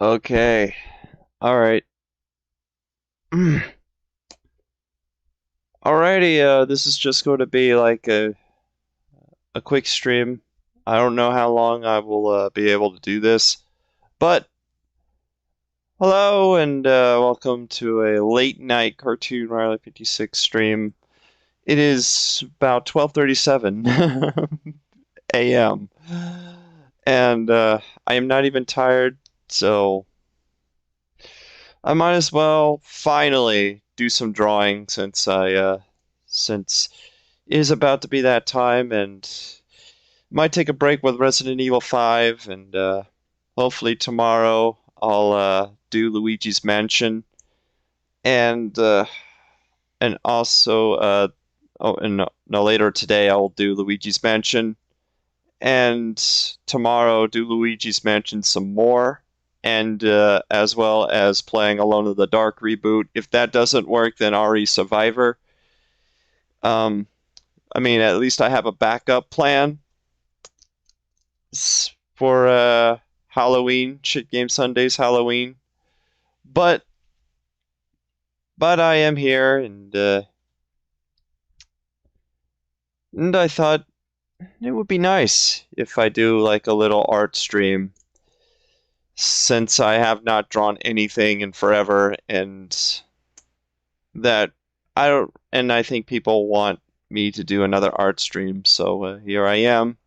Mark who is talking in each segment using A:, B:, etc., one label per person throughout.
A: Okay. All right. Alrighty, this is just going to be like a quick stream. I don't know how long I will be able to do this, but hello and welcome to a late night Cartoon Riley56 stream. It is about 12:37 a.m. and I am not even tired, so I might as well finally do some drawing since it is about to be that time and might take a break with Resident Evil 5 and hopefully tomorrow I'll do Luigi's Mansion and also and no later today I'll do Luigi's Mansion and tomorrow do Luigi's Mansion some more, and as well as playing Alone in the Dark reboot. If that doesn't work, then RE Survivor. Um, I mean, at least I have a backup plan for Halloween, Shit Game Sundays Halloween. But I am here, and I thought it would be nice if I do like a little art stream since I have not drawn anything in forever, and that I think people want me to do another art stream, so here I am.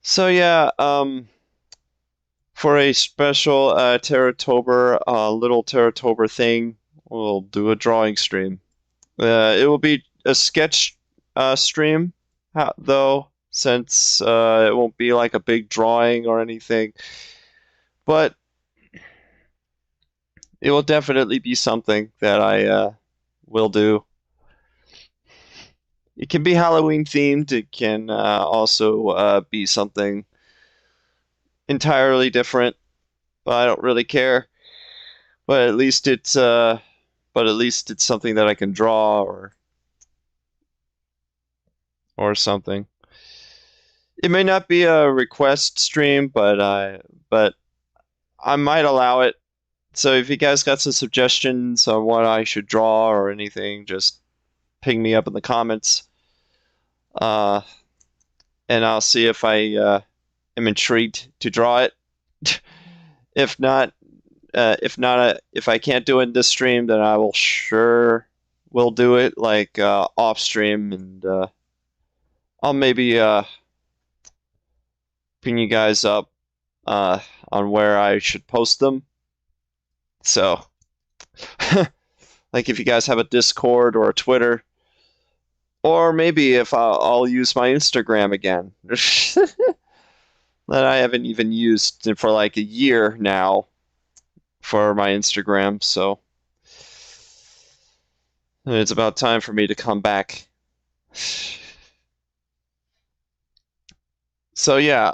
A: So yeah, for a special little Terratober thing, we'll do a drawing stream. It will be a sketch stream, though, since it won't be like a big drawing or anything, but it will definitely be something that I will do. It can be Halloween themed. It can also be something entirely different, but I don't really care. But at least it's something that I can draw or something. It may not be a request stream, but I might allow it. So if you guys got some suggestions on what I should draw or anything, just ping me up in the comments. Uh, and I'll see if I am intrigued to draw it. If not, if I can't do it in this stream, then I will do it like off stream, and I'll maybe ping you guys up on where I should post them. So, like if you guys have a Discord or a Twitter, or maybe if I'll use my Instagram again that I haven't even used for like a year now for my Instagram. So it's about time for me to come back. So yeah,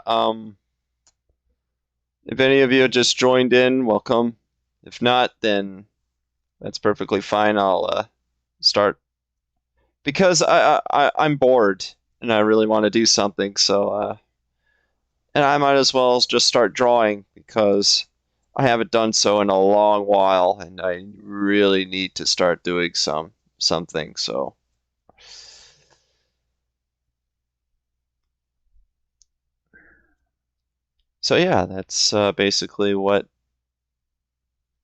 A: if any of you just joined in, welcome. If not, then that's perfectly fine. I'll start because I'm bored and I really want to do something. So and I might as well just start drawing because I haven't done so in a long while, and I really need to start doing something. So yeah, that's basically what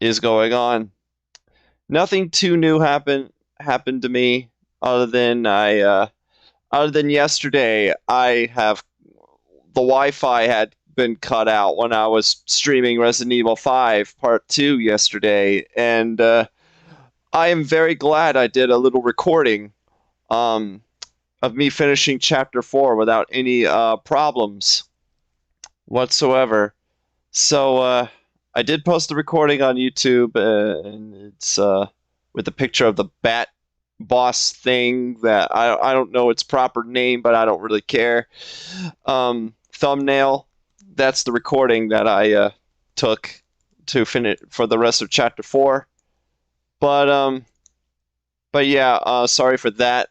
A: is going on. Nothing too new happened to me other than yesterday. I have the Wi-Fi had been cut out when I was streaming Resident Evil 5 Part 2 yesterday, and I am very glad I did a little recording um, of me finishing Chapter 4 without any problems whatsoever. So I did post the recording on YouTube, and it's with a picture of the bat boss thing that I don't know its proper name, but I don't really care. Thumbnail. That's the recording that I took to finish for the rest of Chapter 4. But yeah, sorry for that.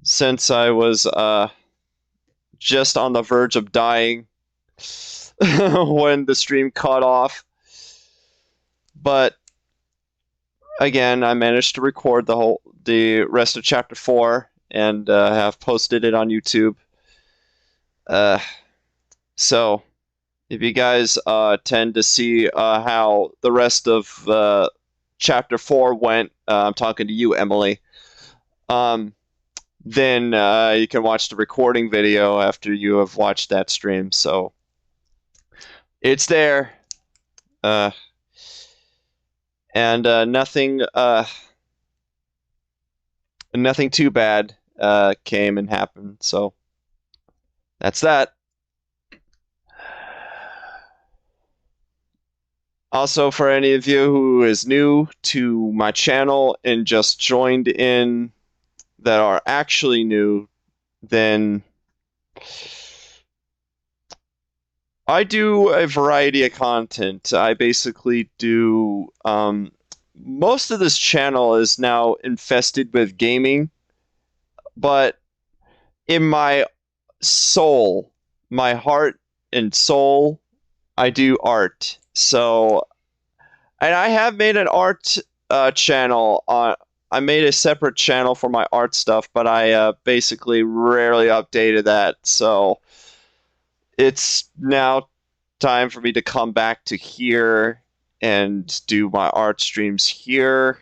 A: Since I was just on the verge of dying, when the stream cut off. But again, I managed to record the rest of chapter 4 and have posted it on YouTube. Uh, so if you guys tend to see how the rest of chapter 4 went, I'm talking to you, Emily. Then you can watch the recording video after you have watched that stream. So it's there. Uh, and nothing too bad came and happened. So that's that. Also, for any of you who is new to my channel and just joined in that are actually new, then I do a variety of content. I basically do most of this channel is now infested with gaming, but in my soul, my heart and soul, I do art. So, and I have made an art channel on. I made a separate channel for my art stuff, but I basically rarely updated that. So it's now time for me to come back to here and do my art streams here.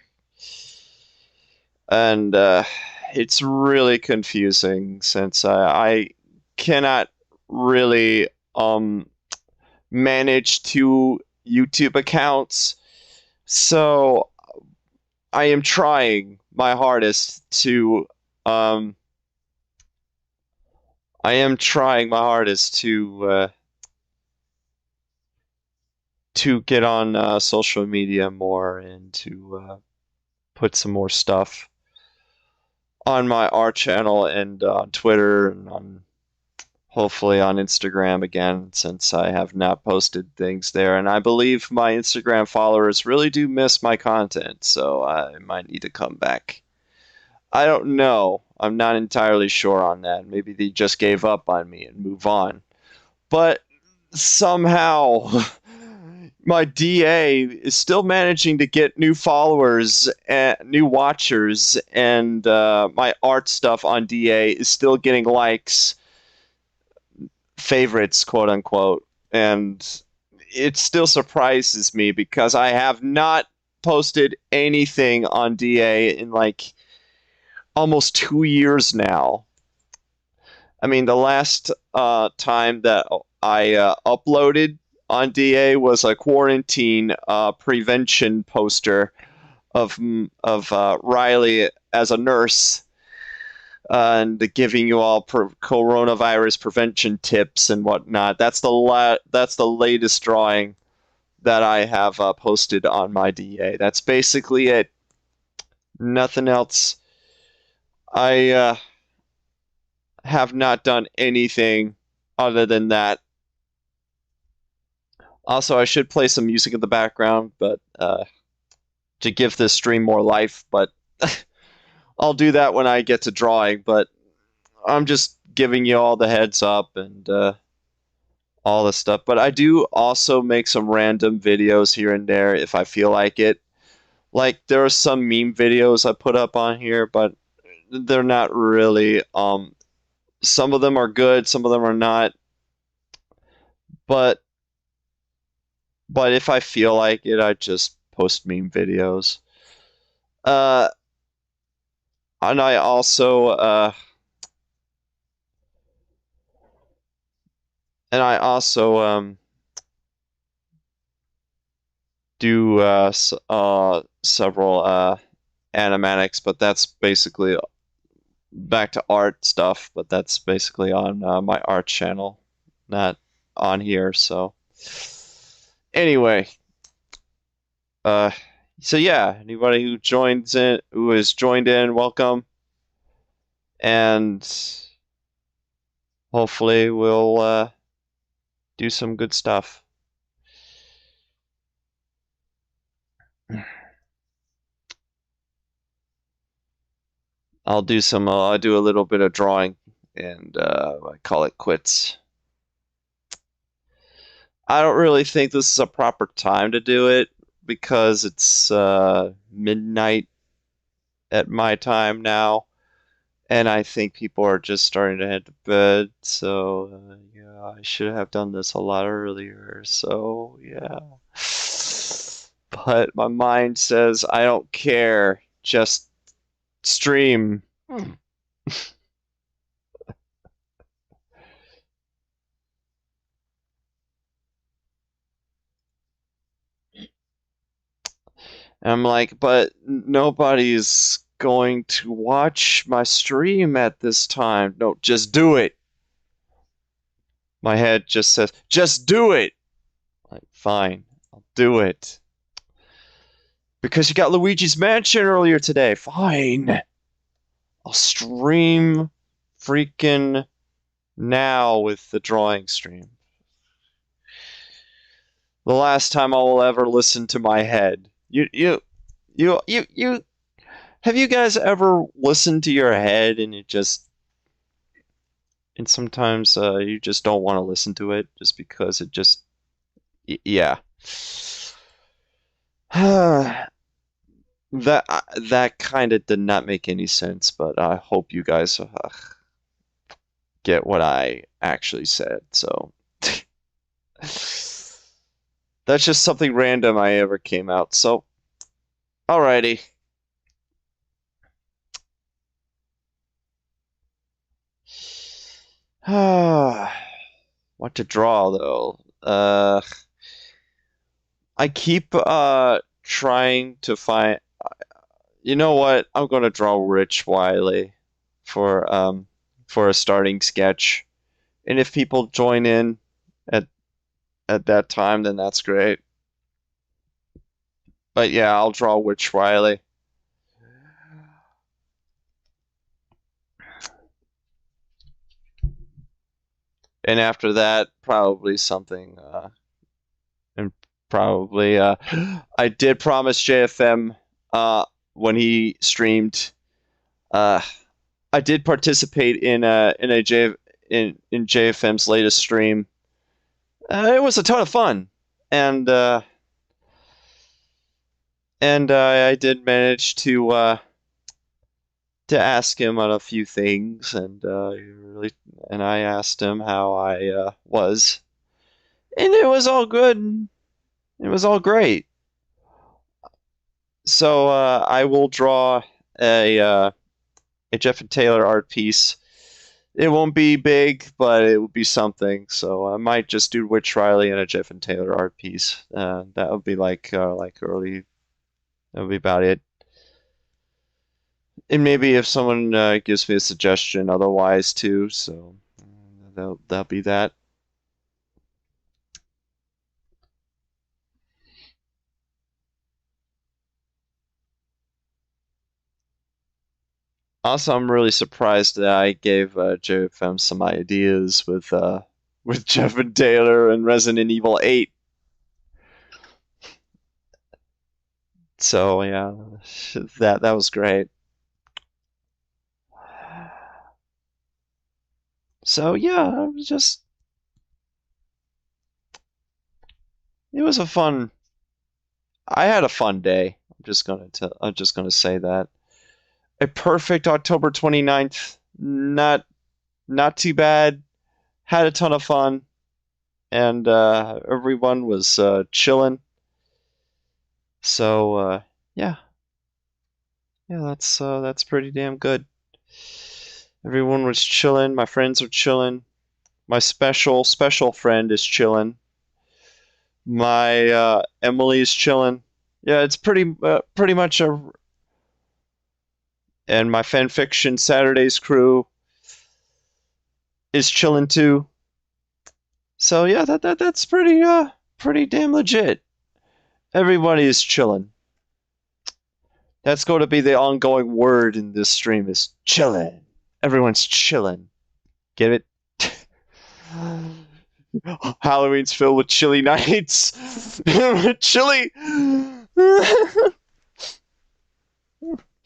A: And it's really confusing since I cannot really manage two YouTube accounts. So I am trying my hardest to um, I am trying my hardest to get on social media more and to put some more stuff on my art channel and on Twitter and on hopefully on Instagram again, since I have not posted things there. And I believe my Instagram followers really do miss my content, so I might need to come back. I don't know. I'm not entirely sure on that. Maybe they just gave up on me and move on. But somehow my DA is still managing to get new followers and new watchers, and my art stuff on DA is still getting likes, favorites, quote unquote. And it still surprises me because I have not posted anything on DA in like almost 2 years now. I mean, the last time that I uploaded on DA was a quarantine prevention poster of Riley as a nurse and giving you all coronavirus prevention tips and whatnot. That's the latest drawing that I have posted on my DA. That's basically it. Nothing else. I have not done anything other than that. Also, I should play some music in the background, but to give this stream more life. But I'll do that when I get to drawing. But I'm just giving you all the heads up and all this stuff. But I do also make some random videos here and there if I feel like it. Like there are some meme videos I put up on here, but they're not really. Some of them are good, some of them are not. But if I feel like it, I just post meme videos. Uh, and I also do several animatics, but that's basically back to art stuff. But that's basically on my art channel, not on here. So anyway, uh, so yeah, anybody who has joined in, welcome, and hopefully we'll do some good stuff. I'll do a little bit of drawing and I call it quits. I don't really think this is a proper time to do it because it's midnight at my time now, and I think people are just starting to head to bed. So yeah, I should have done this a lot earlier. So yeah, but my mind says I don't care. Just stream. And I'm like, but nobody's going to watch my stream at this time. No, just do it. My head just says, just do it. Like, fine, I'll do it. Because you got Luigi's Mansion earlier today. Fine. I'll stream freaking now with the drawing stream. The last time I will ever listen to my head. You have you guys ever listened to your head and it just and sometimes you just don't want to listen to it just because it just yeah. That that kind of did not make any sense, but I hope you guys get what I actually said. So that's just something random I ever came out. So alrighty. What to draw though? I keep trying to find. You know what? I'm gonna draw Rich Wiley for a starting sketch, and if people join in at at that time, then that's great. But yeah, I'll draw Rich Wiley, and after that, probably something. And probably I did promise JFM when he streamed. Uh, I did participate in JFM's latest stream. It was a ton of fun, and I did manage to ask him on a few things, and and I asked him how I was, and it was all good. It was all great. So I will draw a Jeff and Taylor art piece. It won't be big, but it will be something. So I might just do Witch Riley and a Jeff and Taylor art piece. That would be like early. That would be about it. And maybe if someone gives me a suggestion, otherwise too. So that'll be that. Also, I'm really surprised that I gave JFM some ideas with Jeff and Taylor and Resident Evil 8. So yeah, that was great. So yeah, it was just it was a fun. I had a fun day. I'm just gonna say that. A perfect October 29th. Not too bad. Had a ton of fun, and everyone was chilling. So yeah, yeah, that's pretty damn good. Everyone was chilling. My friends are chilling. My special friend is chilling. My Emily is chilling. Yeah, it's pretty much a. And my fan fiction Saturdays crew is chilling too. So yeah, that's pretty damn legit. Everybody is chilling. That's going to be the ongoing word in this stream is chilling. Everyone's chilling. Get it? Halloween's filled with chilly nights. Chilly.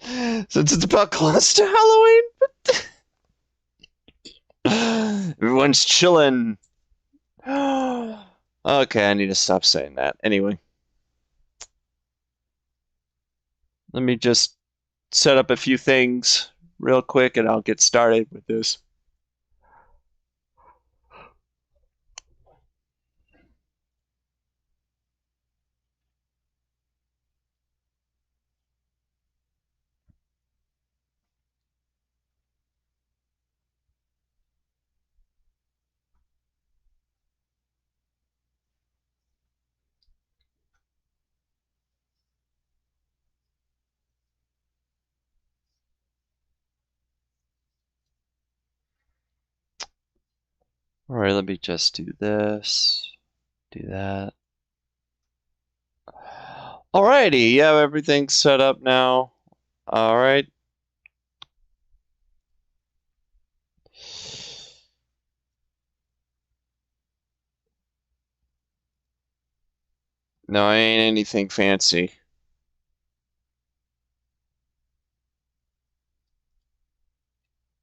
A: Since it's about close to Halloween, everyone's chilling. Okay, I need to stop saying that. Anyway, let me just set up a few things real quick and I'll get started with this. All right, let me just do this, do that. Alrighty, yeah, everything's set up now. All right. No, I ain't anything fancy.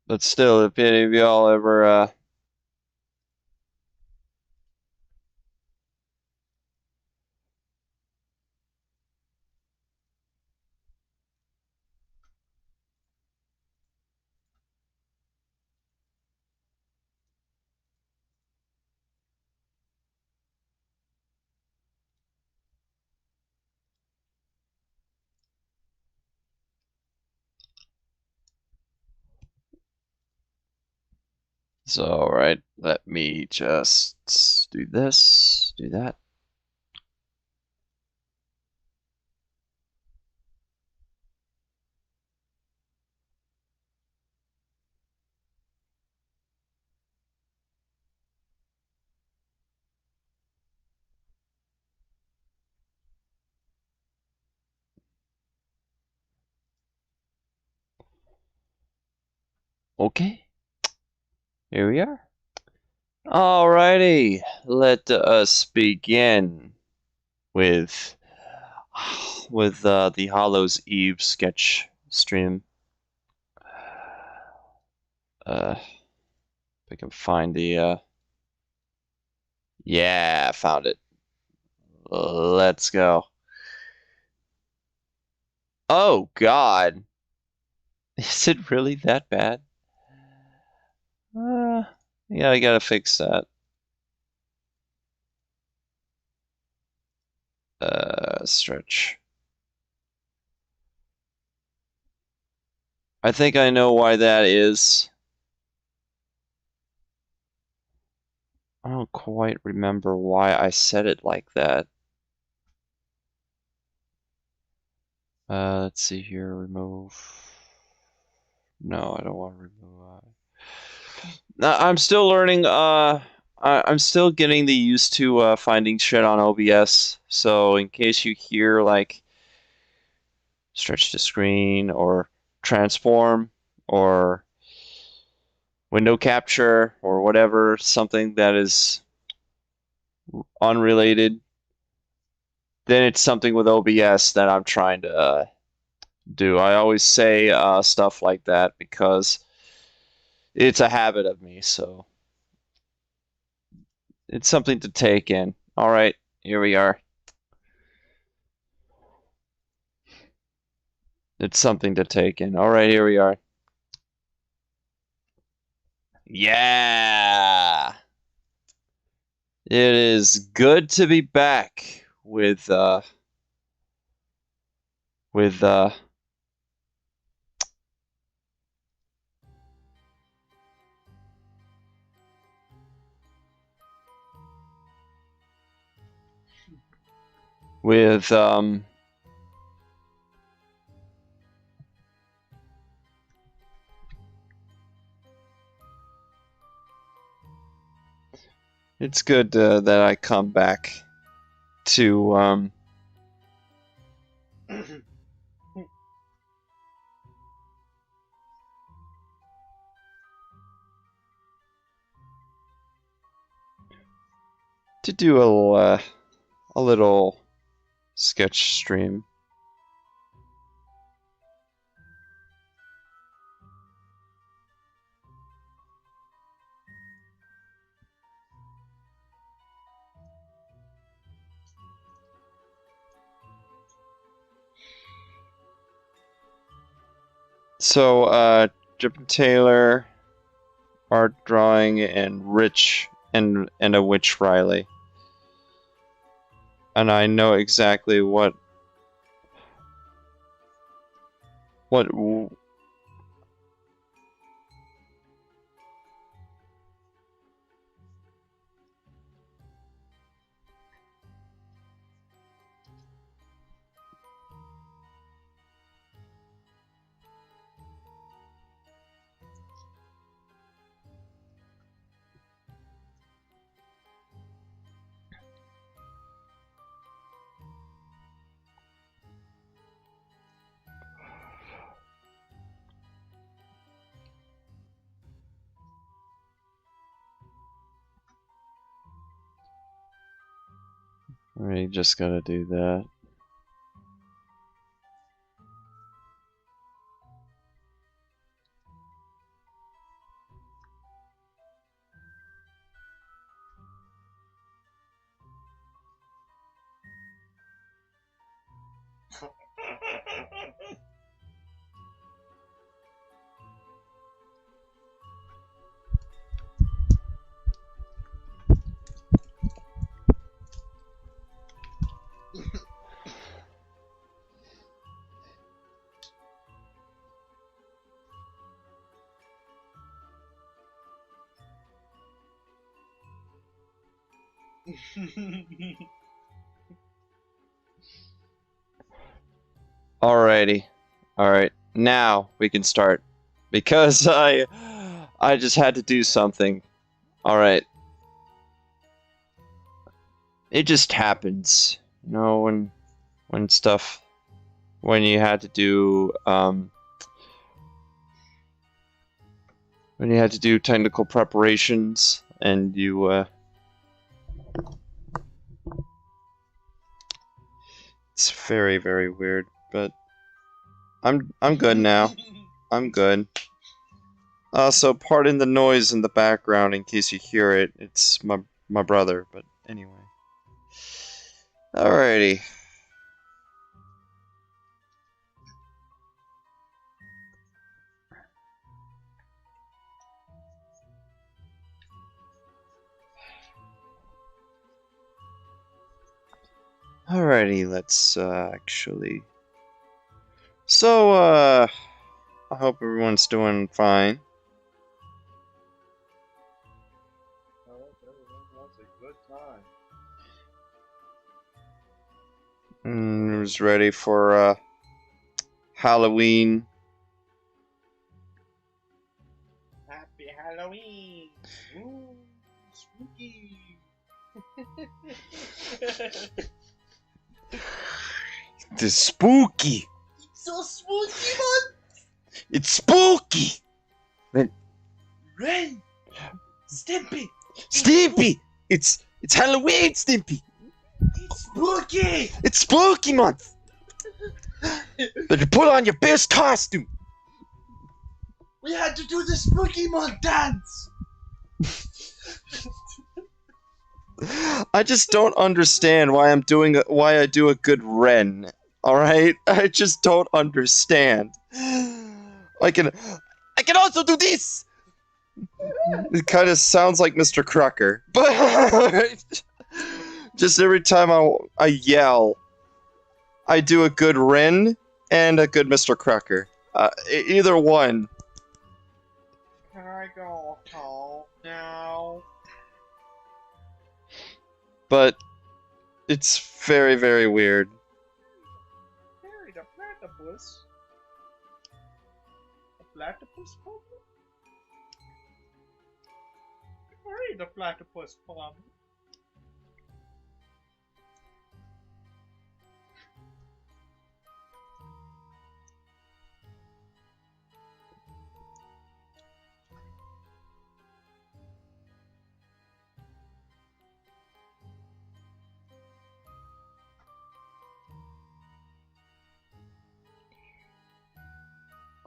A: But still, if any of y'all ever So, all right, let me just do this, do that. Okay, here we are. Alrighty, let us begin with the Hollow's Eve sketch stream. If I can find the yeah, found it. Let's go. Oh God, is it really that bad? Uh, yeah, I gotta fix that. Stretch. I think I know why that is. I don't quite remember why I said it like that. Let's see here. Remove. No, I don't want to remove. I'm still learning. I'm still getting the used to finding shit on OBS. So in case you hear like stretch to screen or transform or window capture or whatever, something that is unrelated, then it's something with OBS that I'm trying to do. I always say stuff like that because it's a habit of me, so it's something to take in. All right, here we are. It's something to take in. All right, here we are. Yeah. It is good to be back with with it's good that I come back to to do a little sketch stream. So, Jip and Taylor, art drawing, and Rich, and a Witch Riley. And I know exactly what we just gotta do that. Alrighty. Alright. Now we can start. Because I just had to do something. Alright. It just happens. You know, when stuff when you had to do when you had to do technical preparations and you it's very, very weird, but I'm good now. I'm good. So pardon the noise in the background in case you hear it. It's my brother, but anyway. Alrighty. Alrighty, let's actually. So I hope everyone's doing fine.
B: I hope everyone has a good time.
A: And was ready for Halloween.
B: Happy Halloween! Ooh, spooky!
A: It's spooky.
B: It's so spooky, man!
A: It's spooky.
B: Ren! Stimpy!
A: Stimpy. It's Halloween, Stimpy.
B: It's spooky!
A: It's spooky month. Better put on your best costume.
B: We had to do the spooky month dance!
A: I just don't understand why why I do a good Ren. All right, I just don't understand. I can also do this. It kind of sounds like Mr. Crocker, but just every time I yell, I do a good Ren and a good Mr. Crocker. Either one.
B: Can I go home now?
A: But it's very, very weird.
B: Harry the platypus. The platypus problem? Harry the platypus problem.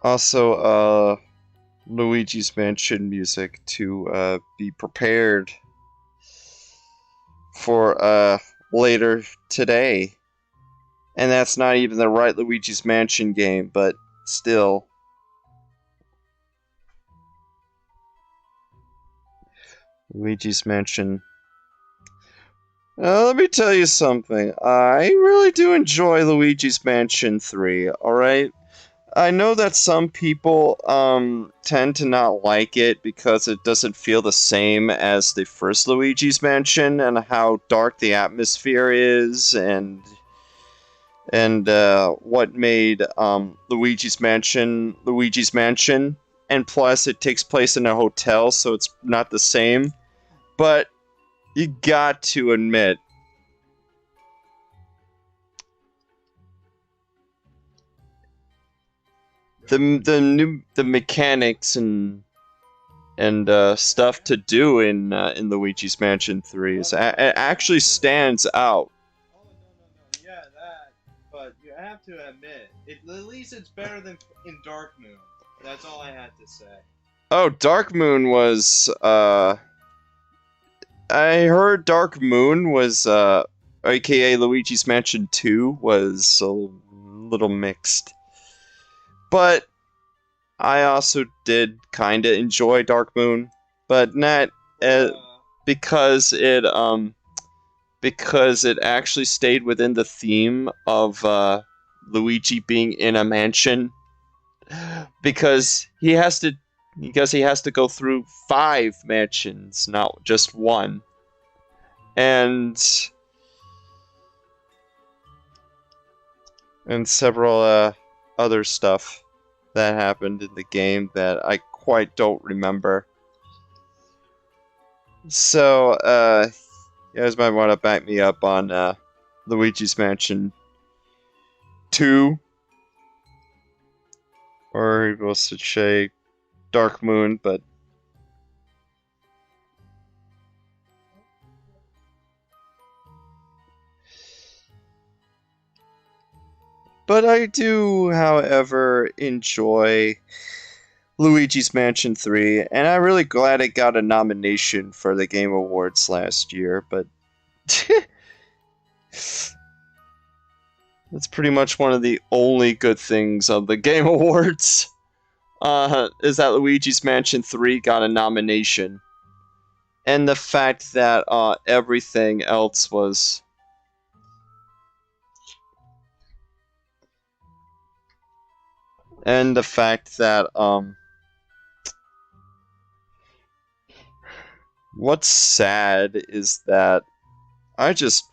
A: Also, Luigi's Mansion music to be prepared for later today. And that's not even the right Luigi's Mansion game, but still. Luigi's Mansion. Let me tell you something. I really do enjoy Luigi's Mansion 3, alright? I know that some people tend to not like it because it doesn't feel the same as the first Luigi's Mansion and how dark the atmosphere is and what made Luigi's Mansion, and plus it takes place in a hotel, so it's not the same. But you got to admit, the mechanics and stuff to do in Luigi's Mansion 3 is it actually stands out.
B: Oh no, yeah, that. But you have to admit, at least it's better than in Dark Moon. That's all I had to say.
A: Oh, Dark Moon was I heard Dark Moon was aka Luigi's Mansion 2 was a little mixed. But I also did kind of enjoy Dark Moon, but not because it actually stayed within the theme of Luigi being in a mansion because he has to go through 5 mansions, not just one. And several other stuff that happened in the game that I quite don't remember. So, you guys might want to back me up on Luigi's Mansion 2. Or we'll say Dark Moon, but I do, however, enjoy Luigi's Mansion 3, and I'm really glad it got a nomination for the Game Awards last year, but that's pretty much one of the only good things of the Game Awards, is that Luigi's Mansion 3 got a nomination. And the fact that everything else was... And the fact that, what's sad is that I just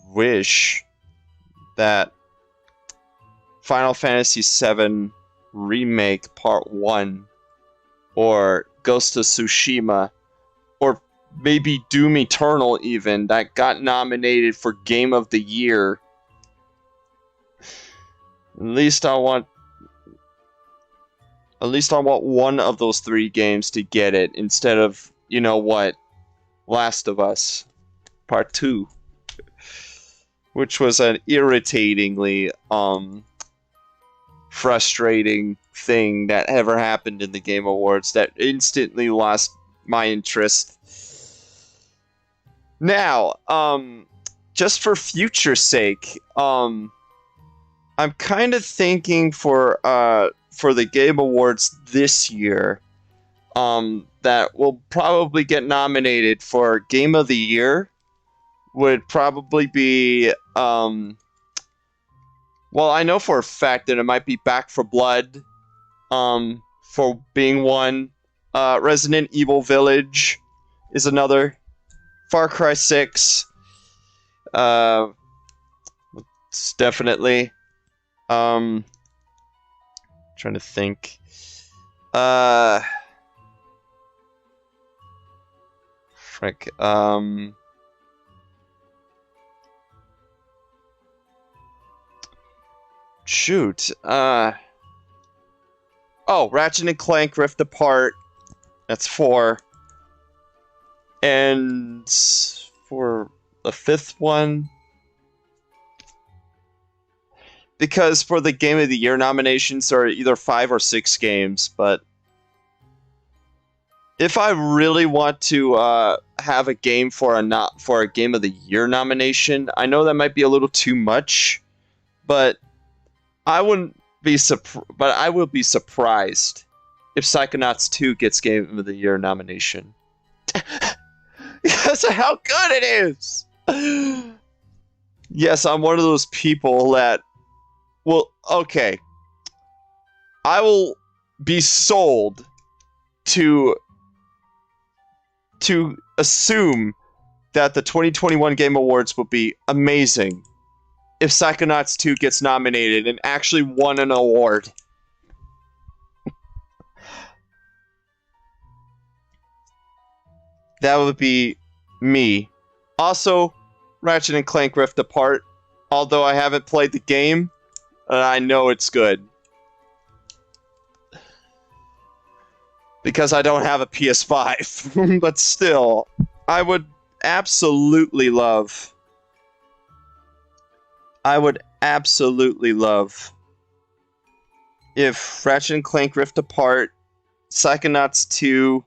A: wish that Final Fantasy VII Remake Part 1 or Ghost of Tsushima or maybe Doom Eternal even that got nominated for Game of the Year. At least I want one of those 3 games to get it instead of, you know what, Last of Us Part 2. Which was an irritatingly frustrating thing that ever happened in the Game Awards that instantly lost my interest. Now, just for future sake, I'm kind of thinking for the Game Awards this year, that will probably get nominated for Game of the Year would probably be, well, I know for a fact that it might be Back 4 Blood, for being one. Resident Evil Village is another. Far Cry 6, it's definitely. Trying to think. Frick. Shoot. Oh, Ratchet and Clank Rift Apart. That's 4. And for the 5th one, because for the Game of the Year nominations there are either 5 or 6 games, but if I really want to have a game for a Game of the Year nomination, I know that might be a little too much, but I will be surprised if Psychonauts 2 gets Game of the Year nomination. because of how good it is. Yes, I'm one of those people that well, okay. I will be sold to assume that the 2021 Game Awards will be amazing if Psychonauts 2 gets nominated and actually won an award. That would be me. Also, Ratchet and Clank Rift Apart, although I haven't played the game, I know it's good. Because I don't have a PS5. But still, I would absolutely love... I would absolutely love if Ratchet and Clank Rift Apart, Psychonauts 2,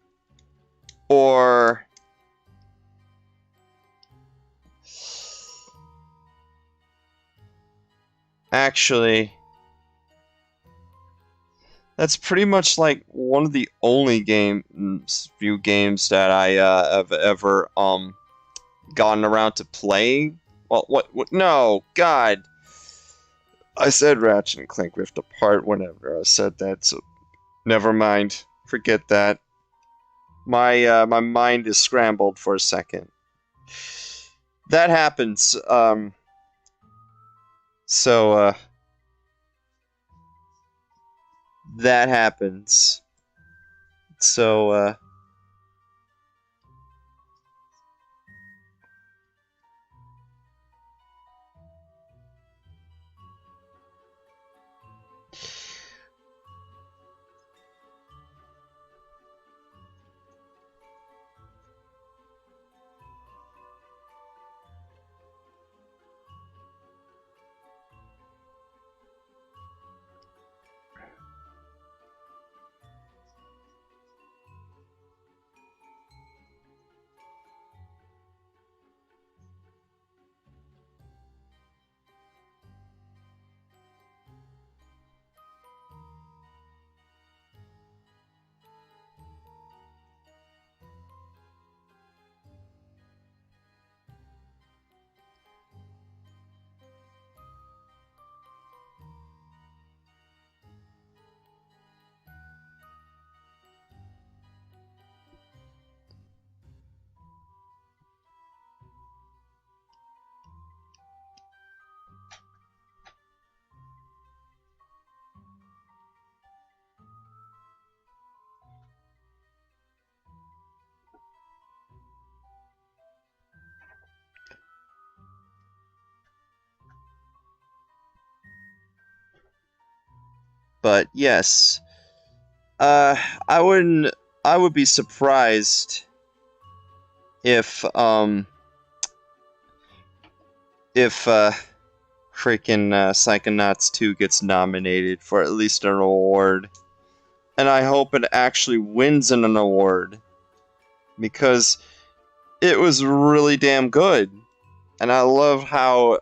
A: or... Actually... That's pretty much like one of the only few games that I have ever gotten around to playing. Well, what? No, God. I said Ratchet and Clank Rift Apart whenever I said that, so never mind. Forget that. My mind is scrambled for a second. That happens. So that happens. So but yes. I wouldn't. I would be surprised if freaking Psychonauts 2 gets nominated for at least an award, and I hope it actually wins an award because it was really damn good, and I love how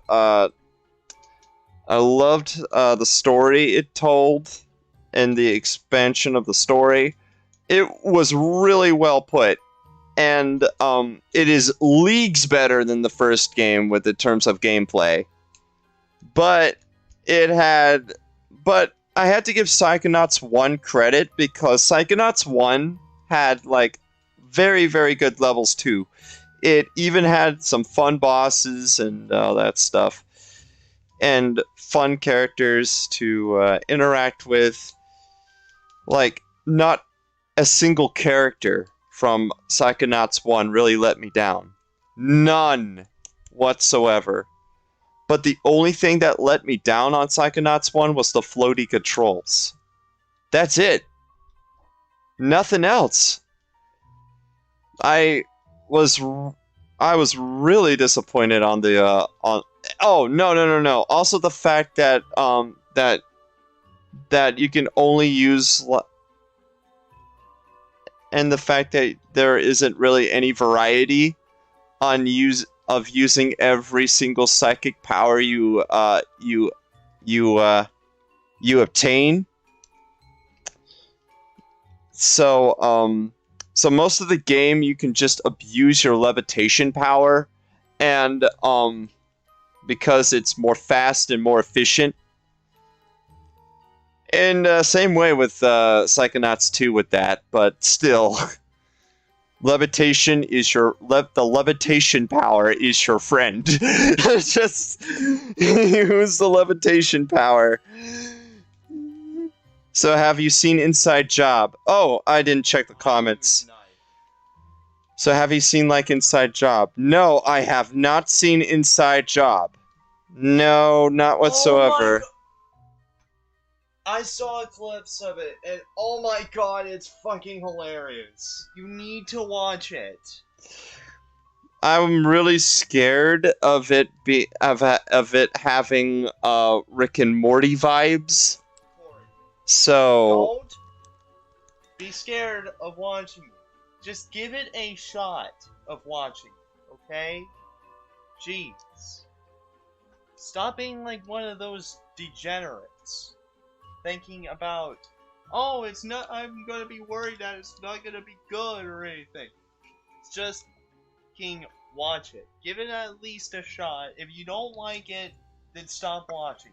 A: I loved the story it told and the expansion of the story. It was really well put, and it is leagues better than the first game with the terms of gameplay. But but I had to give Psychonauts 1 credit because Psychonauts 1 had like very, very good levels too. It even had some fun bosses and all that stuff, and fun characters to interact with. Like, not a single character from Psychonauts 1 really let me down. None whatsoever. But the only thing that let me down on Psychonauts 1 was the floaty controls. That's it. Nothing else. I was really disappointed on the on oh no. Also the fact that that you can only use and the fact that there isn't really any variety on using every single psychic power you obtain. So So most of the game you can just abuse your levitation power, and because it's more fast and more efficient. And same way with Psychonauts 2 with that, but still, levitation is the levitation power is your friend. Just use the levitation power. So have you seen Inside Job? Oh, I didn't check the comments. So have you seen like Inside Job? No, I have not seen Inside Job. No, not whatsoever.
B: Oh, I saw clips of it, and oh my god, it's fucking hilarious. You need to watch it.
A: I'm really scared of it of it having Rick and Morty vibes. So
B: don't be scared of watching it. Just give it a shot of watching it, okay? Jeez. Stop being like one of those degenerates. Thinking about, oh, it's not, I'm gonna be worried that it's not gonna be good or anything. Just watch it. Give it at least a shot. If you don't like it, then stop watching.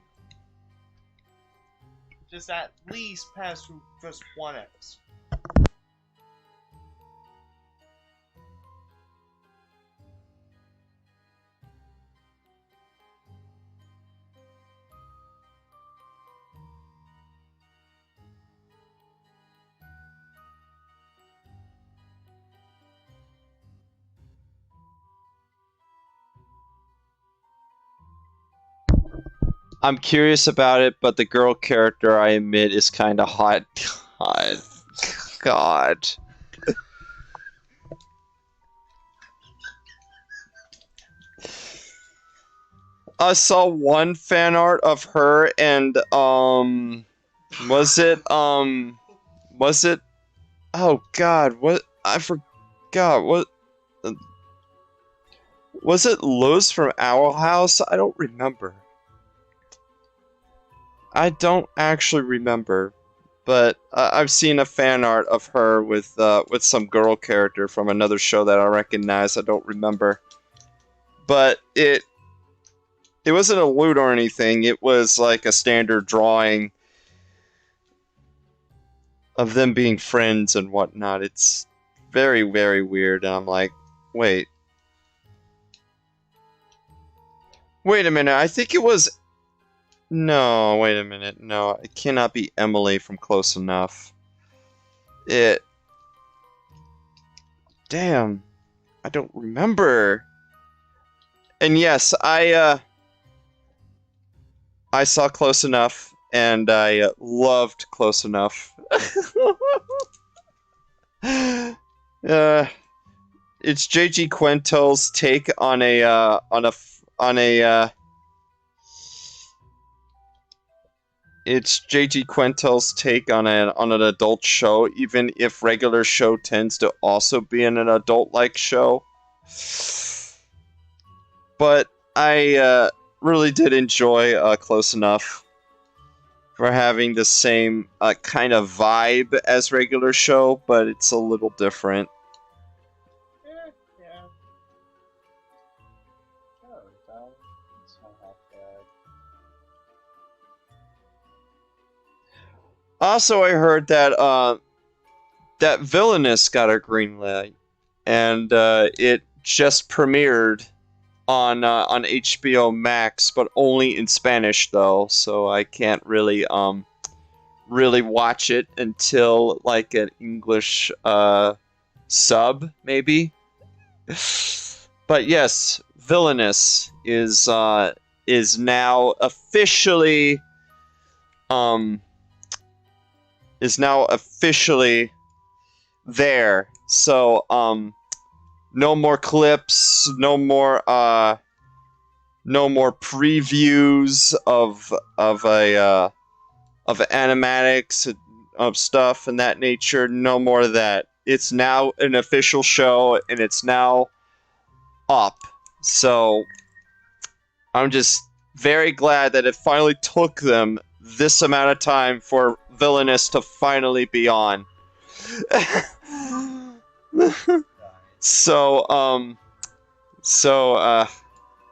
B: Just at least pass through just one episode.
A: I'm curious about it, but the girl character, I admit, is kind of hot. God. I saw one fan art of her, and was it oh God, what, I forgot, what, was it Luz from Owl House? I don't remember. I don't actually remember, but I've seen a fan art of her with some girl character from another show that I recognize. I don't remember, but it wasn't a loot or anything. It was like a standard drawing of them being friends and whatnot. It's very, very weird, and I'm like, wait a minute. I think it was. No, wait a minute. No, it cannot be Emily from Close Enough. Damn. I don't remember. And yes, I saw Close Enough, and I loved Close Enough. It's J.G. Quintel's take on it's J.G. Quintel's take on an adult show, even if regular show tends to also be an adult-like show. But I really did enjoy Close Enough for having the same kind of vibe as regular show, but it's a little different.
B: Yeah. It's not that bad.
A: Also, I heard that that Villainous got a green light, and it just premiered on HBO Max, but only in Spanish though, so I can't really really watch it until like an English sub maybe. But yes, Villainous is now officially there. So no more clips, no more previews of animatics of stuff and that nature. No more of that. It's now an official show, and it's now up. So I'm just very glad that it finally took them this amount of time for Villainous to finally be on. So,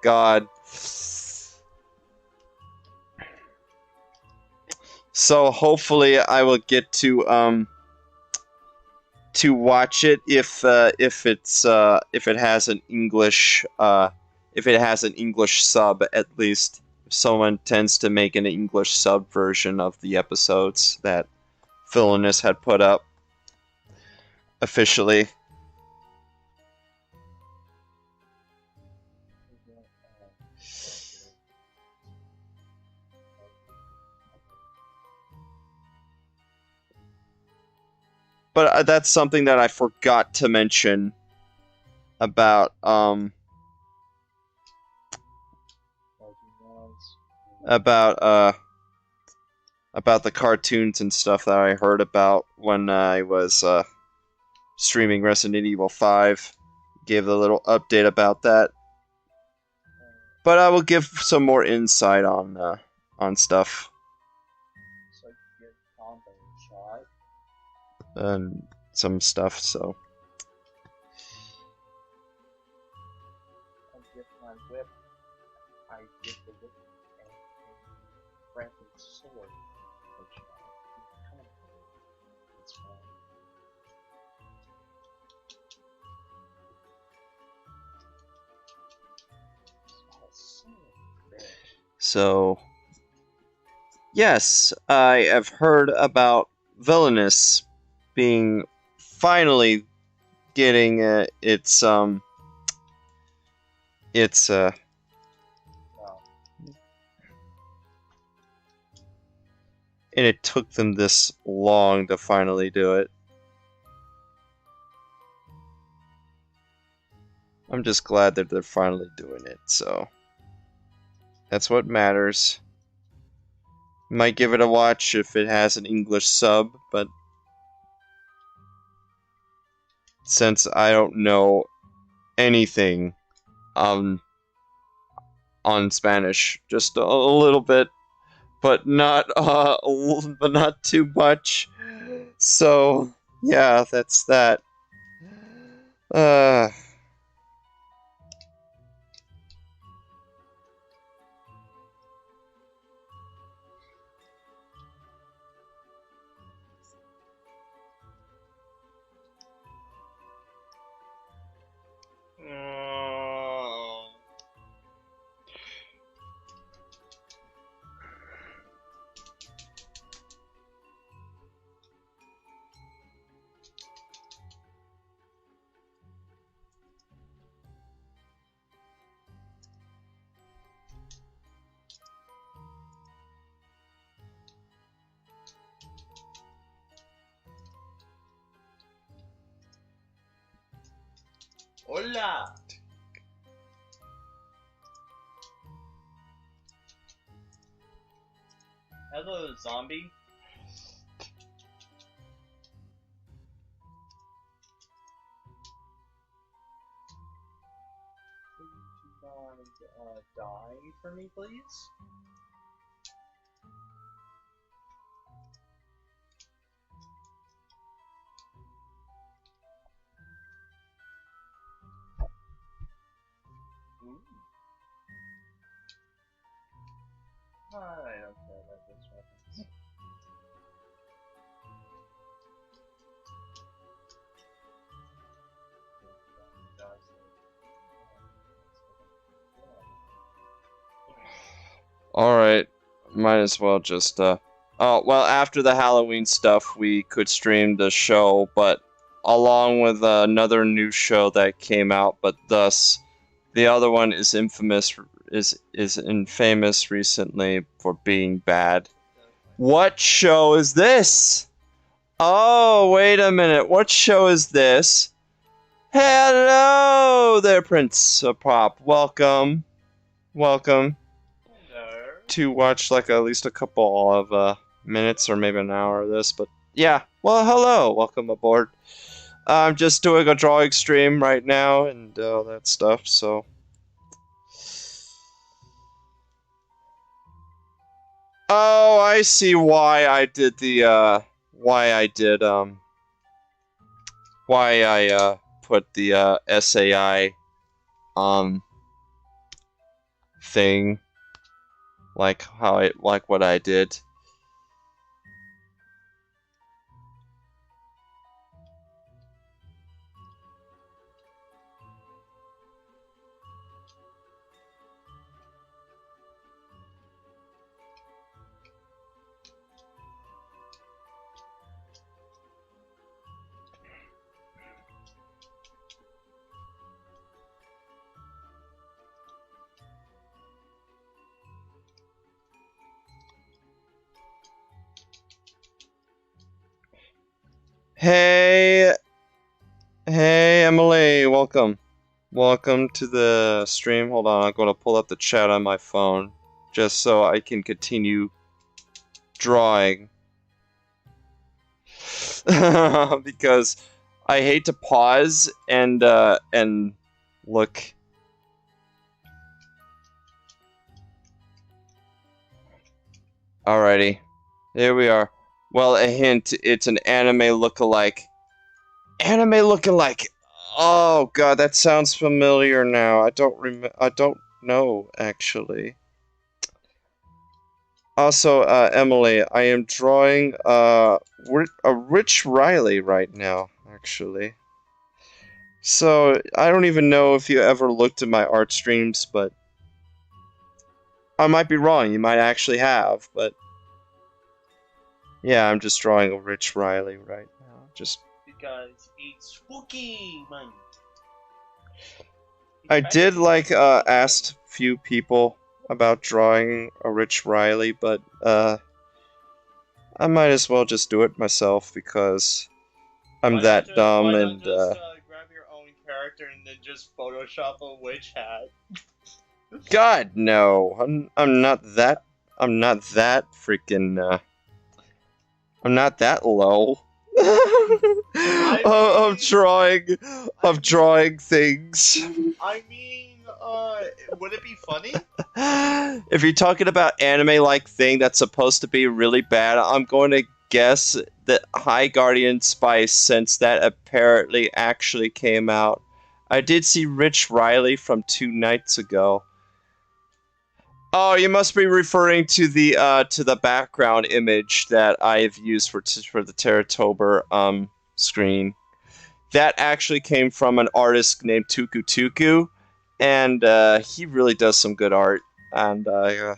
A: God. So hopefully I will get to watch it if it has an English sub at least. If someone tends to make an English sub version of the episodes that Villainous had put up officially. But that's something that I forgot to mention about about uh about the cartoons and stuff that I heard about when I was streaming Resident Evil 5. Gave a little update about that. But I will give some more insight on stuff.
B: So you give combo shot.
A: And some stuff, so.
B: I give my whip. I give the whip and a rapid sword. Which combo. It's fine.
A: So, yes, I have heard about Villainous being finally getting its and it took them this long to finally do it. I'm just glad that they're finally doing it, so that's what matters. Might give it a watch if it has an English sub, but since I don't know anything on Spanish, just a little bit, but not too much. So yeah, that's that. Uh.
B: Hola! Hello, zombie. Die for me, please? Ooh. I don't care about this weapon.
A: Alright, might as well just, oh, well, after the Halloween stuff, we could stream the show, but along with another new show that came out, but thus, the other one is infamous recently for being bad. What show is this? Oh, wait a minute, what show is this? Hello there, Prince Pop. Welcome. Welcome. To watch like at least a couple of minutes or maybe an hour of this, but yeah, well, hello, welcome aboard. I'm just doing a drawing stream right now and all that stuff, so oh, I see why I did why I put the SAI um thing like what I did. Hey, hey, Emily, welcome. Welcome to the stream. Hold on, I'm going to pull up the chat on my phone just so I can continue drawing. Because I hate to pause and look. Alrighty, here we are. Well, a hint, it's an anime look-alike. Anime look-alike. Oh god, that sounds familiar now. I don't know actually. Also, Emily, I am drawing a Rich Riley right now, actually. So, I don't even know if you ever looked at my art streams, but I might be wrong. You might actually have, but yeah, I'm just drawing a Rich Riley right now. Just
B: because it's spooky, man.
A: I did like asked few people about drawing a Rich Riley, but I might as well just do it myself because I'm that dumb
B: why not
A: and
B: just grab your own character and then just Photoshop a witch hat?
A: God no. I'm not that freaking I'm not that low. Of drawing things.
B: I mean, would it be funny?
A: If you're talking about anime-like thing that's supposed to be really bad, I'm going to guess that High Guardian Spice, since that apparently actually came out. I did see Rich Riley from 2 nights ago. Oh, you must be referring to the background image that I've used for the Terratober screen. That actually came from an artist named Tuku Tuku, and he really does some good art. And I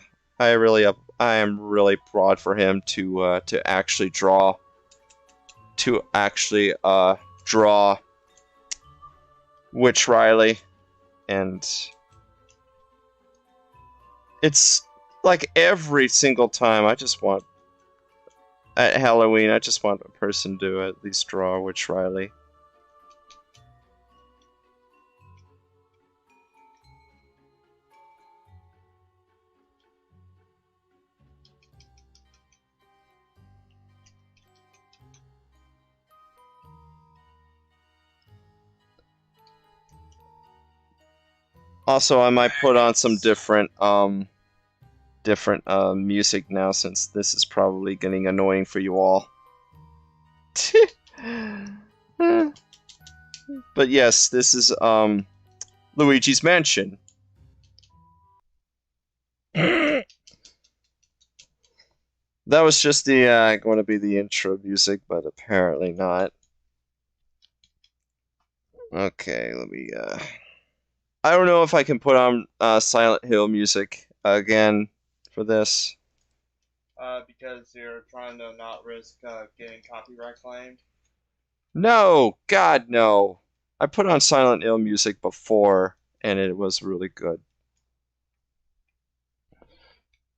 A: am really proud for him to actually draw Witch Riley, and it's like every single time I just want at Halloween I just want a person to at least draw Witch Riley. Also, I might put on some different music now since this is probably getting annoying for you all. But yes, this is Luigi's Mansion. That was just the going to be the intro music, but apparently not. Okay, let me I don't know if I can put on Silent Hill music again for this.
B: Because you're trying to not risk getting copyright claimed.
A: No, God no. I put on Silent Hill music before and it was really good.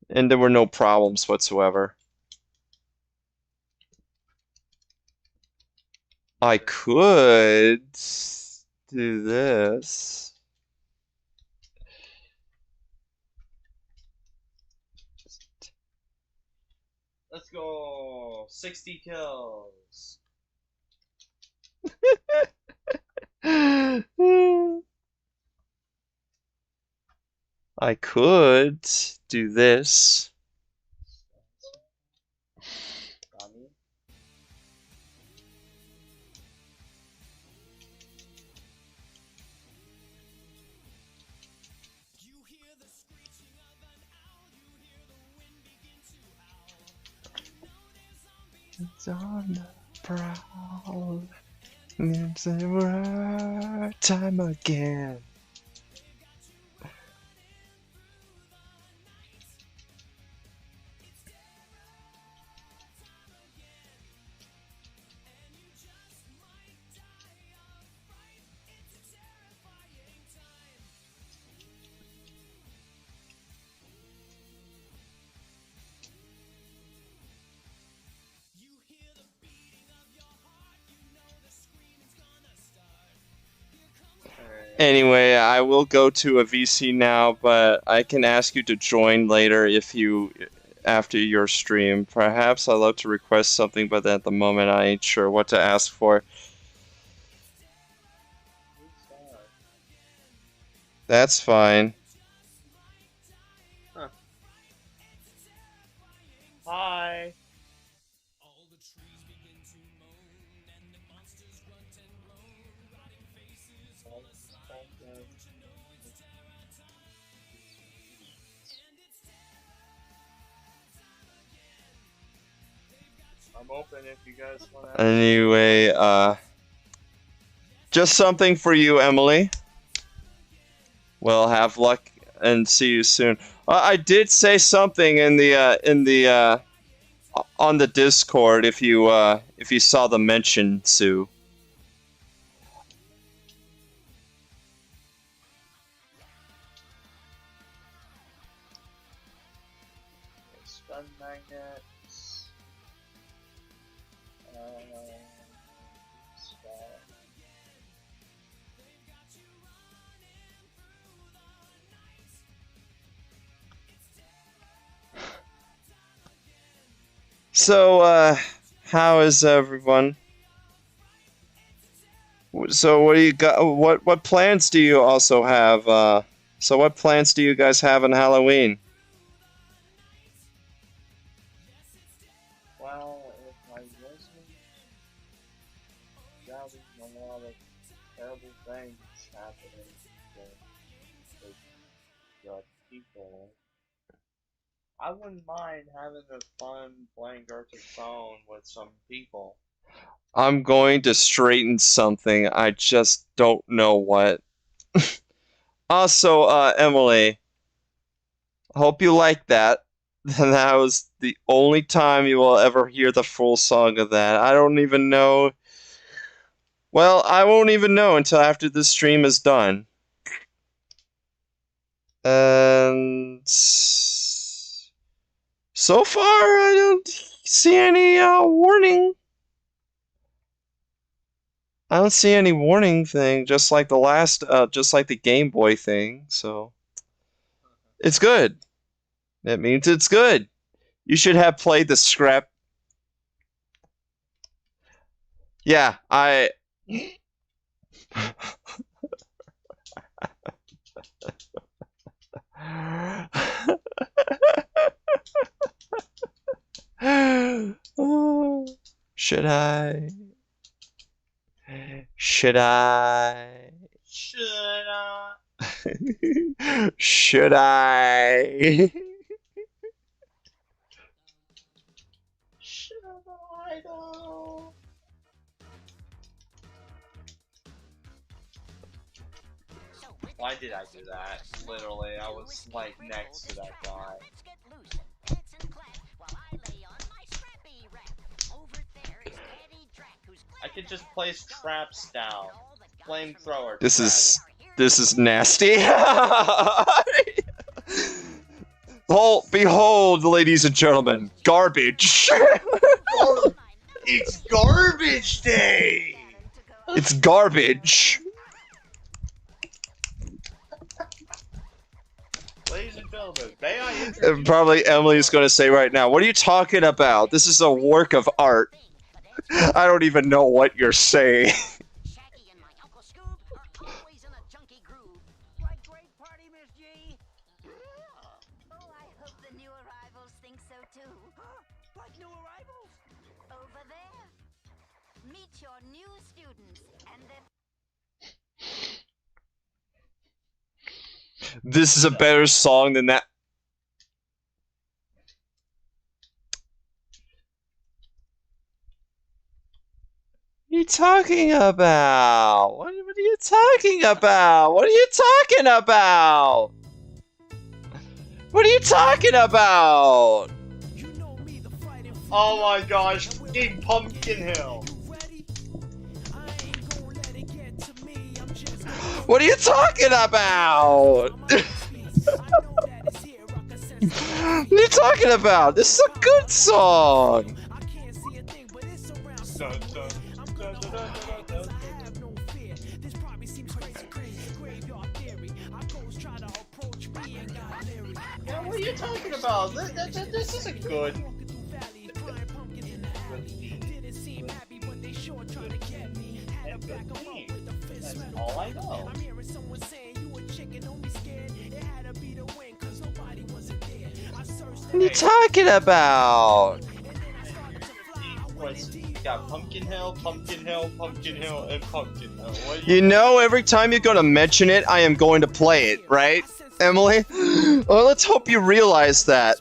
A: And there were no problems whatsoever. I could do this.
B: Let's go 60 kills.
A: I could do this. It's on the prowl. It's the right time again. Anyway, I will go to a VC now, but I can ask you to join later if you after your stream. Perhaps I'd love to request something, but at the moment I ain't sure what to ask for. That's fine.
B: Huh. Hi. I'm open if you guys want to.
A: Anyway, just something for you, Emily. Well, have luck and see you soon. I did say something in the on the Discord if you saw the mention, Sue.
B: Stun magnets.
A: So, how is everyone? So, what do you got? What plans do you also have? So, what plans do you guys have on Halloween?
B: Well, if I wasn't doubting a lot of terrible things happening with people, I wouldn't mind having the fun playing Gartic Phone with some people.
A: I'm going to straighten something. I just don't know what. Also, Emily, hope you like that. That was the only time you will ever hear the full song of that. I don't even know. Well, I won't even know until after this stream is done. And so far, I don't see any warning. I don't see any warning thing, just like the last, just like the Game Boy thing. So it's good. That means it's good. You should have played the scrap. Yeah, I. Should I? Should I?
B: Should I?
A: Should I?
B: Should I though? Why did I do that? Literally, I was like next to that guy. I could just place traps down. Flamethrower.
A: This is nasty. Behold, ladies and gentlemen, garbage.
B: It's garbage day.
A: It's garbage.
B: Ladies and gentlemen, may I introduce...
A: Probably Emily's going to say right now, what are you talking about? This is a work of art. I don't even know what you're saying. This is a better song than that. are you talking about? What are you talking about? What are you talking about? What are you talking about?
B: Oh my gosh, fucking Pumpkin Hill.
A: What are you talking about? What are you talking about? This is a good song.
B: Dun, dun, dun, dun, dun, dun, dun. Yeah, what are you talking about? This is a good. That's all I know.
A: What are you talking about?
B: You got Pumpkin Hill, Pumpkin Hill, Pumpkin Hill, and Pumpkin Hill. What
A: You know, every time you're going to mention it, I am going to play it, right, Emily? Well, let's hope you realize that.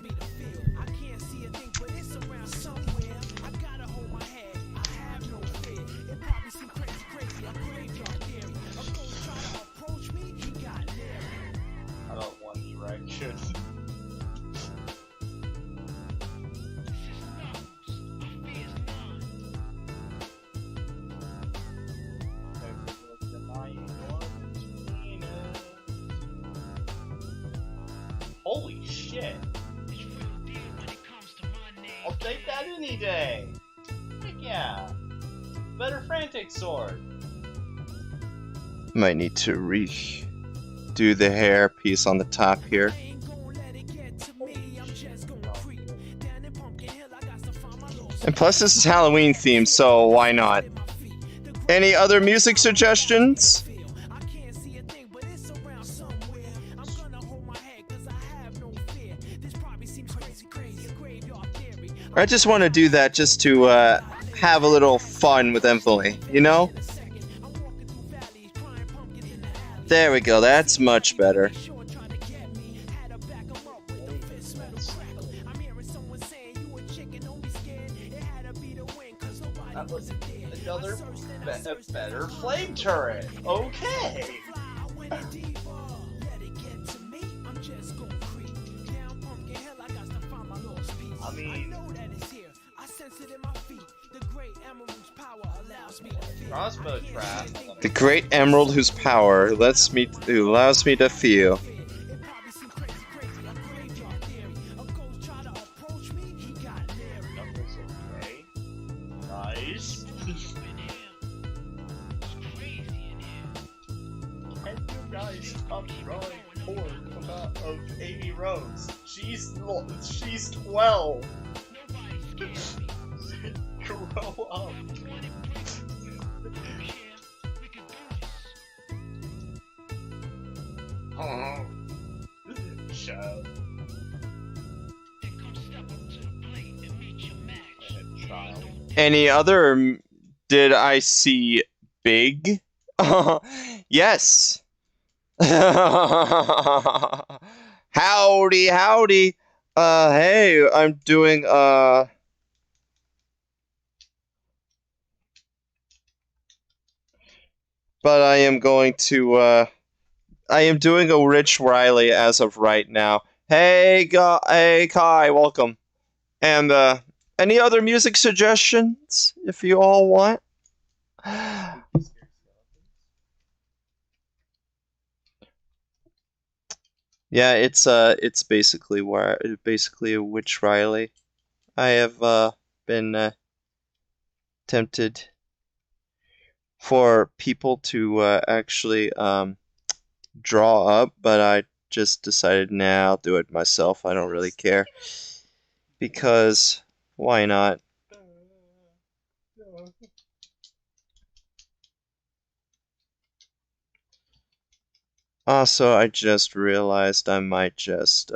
B: I don't want erection. Holy shit. I'll take that any day. Heck yeah. Better Frantic Sword.
A: Might need to redo the hair piece on the top here. And plus, this is Halloween themed, so why not? Any other music suggestions? I just want to do that just to have a little fun with Emily, you know? There we go, that's much better.
B: That was another better flame turret. Okay. I mean, crossbow trap.
A: The great emerald whose power allows me to feel.
B: Okay. Nice. Can you guys stop drawing porn of Amy Rose? She's 12. Grow up. Show.
A: Any other? Did I see Big? Yes. Howdy, howdy. Hey, I'm doing but I am going to I am doing a Rich Riley as of right now. Hey, hey, Kai, welcome. And any other music suggestions if you all want? Yeah, it's basically a Witch Riley. I have been tempted for people to actually draw up, but I just decided, nah, I'll do it myself. I don't really care. Because why not? Also, I just realized I might just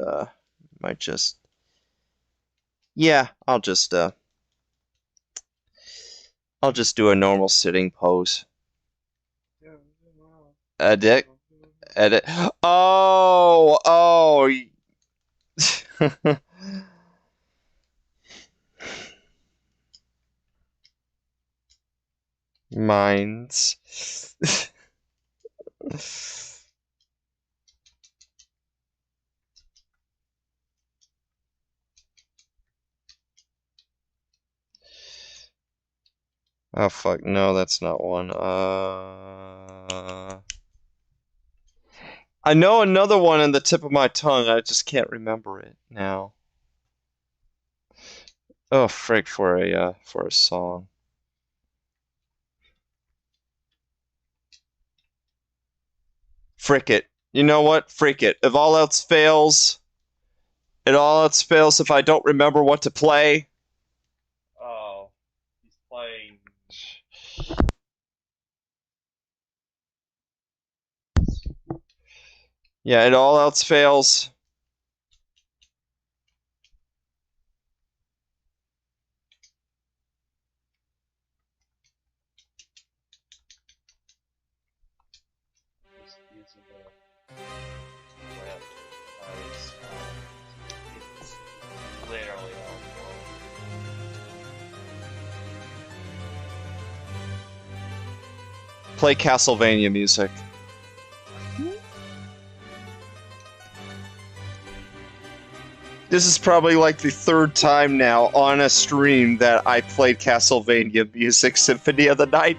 A: yeah, I'll just do a normal sitting pose. Edit. Oh. Minds. Oh fuck, no, that's not one. I know another one on the tip of my tongue, I just can't remember it now. Oh frick, for a song. Frick it. You know what? Frick it. If all else fails, if I don't remember what to play.
B: Oh, he's playing.
A: Yeah, it all else fails.
B: It's literally awful.
A: Play Castlevania music. This is probably like the third time now on a stream that I played Castlevania music Symphony of the Night.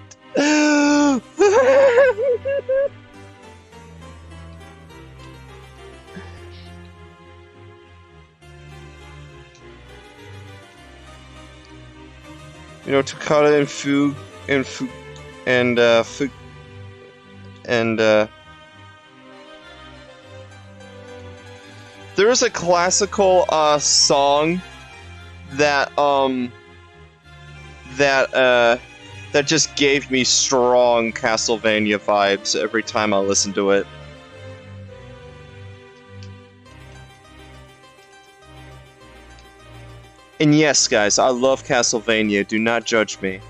A: You know, Toccata and Fugue and Fugue and there is a classical song that that just gave me strong Castlevania vibes every time I listened to it. And yes, guys, I love Castlevania. Do not judge me.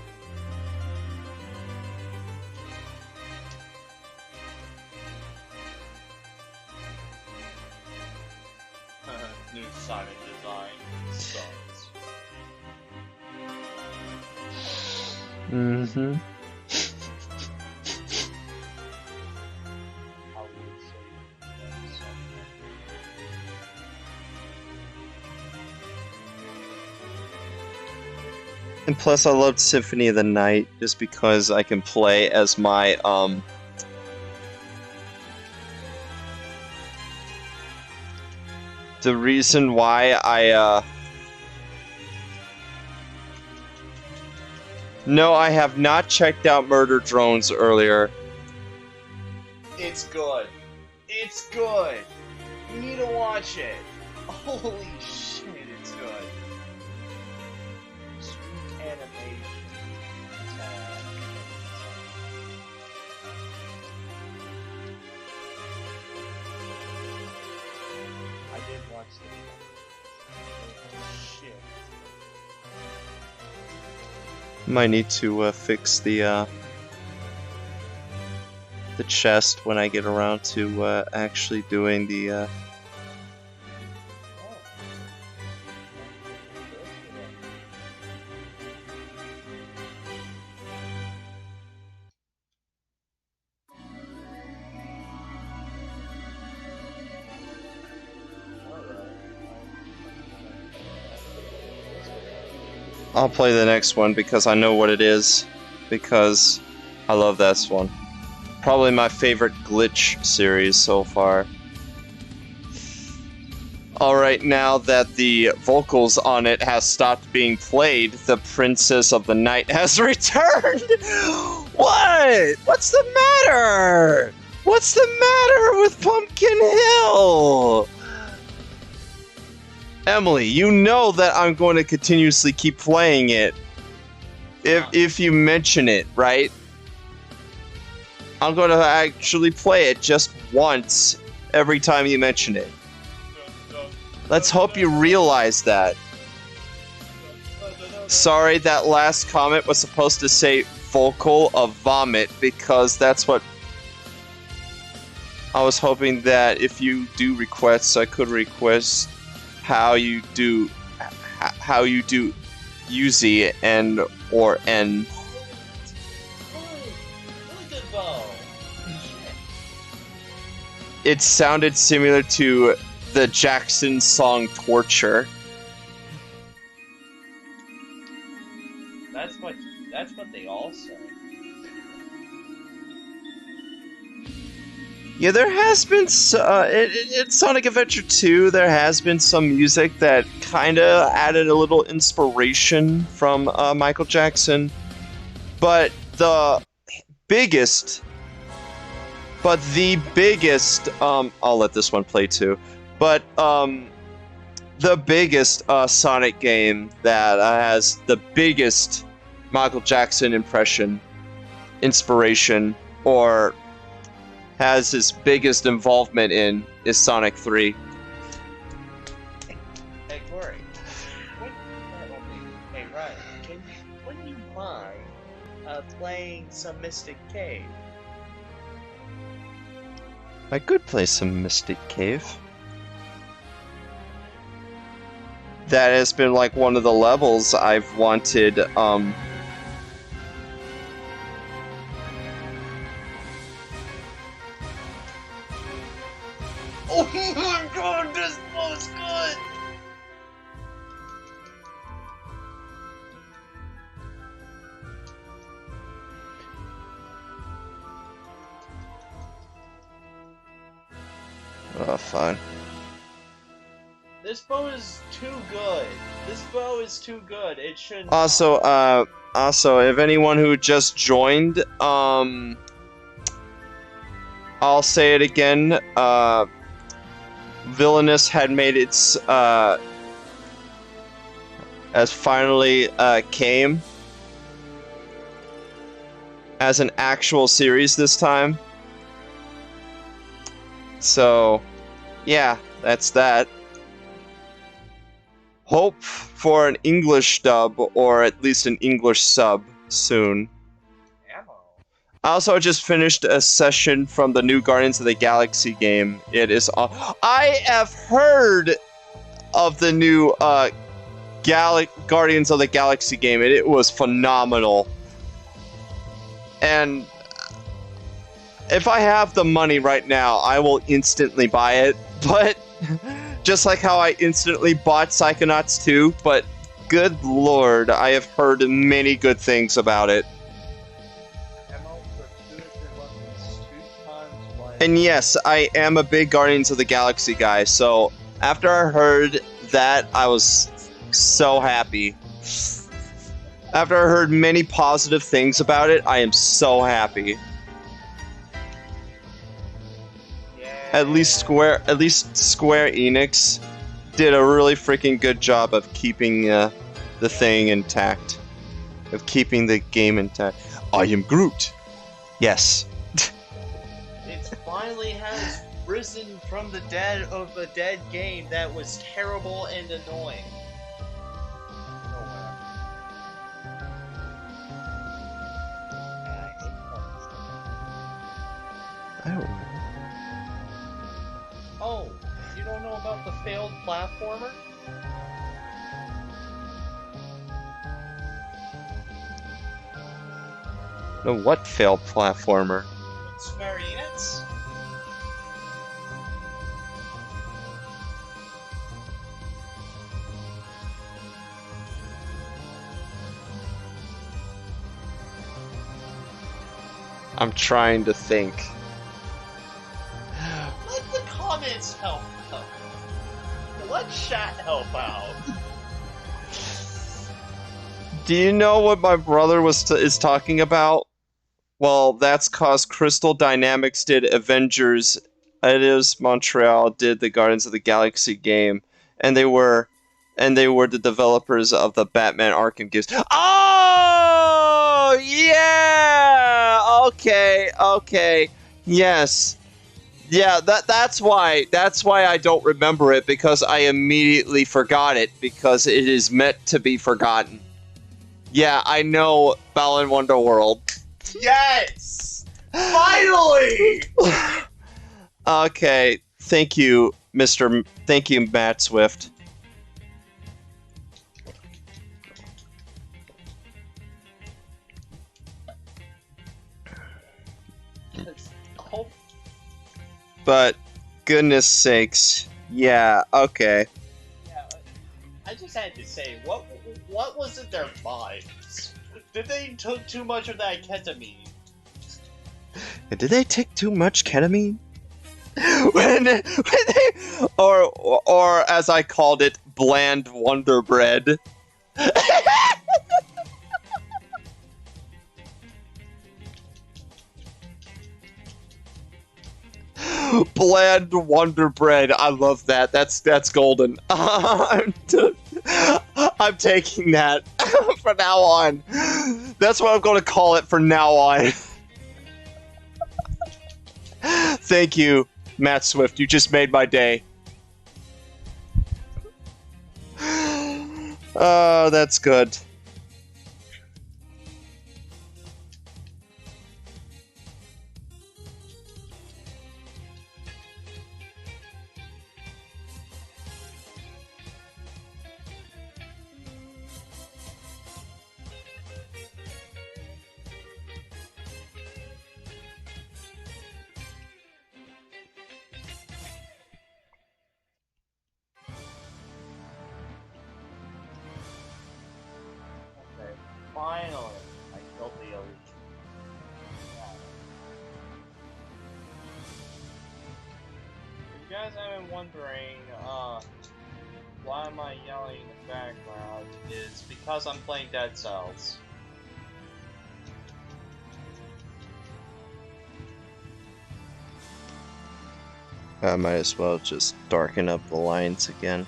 B: New Sonic design sucks.
A: Mm-hmm.
B: I would say that's something.
A: And plus, I loved Symphony of the Night just because I can play as my the reason why I No, I have not checked out Murder Drones earlier.
B: It's good. It's good. You need to watch it. Holy shit, it's good. Sweet animation. I did watch the shit.
A: Might need to fix the chest when I get around to actually doing the I'll play the next one because I know what it is. Because I love this one. Probably my favorite glitch series so far. Alright, now that the vocals on it has stopped being played, the Princess of the Night has returned! What? What's the matter? What's the matter with Pumpkin Hill? Emily, you know that I'm going to continuously keep playing it if you mention it, right? I'm going to actually play it just once every time you mention it. Let's hope you realize that. Sorry, that last comment was supposed to say vocal of vomit because that's what I was hoping that if you do requests, I could request how you do Uzi and or N. it sounded similar to the Jackson song "Torture."
B: That's what they all say.
A: Yeah, there has been in Sonic Adventure 2. There has been some music that kind of added a little inspiration from Michael Jackson, but biggest, the biggest. I'll let this one play too, but the biggest Sonic game that has the biggest Michael Jackson inspiration, or has his biggest involvement in, is Sonic 3.
B: Hey, Corey. Hey, Ryan. Wouldn't you mind playing some Mystic Cave?
A: I could play some Mystic Cave. That has been like one of the levels I've wanted.
B: Oh my god, this was good!
A: Oh, fine.
B: This bow is too good. This bow is too good. It should.
A: Also, if anyone who just joined, I'll say it again. Villainous had made its as finally came as an actual series this time. So, yeah, that's that. Hope for an English dub, or at least an English sub, soon.
B: Ammo.
A: I also just finished a session from the new Guardians of the Galaxy game. It is I have heard of the new Guardians of the Galaxy game, and it was phenomenal. And if I have the money right now, I will instantly buy it. But just like how I instantly bought Psychonauts 2, but good lord, I have heard many good things about it. And yes, I am a big Guardians of the Galaxy guy, so after I heard that, I was so happy. After I heard many positive things about it, I am so happy. At least Square Enix did a really freaking good job of keeping the thing intact. Of keeping the game intact. I am Groot. Yes.
B: It finally has risen from the dead of a dead game that was terrible and annoying.
A: I don't know.
B: Oh, you don't know about the failed platformer?
A: No, what failed platformer?
B: Square Enix?
A: I'm trying to think.
B: Let the comments help out. Let chat help out.
A: Do you know what my brother is talking about? Well, that's cause Crystal Dynamics did Avengers. Eidos Montreal did the Guardians of the Galaxy game, and they were the developers of the Batman Arkham games. Oh yeah. Okay. Yes. Yeah, that's why I don't remember it, because I immediately forgot it, because it is meant to be forgotten. Yeah, I know Balan Wonderworld.
B: Yes! Finally!
A: Okay, thank you, Thank you, Matt Swift. But goodness sakes. Yeah, okay.
B: Yeah, I just had to say, what was in their minds? Did they took too much of that ketamine?
A: Did they take too much ketamine? when they, or as I called it, bland Wonder Bread. Bland Wonder Bread. I love that. That's golden. I'm taking that from now on. That's what I'm going to call it from now on. Thank you, Matt Swift. You just made my day. Oh, that's good.
B: Okay, finally, I killed the elite. If you guys have been wondering, why am I yelling in the background, is because I'm playing Dead Cells.
A: I might as well just darken up the lines again.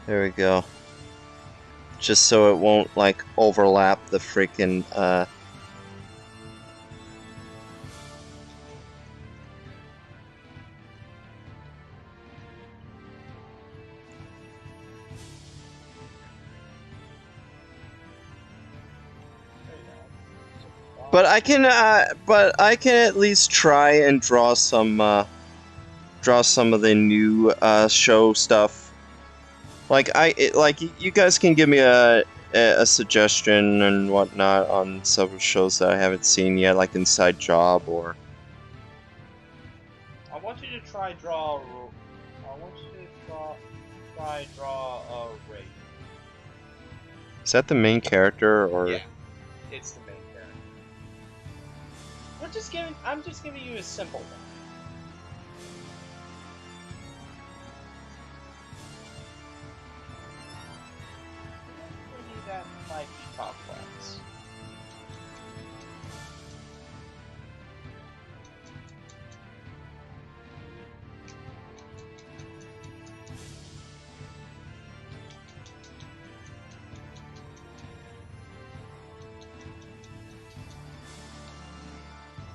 A: There we go. Just so it won't, like, overlap the freaking, But I can at least try and draw some of the new show stuff. Like you guys can give me a suggestion and whatnot on several shows that I haven't seen yet, like Inside Job or.
B: I want you to try draw. I want you to try draw a Ray.
A: Is that the main character or?
B: Yeah, it's the main character. I'm just giving you a simple one. Maybe that might be complex.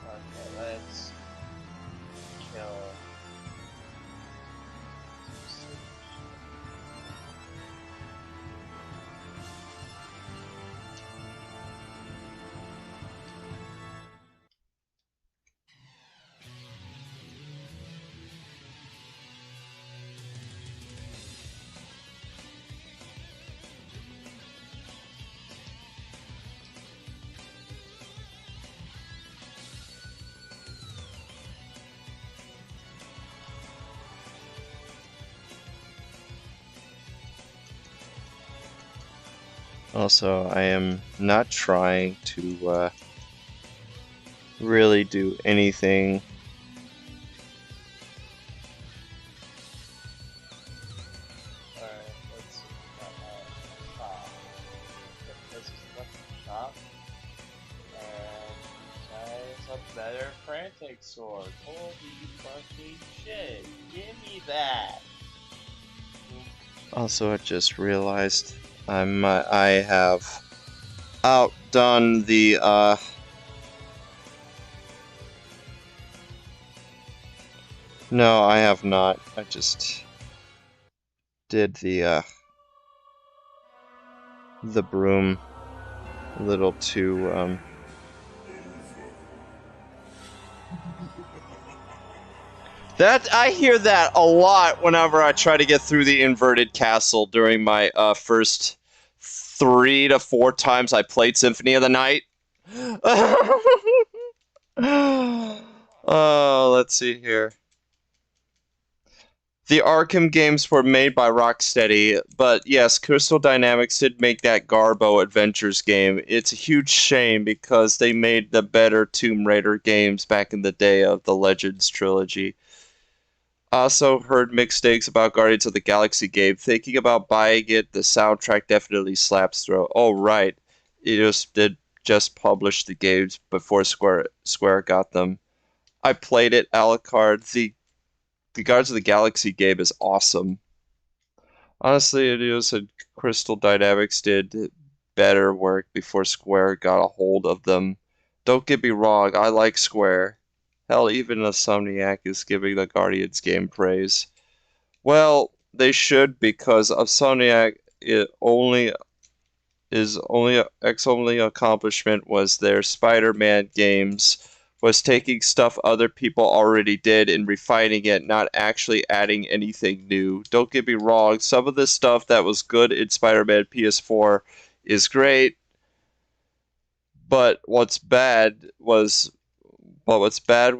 B: Okay, let's kill.
A: Also, I am not trying to really do anything.
B: Alright, let's see. This is left shop. And that's a better frantic sword. Holy fucking shit. Give me that.
A: Also, I just realized I have outdone the No, I have not. I just did the broom a little too That I hear that a lot whenever I try to get through the inverted castle during my first 3 to 4 times I played Symphony of the Night. Oh, let's see here. The Arkham games were made by Rocksteady, but yes, Crystal Dynamics did make that Garbo Adventures game. It's a huge shame because they made the better Tomb Raider games back in the day of the Legends trilogy. Also heard mixed things about Guardians of the Galaxy game. Thinking about buying it, the soundtrack definitely slaps through. Oh right, it just publish the games before Square got them. I played it a la carte. The Guardians of the Galaxy game is awesome. Honestly, it is, and Crystal Dynamics did better work before Square got a hold of them. Don't get me wrong, I like Square. Hell, even Insomniac is giving the Guardians game praise. Well, they should because Insomniac it only is only its only accomplishment was their Spider-Man games, was taking stuff other people already did and refining it, not actually adding anything new. Don't get me wrong, some of the stuff that was good in Spider-Man PS4 is great, but what's bad was bad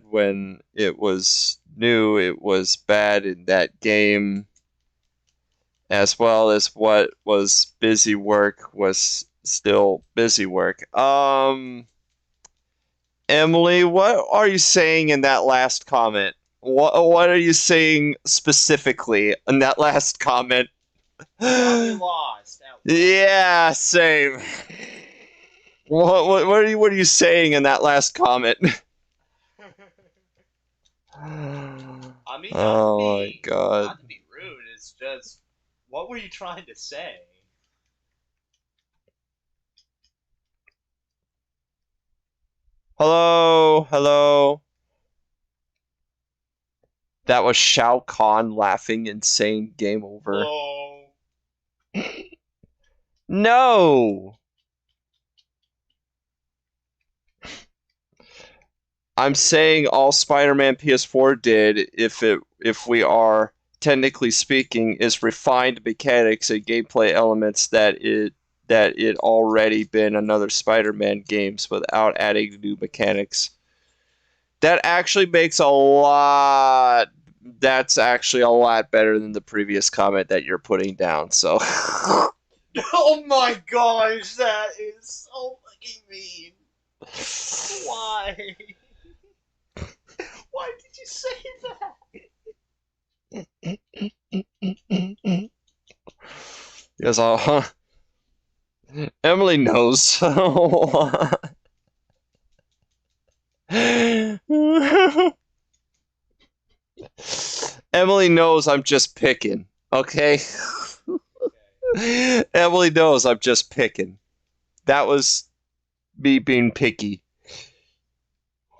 A: when it was new. It was bad in that game as well as what was busy work was still busy work. Emily, what are you saying in that last comment? What are you saying specifically in that last comment?
B: Got me lost.
A: Yeah, same. What are you saying in that last comment?
B: I mean,
A: Oh my god.
B: not to be rude. It's just, what were you trying to say?
A: Hello, hello. That was Shao Kahn laughing and saying game over.
B: Hello.
A: No! I'm saying all Spider-Man PS4 did, if we are technically speaking, is refined mechanics and gameplay elements that it already been another Spider-Man games without adding new mechanics. That actually makes a lot. That's actually a lot better than the previous comment that you're putting down. So,
B: Oh my gosh, that is so fucking mean. Why? Why did you say that?
A: yes, Emily knows. Emily knows I'm just picking. Okay. Emily knows I'm just picking. That was me being picky.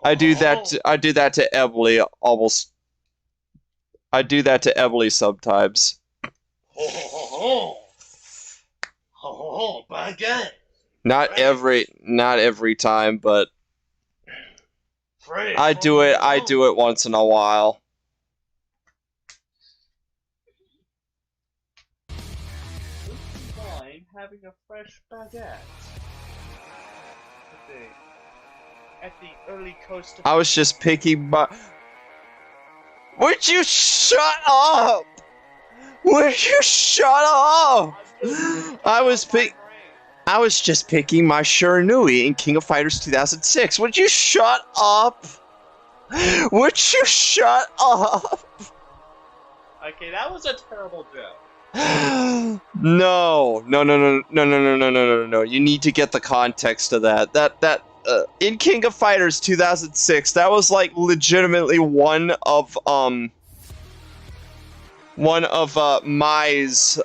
A: I do that to Emily almost. I do that to Emily sometimes.
B: Baguette.
A: Not every time, but
B: Fresh
A: I
B: from
A: do
B: the
A: it. I
B: farm.
A: do it once in a while.
B: Wouldn't you mind having a fresh baguette? At the early coast of.
A: I was just picking my. Would you shut up? Would you shut up? I was pick. I was just picking my Shiranui in King of Fighters 2006. Would you shut up? Would you shut up?
B: Okay, that was a terrible joke.
A: No, no, no, no, no, no, no, no, no, no, no. You need to get the context of that. In King of Fighters 2006, that was like legitimately one of Mai's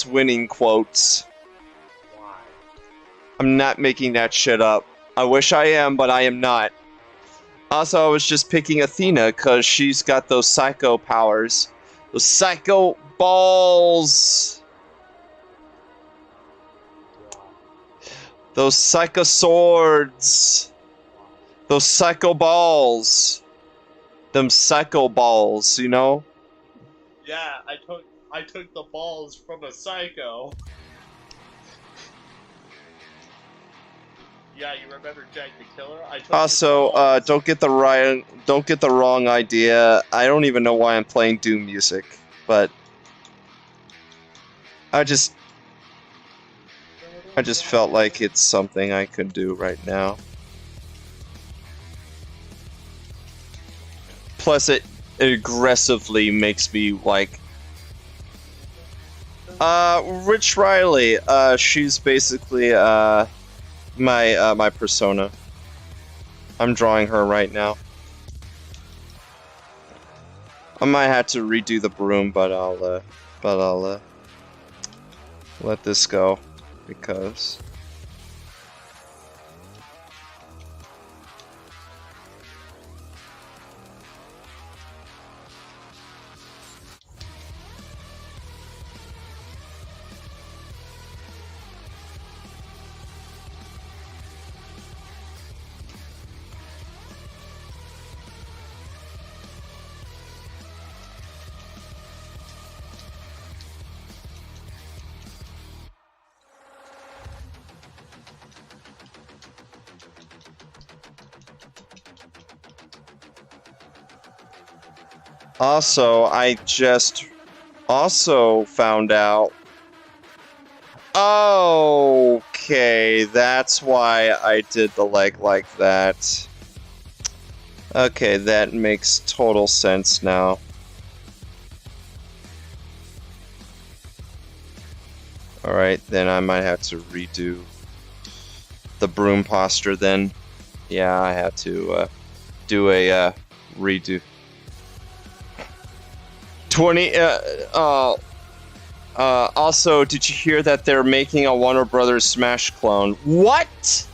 A: winning quotes.
B: Why?
A: I'm not making that shit up. I wish I am, but I am not. Also, I was just picking Athena because she's got those psycho powers. Those psycho balls. Those psycho swords. Those psycho balls. Them psycho balls, you know?
B: Yeah, I took the balls from a psycho. Yeah, you remember Jack the Killer? I took his
A: Also,
B: balls.
A: don't get the wrong idea. I don't even know why I'm playing Doom music, but I just felt like it's something I could do right now. Plus, it aggressively makes me like. Rich Riley. She's basically my persona. I'm drawing her right now. I might have to redo the broom, but I'll let this go because. Also, I just also found out. Okay, that's why I did the leg like that. Okay, that makes total sense now. Alright, then I might have to redo the broom posture then. Yeah, I have to do a redo. 20 also, did you hear that they're making a Warner Brothers Smash clone? What?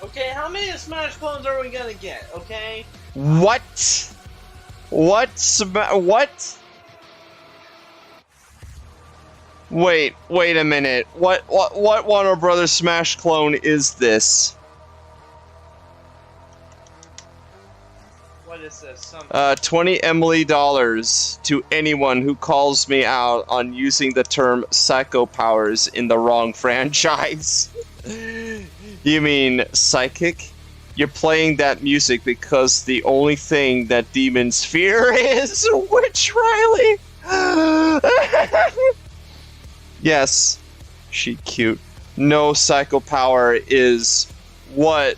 B: Okay, how many Smash clones are we gonna get? Okay.
A: What? What? What? Wait a minute. What Warner Brothers Smash clone is this?
B: What is this?
A: 20 Emily dollars to anyone who calls me out on using the term psycho powers in the wrong franchise. You mean psychic? You're playing that music because the only thing that demons fear is Witch Riley. Yes, she cute. No, psycho power is what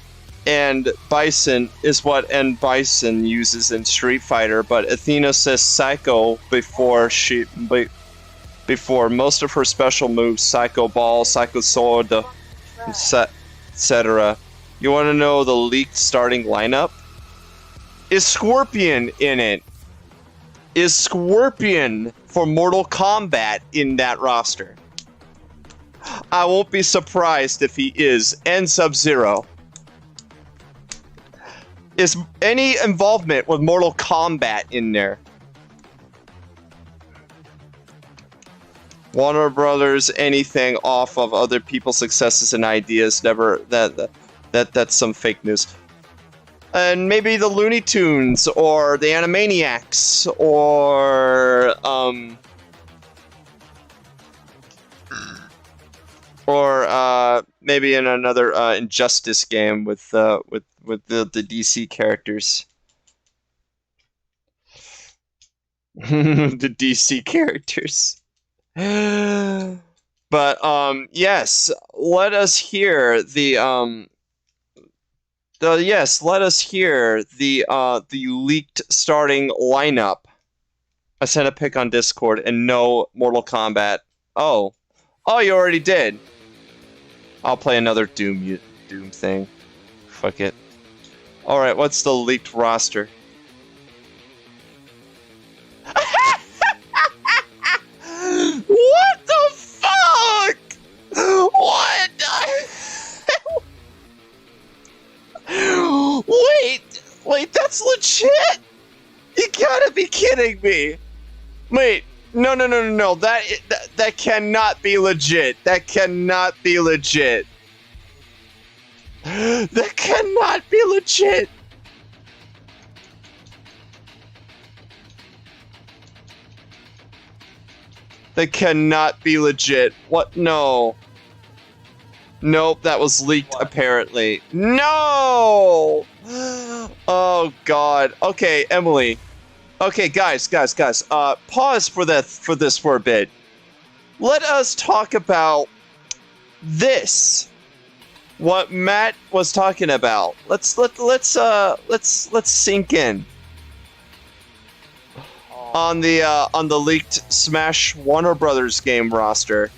A: and Bison is what and Bison uses in Street Fighter, but Athena says psycho before most of her special moves, Psycho Ball, Psycho Sword, etc. You want to know the leaked starting lineup? Is Scorpion in it? Is Scorpion for Mortal Kombat in that roster? I won't be surprised if he is. And Sub-Zero. Is any involvement with Mortal Kombat in there? Warner Brothers, anything off of other people's successes and ideas, never that's some fake news. And maybe the Looney Tunes or the Animaniacs or maybe in another Injustice game with the DC characters. The DC characters. But yes, let us hear the leaked starting lineup. I sent a pic on Discord and no Mortal Kombat. Oh, you already did. I'll play another Doom thing. Fuck it. All right, what's the leaked roster? What the fuck? What? Wait, that's legit? You gotta be kidding me. Wait, no. That cannot be legit. That cannot be legit. That cannot be legit. That cannot be legit. What? No. Nope, that was leaked
B: What?
A: apparently. No! Oh god. Okay, Emily. Okay, guys. Pause for this for a bit. Let us talk about this. What Matt was talking about. Let's sink in. On the leaked Smash Warner Brothers game roster.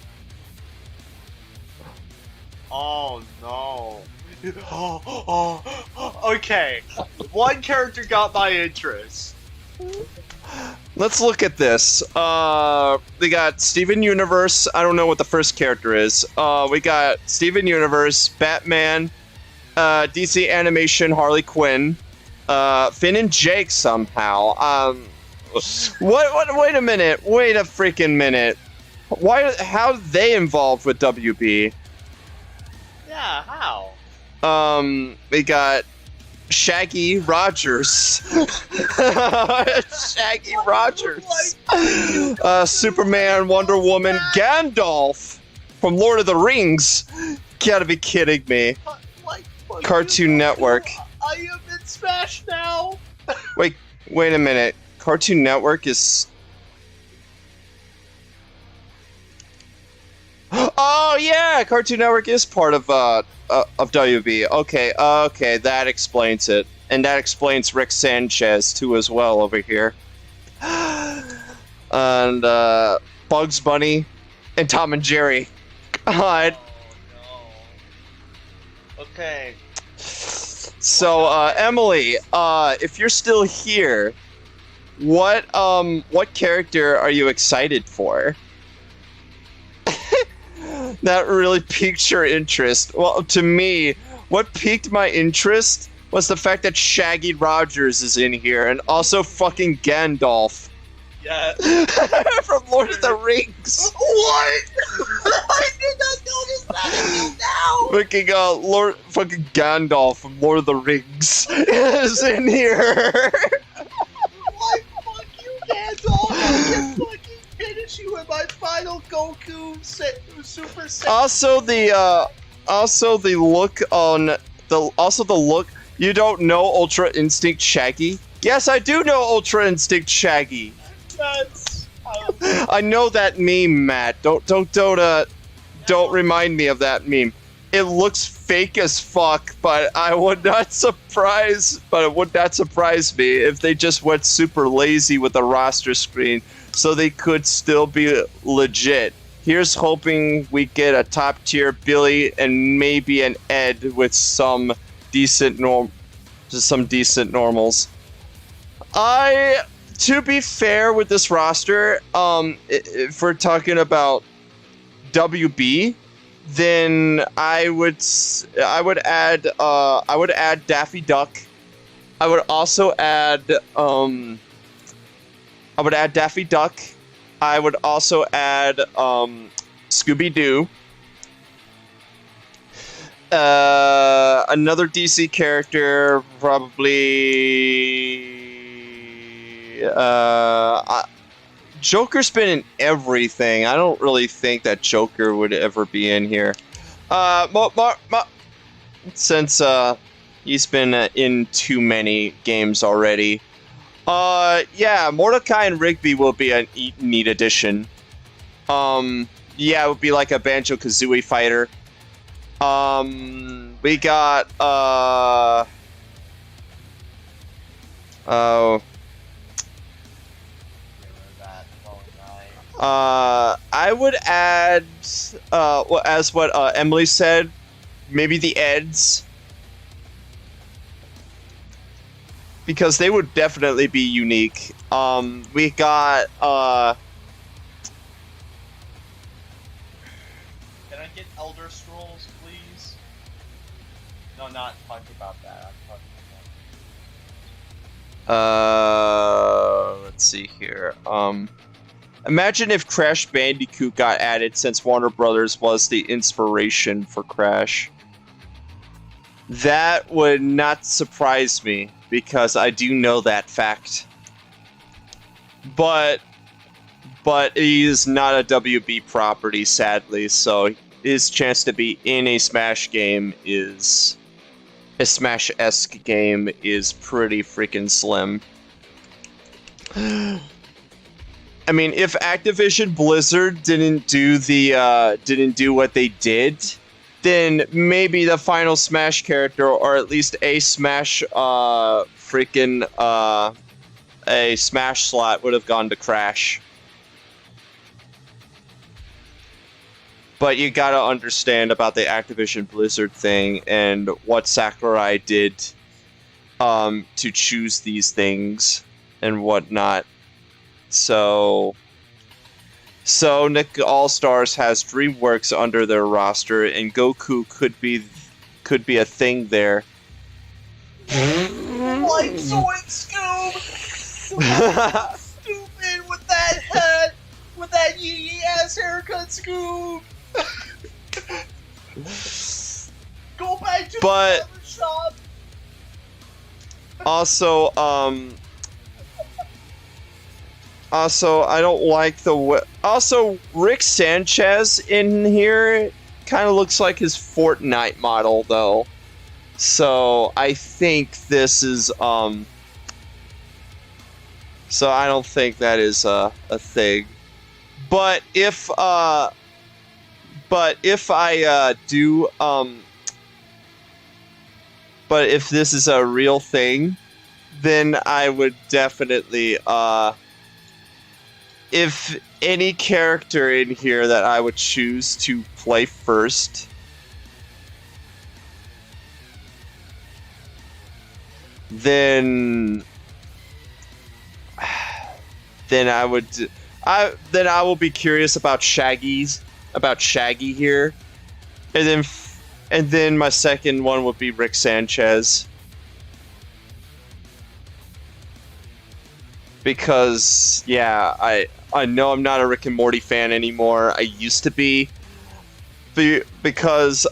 B: Oh no. Okay. One character got my interest.
A: Let's look at this. We got Steven Universe. I don't know what the first character is. We got Steven Universe, Batman, DC Animation, Harley Quinn, Finn and Jake somehow. What? Wait a minute. Wait a freaking minute. How are they involved with WB?
B: Yeah, how?
A: We got Shaggy Rogers. Shaggy Rogers. Superman, Wonder Woman, Gandalf from Lord of the Rings. Gotta be kidding me. Cartoon Network.
B: I am in Smash now.
A: Wait a minute. Cartoon Network is... Oh yeah, Cartoon Network is part of WB. Okay, that explains it, and that explains Rick Sanchez too as well over here, and Bugs Bunny, and Tom and Jerry. God.
B: Oh no. Okay.
A: So Emily, if you're still here, what character are you excited for? That really piqued your interest. Well, to me, what piqued my interest was the fact that Shaggy Rogers is in here, and also fucking Gandalf.
B: Yeah.
A: From Lord of the Rings.
B: What? I did not notice that until now.
A: Fucking Gandalf from Lord of the Rings is in here.
B: Why, fuck you, Gandalf? I can fucking finish you with my final Goku Super Saiyan.
A: Also the look. You don't know Ultra Instinct Shaggy? Yes, I do know Ultra Instinct Shaggy.
B: That's...
A: I know that meme, Matt. Don't remind me of that meme. It looks fake as fuck, but it would not surprise me if they just went super lazy with the roster screen so they could still be legit. Here's hoping we get a top tier Billy and maybe an Ed with some decent normals. To be fair with this roster, if we're talking about WB, then I would add Daffy Duck. I would also add Daffy Duck. I would also add Scooby-Doo. Another DC character, probably. Joker's been in everything. I don't really think that Joker would ever be in here. Since he's been in too many games already. Yeah, Mordecai and Rigby will be a neat addition. Yeah, it would be like a Banjo-Kazooie fighter. We got, I would add, as what Emily said, maybe the Eds. Because they would definitely be unique. We got,
B: Can I get Elder Scrolls, please? No, not talking about that. I'm talking about...
A: let's see here. Imagine if Crash Bandicoot got added since Warner Brothers was the inspiration for Crash. That would not surprise me, because I do know that fact. But he is not a WB property, sadly, so his chance to be in a Smash game is a Smash-esque game is pretty freaking slim. I mean, if Activision Blizzard didn't do what they did, then maybe the final Smash character, or at least a Smash a Smash slot would have gone to Crash. But you gotta understand about the Activision Blizzard thing and what Sakurai did to choose these things and whatnot. So Nick All-Stars has DreamWorks under their roster, and Goku could be a thing there.
B: Like Zoink Scoob! Stupid with that hat! With that yee ass haircut, Scoob! Go back to the barber shop!
A: Also, I don't like the also, Rick Sanchez in here kind of looks like his Fortnite model, though. So, I think this is, so I don't think that is a thing. But if I do, but if this is a real thing, then I would definitely, if any character in here that I would choose to play first, then I will be curious about Shaggy here, and then my second one would be Rick Sanchez. Because, yeah, I know I'm not a Rick and Morty fan anymore. I used to be. Because,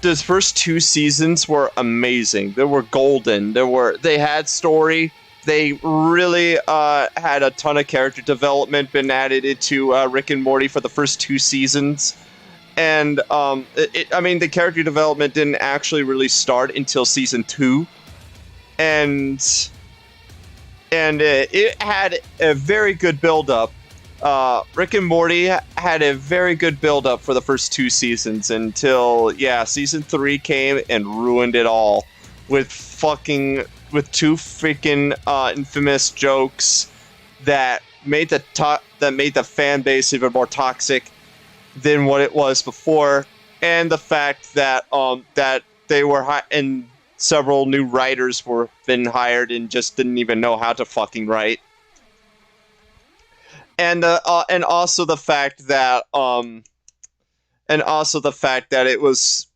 A: the first 2 seasons were amazing. They were golden. They had story. They really had a ton of character development been added into Rick and Morty for the first 2 seasons. And, the character development didn't actually really start until season 2. And it had a very good build-up. Rick and Morty had a very good build-up for the first 2 seasons until, season 3 came and ruined it all with 2 freaking infamous jokes that made the fan base even more toxic than what it was before, and the fact that they were and several new writers were been hired and just didn't even know how to fucking write. And also the fact that it was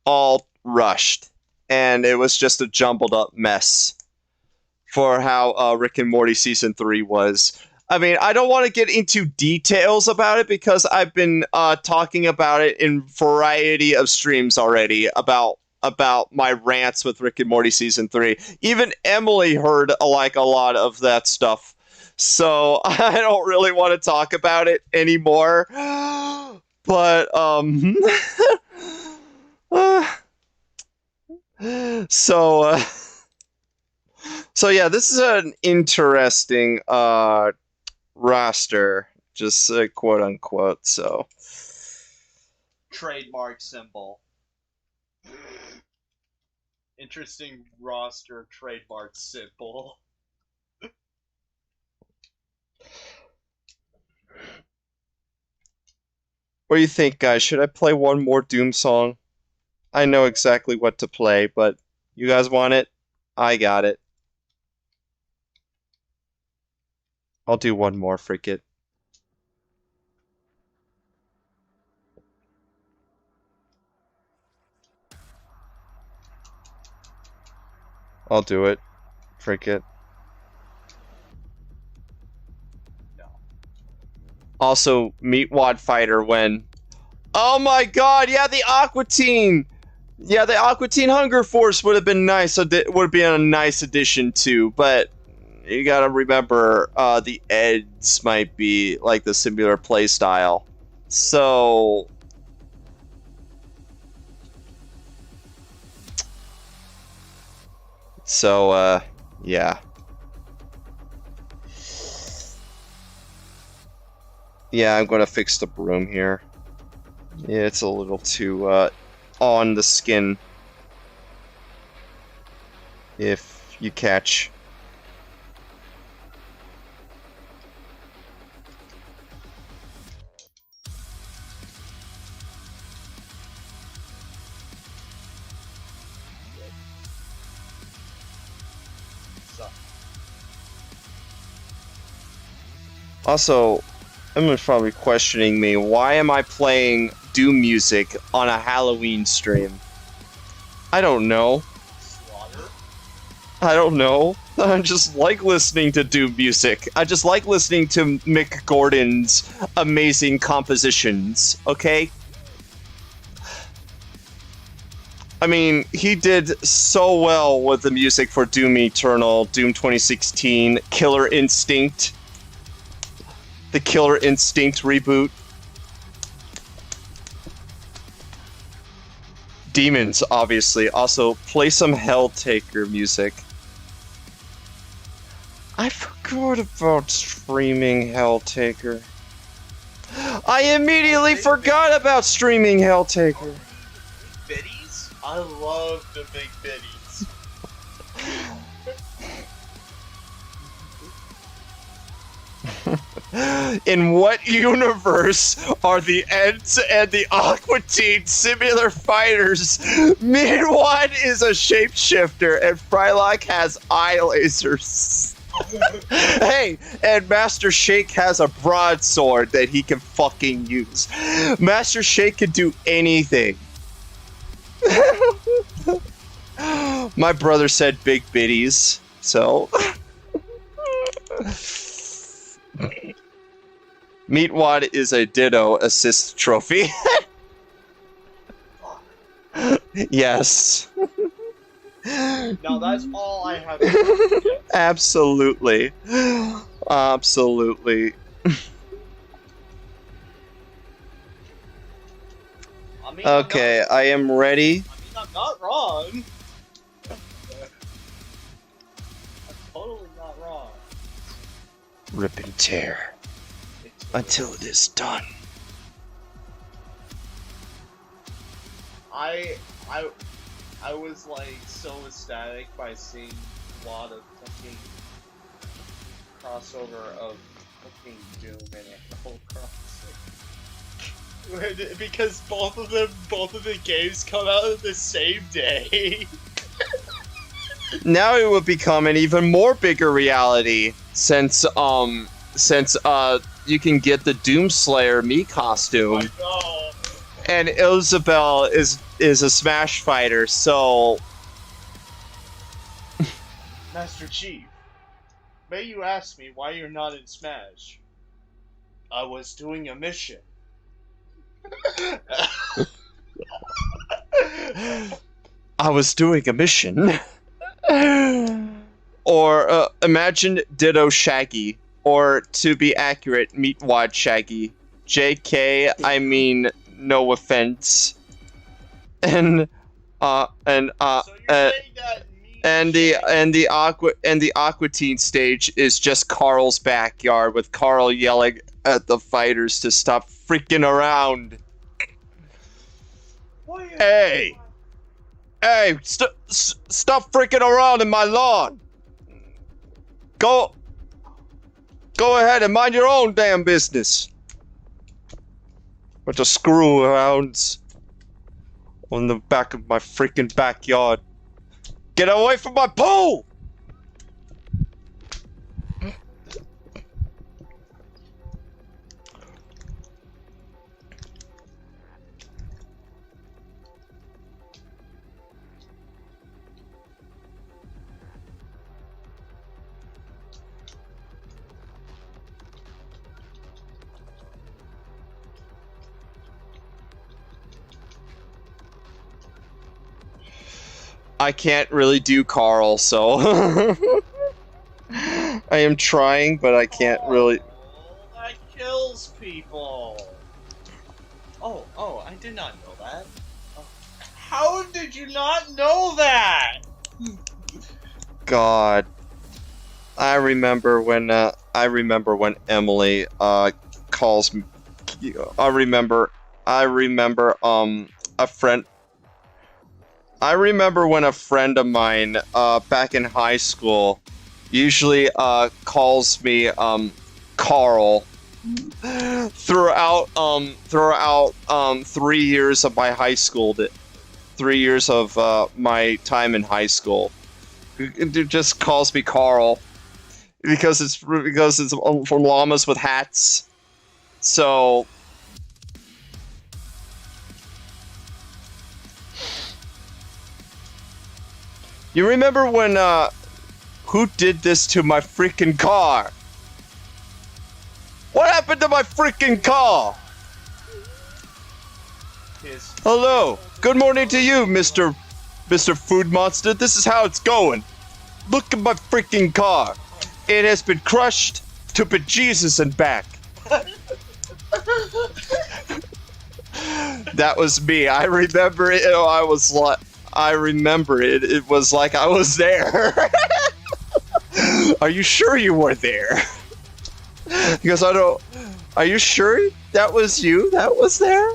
A: all rushed and it was just a jumbled up mess for how Rick and Morty season 3 was. I mean, I don't want to get into details about it because I've been talking about it in variety of streams already about my rants with Rick and Morty season 3. Even Emily heard a lot of that stuff. So I don't really want to talk about it anymore. But so yeah, this is an interesting roster, just quote unquote. So
B: trademark symbol. Interesting roster, trademark symbol.
A: What do you think, guys? Should I play one more Doom song? I know exactly what to play, but you guys want it? I got it. I'll do one more, frick it. I'll do it. Frick it.
B: No.
A: Also, Meatwad Fighter when... Oh my god, yeah, the Aqua Teen! Yeah, the Aqua Teen Hunger Force would have been nice. Would have been a nice addition too, but you gotta remember, the Eds might be like the similar playstyle. So yeah. Yeah, I'm gonna fix the broom here. Yeah, it's a little too on the skin, if you catch.
B: So,
A: Also, everyone's probably questioning me, why am I playing Doom music on a Halloween stream? I don't know.
B: slaughter.
A: I don't know. I just like listening to Doom music. I just like listening to Mick Gordon's amazing compositions, okay? I mean, he did so well with the music for Doom Eternal, Doom 2016, Killer Instinct, the Killer Instinct reboot. Demons, obviously. Also, play some Helltaker music. I forgot about streaming Helltaker. I immediately forgot about streaming Helltaker.
B: Biddies? I love the big biddies.
A: In what universe are the Ents and the Aqua Teen similar fighters? Midwad is a shapeshifter and Frylock has eye lasers. Hey, and Master Shake has a broadsword that he can fucking use. Master Shake can do anything. My brother said big biddies, so... Meatwad is a Ditto assist trophy. Yes.
B: Now that's all I have to say.
A: Absolutely. Absolutely.
B: I mean,
A: Okay, I am ready.
B: I'm not wrong. I'm totally not wrong.
A: Rip and tear until it is done.
B: I was like so ecstatic by seeing a lot of fucking crossover of fucking Doom and Animal Crossing. Because both of the games come out the same day.
A: Now it would become an even more bigger reality since you can get the Doomslayer Mii costume.
B: I know.
A: And Isabel is a Smash fighter, so
B: Master Chief, may you ask me why you're not in Smash? I was doing a mission.
A: I was doing a mission. Or imagine Ditto Shaggy, or to be accurate, Meatwad Shaggy. JK, I mean no offense. And
B: So you're saying that me
A: and the Aqua Teen stage is just Carl's backyard with Carl yelling at the fighters to stop freaking around. Hey, stop freaking around in my lawn. Go ahead and mind your own damn business. Bunch of screw arounds on the back of my freaking backyard. Get away from my pool! I can't really do Carl, so I am trying, but I can't really.
B: That kills people. Oh, I did not know that. Oh, how did you not know that?
A: God. I remember when Emily calls me. I remember a friend. I remember when a friend of mine back in high school usually calls me Carl throughout 3 years of my high school, 3 years of my time in high school. It just calls me Carl because it's from Llamas with Hats. So you remember when who did this to my freaking car? What happened to my freaking car? Hello. Good morning to you, Mr. Food Monster. This is how it's going. Look at my freaking car. It has been crushed to bejesus and back. That was me. I remember it. I remember it. It was like I was there. Are you sure you were there? Because I don't. Are you sure that was you that was there?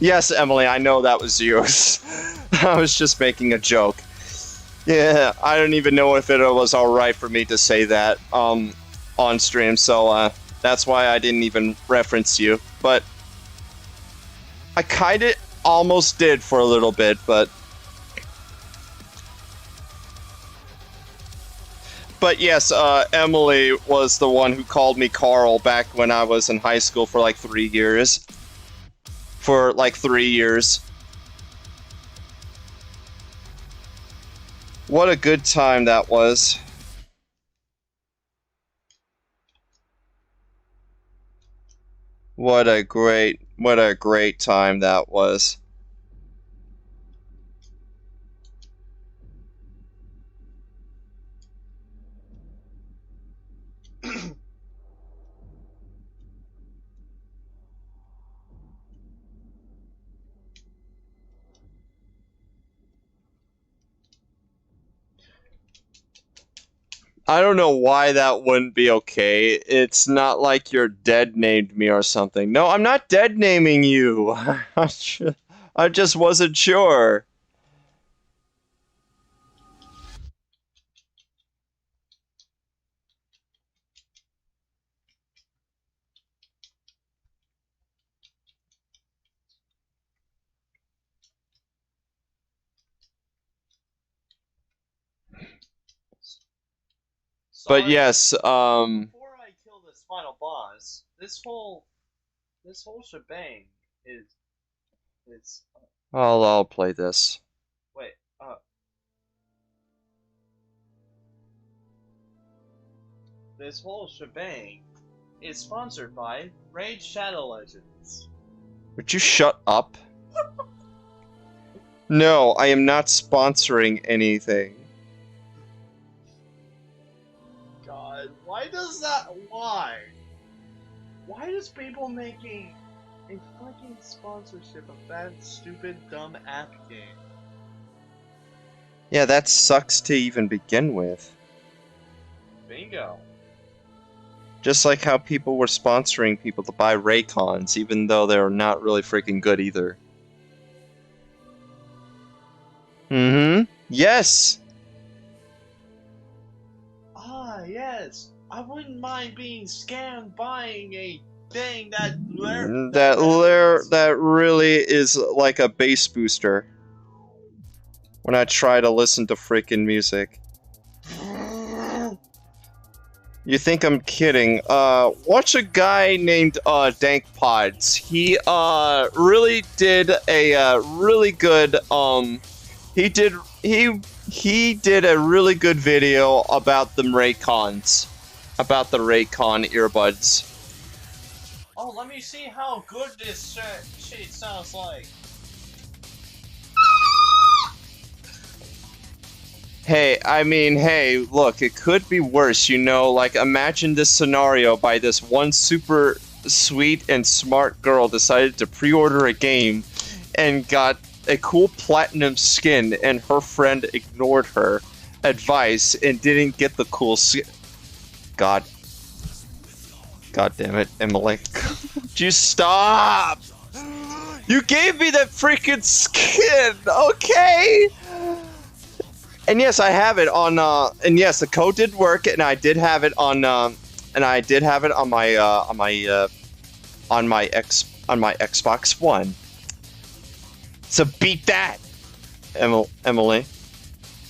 A: Yes, Emily, I know that was you. I was just making a joke. Yeah, I don't even know if it was alright for me to say that on stream, so that's why I didn't even reference you. But I kinda almost did for a little bit, but yes, Emily was the one who called me Carl back when I was in high school for like 3 years. For like 3 years. What a good time that was. What a great time that was. I don't know why that wouldn't be okay. It's not like you're dead named me or something. No, I'm not dead naming you. I just wasn't sure.
B: Sorry,
A: But yes,
B: before I kill this final boss, this whole shebang is
A: I'll play this.
B: wait, this whole shebang is sponsored by Raid Shadow Legends.
A: Would you shut up? No, I am not sponsoring anything.
B: God, why does that? Why? Why does people making a fucking sponsorship of that stupid dumb app game?
A: Yeah, that sucks to even begin with.
B: Bingo.
A: Just like how people were sponsoring people to buy Raycons, even though they're not really freaking good either. Mm-hmm. Yes!
B: Ah, yes. I wouldn't mind being scammed buying a thing that
A: That really is like a bass booster. When I try to listen to freaking music. You think I'm kidding? Watch a guy named Dank Pods. He really did a really good he did a really good video about the Raycons, about the Raycon earbuds.
B: Oh, let me see how good this shit sounds like.
A: Hey, I mean, hey, look, it could be worse, you know, like, imagine this scenario by this one super sweet, and smart girl decided to pre-order a game and got a cool platinum skin, and her friend ignored her advice and didn't get the cool skin. God. God damn it, Emily. You stop! You gave me that freaking skin, okay? And yes, I have it on, and yes, the code did work, and I did have it on, and I did have it on my, on my Xbox One. So beat that, Emily.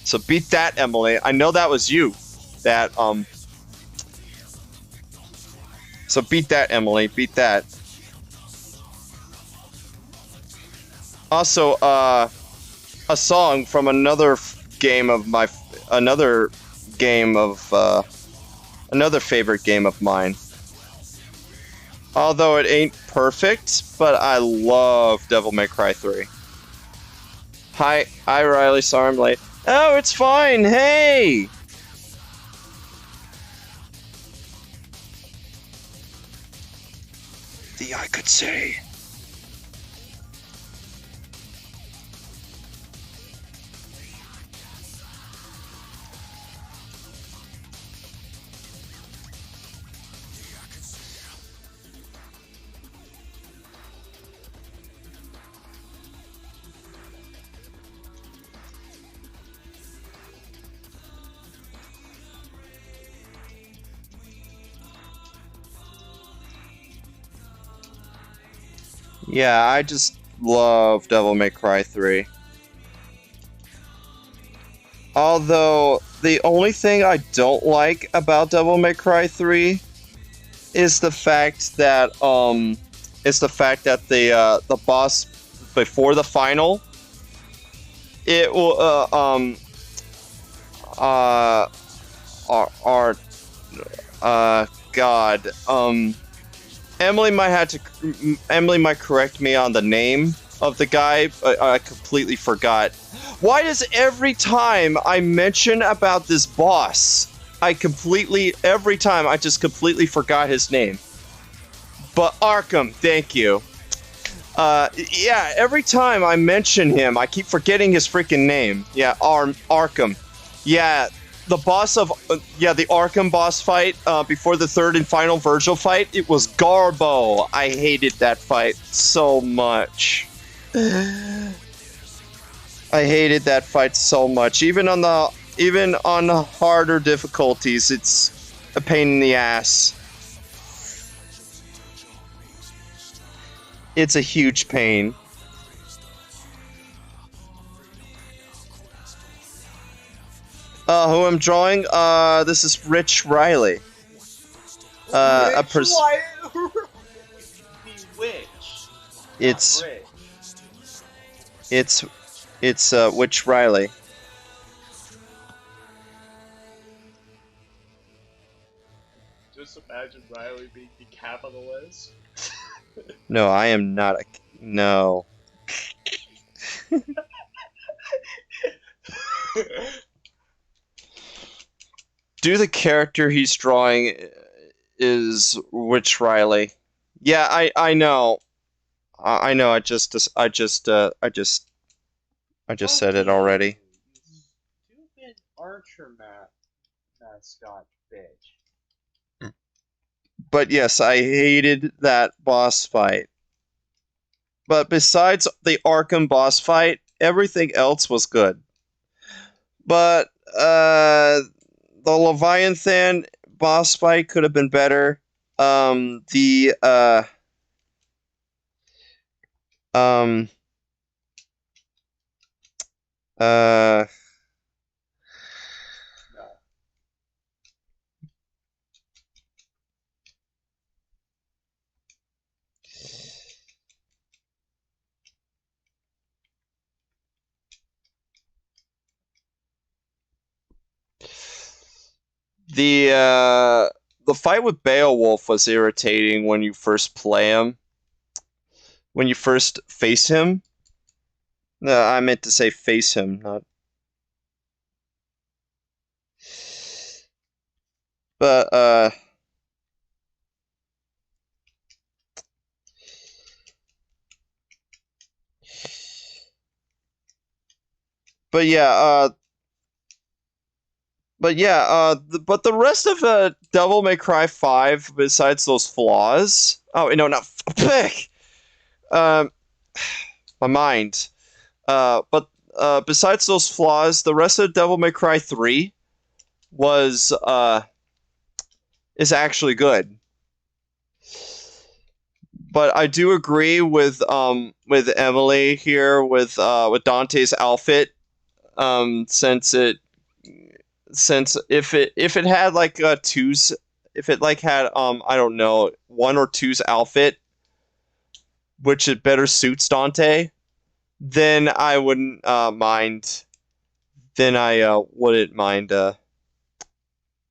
A: So beat that, Emily. I know that was you. That, So beat that, Emily. Beat that. Also, a song from another game of my, another game of, another favorite game of mine. Although it ain't perfect, but I love Devil May Cry 3. Hi, Riley. Sorry I'm late. Oh, it's fine. Hey. I could say. Yeah, I just love Devil May Cry 3. Although, the only thing I don't like about Devil May Cry 3 is the fact that, the boss before the final, it will, are, God, Emily might correct me on the name of the guy, but I completely forgot. Why does every time I mention about this boss, every time I just completely forgot his name? But Arkham, thank you. Yeah, every time I mention him, I keep forgetting his freaking name. Yeah, Arkham. Yeah, the boss of, the Arkham boss fight, before the third and final Virgil fight, it was Garbo. I hated that fight so much. I hated that fight so much. Even on the harder difficulties, it's a pain in the ass. It's a huge pain. Who I'm drawing? This is Rich Riley. A person.
B: Which?
A: It's Rich Riley.
B: Just imagine Riley being the capitalist.
A: No, I am not a. No. Do the character he's drawing is Rich Riley? Yeah, I know. I know. I just said it already.
B: Stupid Archer mascot bitch.
A: But yes, I hated that boss fight. But besides the Arkham boss fight, everything else was good. But the Leviathan boss fight could have been better. The um uh the fight with Beowulf was irritating when you first play him. When you first face him. No, I meant to say face him, not. But but yeah, but the rest of Devil May Cry 5, besides those flaws, oh no, not um, my mind. But besides those flaws, the rest of Devil May Cry 3 was is actually good. But I do agree with Emily here with Dante's outfit. Since if it had like two's if it like had I don't know, one or two's outfit, which it better suits Dante, then I wouldn't mind. Then I wouldn't mind. Then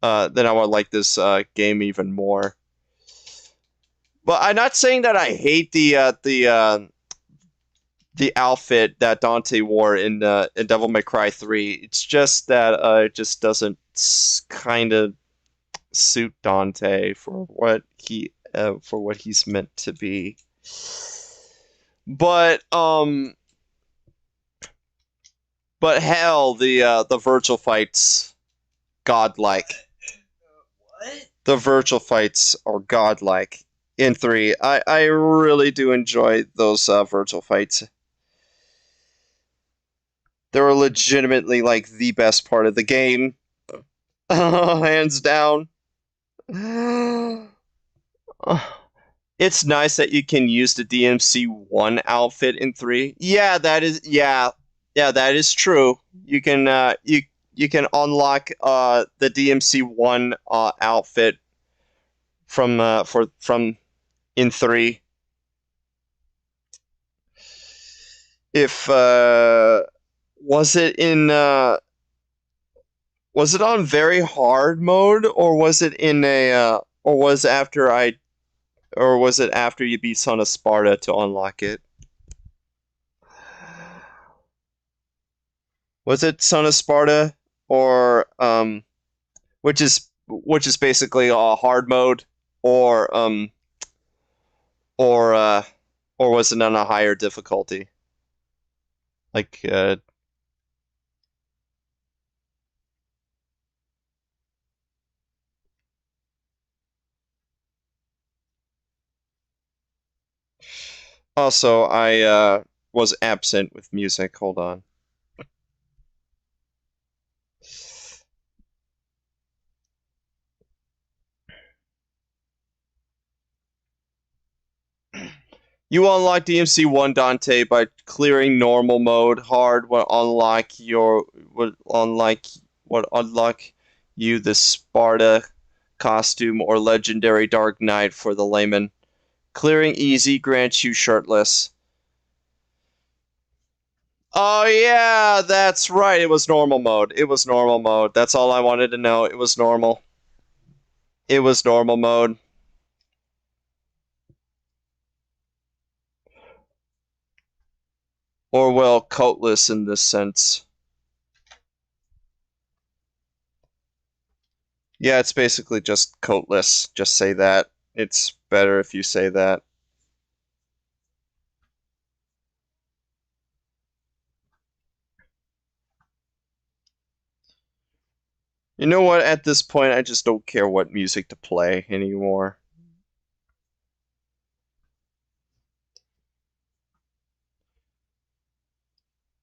A: I would like this game even more. But I'm not saying that I hate the outfit that Dante wore in Devil May Cry 3. It's just that it just doesn't kind of suit Dante for what he's meant to be. But hell, the virtual fights godlike.
B: What?
A: The virtual fights are godlike in 3. I really do enjoy those virtual fights. They were legitimately like the best part of the game. Hands down. It's nice that you can use the DMC1 outfit in 3. Yeah, that is true. You can you can unlock the DMC1 outfit from in 3. If was it in was it on very hard mode, or was it in a or was it after you beat Son of Sparta to unlock it? Was it Son of Sparta, or which is basically a hard mode, or or uh or was it on a higher difficulty? Like also I was absent with music. Hold on. You unlock DMC1 Dante by clearing normal mode. Hard would unlock you the Sparta costume or legendary Dark Knight for the layman. Clearing easy grants you shirtless. Oh yeah, that's right. It was normal mode. It was normal mode. That's all I wanted to know. It was normal. It was normal mode. Or well, coatless in this sense. Yeah, it's basically just coatless. Just say that. It's better if you say that. You know what? At this point, I just don't care what music to play anymore.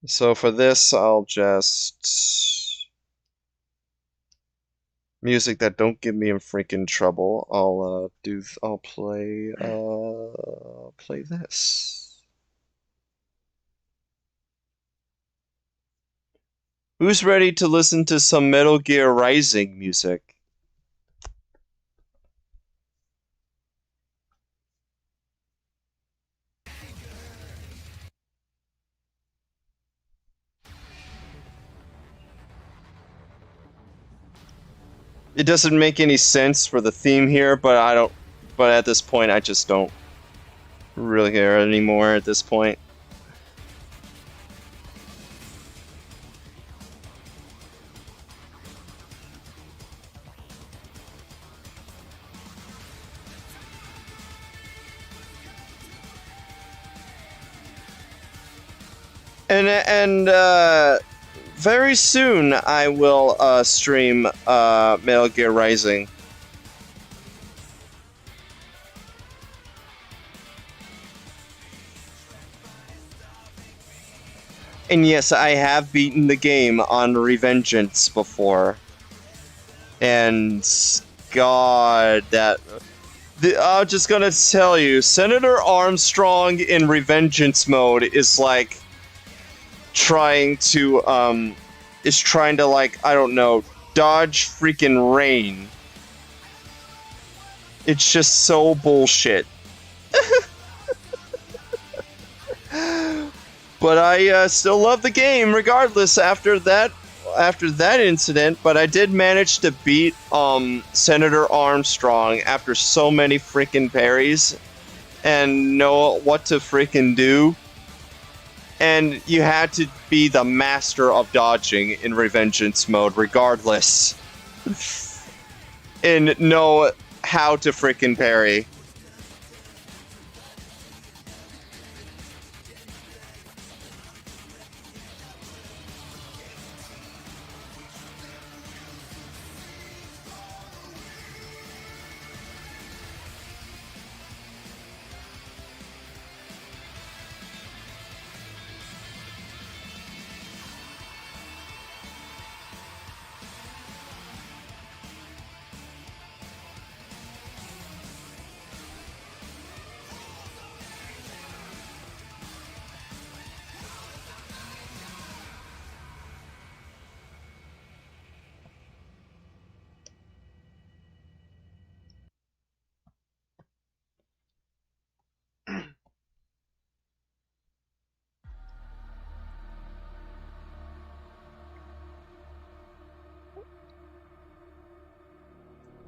A: So for this, I'll just music that don't get me in freaking trouble. I'll play this. Who's ready to listen to some Metal Gear Rising music? It doesn't make any sense for the theme here, but at this point I just don't really care anymore at this point. And very soon I will stream Metal Gear Rising. And yes, I have beaten the game on Revengeance before. And God, I'm just gonna tell you, Senator Armstrong in Revengeance mode is like trying to like, I don't know, dodge freaking rain. It's just so bullshit. But I still love the game regardless after that incident, but I did manage to beat Senator Armstrong after so many freaking parries and know what to freaking do. And you had to be the master of dodging in Revengeance mode regardless. And know how to freaking parry.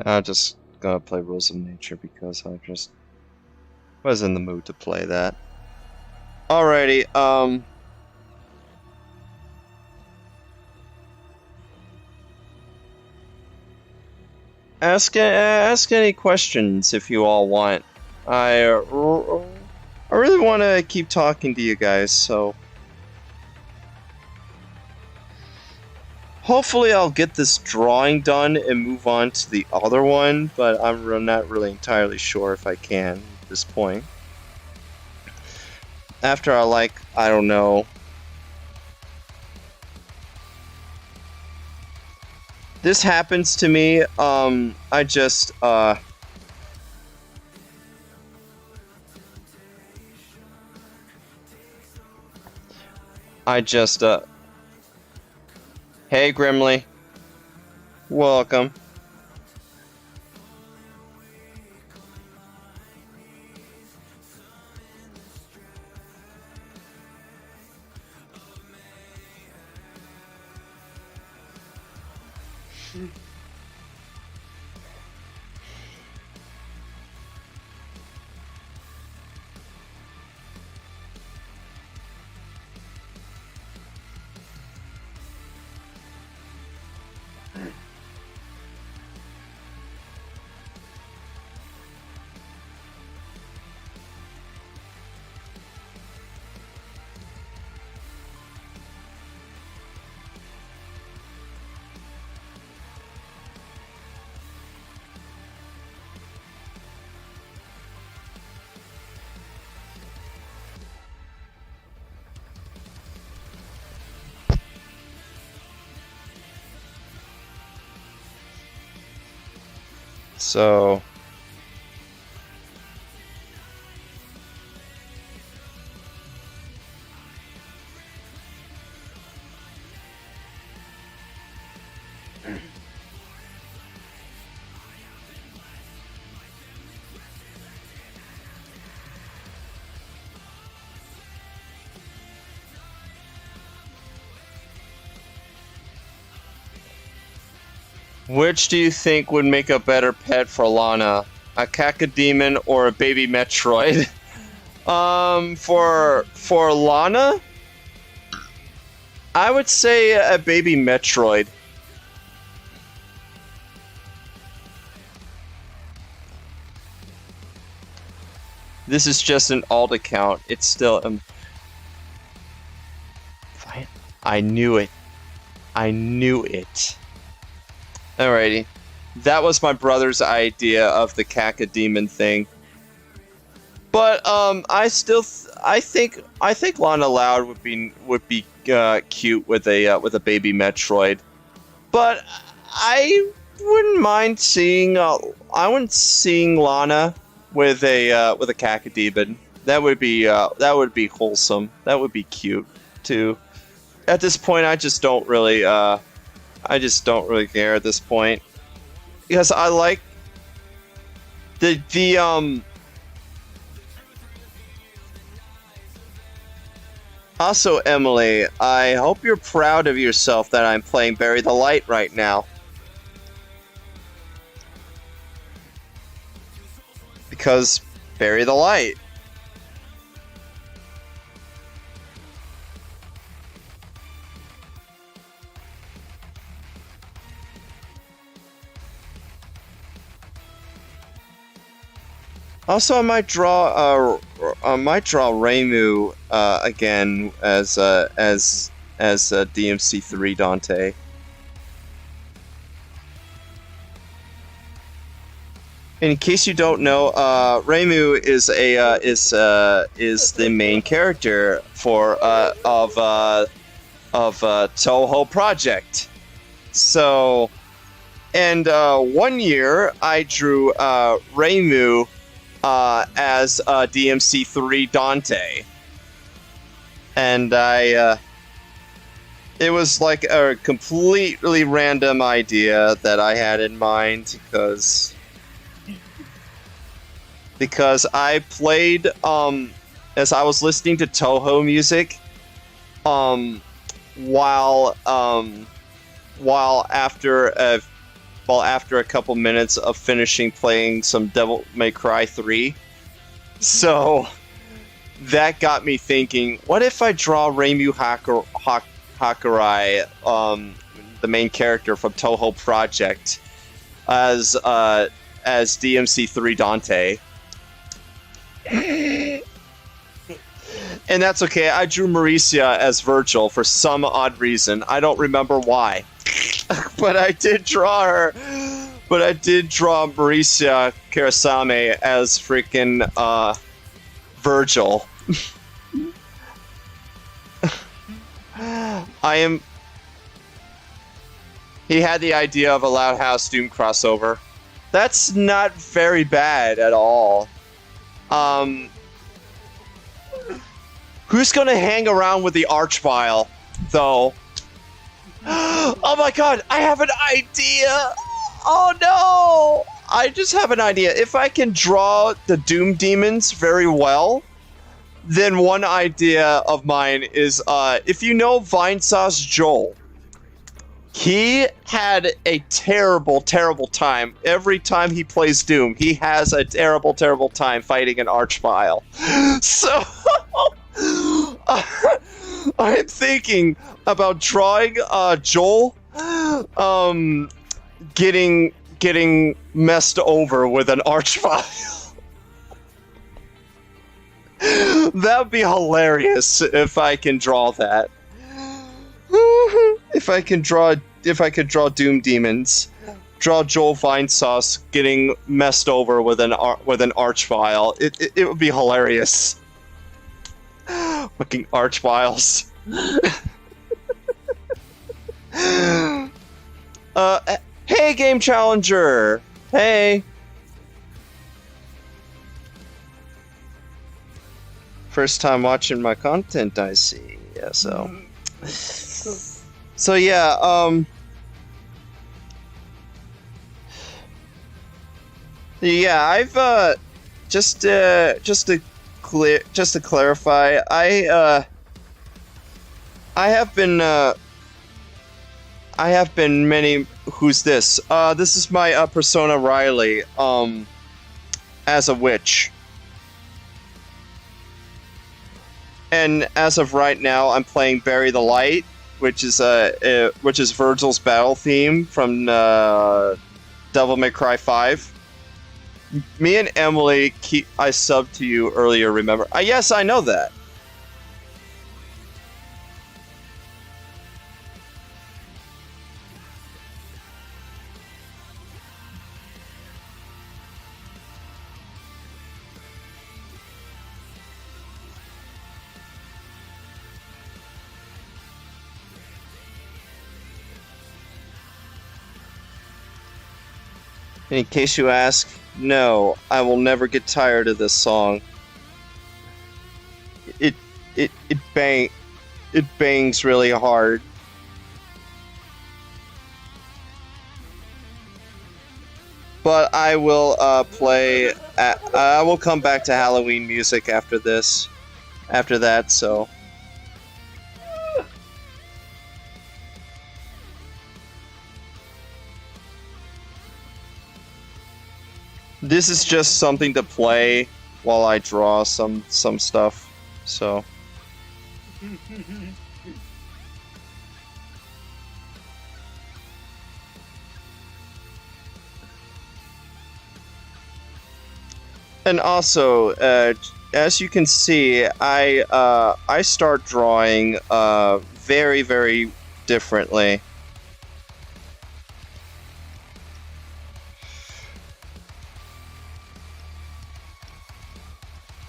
A: I'm just gonna play Rules of Nature because I just was in the mood to play that. Alrighty, ask any questions if you all want. I really want to keep talking to you guys, so hopefully I'll get this drawing done and move on to the other one, but I'm not really entirely sure if I can at this point. After I don't know. This happens to me, I just, hey Grimly. Welcome. So which do you think would make a better pet for Lana? A cacodemon or a baby Metroid? For Lana, I would say a baby Metroid. This is just an alt account. It's still I knew it. I knew it. Alrighty. That was my brother's idea of the cacodemon thing. But I think Lana Loud would be cute with a baby Metroid. But I wouldn't mind seeing Lana with a cacodemon. That would be wholesome. That would be cute too. At this point, I just don't really care at this point, because I like the. Also, Emily, I hope you're proud of yourself that I'm playing Bury the Light right now. Because Bury the Light. Also, I might draw Reimu again as DMC3 Dante. In case you don't know, Reimu is the main character of Toho Project. So, and one year I drew Reimu as DMC3 Dante, and it was like a completely random idea that I had in mind, because I played as I was listening to Toho music while after a couple minutes of finishing playing some Devil May Cry 3. So that got me thinking, what if I draw Reimu Hakurai, the main character from Toho Project, as DMC3 Dante? And that's okay. I drew Mauricia as Virgil for some odd reason. I don't remember why. But I did draw her. But I did draw Mauricia Karasame as freaking Virgil. He had the idea of a Loud House Doom crossover. That's not very bad at all. Who's gonna hang around with the Archvile, though? Oh my god, I have an idea! Oh no! I just have an idea. If I can draw the Doom Demons very well, then one idea of mine is, if you know Vinesauce Joel, he had a terrible, terrible time. Every time he plays Doom, he has a terrible, terrible time fighting an Archvile. So, I'm thinking about drawing Joel getting messed over with an Archvile. That would be hilarious if I can draw that. If I could draw Doom Demons, draw Joel Vinesauce getting messed over with an Archvile, it would be hilarious. Fucking Archviles. Hey, Game Challenger. Hey. First time watching my content, I see. Yeah, so. So yeah, yeah, I've just to clarify, I have been many. Who's this? This is my Persona Riley as a witch. And as of right now, I'm playing Bury the Light, which is Virgil's battle theme from Devil May Cry 5. Me and Emily, I subbed to you earlier, remember? Yes, I know that. In case you ask, no, I will never get tired of this song. It it it bangs really hard. But I will play. I will come back to Halloween music after this. After that, so this is just something to play while I draw some stuff. So and also, as you can see, I start drawing very differently.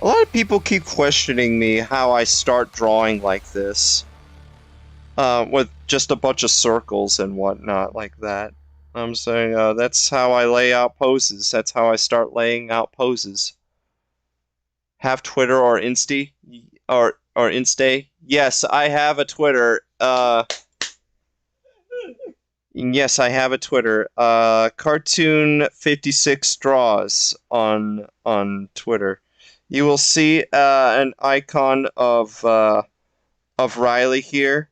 A: A lot of people keep questioning me how I start drawing like this, with just a bunch of circles and whatnot like that. I'm saying that's how I lay out poses. That's how I start laying out poses. Have Twitter or Insta or Insta? Yes, I have a Twitter. Yes, I have a Twitter. Cartoon56 draws on Twitter. You will see an icon of Riley here.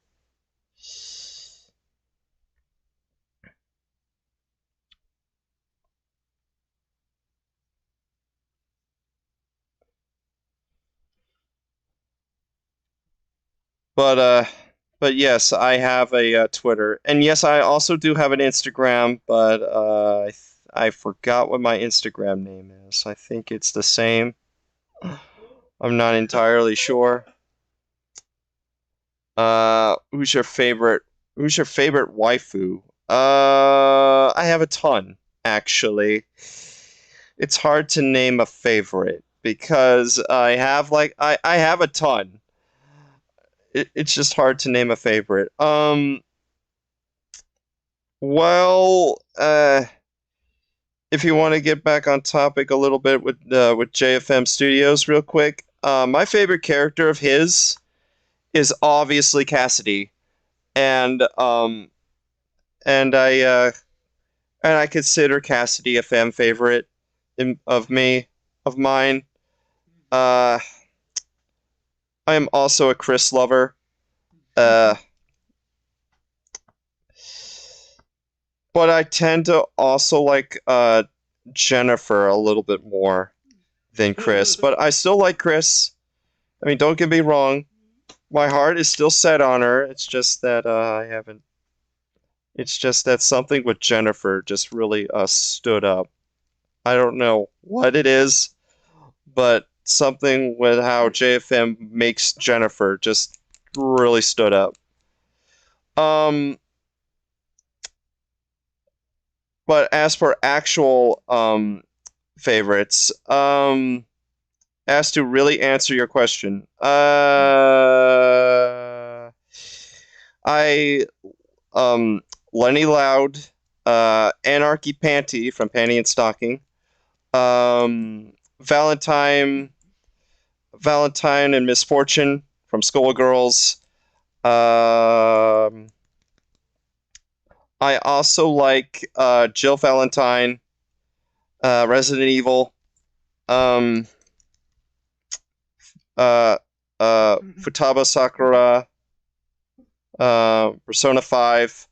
A: But but yes, I have a Twitter, and yes, I also do have an Instagram. But I forgot what my Instagram name is. I think it's the same. I'm not entirely sure. Who's your favorite? Who's your favorite waifu? I have a ton, actually. It's hard to name a favorite because I have a ton. It's just hard to name a favorite. Well, if you want to get back on topic a little bit with JFM Studios, real quick, my favorite character of his is obviously Cassidy, and and I uh, and I consider Cassidy a fan favorite of mine. Uh, I am also a Chris lover. Uh, but I tend to also like Jennifer a little bit more than Chris. But I still like Chris. I mean, don't get me wrong. My heart is still set on her. It's just that I haven't. It's just that something with Jennifer just really stood up. I don't know what it is, but something with how JFM makes Jennifer just really stood up. Um, but as for actual favorites, as to really answer your question, I um Lenny Loud, Anarchy Panty from Panty and Stocking, Valentine, Valentine and Misfortune from Skullgirls. Um, I also like Jill Valentine, Resident Evil, um, uh, Futaba Sakura, Persona 5.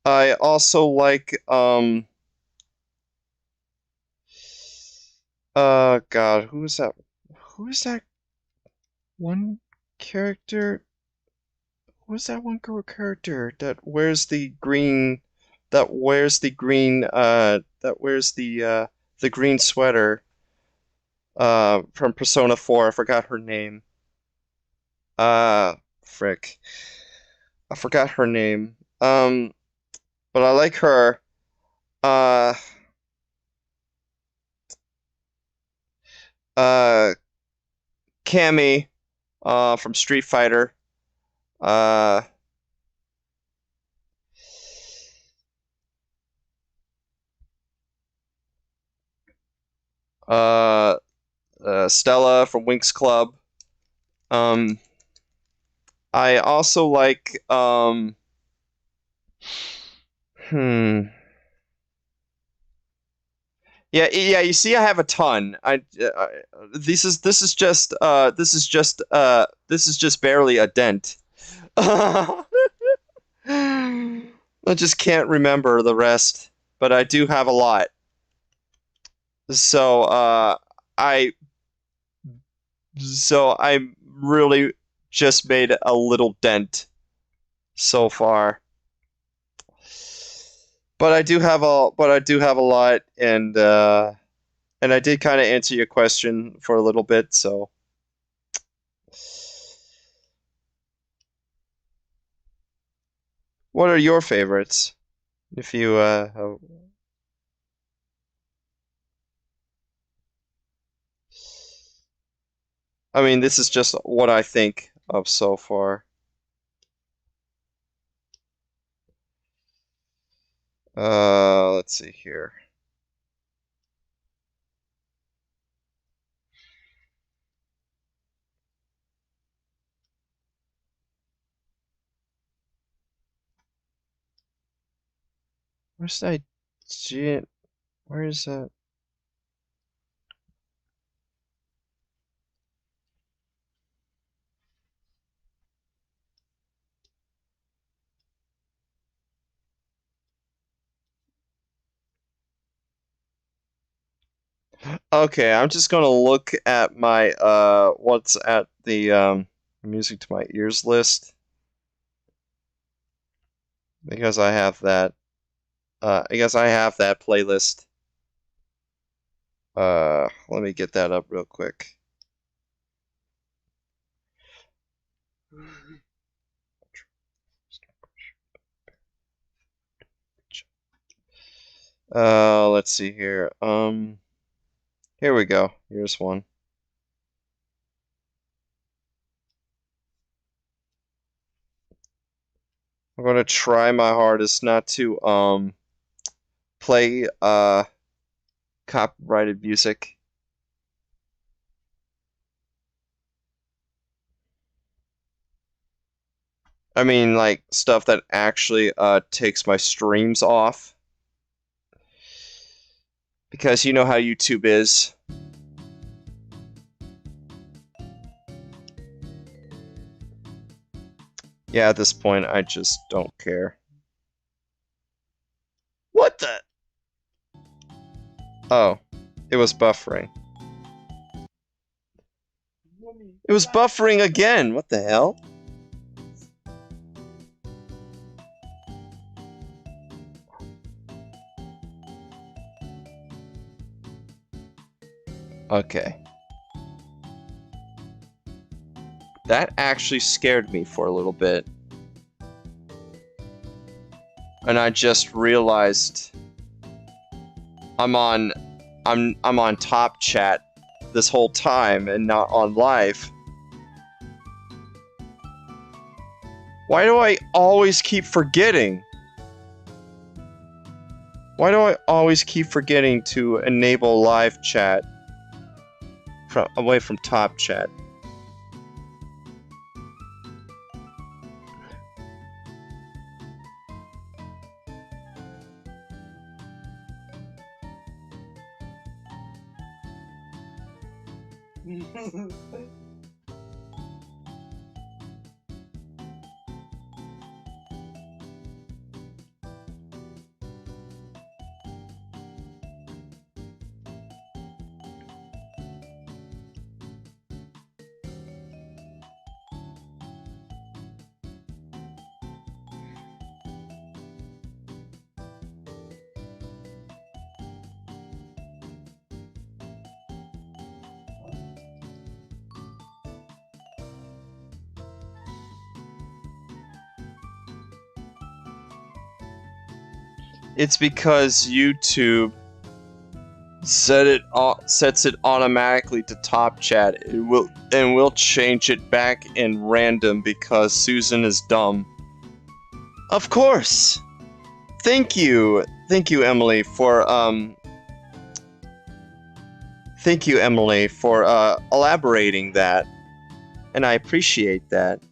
A: I also like God, who is that? Who is that one character? Who is that one character that wears the green that wears the green sweater from Persona 4. I forgot her name. Frick. I forgot her name. But I like her. Uh uh Cammy from Street Fighter. Uh Uh, Stella from Winx Club. Um, I also like hmm. Yeah, yeah. You see, I have a ton. This is just barely a dent. I just can't remember the rest, but I do have a lot. So I I really just made a little dent so far. But I do have a lot, and I did kind of answer your question for a little bit, so what are your favorites? If you I mean, this is just what I think of so far. Let's see here. Where's that? Where is that? Okay, I'm just gonna look at my what's at the music to my ears list because I have that I guess I have that playlist. Let me get that up real quick. Let's see here. Here we go. Here's one. I'm gonna try my hardest not to play copyrighted music. I mean like stuff that actually takes my streams off because you know how YouTube is. Yeah, at this point I just don't care. What the? Oh, it was buffering. It was buffering again. What the hell? Okay. That actually scared me for a little bit. And I just realized I'm on top chat this whole time and not on live. Why do I always keep forgetting? Why do I always keep forgetting to enable live chat away from top chat? It's because YouTube sets it automatically to top chat. It will change it back in random because Susan is dumb. Of course. Thank you, Emily, for Thank you, Emily, for elaborating that, and I appreciate that.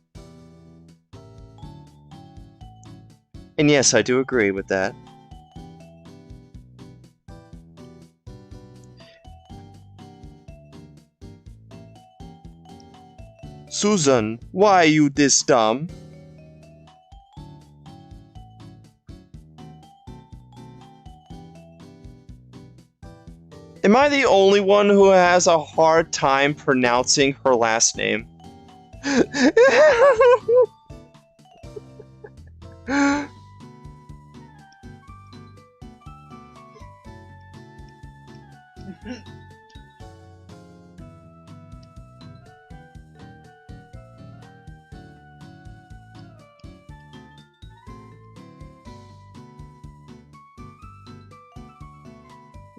A: And yes, I do agree with that. Susan, why are you this dumb? Am I the only one who has a hard time pronouncing her last name?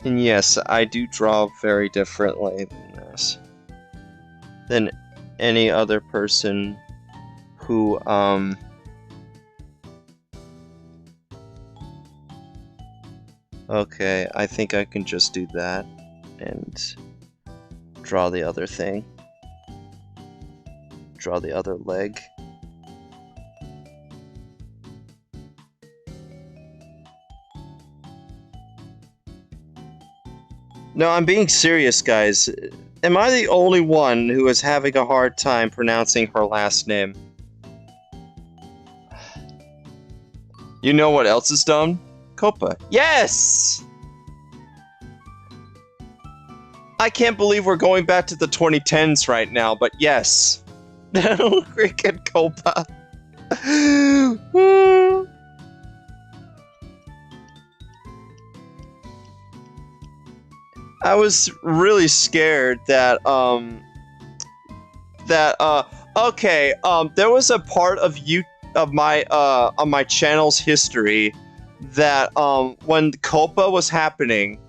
A: And yes, I do draw very differently than this. Than any other person who, Okay, I think I can just do that and draw the other thing. Draw the other leg. No, I'm being serious, guys. Am I the only one who is having a hard time pronouncing her last name? You know what else is dumb? Copa. Yes! I can't believe we're going back to the 2010s right now, but yes. Freaking Copa. I was really scared that, okay, there was a part of my channel's history that, when Copa was happening,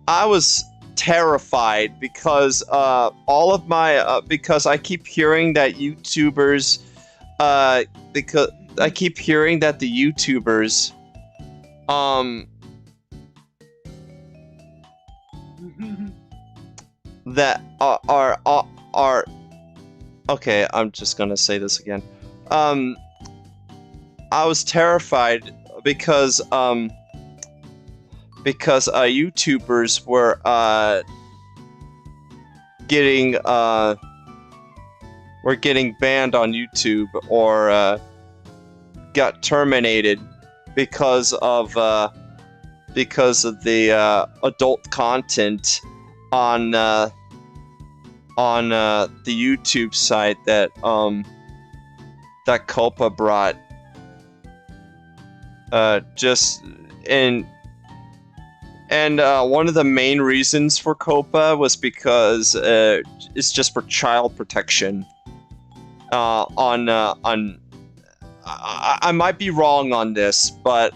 A: I was terrified because, all of my, because I keep hearing that YouTubers, because I keep hearing that the YouTubers, that are okay, I'm just gonna say this again. I was terrified because YouTubers were getting banned on YouTube or got terminated because of the adult content on the YouTube site that that Copa brought. One of the main reasons for Copa was because it's just for child protection. I might be wrong on this, but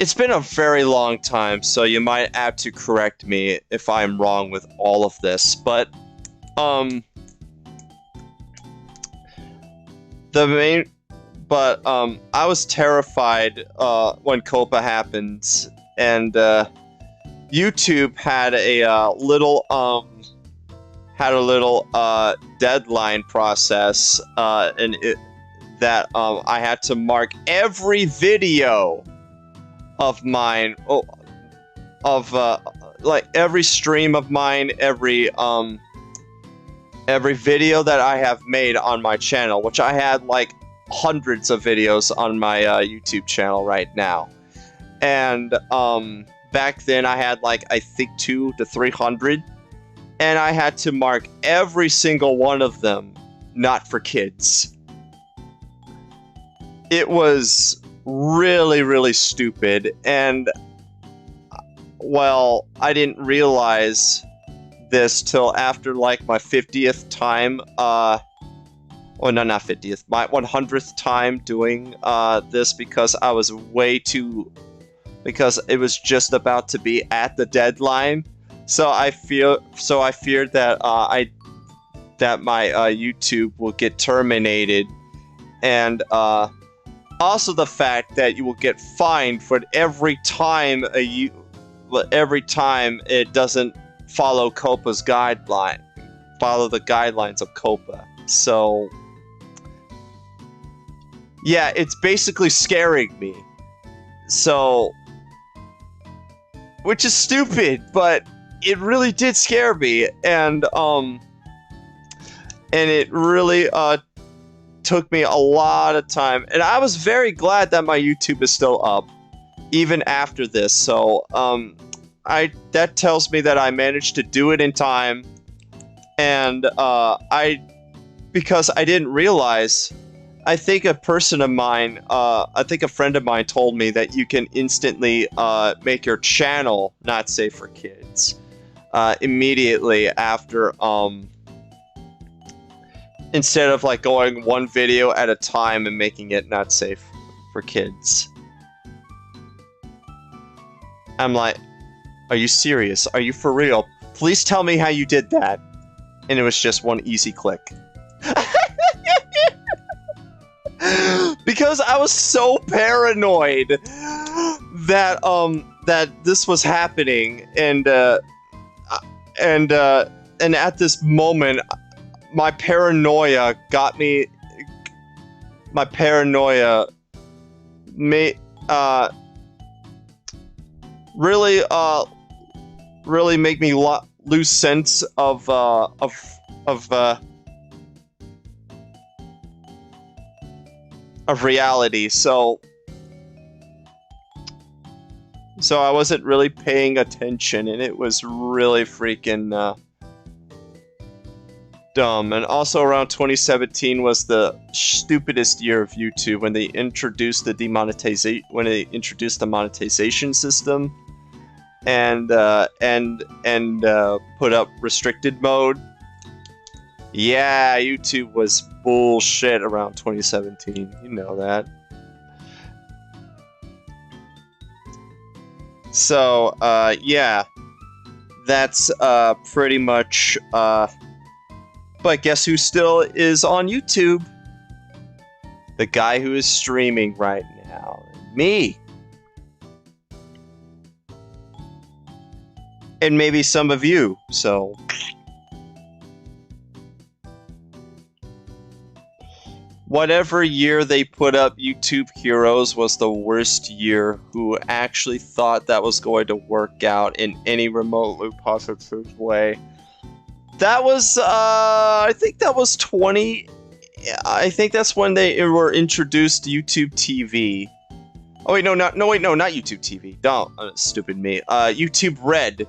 A: it's been a very long time, so you might have to correct me if I'm wrong with all of this. But I was terrified when Copa happened, and YouTube had a little deadline process, and that I had to mark every video of mine, like every stream of mine, every video that I have made on my channel, which I had like hundreds of videos on my YouTube channel right now. And back then I had like, I think 200 to 300, and I had to mark every single one of them not for kids. It was really, really stupid, and well, I didn't realize this till after like my 50th time, oh no, not 50th, my 100th time doing this, because I was because it was just about to be at the deadline, so I feared that that my YouTube will get terminated, and also the fact that you will get fined for every time it doesn't follow Copa's guideline, follow the guidelines of Copa. So yeah, it's basically scaring me. So, which is stupid, but it really did scare me, and it really took me a lot of time, and I was very glad that my YouTube is still up, even after this. So, that tells me that I managed to do it in time, and because I didn't realize. I think a friend of mine told me that you can instantly make your channel not safe for kids immediately after, instead of like going one video at a time and making it not safe for kids. I'm like, are you serious? Are you for real? Please tell me how you did that. And it was just one easy click. Because I was so paranoid that that this was happening, and at this moment, my paranoia got me. My paranoia really make me lose sense of reality. So I wasn't really paying attention, and it was really freaking dumb. And also around 2017 was the stupidest year of YouTube when they introduced the monetization system, and put up restricted mode. Yeah, YouTube was bullshit around 2017. You know that. So, yeah. That's, pretty much, but guess who still is on YouTube? The guy who is streaming right now. Me! And maybe some of you, so... Whatever year they put up YouTube Heroes was the worst year. Who actually thought that was going to work out in any remotely positive way? That was, I think that was 20... I think that's when they were introduced YouTube TV. Oh wait, not YouTube TV. Don't, stupid me. YouTube Red.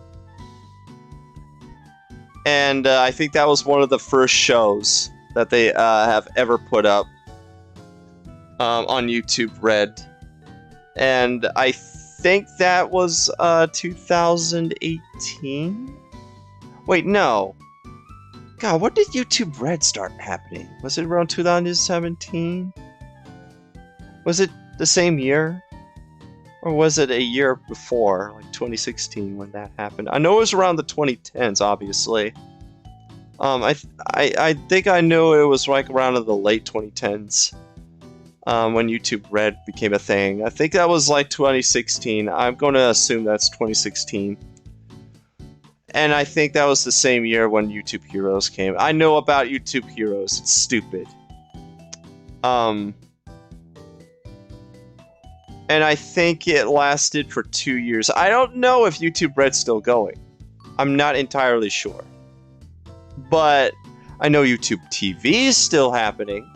A: And I think that was one of the first shows that they have ever put up on YouTube Red. And I think that was 2018? Wait, no. God, what did YouTube Red start happening? Was it around 2017? Was it the same year? Or was it a year before, like 2016 when that happened? I know it was around the 2010s, obviously. I think I knew it was like around in the late 2010s when YouTube Red became a thing. I think that was like 2016. I'm going to assume that's 2016. And I think that was the same year when YouTube Heroes came. I know about YouTube Heroes. It's stupid. And I think it lasted for 2 years. I don't know if YouTube Red's still going. I'm not entirely sure. But I know YouTube TV is still happening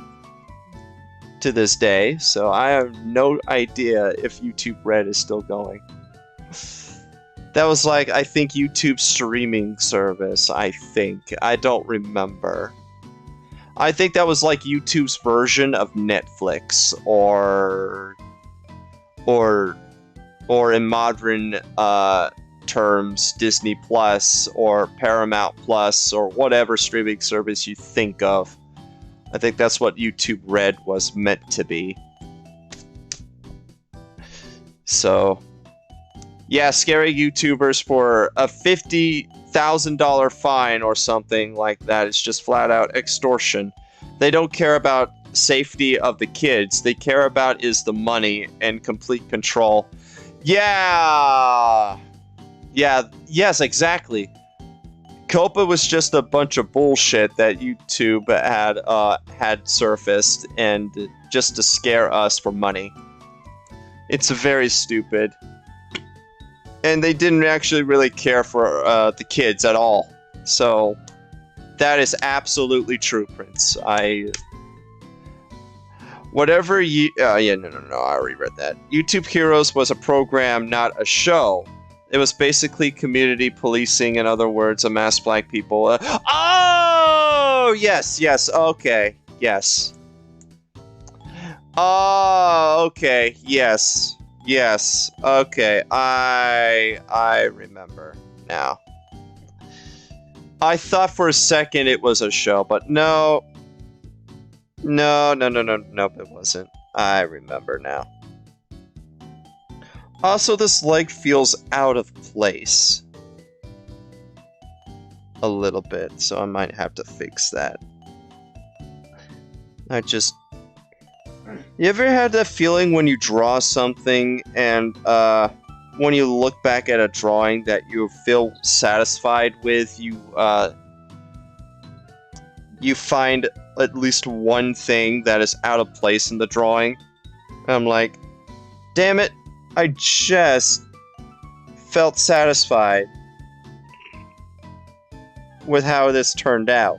A: to this day, so I have no idea if YouTube Red is still going. That was like, I think, YouTube streaming service, I think. I don't remember. I think that was like YouTube's version of Netflix, or in modern terms, Disney Plus or Paramount Plus or whatever streaming service you think of. I think that's what YouTube Red was meant to be. So, yeah, scary YouTubers for a $50,000 fine or something like that. It's just flat out extortion. They don't care about safety of the kids. They care about is the money and complete control. Yeah. Yeah, yes, exactly. Copa was just a bunch of bullshit that YouTube had surfaced and just to scare us for money. It's very stupid. And they didn't actually really care for the kids at all. So that is absolutely true, Prince. Whatever you... yeah, no, I already read that. YouTube Heroes was a program, not a show. It was basically community policing, in other words, amass black people. Oh! Yes, okay, yes. Oh, okay, yes, okay, I remember now. I thought for a second it was a show, but no, it wasn't. I remember now. Also, this leg feels out of place. A little bit, so I might have to fix that. You ever had that feeling when you draw something and, when you look back at a drawing that you feel satisfied with, you find at least one thing that is out of place in the drawing? And I'm like, damn it, I just felt satisfied with how this turned out.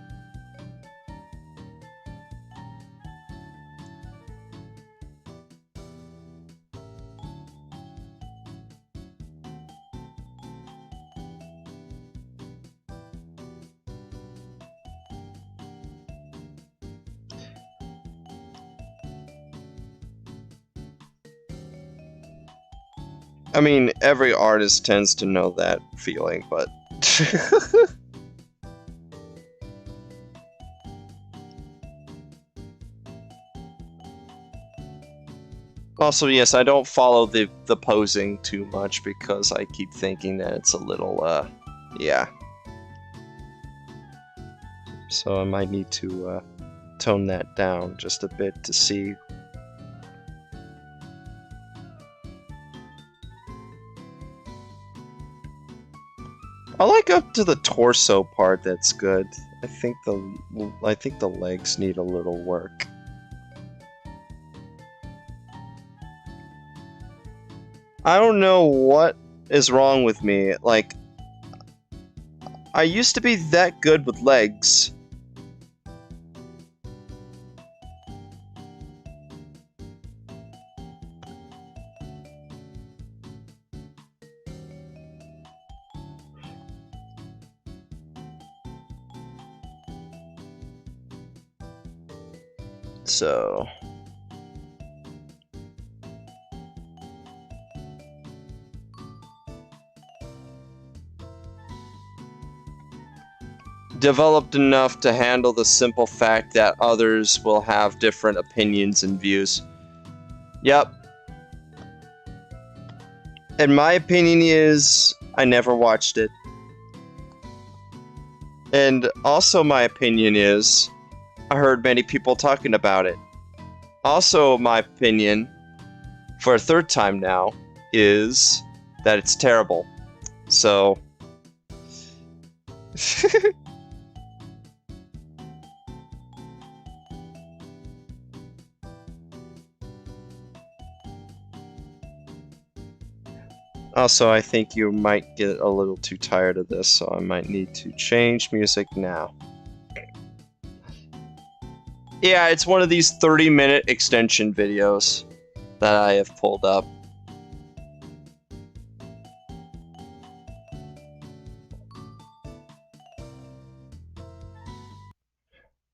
A: I mean, every artist tends to know that feeling, but... Also, yes, I don't follow the posing too much because I keep thinking that it's a little, yeah. So I might need to, tone that down just a bit to see. I like up to the torso part. That's good. I think the legs need a little work. I don't know what is wrong with me. Like, I used to be that good with legs. So... developed enough to handle the simple fact that others will have different opinions and views. Yep. And my opinion is, I never watched it. And also my opinion is, I heard many people talking about it. Also my opinion, for a third time now, is that it's terrible. So... Also, I think you might get a little too tired of this, so I might need to change music now. Yeah, it's one of these 30-minute extension videos that I have pulled up.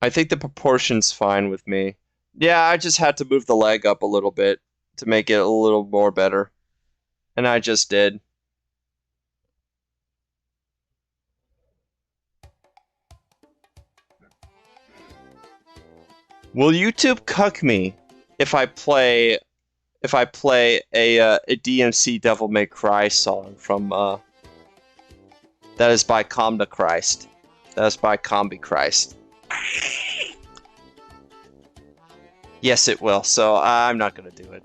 A: I think the proportion's fine with me. Yeah, I just had to move the leg up a little bit to make it a little more better. And I just did. Will YouTube cuck me if I play a DMC Devil May Cry song from that is by Comda Christ. That is by Combi Christ. Yes, it will. So I'm not gonna do it.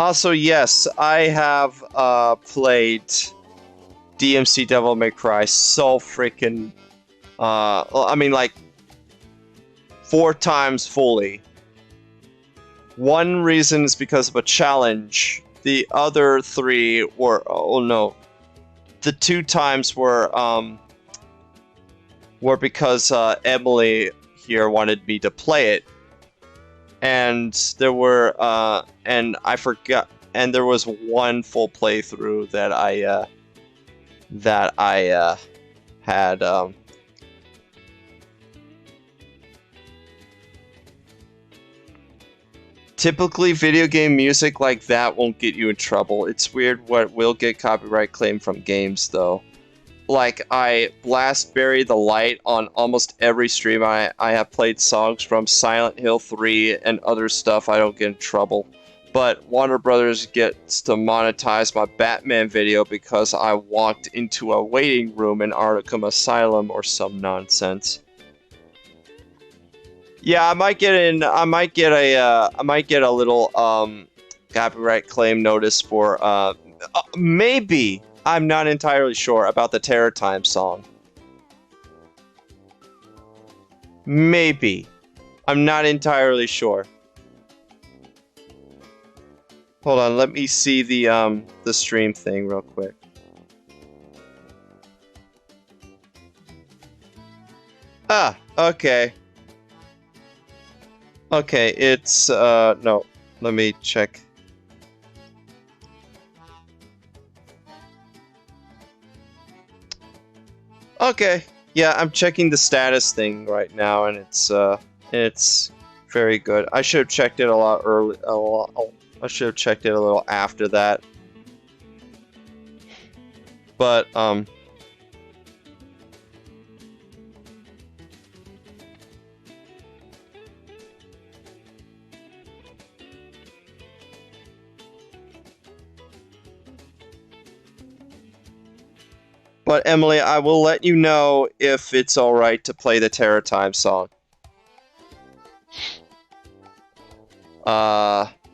A: Also, yes, I have played DMC Devil May Cry so freaking I mean like 4 times fully. One reason is because of a challenge. The other 3 were, oh no, the 2 times were because Emily here wanted me to play it, and there were and I forgot, and there was one full playthrough that I had Typically, video game music like that won't get you in trouble. It's weird what will get copyright claim from games, though. Like, I blast Bury the Light on almost every stream. I have played songs from Silent Hill 3 and other stuff. I don't get in trouble. But Warner Brothers gets to monetize my Batman video because I walked into a waiting room in Arkham Asylum or some nonsense. Yeah, I might get a little copyright claim notice for maybe. I'm not entirely sure about the Terror Time song. Maybe. I'm not entirely sure. Hold on, let me see the stream thing real quick. Ah, okay. Okay, it's no, let me check. Okay, yeah, I'm checking the status thing right now, and it's very good. I should have checked it a lot early. I should have checked it a little after that. But Emily, I will let you know if it's alright to play the Terror Time song.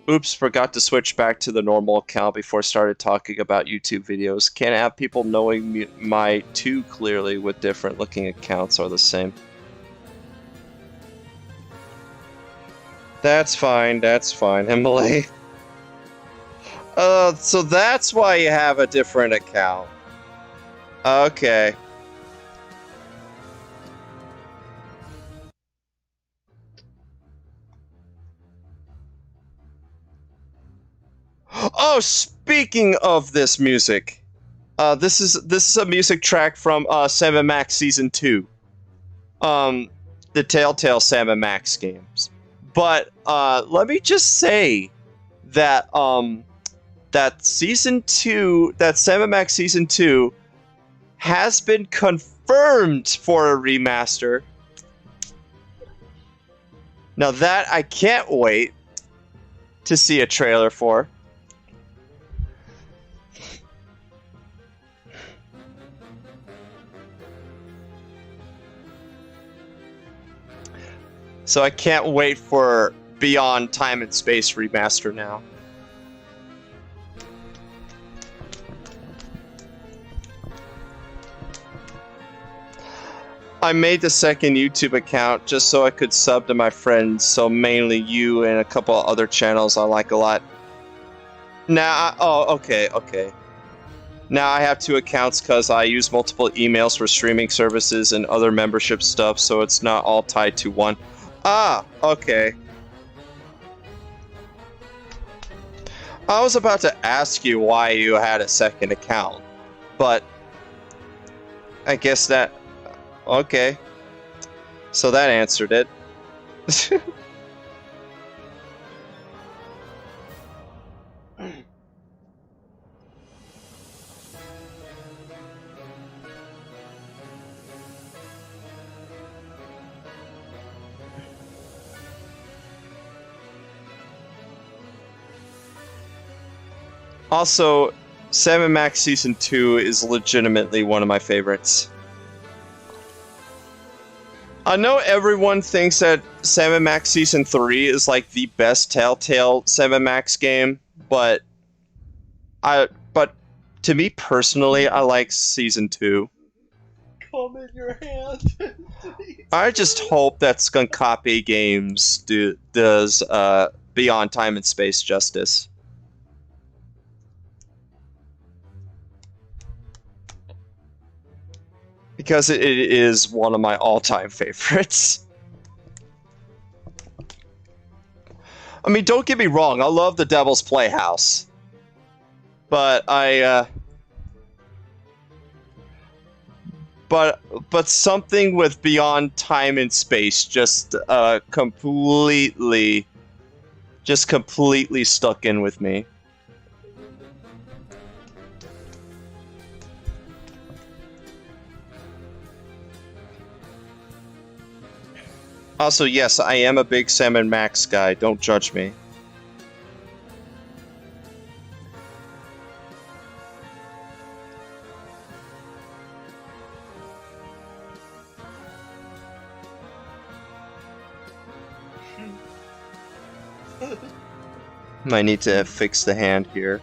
A: Oops, forgot to switch back to the normal account before I started talking about YouTube videos. Can't have people knowing my too clearly with different looking accounts are the same. That's fine, Emily. So that's why you have a different account. Okay. Oh, speaking of this music, this is a music track from Sam & Max Season 2. The Telltale Sam & Max games. But let me just say that that Season 2, that Sam & Max Season 2 has been confirmed for a remaster. Now that I can't wait to see a trailer for. So I can't wait for Beyond Time and Space remaster now. I made the second YouTube account just so I could sub to my friends, so mainly you and a couple other channels I like a lot. Now, okay. Now I have 2 accounts because I use multiple emails for streaming services and other membership stuff, so it's not all tied to one. Ah, okay. I was about to ask you why you had a second account, but I guess that... Okay. So that answered it. Also, Sam & Max Season 2 is legitimately one of my favorites. I know everyone thinks that Sam & Max Season 3 is like the best Telltale Sam & Max game, but but to me personally, I like season 2.
B: Come in your hand.
A: I just hope that Skunk Copy Games does Beyond Time and Space justice. Because it is one of my all-time favorites. I mean, don't get me wrong, I love The Devil's Playhouse. But but something with Beyond Time and Space just completely stuck in with me. Also, yes, I am a big Sam and Max guy. Don't judge me. Might need to fix the hand here.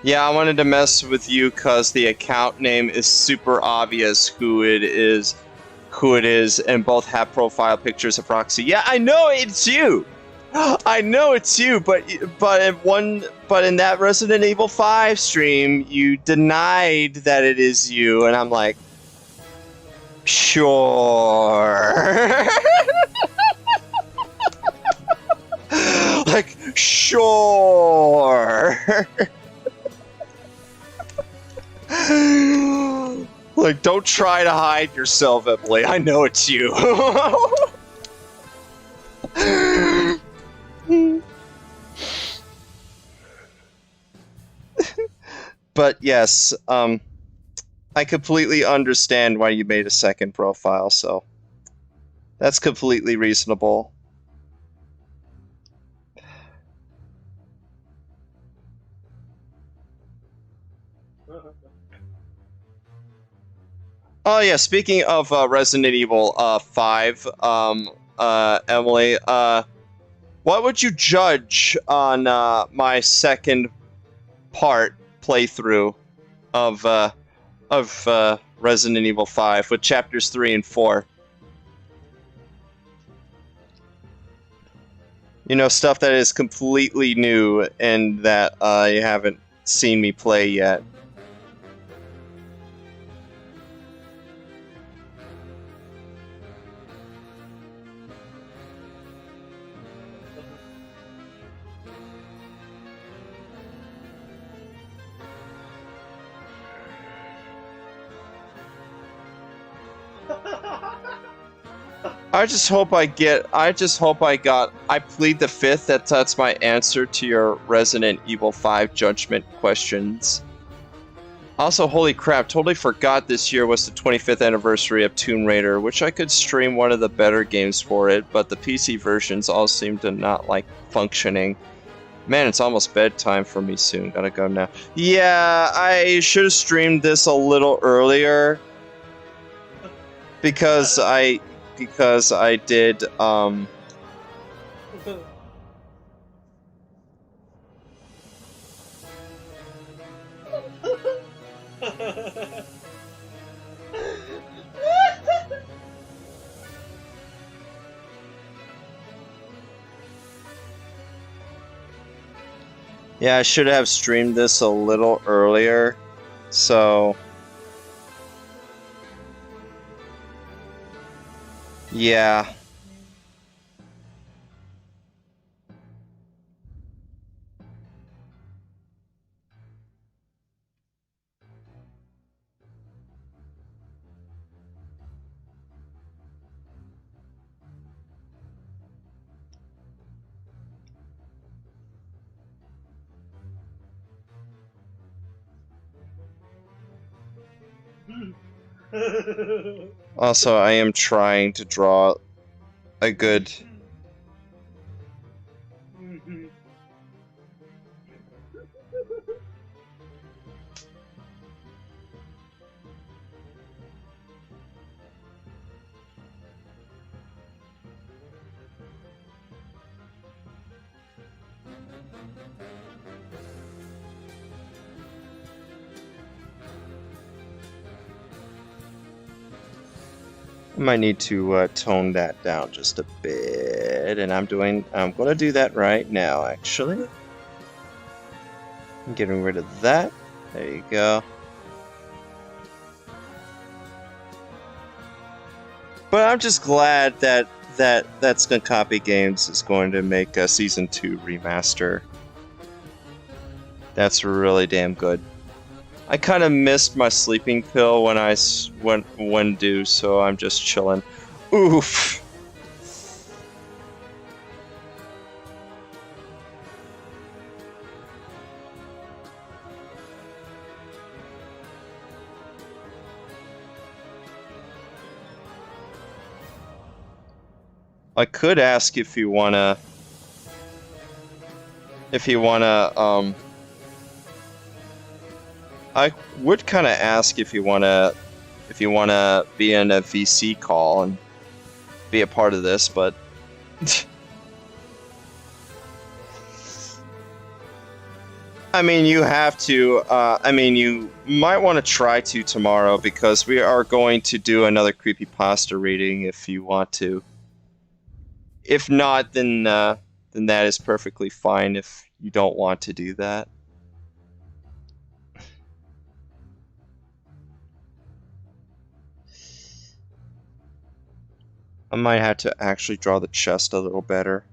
A: Yeah, I wanted to mess with you because the account name is super obvious who it is, and both have profile pictures of Roxy. Yeah, I know it's you. I know it's you, but in that Resident Evil 5 stream, you denied that it is you, and I'm like, sure. Like, sure. Like, don't try to hide yourself, Emily. I know it's you. But yes, I completely understand why you made a second profile, so that's completely reasonable. Oh yeah, speaking of Resident Evil 5, Emily, what would you judge on my second part playthrough of Resident Evil 5 with chapters 3 and 4? You know, stuff that is completely new and that you haven't seen me play yet. I plead the fifth that that's my answer to your Resident Evil 5 judgment questions. Also, holy crap, totally forgot this year was the 25th anniversary of Tomb Raider, which I could stream one of the better games for it, but the PC versions all seem to not like functioning. Man, it's almost bedtime for me soon. Gotta go now. Yeah, I should have streamed this a little earlier. Because I did, yeah, I should have streamed this a little earlier, so... Yeah. Also, I am trying to draw a good... I might need to tone that down just a bit, and I'm gonna do that right now, actually. I'm getting rid of that. There you go. But I'm just glad that Skunk Copy Games is going to make a Season 2 remaster. That's really damn good. I kind of missed my sleeping pill when due, so I'm just chilling. Oof. I could ask if you wanna I would kind of ask if you wanna be in a VC call and be a part of this, but I mean, you have to. I mean, you might want to try to tomorrow because we are going to do another creepypasta reading if you want to. If not, then that is perfectly fine if you don't want to do that. I might have to actually draw the chest a little better.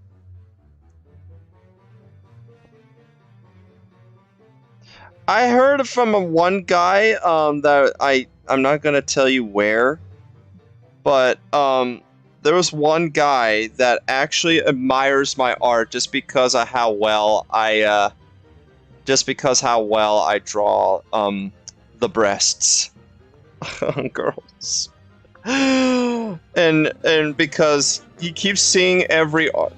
A: I heard from one guy that I'm not gonna tell you where, but there was one guy that actually admires my art just because of how well I draw the breasts on girls. and because he keeps seeing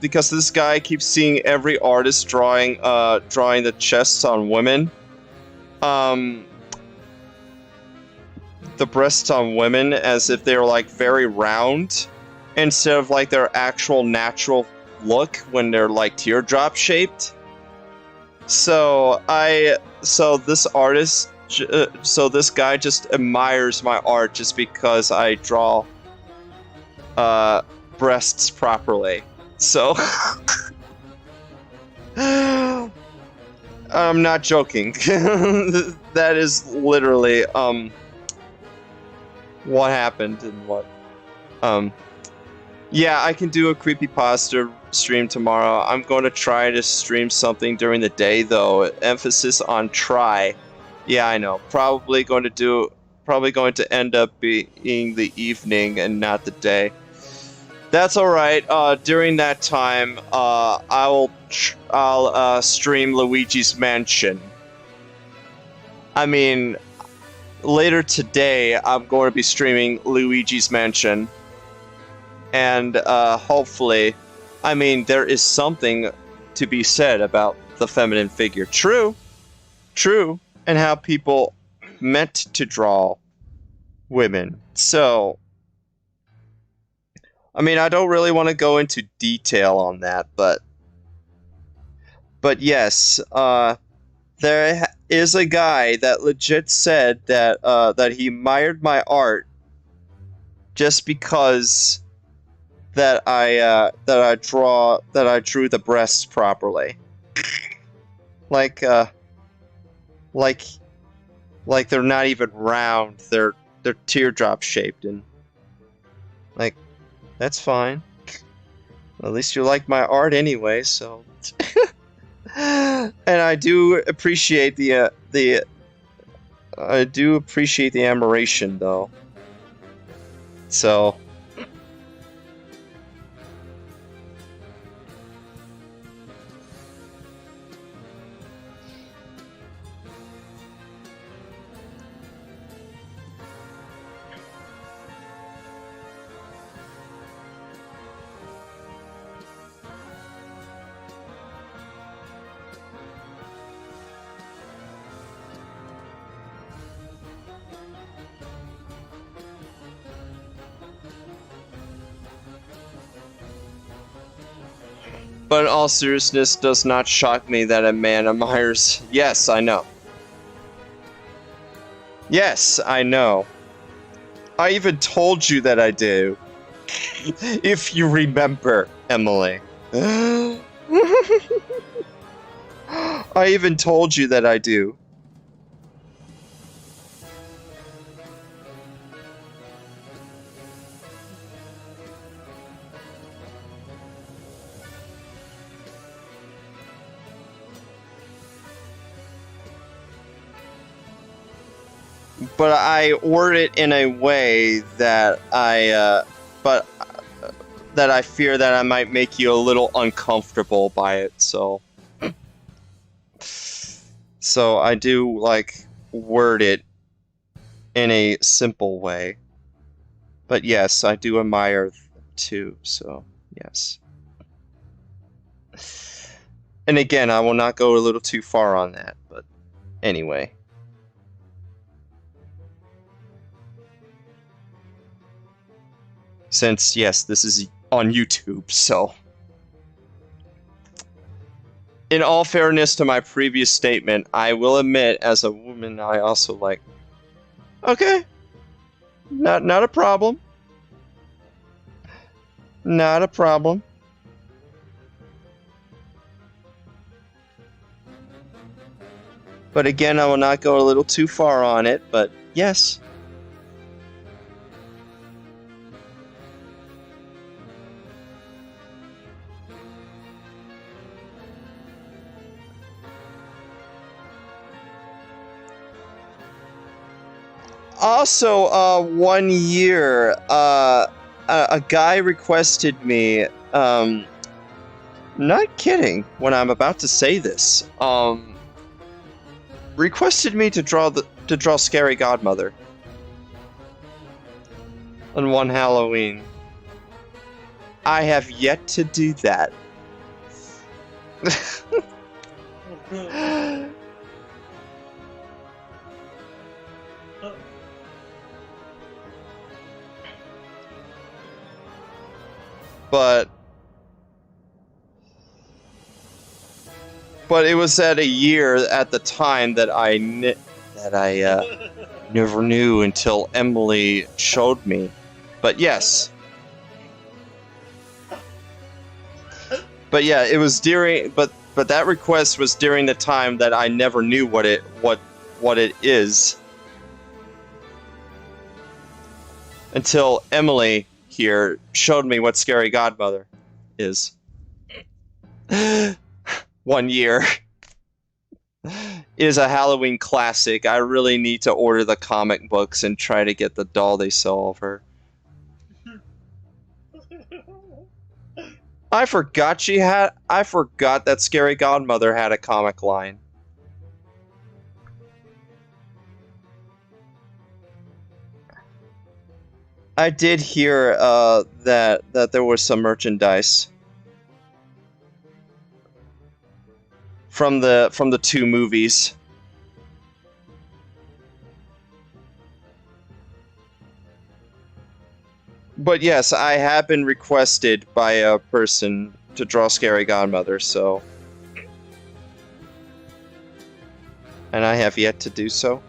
A: because this guy keeps seeing every artist drawing the chests on women, the breasts on women as if they're like very round instead of like their actual natural look when they're like teardrop shaped. So this guy just admires my art just because I draw breasts properly. So I'm not joking. That is literally what happened and what yeah, I can do a creepypasta stream tomorrow. I'm going to try to stream something during the day though. Emphasis on try. Yeah, I know. Probably going to end up being the evening and not the day. That's all right. During that time, I'll stream Luigi's Mansion. I mean, later today, I'm going to be streaming Luigi's Mansion, and hopefully, I mean, there is something to be said about the feminine figure. True, and how people meant to draw women. So, I mean, I don't really want to go into detail on that, but yes, there is a guy that legit said that he admired my art just because that I drew the breasts properly, like they're not even round, they're teardrop shaped, and like that's fine. At least you like my art anyway, so. And I do appreciate the admiration though. So But in all seriousness, does not shock me that a man admires. Yes, I know. Yes, I know. I even told you that I do. If you remember, Emily. I even told you that I do. But I word it in a way that that I fear that I might make you a little uncomfortable by it. So I do like word it in a simple way. But yes, I do admire too. So yes. And again, I will not go a little too far on that. But anyway. Since, yes, this is on YouTube, so. In all fairness to my previous statement, I will admit, as a woman, I also like. Okay. Not a problem. Not a problem. But again, I will not go a little too far on it, but yes. Also, 1 year, a guy requested me, not kidding when I'm about to say this, requested me to draw Scary Godmother on one Halloween. I have yet to do that. But it was at a year at the time that I never knew until Emily showed me. But yes. But yeah, it was during but that request was during the time that I never knew what it is. Until Emily here showed me what Scary Godmother is. 1 year. Is a Halloween classic. I really need to order the comic books and try to get the doll they sell of her. I forgot that Scary Godmother had a comic line. I did hear that there was some merchandise from the 2 movies. But yes, I have been requested by a person to draw Scary Godmother, so. And I have yet to do so.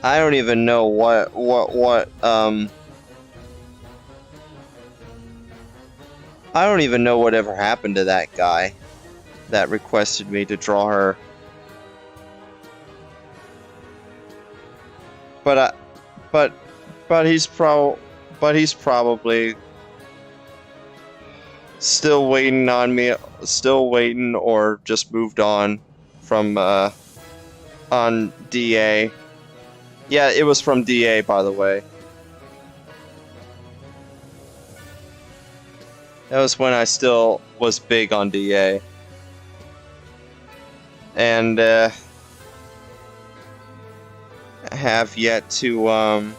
A: I don't even know what I don't even know whatever happened to that guy that requested me to draw her. But he's probably still waiting on me, or just moved on from on DA. Yeah, it was from DA, by the way. That was when I still was big on DA. And have yet to,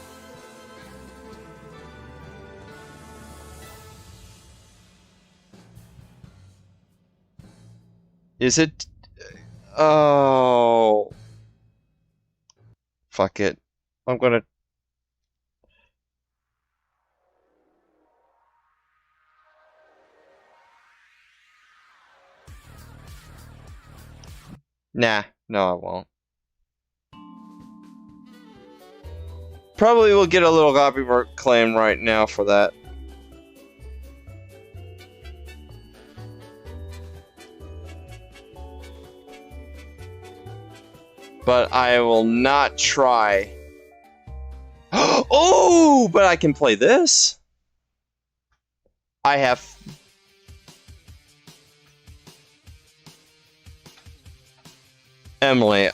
A: Is it? Oh. Fuck it. I'm gonna... Nah, no I won't. Probably will get a little copyright claim right now for that. But I will not try. Oh, but I can play this. I have... Emily,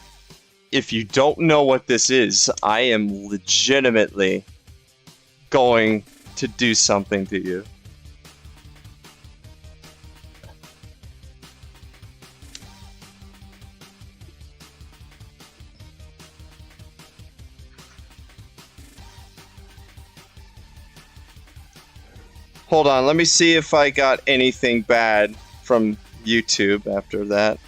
A: if you don't know what this is, I am legitimately going to do something to you. Hold on, let me see if I got anything bad from YouTube after that.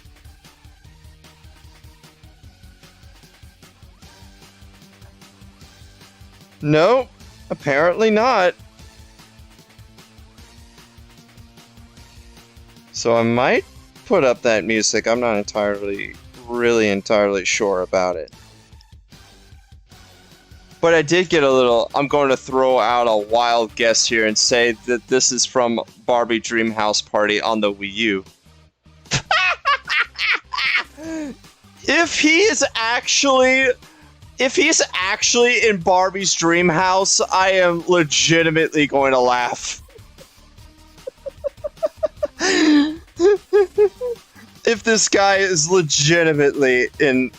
A: Nope, apparently not. So I might put up that music. I'm not really entirely sure about it. But I did get a little... I'm going to throw out a wild guess here and say that this is from Barbie Dreamhouse Party on the Wii U. If he's actually in Barbie's dream house, I am legitimately going to laugh. If this guy is legitimately in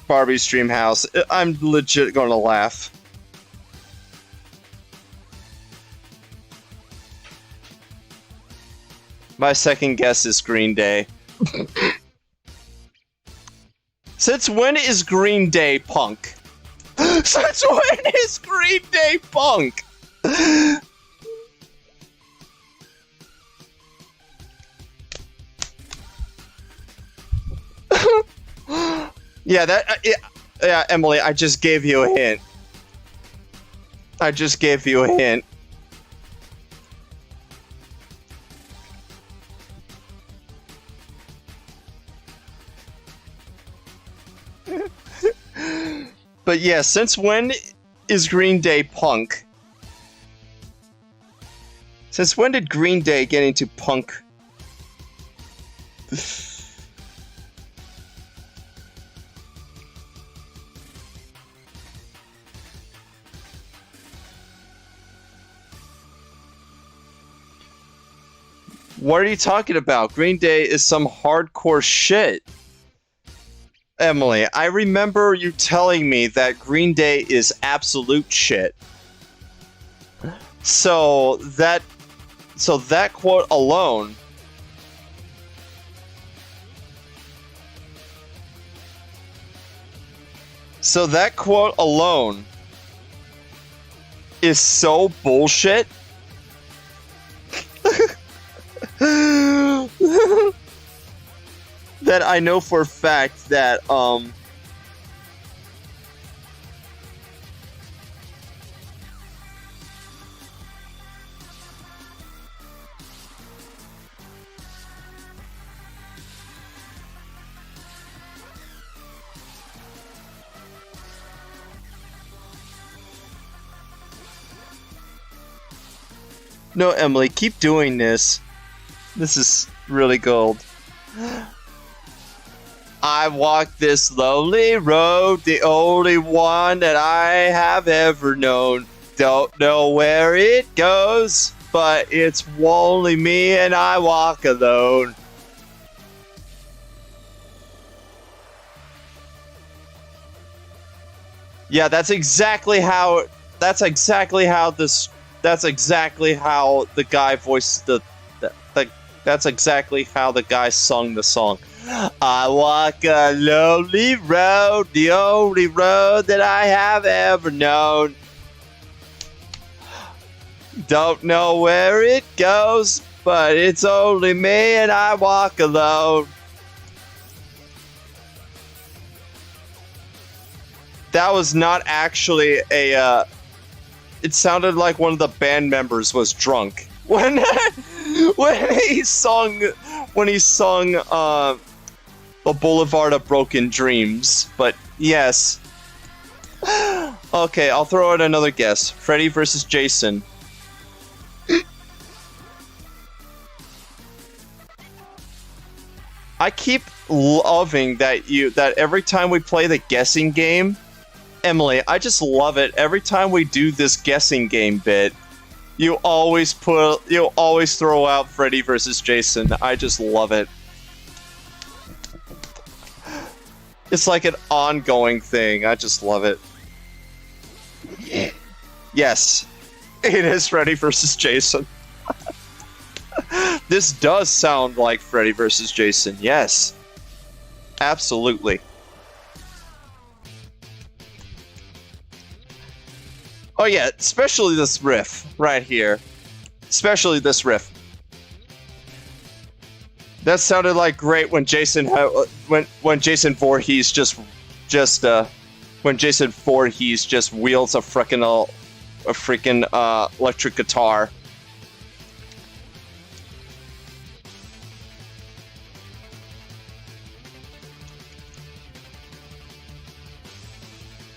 A: Barbie's dream house, I'm legit going to laugh. My second guess is Green Day. Since when is Green Day punk? Since when is Green Day punk? Yeah, Emily, I just gave you a hint. I just gave you a hint. But yeah, since when is Green Day punk? Since when did Green Day get into punk? What are you talking about? Green Day is some hardcore shit. Emily, I remember you telling me that Green Day is absolute shit. So that quote alone is so bullshit. That I know for a fact that no, Emily, keep doing this. This is really gold. I walk this lonely road, the only one that I have ever known. Don't know where it goes, but it's only me and I walk alone. Yeah, that's exactly how the guy voiced that's exactly how the guy sung the song. I walk a lonely road, the only road that I have ever known. Don't know where it goes, but it's only me and I walk alone. That was not actually a, it sounded like one of the band members was drunk. When he sung, The Boulevard of Broken Dreams, but yes. Okay, I'll throw out another guess. Freddy versus Jason. I keep loving that every time we play the guessing game, Emily, I just love it. Every time we do this guessing game bit, you always throw out Freddy versus Jason. I just love it. It's like an ongoing thing. I just love it. Yes, it is Freddy versus Jason. This does sound like Freddy versus Jason. Yes, absolutely. Oh yeah, especially this riff right here. Especially this riff. That sounded like great when Jason when Jason Voorhees just wheels a freaking electric guitar.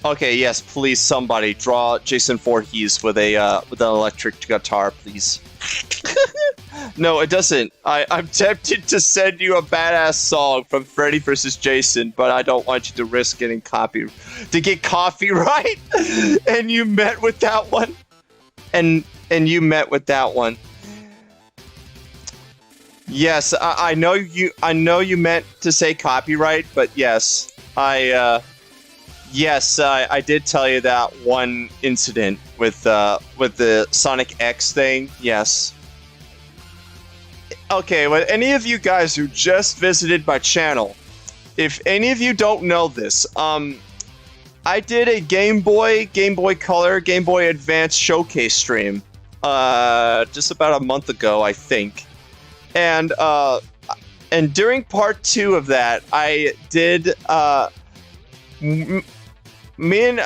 A: Okay, yes, please somebody draw Jason Voorhees with an electric guitar, please. No, it doesn't. I'm tempted to send you a badass song from Freddy vs. Jason, but I don't want you to risk getting copyright. And you met with that one. And you met with that one. Yes, I know you meant to say copyright, but yes, I did tell you that one incident with the Sonic X thing. Yes. Okay, well, any of you guys who just visited my channel, if any of you don't know this, I did a Game Boy Color, Game Boy Advance showcase stream, just about a month ago, I think, and during part 2 of that, I did me and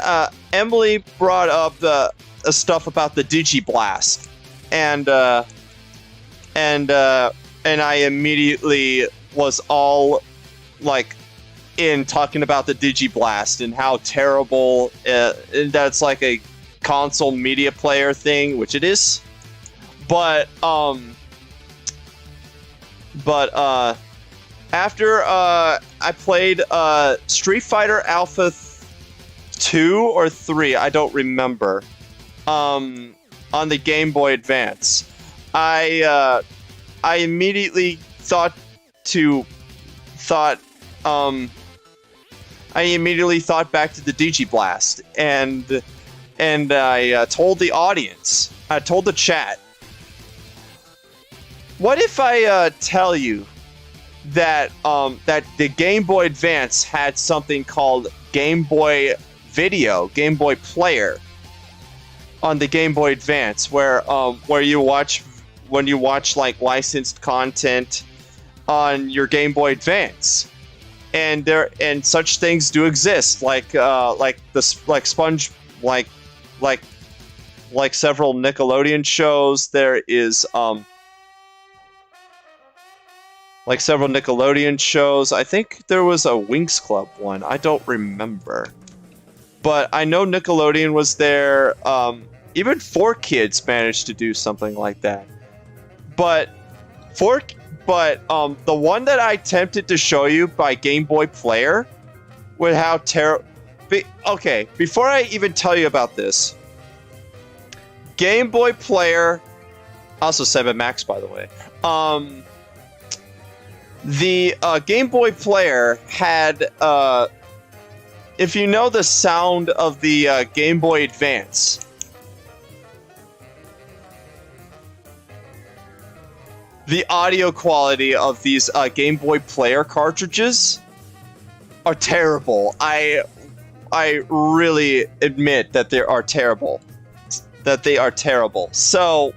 A: Emily brought up the stuff about the Digiblast, and I immediately was all like in talking about the Digiblast and how terrible that's like a console media player thing, which it is. But after I played Street Fighter Alpha 2 or 3, I don't remember, on the Game Boy Advance, I immediately thought back to the Digiblast, and I told the audience, I told the chat, what if I tell you that that the Game Boy Advance had something called Game Boy Video, Game Boy Player on the Game Boy Advance, where you watch like licensed content on your Game Boy Advance, and such things do exist, like several Nickelodeon shows. There is like several Nickelodeon shows. I think there was a Winx Club one. I don't remember, but I know Nickelodeon was there. Even 4Kids managed to do something like that. But the one that I attempted to show you by Game Boy Player, with how terrible. Okay, before I even tell you about this, Game Boy Player, also 7 Max, by the way. The Game Boy Player had, if you know the sound of the Game Boy Advance. the audio quality of these Game Boy Player cartridges are terrible. I really admit that they are terrible. So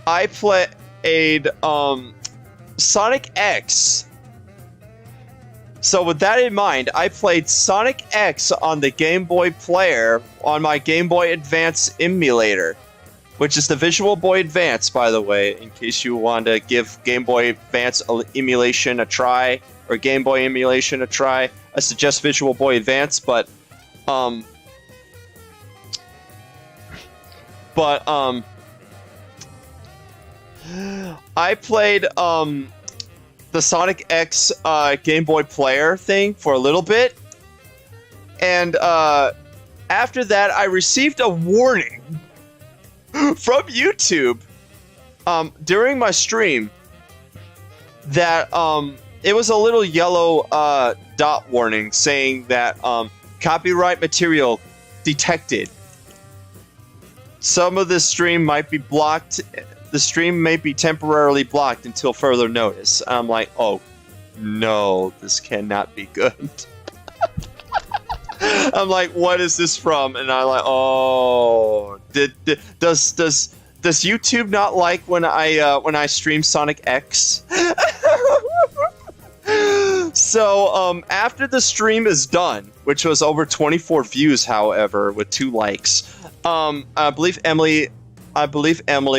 A: I played Sonic X. So with that in mind, I played Sonic X on the Game Boy Player on my Game Boy Advance emulator, which is the Visual Boy Advance, by the way, in case you want to give Game Boy Advance emulation a try, or Game Boy emulation a try. I suggest Visual Boy Advance, but I played the Sonic X Game Boy Player thing for a little bit, and after that, I received a warning from YouTube during my stream that it was a little yellow dot warning saying that copyright material detected. Some of the stream might be blocked. The stream may be temporarily blocked until further notice. I'm like, oh no, this cannot be good. I'm like, what is this from? And I'm like, oh, does YouTube not like when I stream Sonic X? So after the stream is done, which was over 24 views, however, with 2 likes, I believe Emily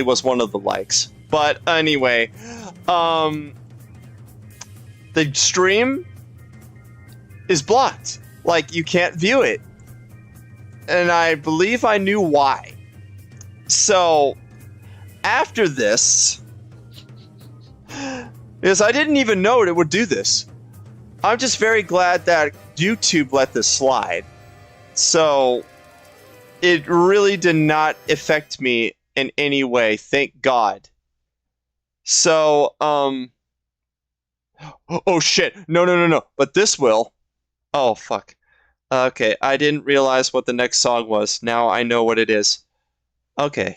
A: was one of the likes. But anyway, the stream is blocked. Like, you can't view it. And I believe I knew why. So, after this, because I didn't even know it would do this. I'm just very glad that YouTube let this slide. So, it really did not affect me in any way, thank God. So, oh shit, no, but this will. Oh, fuck. Okay, I didn't realize what the next song was. Now I know what it is. Okay.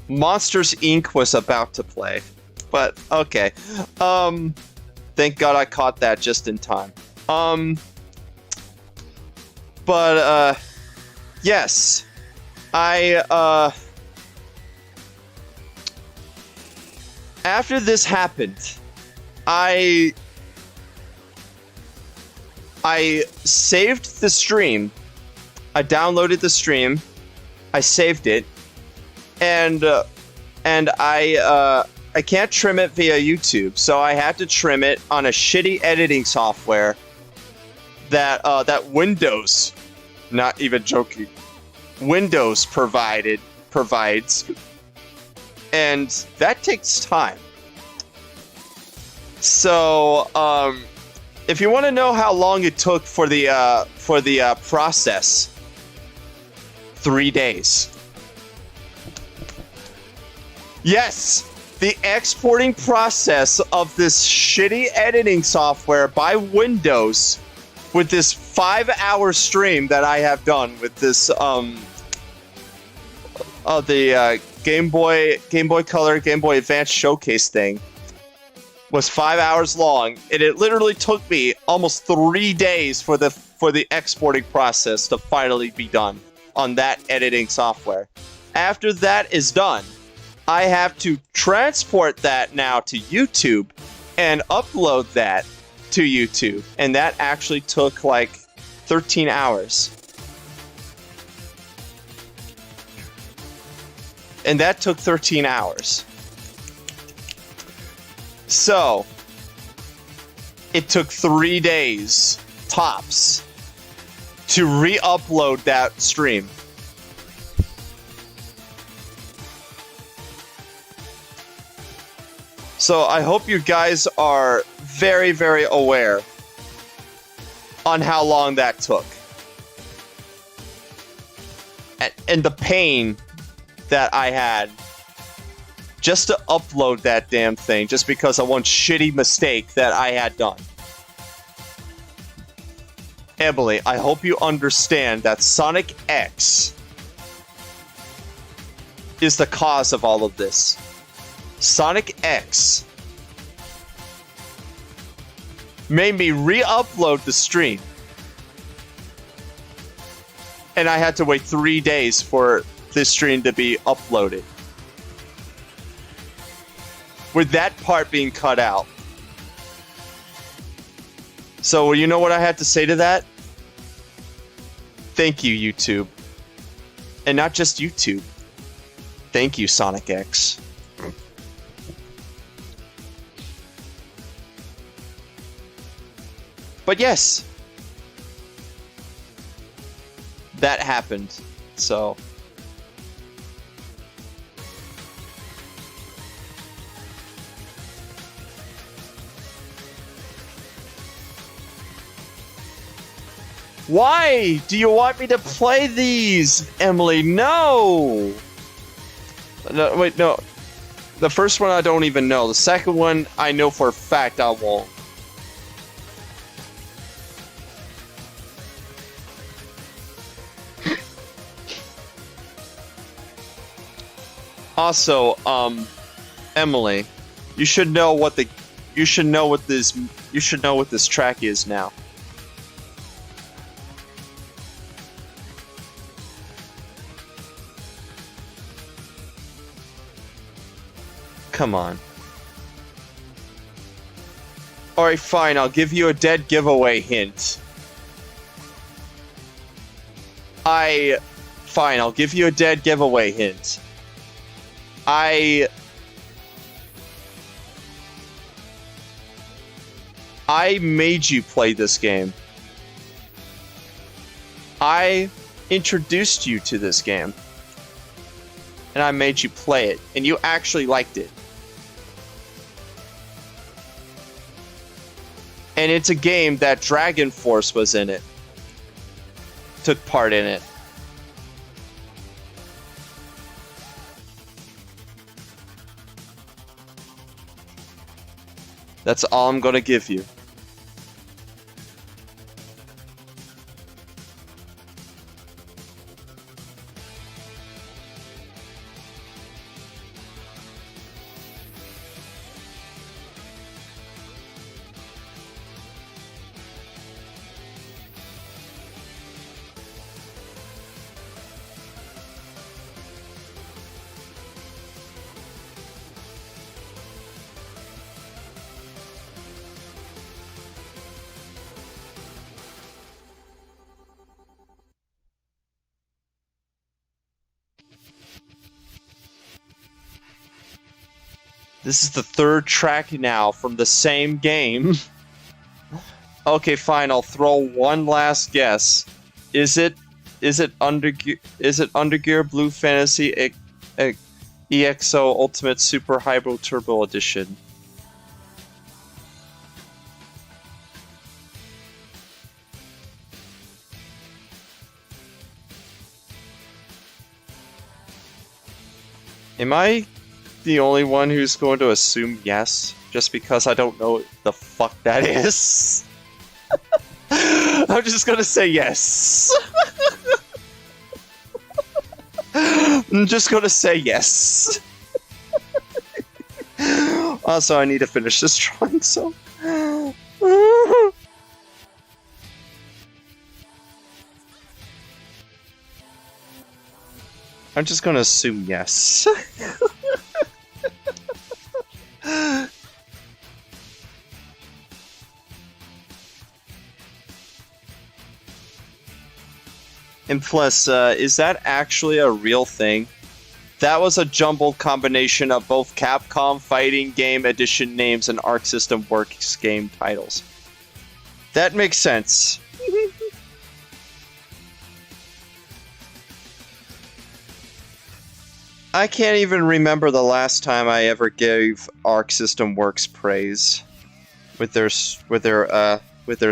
A: Monsters Inc. was about to play. But, okay. Thank God I caught that just in time. Yes. After this happened, I saved the stream. I downloaded the stream. I saved it, and I can't trim it via YouTube, so I had to trim it on a shitty editing software that Windows, not even joking, Windows provides. And that takes time. So, if you want to know how long it took for the process, 3 days. Yes, the exporting process of this shitty editing software by Windows with this 5-hour stream that I have done with this the Game Boy Color, Game Boy Advance showcase thing was 5 hours long, and it literally took me almost 3 days for the exporting process to finally be done on that editing software. After that is done, I have to transport that now to YouTube and upload that to YouTube, and that actually took like 13 hours. And that took 13 hours. So, it took 3 days, tops, to re-upload that stream. So, I hope you guys are very, very aware on how long that took. And the pain that I had just to upload that damn thing, just because of one shitty mistake that I had done. Emily, I hope you understand that Sonic X is the cause of all of this. Sonic X made me re-upload the stream. And I had to wait 3 days for this stream to be uploaded. With that part being cut out. So, you know what I had to say to that? Thank you, YouTube. And not just YouTube. Thank you, Sonic X. But yes. That happened. So... Why do you want me to play these, Emily? No! No, wait, no. The first one I don't even know. The second one, I know for a fact I won't. Also, Emily, you should know what this track is now. Come on. Alright, fine, I'll give you a dead giveaway hint. Fine, I'll give you a dead giveaway hint. I made you play this game. I introduced you to this game. And I made you play it. And you actually liked it. And it's a game that Dragon Force was in it. Took part in it. That's all I'm gonna give you. This is the third track now from the same game. Okay, fine. I'll throw one last guess. Is it Undergear Blue Fantasy EXO Ultimate Super Hybrid Turbo Edition? Am I the only one who's going to assume yes, just because I don't know what the fuck that is? I'm just gonna say yes. I'm just gonna say yes. Also, I need to finish this drawing, so... I'm just gonna assume yes. And plus, is that actually a real thing? That was a jumbled combination of both Capcom Fighting Game Edition names and Arc System Works game titles. That makes sense. I can't even remember the last time I ever gave Arc System Works praise with their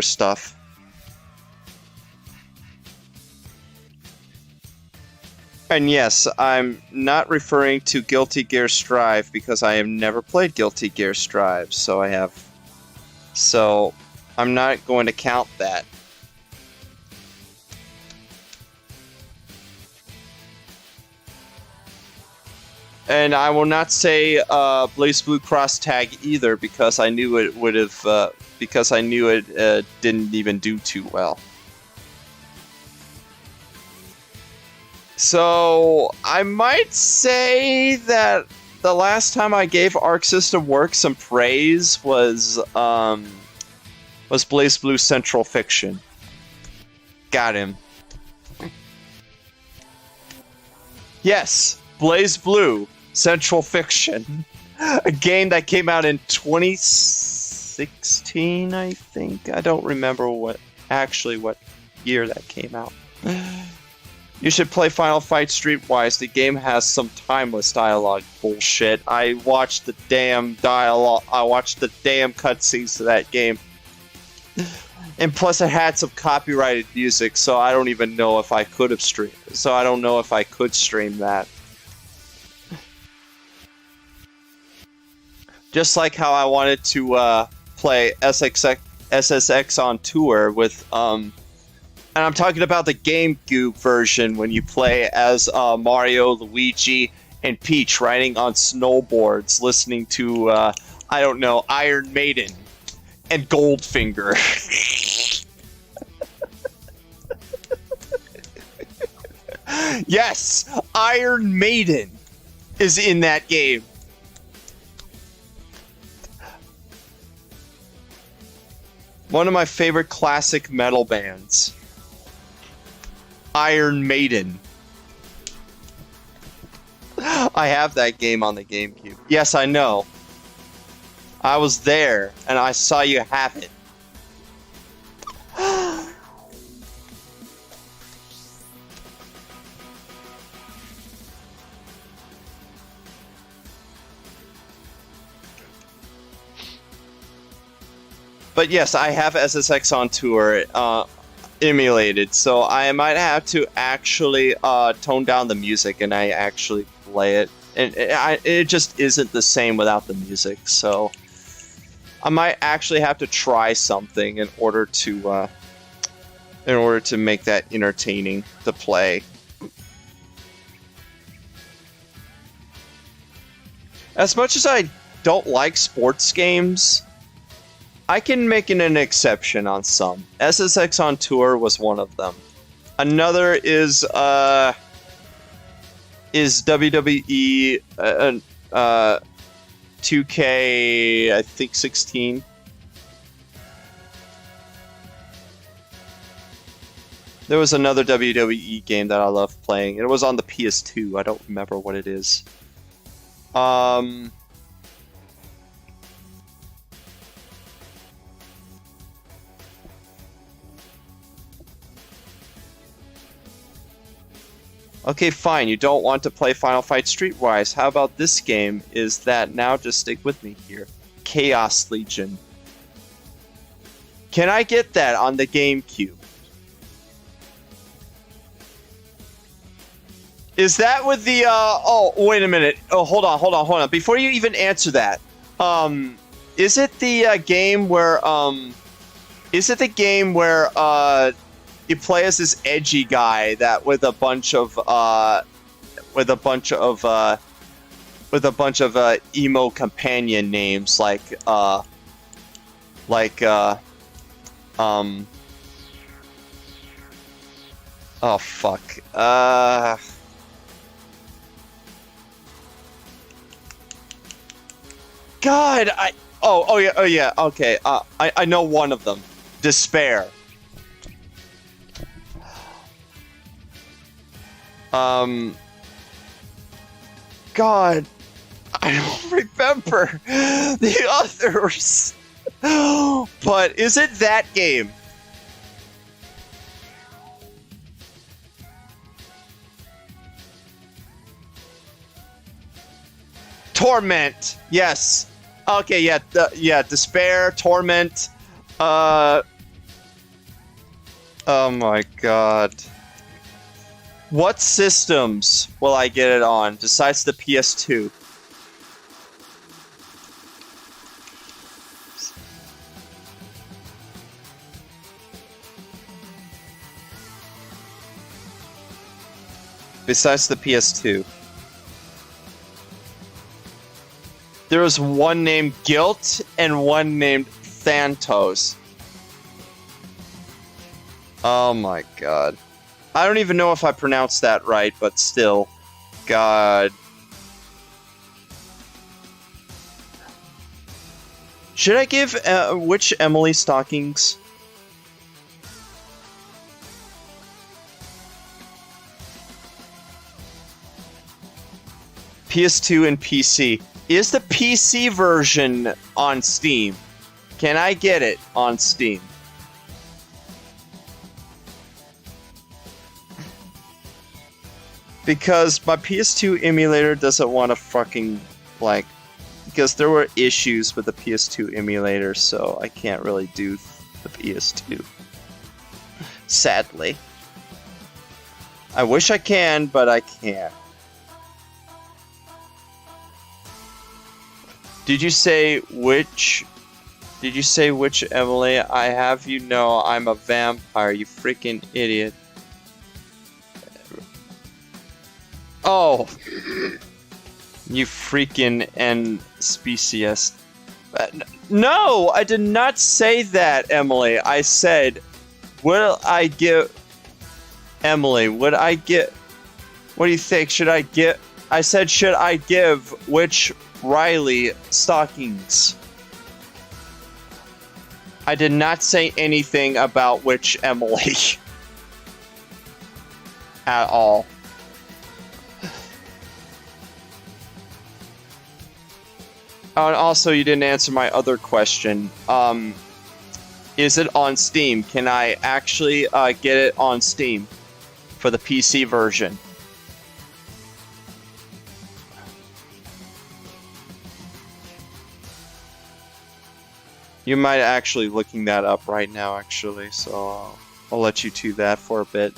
A: stuff. And yes, I'm not referring to Guilty Gear Strive because I have never played Guilty Gear Strive, so I'm not going to count that. And I will not say Blaze Blue Cross Tag either because I knew it would have because I knew it didn't even do too well. So I might say that the last time I gave Arc System Works some praise was Blaze Blue Central Fiction. Got him. Yes, Blaze Blue Central Fiction, a game that came out in 2016, I think. I don't remember what year that came out. You should play Final Fight Streetwise. The game has some timeless dialogue bullshit. I watched the damn dialogue. I watched the damn cutscenes to that game. And plus it had some copyrighted music, so I don't even know if I could have streamed. So I don't know if I could stream that. Just like how I wanted to play SSX on tour with and I'm talking about the GameCube version when you play as Mario, Luigi, and Peach riding on snowboards, listening to, I don't know, Iron Maiden and Goldfinger. Yes, Iron Maiden is in that game. One of my favorite classic metal bands. Iron Maiden. I have that game on the GameCube. Yes, I know. I was there, and I saw you have it. But yes, I have SSX on tour. Emulated, so I might have to actually tone down the music and I actually play it, and it just isn't the same without the music. So I might actually have to try something in order to make that entertaining to play. As much as I don't like sports games, I can make an exception on some. SSX on Tour was one of them. Another is WWE 2K, I think 16. There was another WWE game that I loved playing. It was on the PS2. I don't remember what it is. Okay, fine, you don't want to play Final Fight Streetwise. How about this game? Is that now? Just stick with me here. Chaos Legion. Can I get that on the GameCube? Is that with the, oh, wait a minute. Oh, hold on. Before you even answer that, is it the game where, you play as this edgy guy that with a bunch of emo companion names like oh fuck, God, oh yeah, okay, I know one of them. Despair. God, I don't remember the others. But is it that game? Torment. Yes. Okay, yeah, Despair, Torment. Oh my God. What systems will I get it on besides the PS2? Besides the PS2. There was one named Guilt and one named Thantos. Oh my god. I don't even know if I pronounced that right, but still. God. Should I give which Emily stockings? PS2 and PC. Is the PC version on Steam? Can I get it on Steam? Because my PS2 emulator doesn't want to fucking, like... Because there were issues with the PS2 emulator, so I can't really do the PS2. Sadly. I wish I can, but I can't. Did you say which Emily? I have you know I'm a vampire, you freaking idiot. Oh! You freaking N species. No! I did not say that, Emily. I said, will I give... Emily, would I get... What do you think? Should I get... I said, should I give which Riley stockings? I did not say anything about which Emily. At all. Oh, and also, you didn't answer my other question. Is it on Steam? Can I actually get it on Steam for the PC version? You might actually looking that up right now, actually, so I'll let you do that for a bit.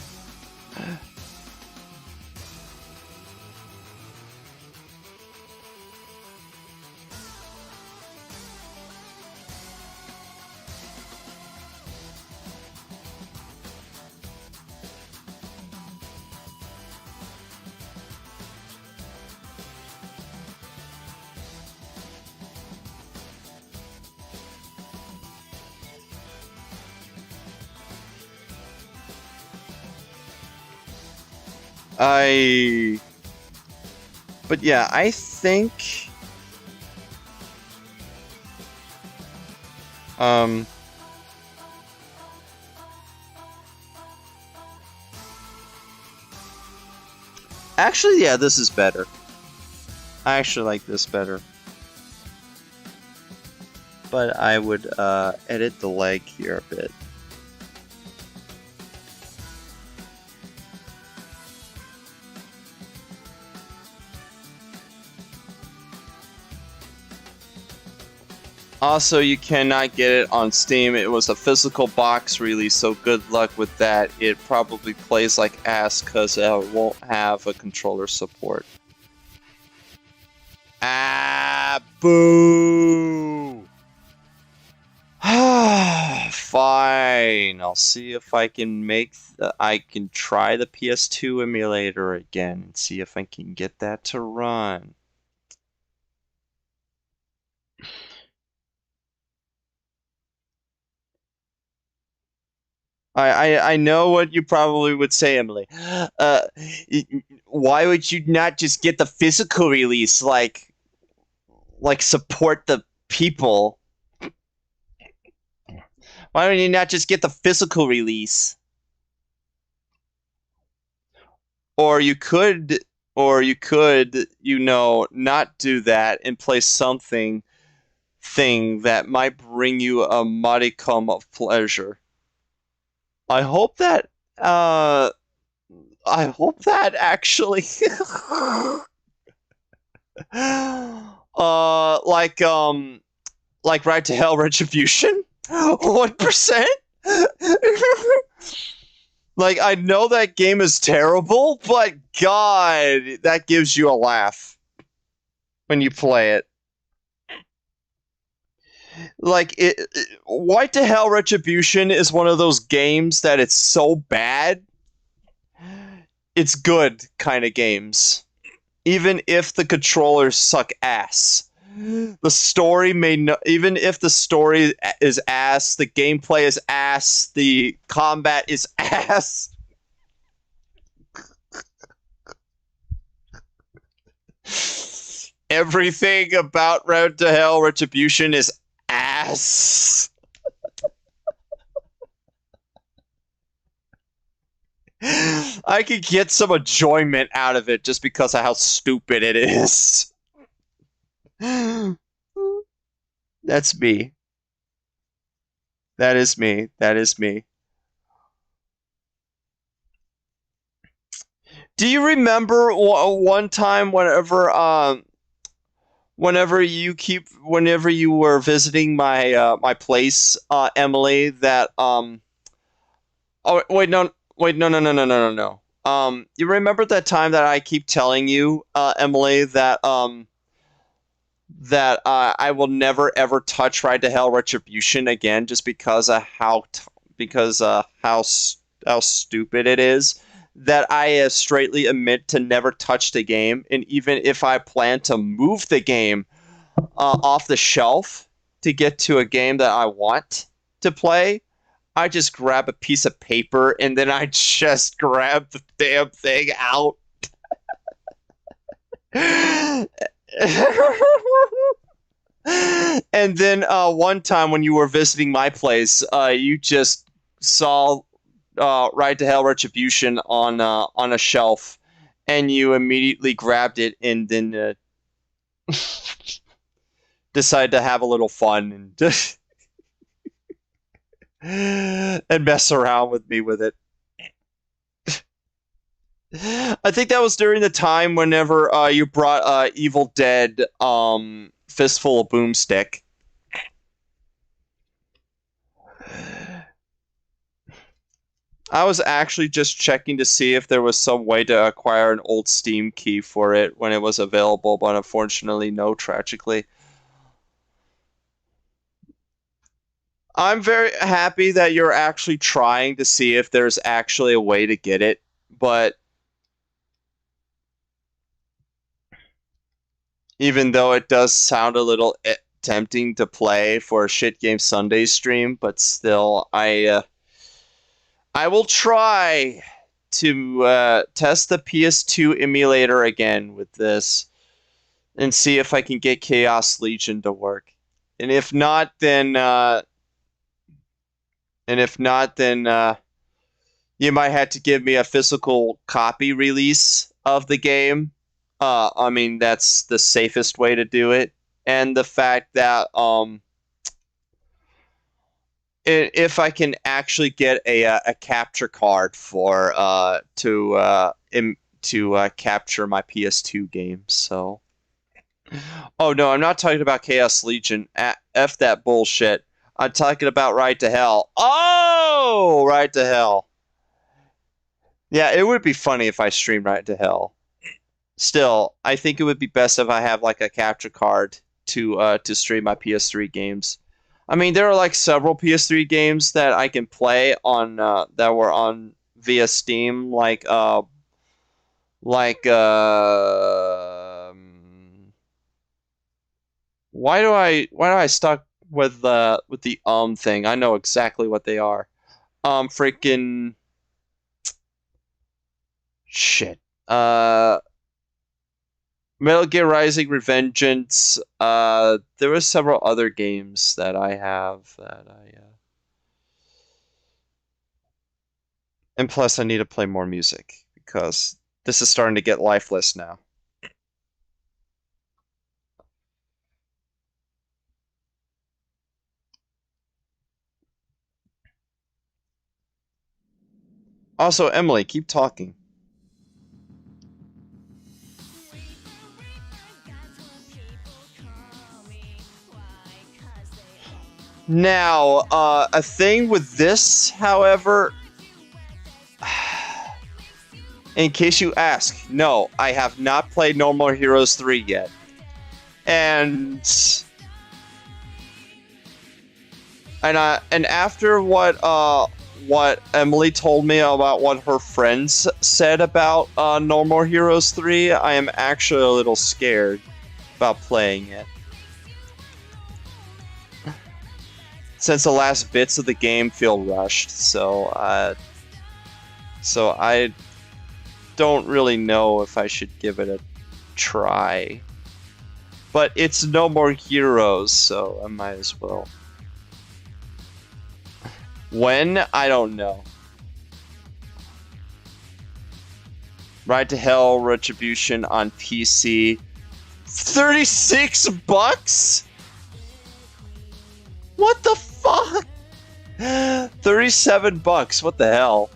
A: But yeah, I think... Actually, yeah, this is better. I actually like this better. But I would, edit the leg here a bit. Also, you cannot get it on Steam. It was a physical box release, so good luck with that. It probably plays like ass because it won't have a controller support. Ah, boo! Fine. I'll see if I can I can try the PS2 emulator again and see if I can get that to run. I know what you probably would say, Emily. Why would you not just get the physical release, like support the people? Why don't you not just get the physical release? Or you could, you know, not do that and play something that might bring you a modicum of pleasure. I hope that actually like Right to Hell Retribution? 1%? Like, I know that game is terrible, but God, that gives you a laugh when you play it. Like, White to Hell Retribution is one of those games that it's so bad, it's good kind of games. Even if the controllers suck ass. The story may no, even if the story is ass, the gameplay is ass, the combat is ass. Everything about Road to Hell Retribution is ass. I could get some enjoyment out of it just because of how stupid it is. That's me. That is me. That is me. Do you remember one time whenever you were visiting my place, Emily, that oh wait, no, wait, no, no, no, no, no, no, no. You remember that time that I keep telling you, Emily, that I will never ever touch Ride to Hell Retribution again, just because of how stupid it is. That I straightly admit to never touch the game, and even if I plan to move the game off the shelf to get to a game that I want to play, I just grab a piece of paper and then I just grab the damn thing out. And then one time when you were visiting my place, you just saw Ride to Hell Retribution on a shelf, and you immediately grabbed it and then decided to have a little fun and just and mess around with me with it. I think that was during the time whenever you brought Evil Dead Fistful of Boomstick. I was actually just checking to see if there was some way to acquire an old Steam key for it when it was available, but unfortunately no, tragically. I'm very happy that you're actually trying to see if there's actually a way to get it, but even though it does sound a little tempting to play for a Shit Game Sunday stream, but still, I will try to test the PS2 emulator again with this and see if I can get Chaos Legion to work. And if not, then you might have to give me a physical copy release of the game. I mean, that's the safest way to do it. And the fact that if I can actually get a capture card for to capture my PS2 games. So, oh no, I'm not talking about Chaos Legion. F that bullshit. I'm talking about Ride to Hell. Oh, Ride to Hell. Yeah, it would be funny if I streamed Ride to Hell. Still, I think it would be best if I have like a capture card to stream my PS3 games. I mean, there are like several PS3 games that I can play on that were on via Steam, like why do I stuck with the thing? I know exactly what they are. Freaking shit. Metal Gear Rising Revengeance. There were several other games that I have that and plus I need to play more music because this is starting to get lifeless now. Also, Emily, keep talking. Now, a thing with this, however, in case you ask, no, I have not played No More Heroes 3 yet. And after what Emily told me about what her friends said about No More Heroes 3, I am actually a little scared about playing it. since the last bits of the game feel rushed, so I don't really know if I should give it a try. But it's No More Heroes, so I might as well. When? I don't know. Ride to Hell Retribution on PC. $36? What the fuck? $37. What the hell?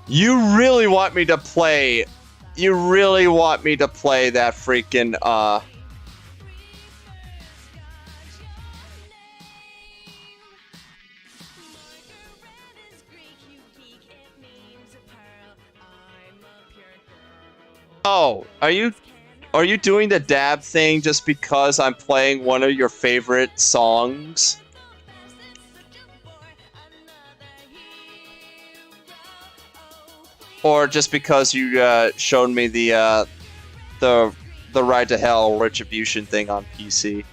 A: You really want me to play? You really want me to play that freaking Oh, are you doing the dab thing just because I'm playing one of your favorite songs? Or just because you showed me the Ride to Hell Retribution thing on PC?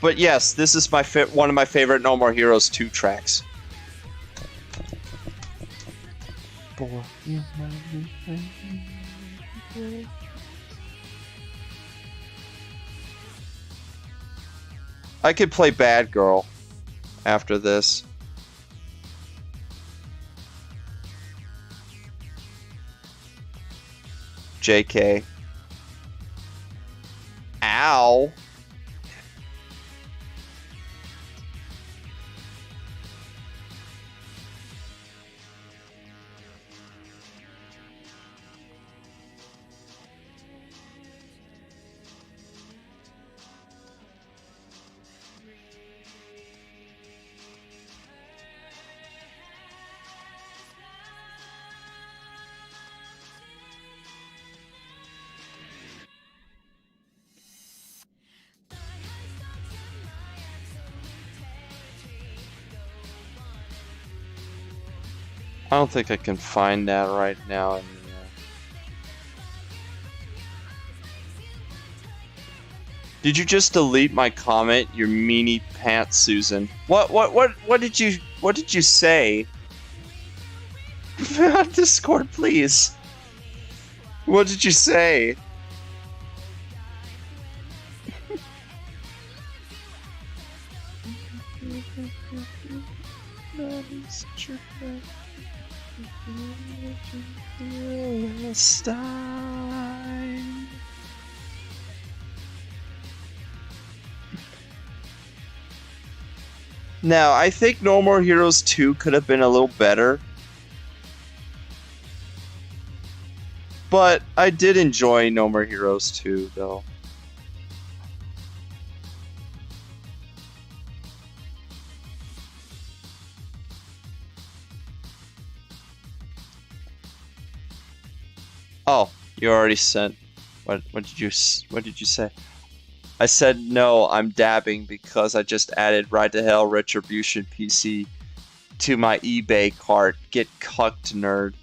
A: But yes, this is one of my favorite No More Heroes 2 tracks. I could play Bad Girl after this. JK. Ow. I don't think I can find that right now. Did you just delete my comment, you meanie pants, Susan? What did you say? On Discord, please. What did you say? Now, I think No More Heroes 2 could have been a little better. But I did enjoy No More Heroes 2, though. Oh, you already sent. What did you say? I said no, I'm dabbing because I just added Ride to Hell Retribution PC to my eBay cart. Get cucked, nerd.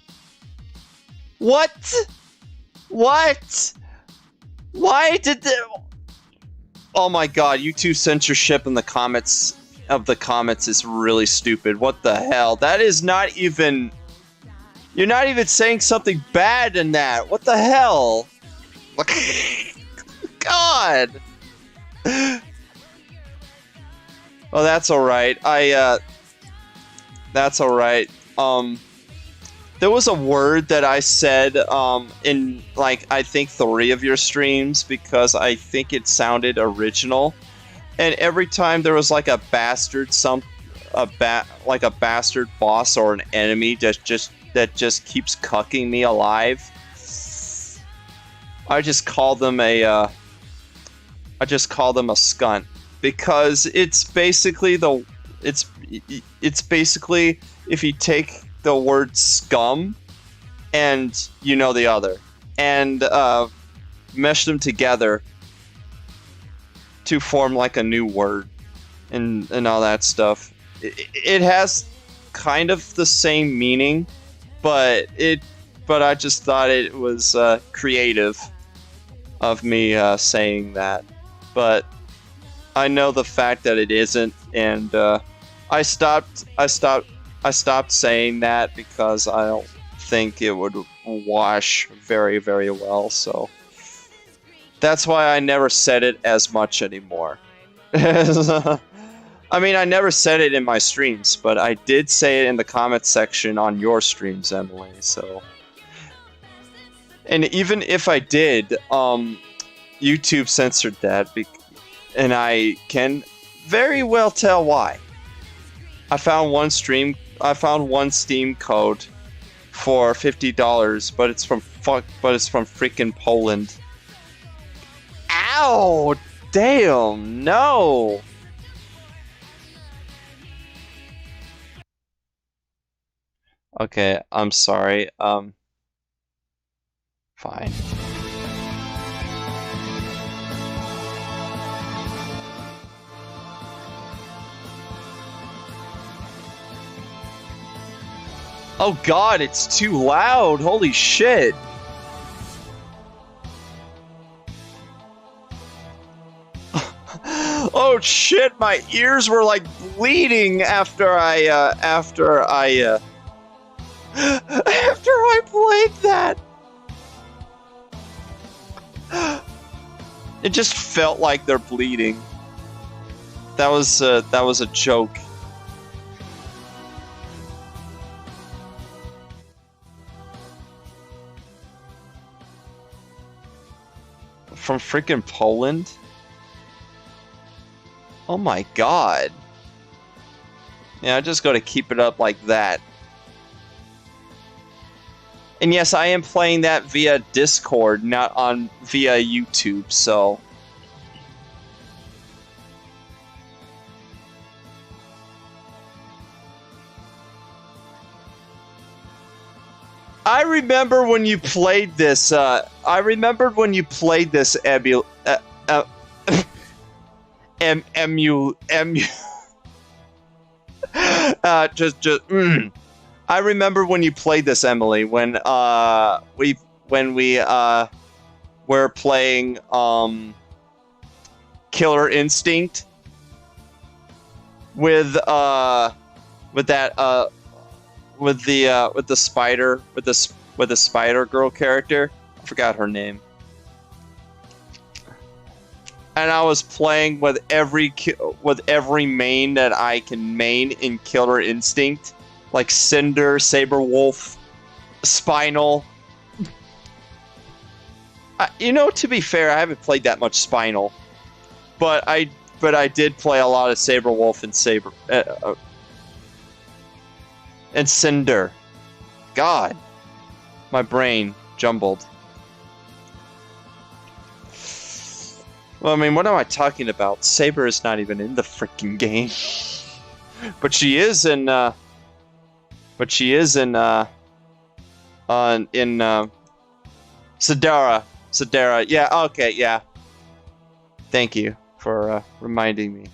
A: What? What? Why did the... Oh my god, YouTube censorship in the comments is really stupid. What the hell? That is not even... You're not even saying something bad in that. What the hell? God. Oh, that's alright. That's alright. There was a word that I said in, like, I think 3 of your streams because I think it sounded original. And every time there was like a bastard like a bastard boss or an enemy that just keeps cucking me alive, I just call them a skunt because it's basically it's basically if you take the word scum and you know the other and mesh them together to form like a new word and all that stuff. It has kind of the same meaning, but I just thought it was creative. of me saying that, but I know the fact that it isn't, and I stopped. I stopped saying that because I don't think it would wash very, very well. So that's why I never said it as much anymore. I mean, I never said it in my streams, but I did say it in the comments section on your streams, Emily. So, and even if I did, YouTube censored that, and I can very well tell why. I found one Steam code for $50, but it's from freaking Poland. Ow! Damn! No! Okay, I'm sorry. Fine. Oh god, it's too loud! Holy shit! Oh shit, my ears were like bleeding after I played that! It just felt like they're bleeding. That was a joke. From freaking Poland? Oh my god. Yeah, I just gotta keep it up like that. And yes, I am playing that via Discord, not via YouTube, so... I remember when you played this, I remembered when you played this, Emu... I remember when you played this, Emily, when we were playing Killer Instinct with the spider girl character. I forgot her name. And I was playing with every main that I can main in Killer Instinct, like Cinder, Saberwolf, Spinal. You know, to be fair, I haven't played that much Spinal, but I did play a lot of Saberwolf and Cinder. God, my brain jumbled. Well, I mean, what am I talking about? Saber is not even in the freaking game. But she is in, Sadara. Sadara. Yeah, okay, yeah. Thank you for reminding me.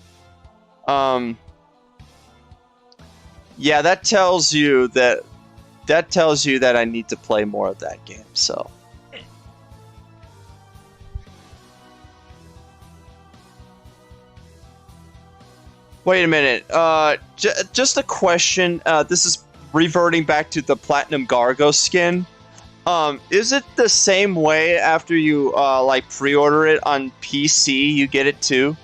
A: Yeah, that tells you that I need to play more of that game, so. Wait a minute. Just a question. This is reverting back to the Platinum Gargo skin. Is it the same way after you like pre-order it on PC? You get it too,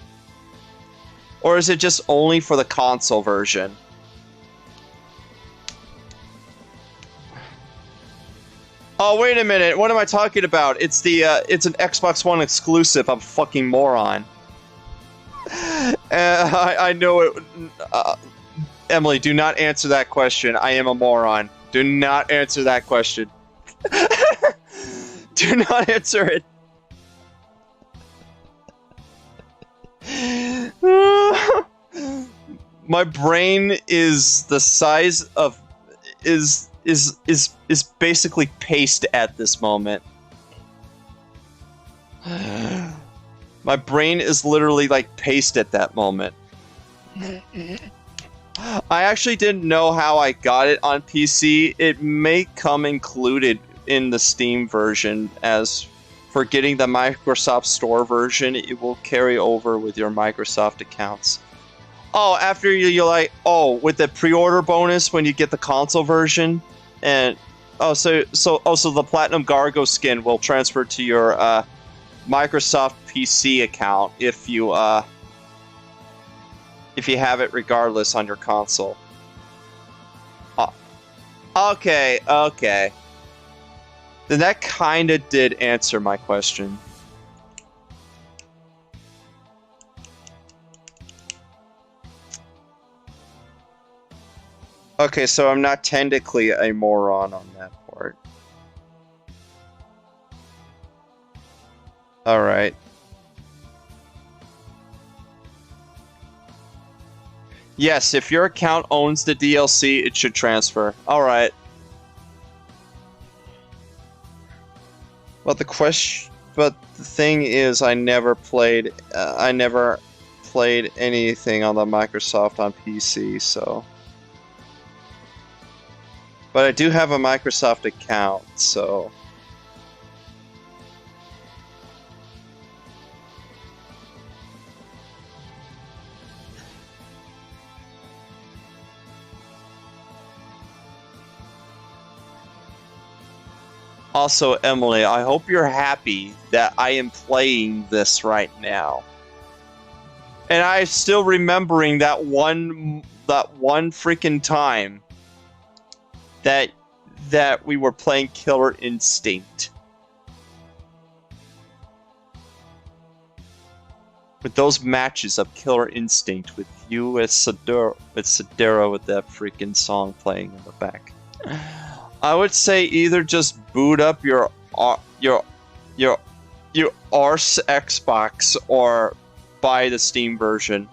A: or is it just only for the console version? Oh, wait a minute. What am I talking about? It's it's an Xbox One exclusive. I'm a fucking moron. I know it. Emily, do not answer that question. I am a moron. Do not answer that question. Do not answer it. My brain is the size of is basically paste at this moment. My brain is literally like paste at that moment. I actually didn't know how I got it on PC. It may come included in the Steam version as for getting the Microsoft Store version, it will carry over with your Microsoft accounts. Oh, after you're like, oh, with the pre-order bonus when you get the console version, and so the Platinum Gargo skin will transfer to your Microsoft PC account if you have it regardless on your console. Okay. Then that kind of did answer my question. Okay, so I'm not technically a moron on that part. Alright. Yes, if your account owns the DLC, it should transfer. Alright. But the thing is, I never played anything on the Microsoft on PC, so. But I do have a Microsoft account, so. Also, Emily, I hope you're happy that I am playing this right now. And I'm still remembering that one freaking time that we were playing Killer Instinct. With those matches of Killer Instinct with you as Sadura with that freaking song playing in the back. I would say either just boot up your arse Xbox or buy the Steam version.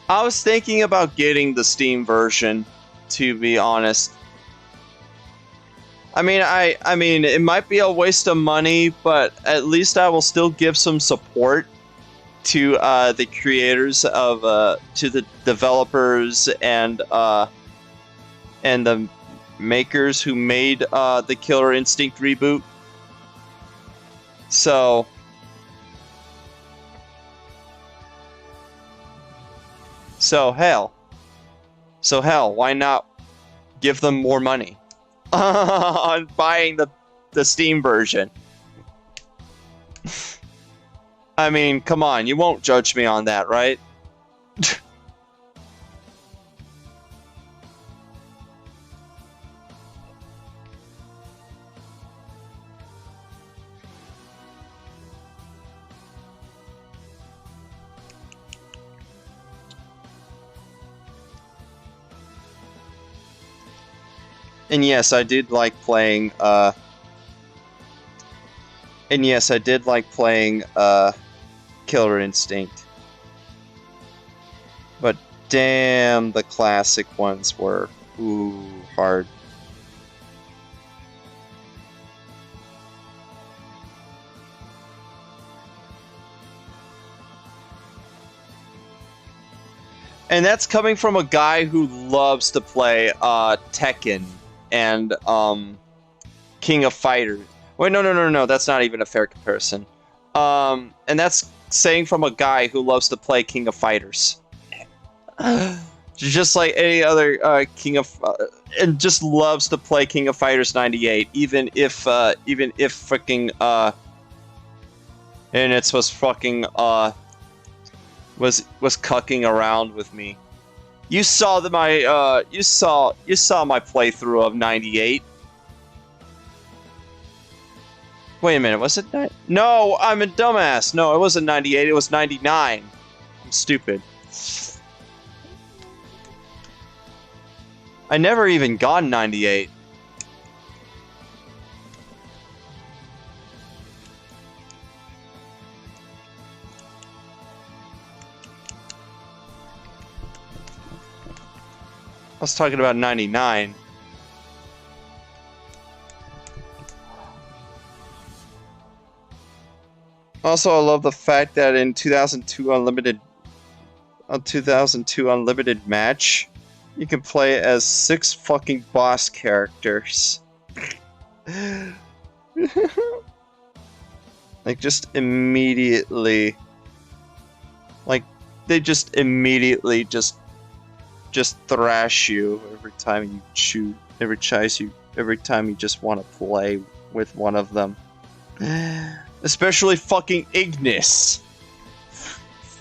A: I was thinking about getting the Steam version, to be honest. I mean, it might be a waste of money, but at least I will still give some support to the creators of to the developers and the makers who made the Killer Instinct reboot. So hell, why not give them more money on buying the Steam version? I mean, come on, you won't judge me on that, right? And yes, I did like playing Killer Instinct. But damn, the classic ones were hard. And that's coming from a guy who loves to play Tekken and King of Fighters. Wait, no, that's not even a fair comparison. And that's saying from a guy who loves to play King of Fighters. Just like any other and just loves to play King of Fighters 98, even if freaking and it was fucking was cucking around with me. You saw my you saw my playthrough of 98. Wait a minute, was it that? No, I'm a dumbass. No, it wasn't 98, it was 99. I'm stupid. I never even got 98. I was talking about 99. Also, I love the fact that in 2002 Unlimited Match, you can play as 6 fucking boss characters. Like, just immediately. Like, they just immediately just thrash you every time you shoot, every time you just want to play with one of them. Especially fucking Ignis.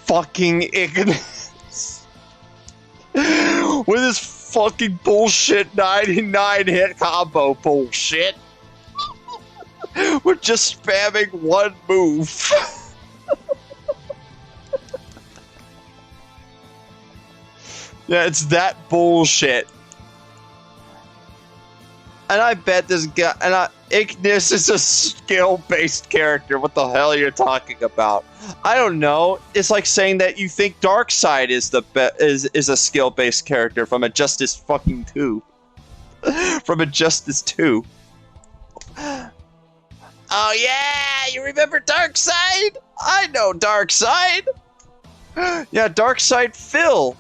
A: Fucking Ignis. With his fucking bullshit 99 hit combo bullshit. We're just spamming one move. Yeah, it's that bullshit. And I bet this guy, Ignis is a skill-based character. What the hell are you talking about? I don't know. It's like saying that you think Darkseid is a skill-based character from Injustice fucking 2. From Injustice 2. Oh yeah, you remember Darkseid? I know Darkseid. Yeah, Darkseid Phil.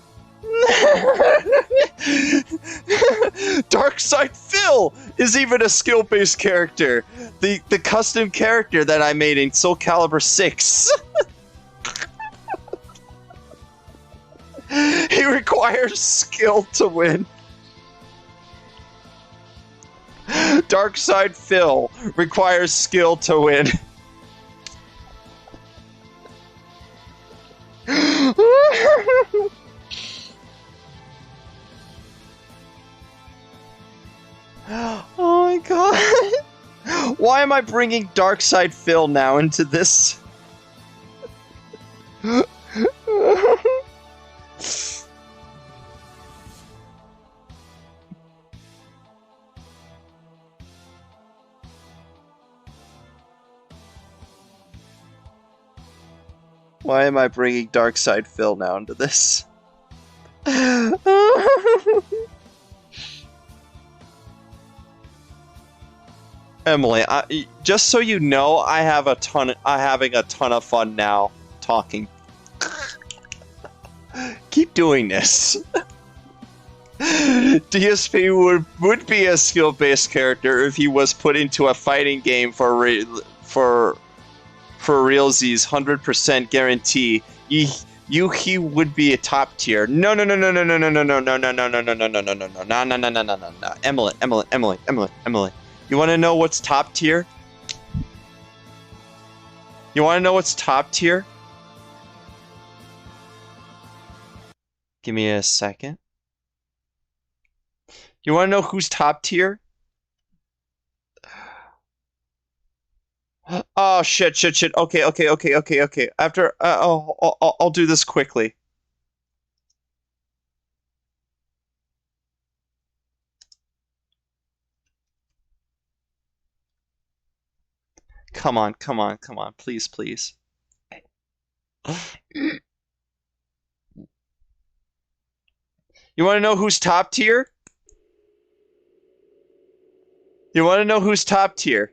A: Darkseid Phil is even a skill-based character. The custom character that I made in Soul Calibur 6. He requires skill to win. Darkseid Phil requires skill to win. Oh my god. Why am I bringing Darkseid Phil now into this? Why am I bringing Darkseid Phil now into this? Emily, just so you know, having a ton of fun now talking. Keep doing this. DSP would be a skill-based character if he was put into a fighting game for realsies 100% guarantee. He would be a top tier. No. Emily. You want to know what's top tier? You want to know what's top tier? Give me a second. You want to know who's top tier? Oh shit. Okay. After I'll do this quickly. Come on. Please. You want to know who's top tier? You want to know who's top tier?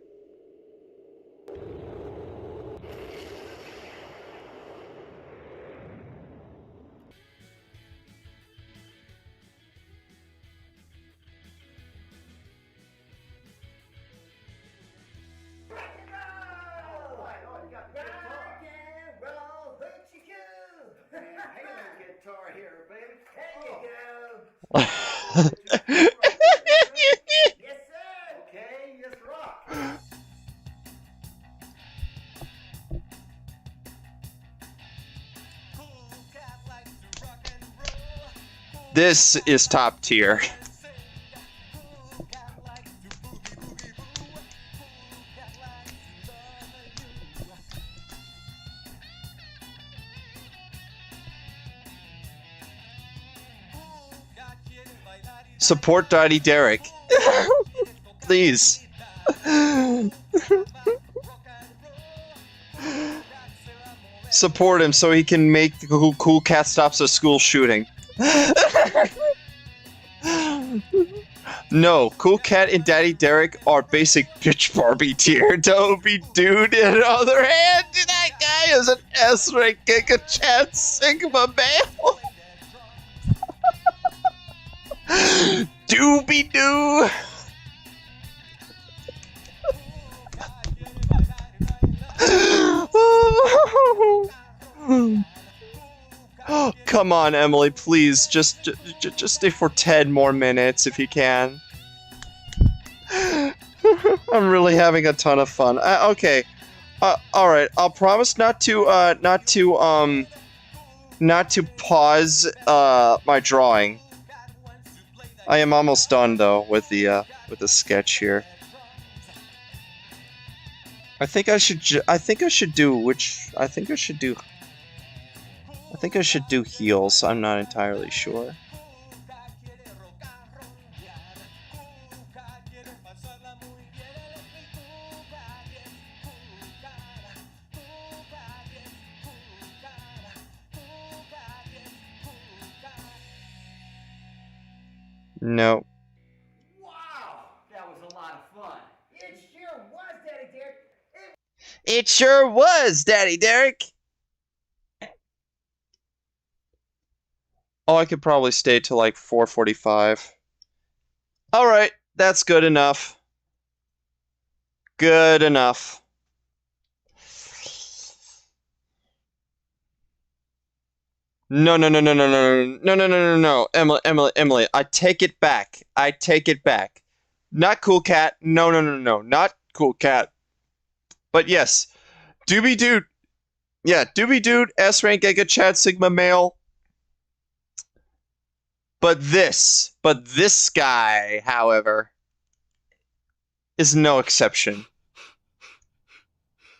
A: This is top tier. Support Daddy Derek. Please. Support him so he can make the cool cat stops a school shooting. No, Cool Cat and Daddy Derek are basic bitch Barbie tier. Toby Dude, on the other hand, that guy is an S-rank Giga Chat Sigma male. Doobie Doo. come on, Emily, please, just stay for 10 more minutes if you can. I'm really having a ton of fun. Okay. All right. I'll promise not to pause my drawing. I am almost done though with the sketch here. I think I should do heels. I'm not entirely sure. No.
C: Wow, that was a lot of fun. It sure was, Daddy Derek.
A: It sure was, Daddy Derek. Oh, I could probably stay till like 4:45. All right, that's good enough. Good enough. No, no, no, no, no, no, no, no, no, no, no, Emily, I take it back. I take it back. Not Cool Cat. No, no, no, no, not Cool Cat. But yes, Doobie Dude. Yeah, Doobie Dude, S rank Giga Chad Sigma male. But this guy, however, is no exception.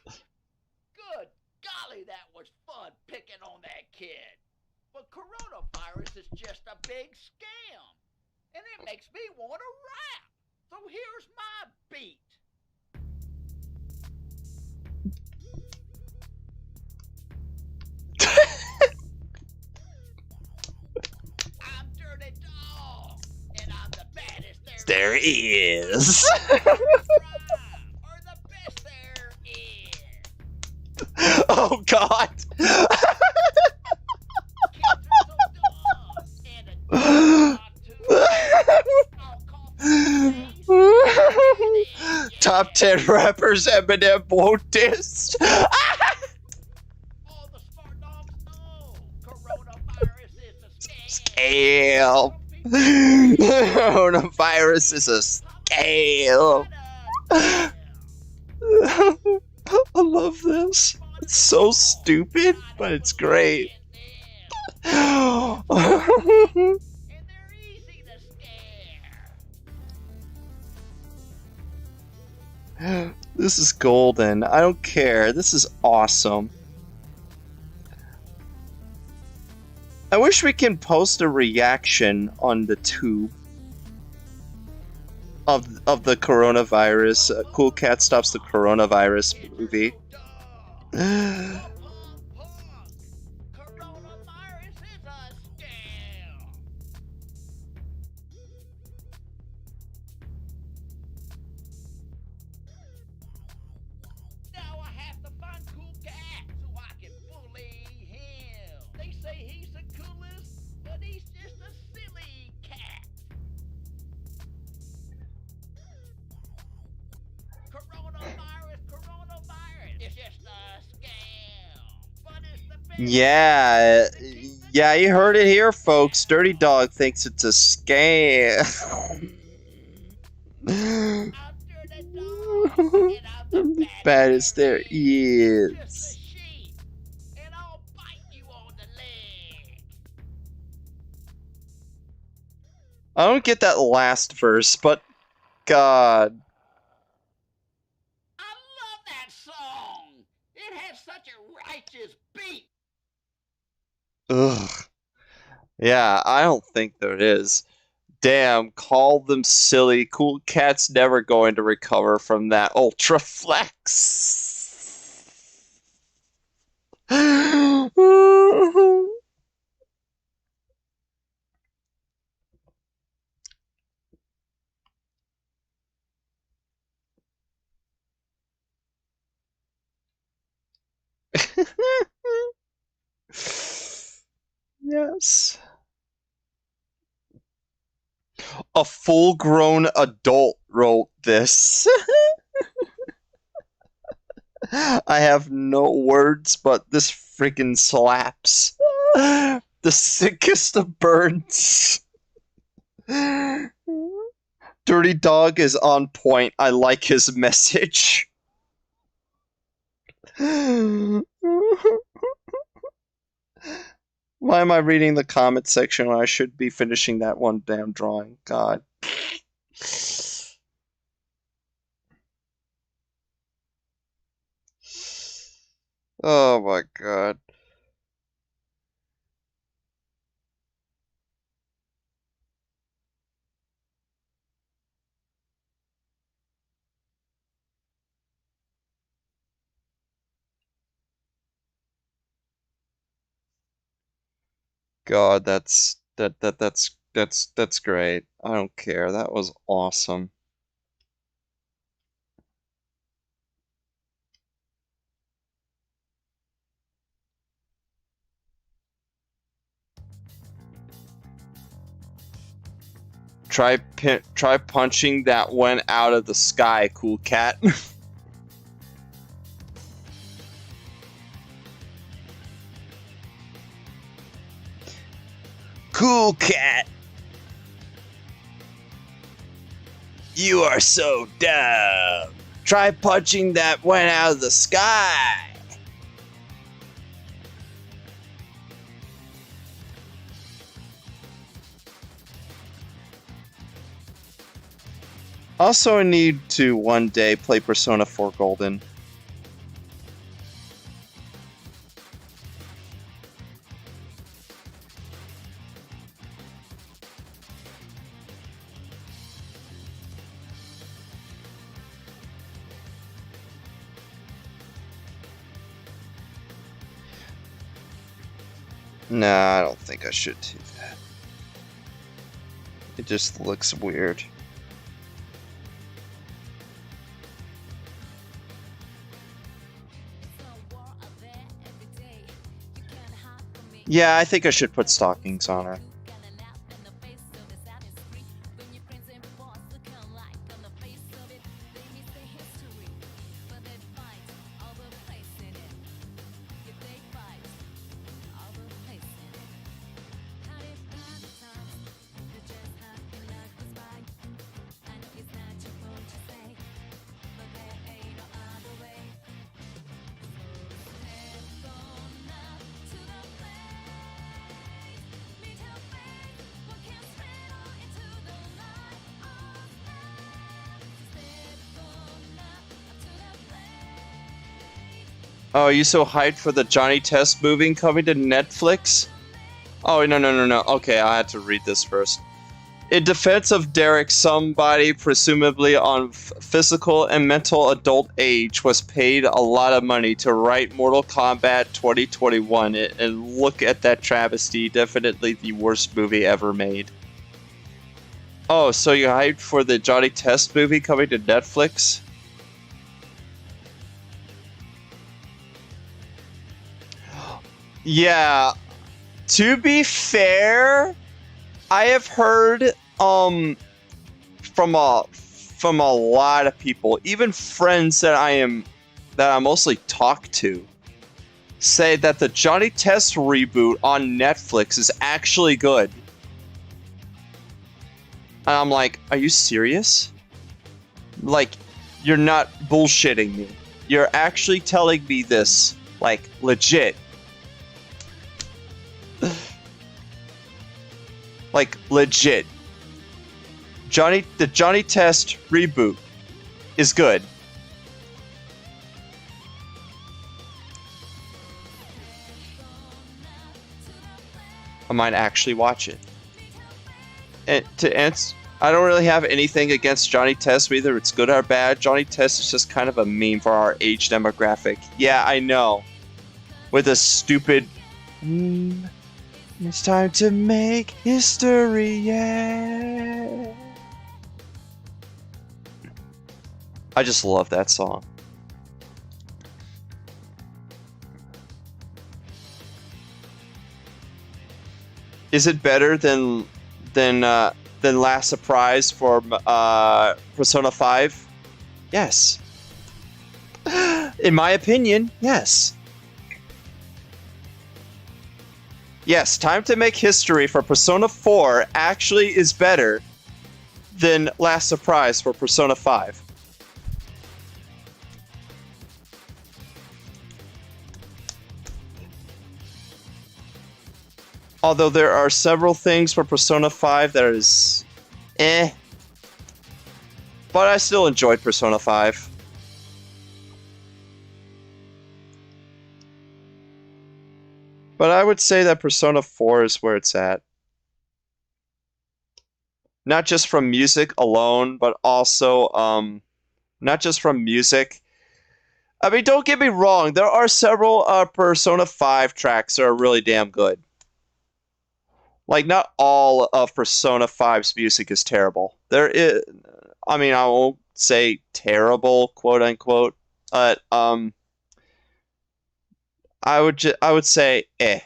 C: Good golly, that was fun picking on that kid. But coronavirus is just a big scam. And it makes me want to rap. So here's my beat. I'm Dirty Dog, and I'm the baddest
A: There is.
C: or the best there is.
A: Oh God.
C: Kids are so dumb, and a dog too. I'll call for
A: Top 10 rappers Eminem won't diss.
C: all the smart dogs know coronavirus is a
A: Scale. Coronavirus is a scale. I love this. It's so stupid, but it's great.
C: And they're easy to scare.
A: This is golden. I don't care. This is awesome. I wish we can post a reaction on the tube of the coronavirus. Cool Cat Stops the Coronavirus movie.
C: Coronavirus is a scam. Now I have to find Cool Cat so I can bully him. They say he's the coolest, but he's just a silly cat. Coronavirus, it's just a scam. But it's the best.
A: Yeah, yeah, you heard it here, folks. Dirty Dog thinks it's a scam.
C: I'm Dirty Dog, and I'm the
A: Baddest there
C: Just
A: is.
C: a sheep, and I'll bite you on the leg.
A: I don't get that last verse, but God.
C: I love that song. It has such a righteous beat.
A: Ugh. Yeah, I don't think there is. Damn, call them silly. Cool Cat's never going to recover from that ultra flex. Yes. A full-grown adult wrote this. I have no words, but this freaking slaps. The sickest of burns. Dirty Dog is on point. I like his message. Why am I reading the comment section when I should be finishing that one damn drawing? God. Oh my god. God, that's great. I don't care. That was awesome. Try punching that one out of the sky, cool cat. Cool cat. You are so dumb. Try punching that one out of the sky. Also, I need to one day play Persona 4 Golden. Nah, I don't think I should do that. It just looks weird. Yeah, I think I should put stockings on her. Oh, are you so hyped for the Johnny Test movie coming to Netflix? Oh, no. Okay, I had to read this first. In defense of Derek, somebody presumably on physical and mental adult age was paid a lot of money to write Mortal Kombat 2021, and look at that travesty. Definitely the worst movie ever made. Oh, so you're hyped for the Johnny Test movie coming to Netflix? Yeah, to be fair, I have heard from a lot of people, even friends that I mostly talk to, say that the Johnny Test reboot on Netflix is actually good. And I'm like, are you serious? Like, you're not bullshitting me. You're actually telling me this, like, legit. Like, legit. The Johnny Test reboot is good. I might actually watch it. And to answer, I don't really have anything against Johnny Test, whether it's good or bad. Johnny Test is just kind of a meme for our age demographic. Yeah, I know. With a stupid... It's time to make history, yeah. I just love that song. Is it better than Last Surprise for Persona 5? Yes. In my opinion, yes. Yes, time to make history for Persona 4 actually is better than Last Surprise for Persona 5. Although there are several things for Persona 5 that is eh. But I still enjoyed Persona 5. But I would say that Persona 4 is where it's at. Not just from music alone, but also not just from music. I mean, don't get me wrong, there are several Persona 5 tracks that are really damn good. Like, not all of Persona 5's music is terrible. There is, I mean, I won't say terrible, quote unquote, but I would say eh,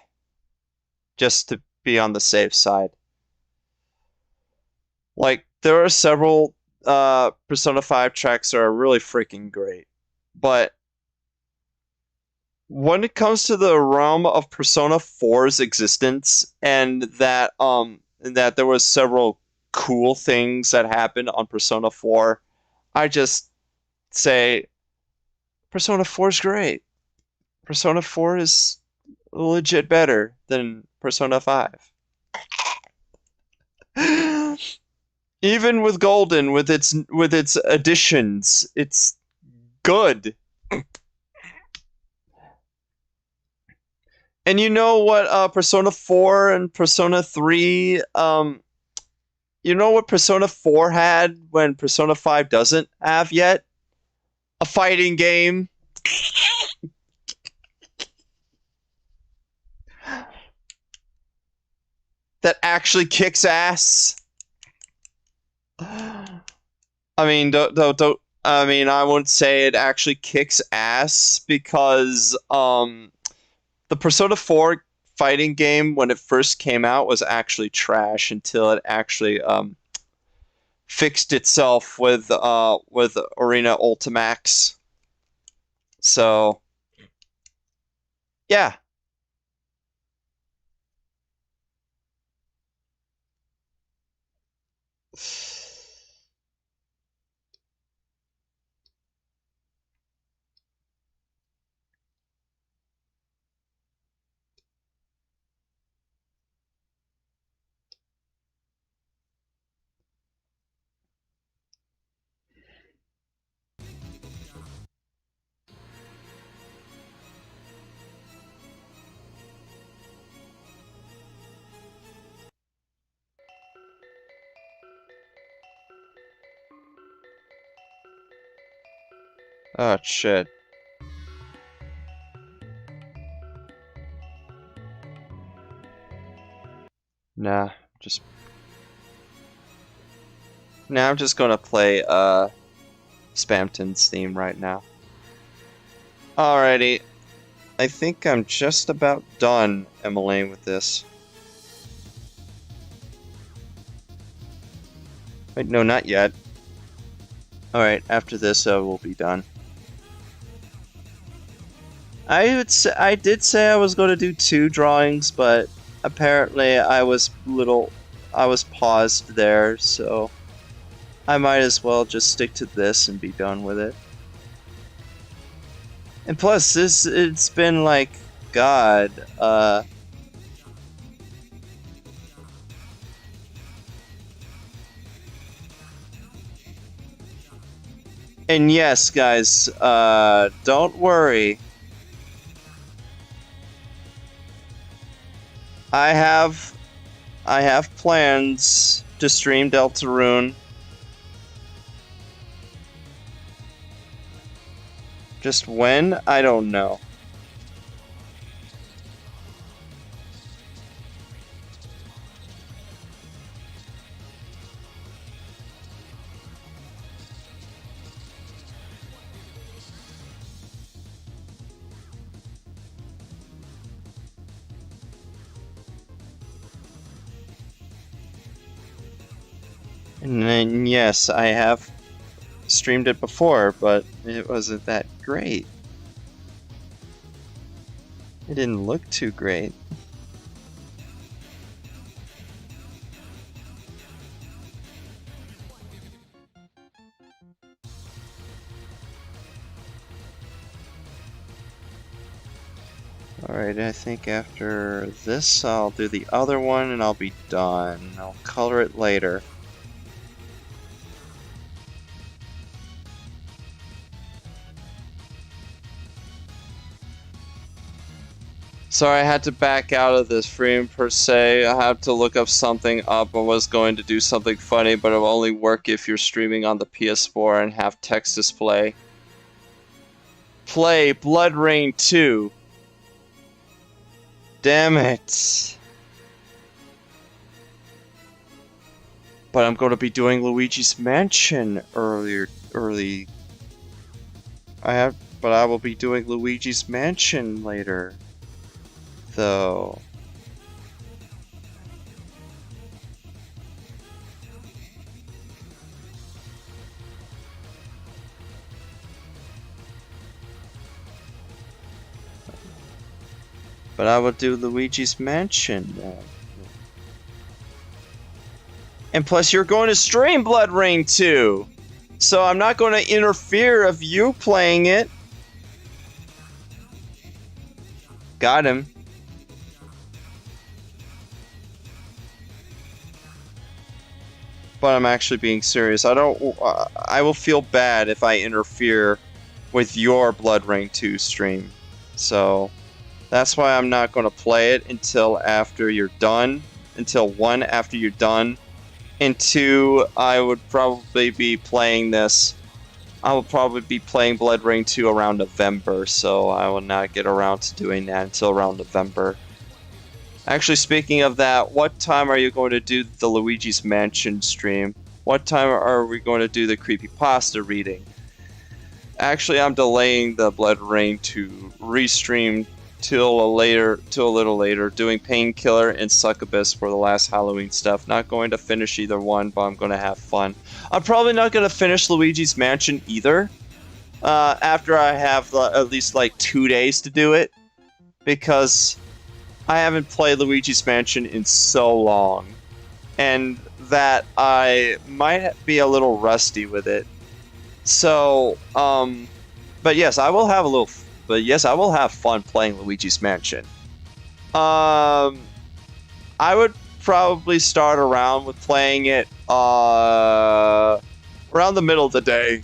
A: just to be on the safe side. Like, there are several Persona 5 tracks that are really freaking great. But when it comes to the realm of Persona 4's existence and that there was several cool things that happened on Persona 4, I just say Persona 4 is great. Persona 4 is legit better than Persona 5. Even with Golden, with its additions, it's good. And you know what Persona 4 and Persona 3 you know what Persona 4 had when Persona 5 doesn't have yet? A fighting game. That actually kicks ass. I mean, don't. I mean, I wouldn't say it actually kicks ass because the Persona 4 fighting game when it first came out was actually trash until it actually fixed itself with Arena Ultimax. So, yeah. Oh shit. Nah, just Now I'm just gonna play Spamton's theme right now. Alrighty. I think I'm just about done, Emmeline, with this. Wait, no, not yet. Alright, after this, we'll be done. I did say I was going to do 2 drawings, but apparently I was paused there, so I might as well just stick to this and be done with it. And plus, it's been like, God, and yes, guys, don't worry. I have plans to stream Deltarune. Just when? I don't know. And then, yes, I have streamed it before, but it wasn't that great. It didn't look too great. Alright, I think after this I'll do the other one and I'll be done. I'll color it later. Sorry, I had to back out of this frame per se. I had to look up something up. I was going to do something funny, but it'll only work if you're streaming on the PS4 and have text display. Play Blood Rain 2. Damn it. But I'm going to be doing Luigi's Mansion early. But I will be doing Luigi's Mansion later, though. But I will do Luigi's Mansion. And plus, you're going to stream Blood Rain 2. So I'm not going to interfere of you playing it. Got him. But I'm actually being serious. I will feel bad if I interfere with your Blood Rain 2 stream. So that's why I'm not going to play it until after you're done. Until 1, after you're done. And 2, I would probably be playing this. I will probably be playing Blood Rain 2 around November, so I will not get around to doing that until around November. Actually, speaking of that, what time are you going to do the Luigi's Mansion stream? What time are we going to do the creepypasta reading? Actually, I'm delaying the Blood Rain to restream till a little later, doing Painkiller and Succubus for the last Halloween stuff. Not going to finish either one, but I'm going to have fun. I'm probably not going to finish Luigi's Mansion either, after I have at least like 2 days to do it, because I haven't played Luigi's Mansion in so long, and that I might be a little rusty with it. So, but yes, I will have fun playing Luigi's Mansion. I would probably start around with playing it around the middle of the day,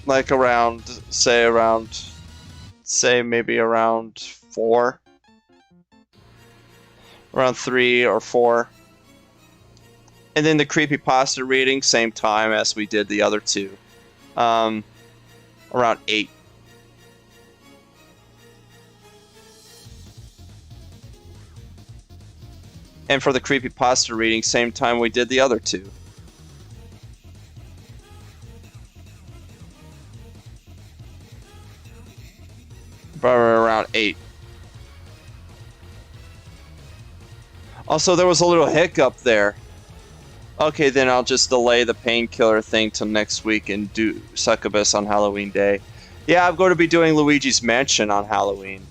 A: like maybe around 4, around 3 or 4, and then the creepypasta reading same time as we did the other 2, around 8. And for the creepypasta reading, same time we did the other 2. Probably around 8. Also, there was a little hiccup there. Okay, then I'll just delay the Painkiller thing till next week and do Succubus on Halloween Day. Yeah, I'm going to be doing Luigi's Mansion on Halloween.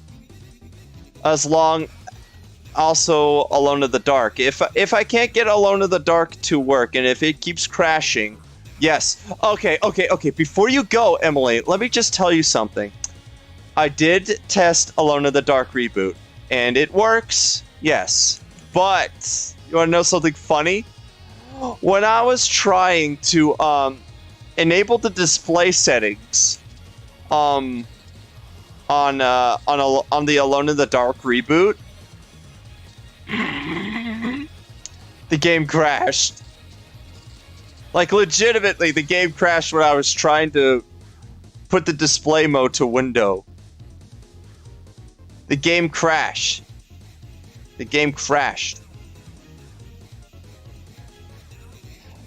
A: Also, Alone in the Dark. If I can't get Alone in the Dark to work, and if it keeps crashing, yes. Okay. Before you go, Emily, let me just tell you something. I did test Alone in the Dark reboot, and it works, yes. But you want to know something funny? When I was trying to enable the display settings on the Alone in the Dark reboot, the game crashed. Like, legitimately, the game crashed when I was trying to put the display mode to window. The game crashed. The game crashed.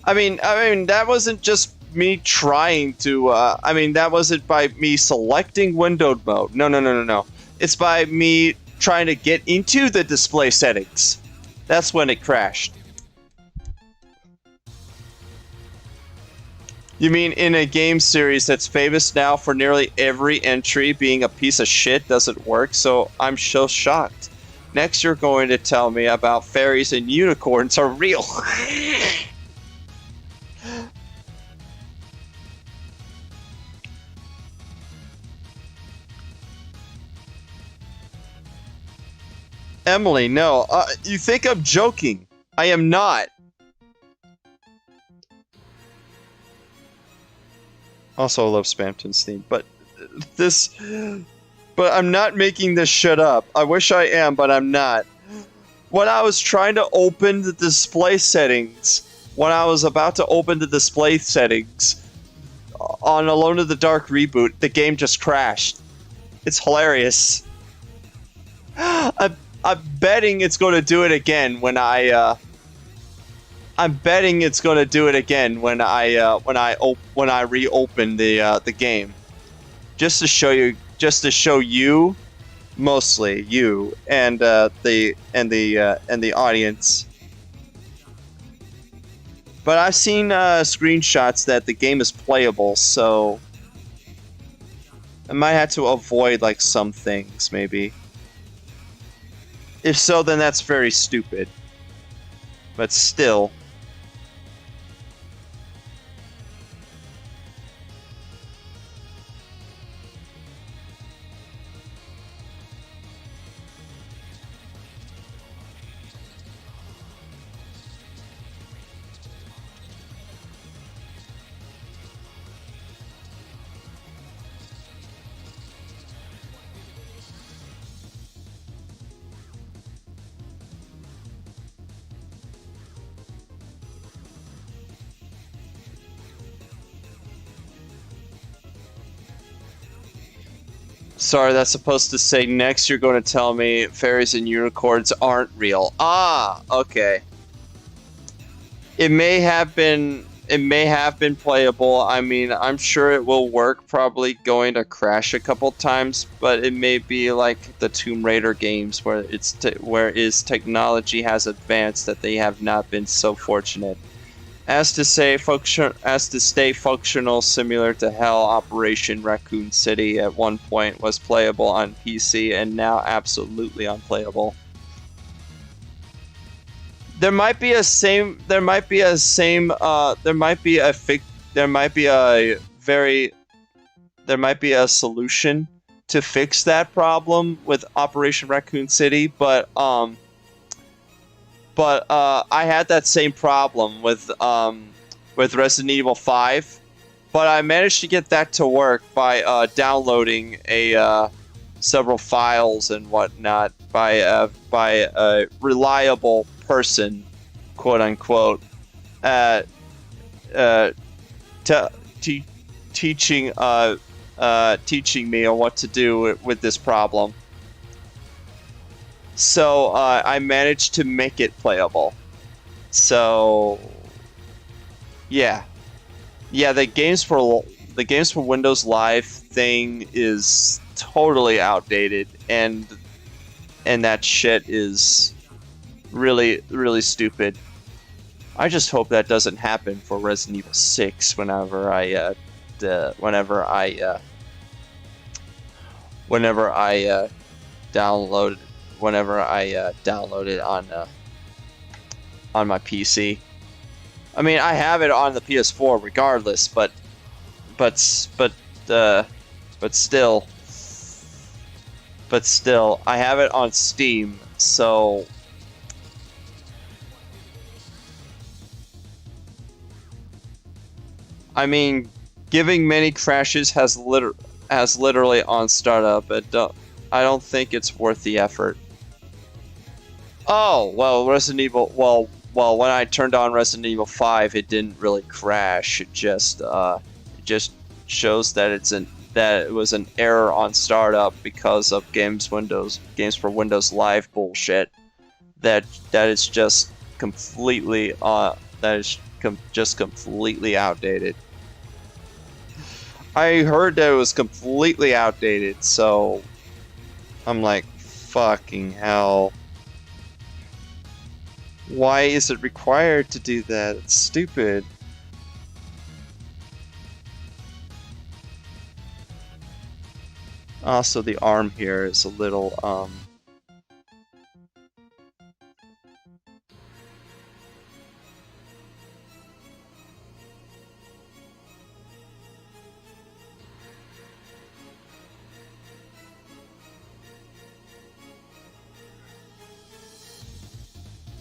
A: I mean, that wasn't just me trying to, that wasn't by me selecting windowed mode. No. It's by me trying to get into the display settings. That's when it crashed. You mean in a game series that's famous now for nearly every entry being a piece of shit doesn't work? So I'm so shocked. Next you're going to tell me about fairies and unicorns are real. Emily, no. You think I'm joking. I am not. Also, I love Spamton's theme, but this... But I'm not making this shit up. I wish I am, but I'm not. When I was trying to open the display settings, when I was about to open the display settings on Alone in the Dark reboot, the game just crashed. It's hilarious. I'm betting it's going to do it again when I'm betting it's going to do it again when I reopen the game, just to show you, mostly you and the audience. But I've seen screenshots that the game is playable, so I might have to avoid like some things maybe. If so, then that's very stupid. But still. Sorry, that's supposed to say next you're going to tell me fairies and unicorns aren't real. Ah, okay. It may have been playable. I mean, I'm sure it will work, probably going to crash a couple times, but it may be like the Tomb Raider games where its technology has advanced that they have not been so fortunate as to stay functional, similar to Hell. Operation Raccoon City at one point was playable on PC and now absolutely unplayable. There might be a solution to fix that problem with Operation Raccoon City, but I had that same problem with Resident Evil 5, but I managed to get that to work by downloading several files and whatnot by a reliable person, quote unquote, teaching me on what to do with this problem. So I managed to make it playable. So yeah, the games for Windows Live thing is totally outdated, and that shit is really, really stupid. I just hope that doesn't happen for Resident Evil 6 whenever I download it on my PC. I mean, I have it on the PS4 regardless, but still, I have it on Steam, so I mean, giving many crashes has literally on startup. I don't think it's worth the effort. Oh, well, Resident Evil. Well, when I turned on Resident Evil 5, it didn't really crash. It just shows that it was an error on startup because of games for Windows Live bullshit. That is just completely completely outdated. I heard that it was completely outdated, so I'm like, fucking hell. Why is it required to do that? It's stupid. Also, the arm here is a little,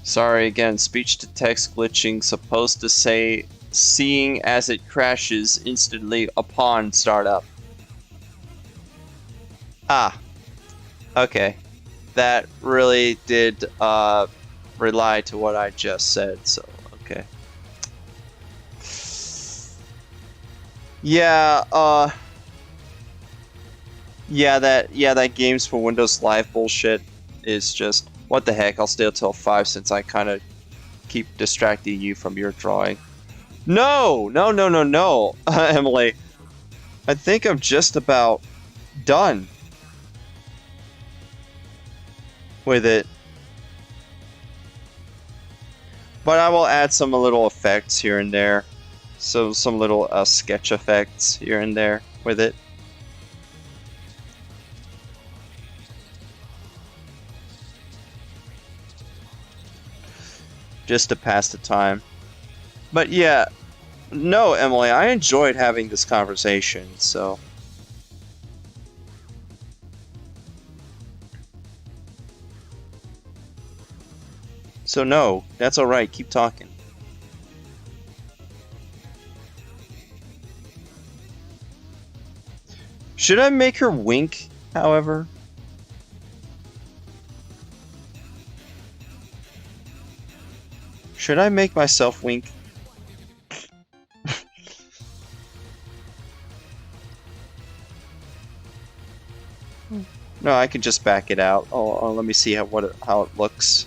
A: Sorry again, speech to text glitching, supposed to say seeing as it crashes instantly upon startup. Ah, okay. That really did rely to what I just said, so okay. Yeah, that games for Windows Live bullshit is just what the heck. I'll stay until 5 since I kind of keep distracting you from your drawing. No, Emily. I think I'm just about done with it. But I will add some little effects here and there. So some little sketch effects here and there with it. Just to pass the time. But yeah, no, Emily, I enjoyed having this conversation, so... So no, that's alright, keep talking. Should I make her wink, however? Should I make myself wink? No, I can just back it out. Oh, let me see how it looks.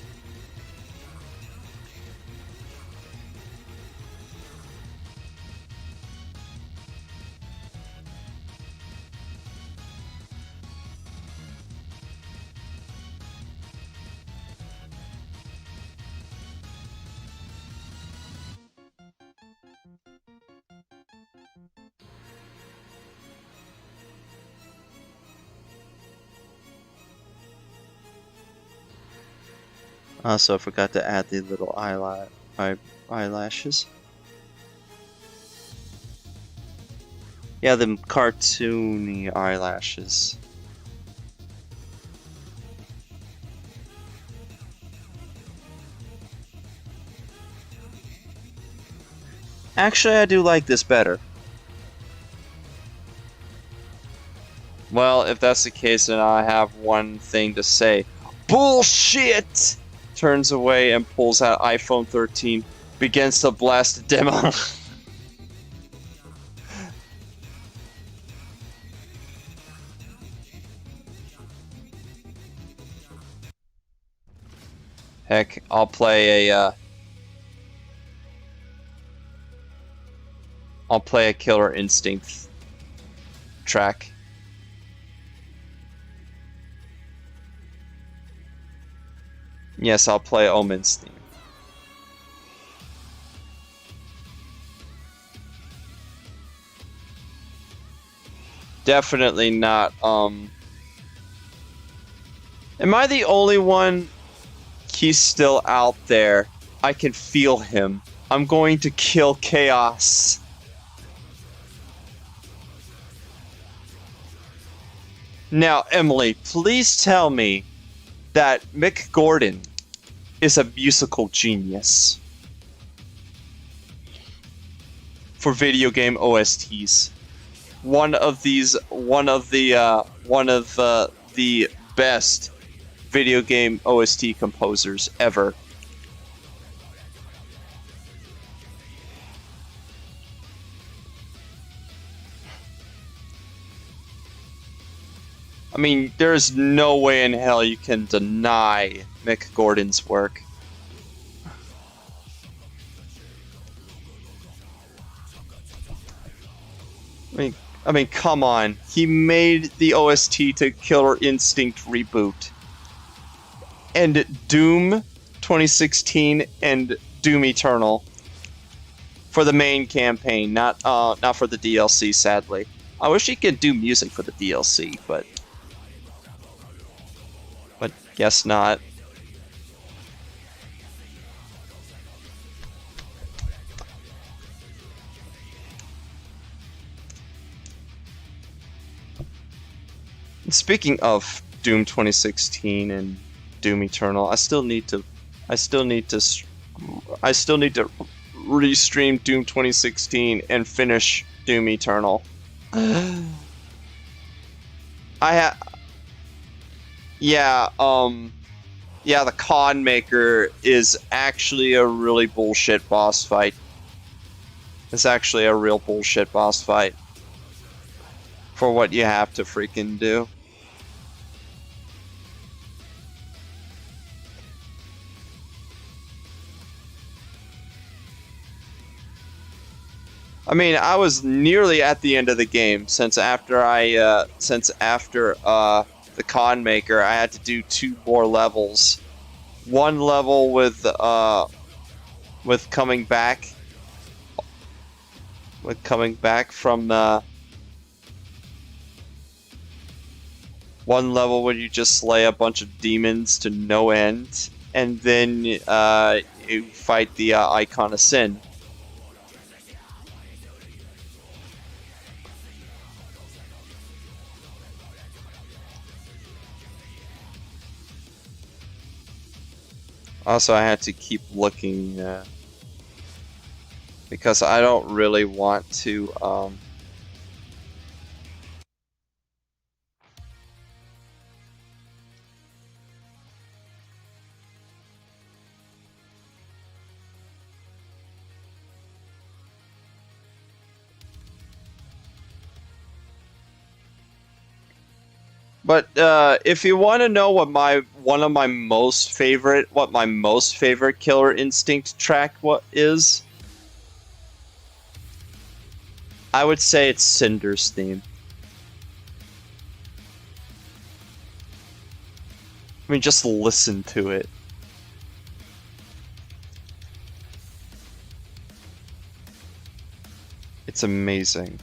A: Also, I forgot to add the little eyelashes. Yeah, the cartoony eyelashes. Actually, I do like this better. Well, if that's the case, then I have one thing to say. Bullshit! Turns away and pulls out iPhone 13, begins to blast a demo. Heck, I'll play a Killer Instinct track. Yes, I'll play Omen's theme. Definitely not, Am I the only one? He's still out there. I can feel him. I'm going to kill Chaos. Now, Emily, please tell me that Mick Gordon is a musical genius for video game OSTs. One of the best video game OST composers ever. I mean, there's no way in hell you can deny Mick Gordon's work. I mean, come on. He made the OST to Killer Instinct Reboot. And Doom 2016 and Doom Eternal for the main campaign, not for the DLC, sadly. I wish he could do music for the DLC, but guess not. Speaking of Doom 2016 and Doom Eternal, I still need to I still need to. I still need to restream Doom 2016 and finish Doom Eternal. I ha. Yeah. Yeah. The Con Maker is actually a really bullshit boss fight. It's actually a real bullshit boss fight for what you have to freaking do. I mean, I was nearly at the end of the game since after the Con Maker, I had to do 2 more levels. One level with coming back from one level where you just slay a bunch of demons to no end, and then you fight the Icon of Sin. Also, I had to keep looking because I don't really want to. But if you want to know what my most favorite Killer Instinct track is, I would say it's Cinder's theme. I mean, just listen to it. It's amazing.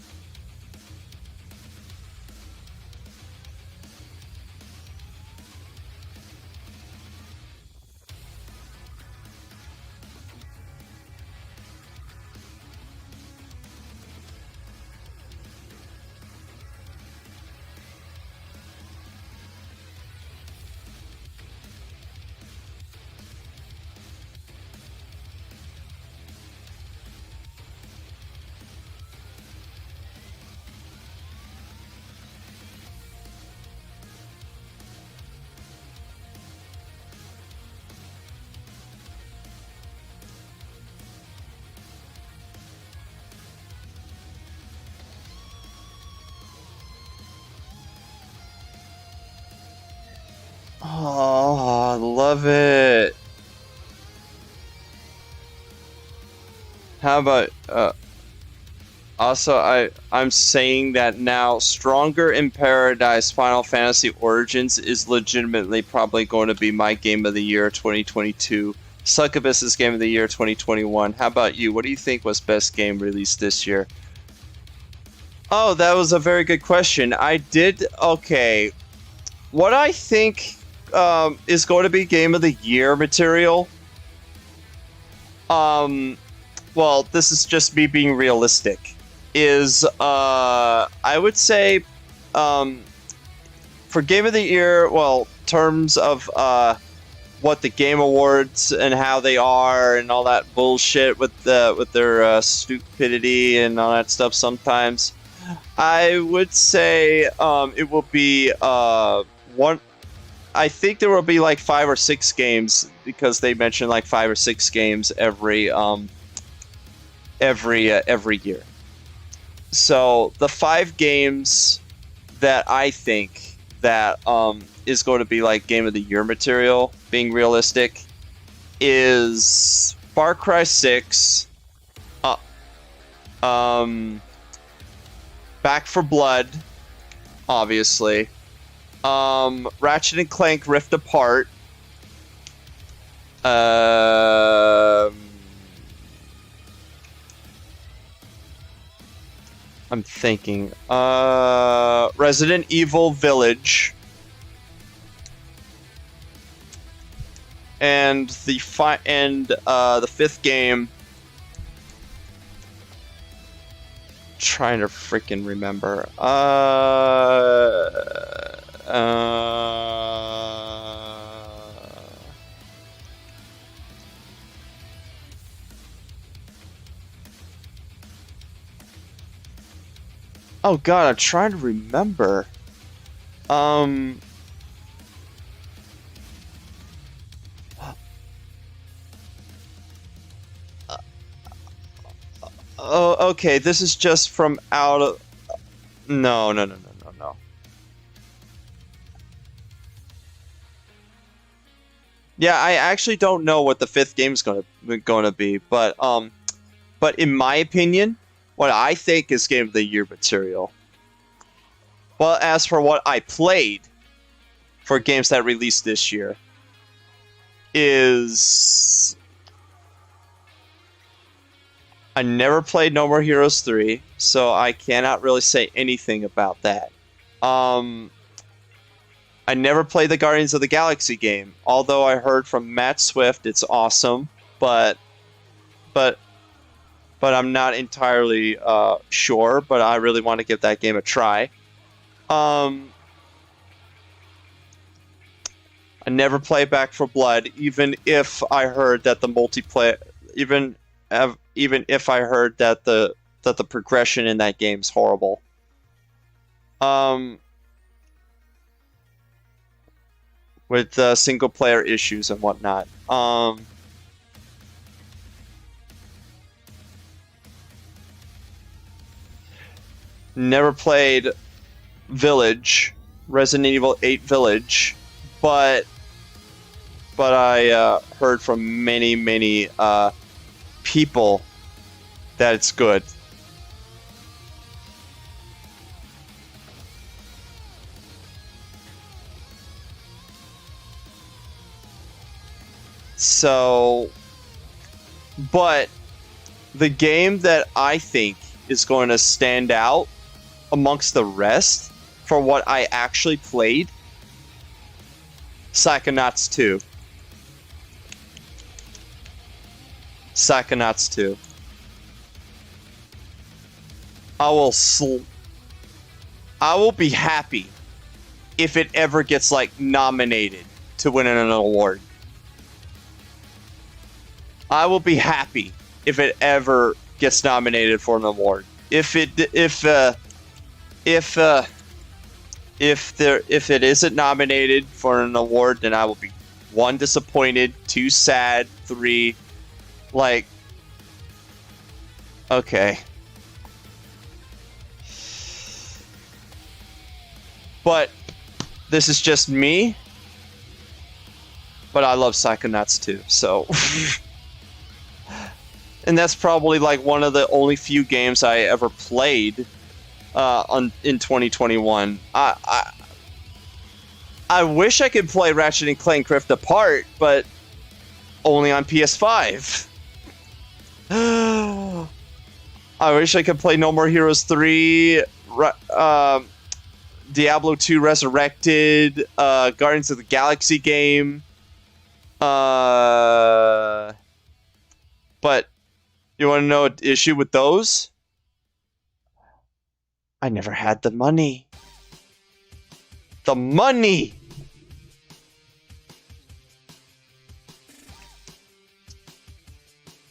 A: Oh, I love it. How about also I'm saying that now Stronger in Paradise Final Fantasy Origins is legitimately probably going to be my game of the year 2022. Succubus's game of the year 2021. How about you? What do you think was best game released this year? Oh, that was a very good question. Okay. What I think is going to be game of the year material. Well, this is just me being realistic. Is I would say for game of the year, well, terms of what the Game Awards and how they are and all that bullshit with their stupidity and all that stuff sometimes. I would say it will be one. I think there will be like 5 or 6 games because they mention like 5 or 6 games every year. So the 5 games that I think that is going to be like game of the year material, being realistic, is Far Cry 6, Back 4 Blood, obviously, Ratchet and Clank Rift Apart, I'm thinking, Resident Evil Village, and the 5th game. Trying to freaking remember. Oh God, I'm trying to remember. Um. Oh, okay. This is just from out of. No, no, no, no, no, no. Yeah, I actually don't know what the fifth game's gonna be, but in my opinion, what I think is Game of the Year material. Well, as for what I played for games that released this year, is I never played No More Heroes 3, so I cannot really say anything about that. Um, I never played the Guardians of the Galaxy game, although I heard from Matt Swift it's awesome, but but but I'm not entirely sure. But I really want to give that game a try. Um, I never play Back for Blood, even if I heard that the multiplayer, even if I heard that the progression in that game is horrible. Um, with single player issues and whatnot. Never played Village, Resident Evil 8 Village, but I heard from many people that it's good. So, but the game that I think is going to stand out amongst the rest for what I actually played, Psychonauts 2. Psychonauts 2. I will be happy if it ever gets like nominated to win an award. I will be happy if it ever gets nominated for an award. If it isn't nominated for an award, then I will be 1, disappointed, 2, sad, 3, like, okay. But this is just me. But I love Psychonauts 2, so. And that's probably like one of the only few games I ever played in 2021. I wish I could play Ratchet and Clank Rift Apart, but only on PS5. I wish I could play No More Heroes 3, Diablo 2 Resurrected, Guardians of the Galaxy game. But you want to know an issue with those? I never had the money. The money!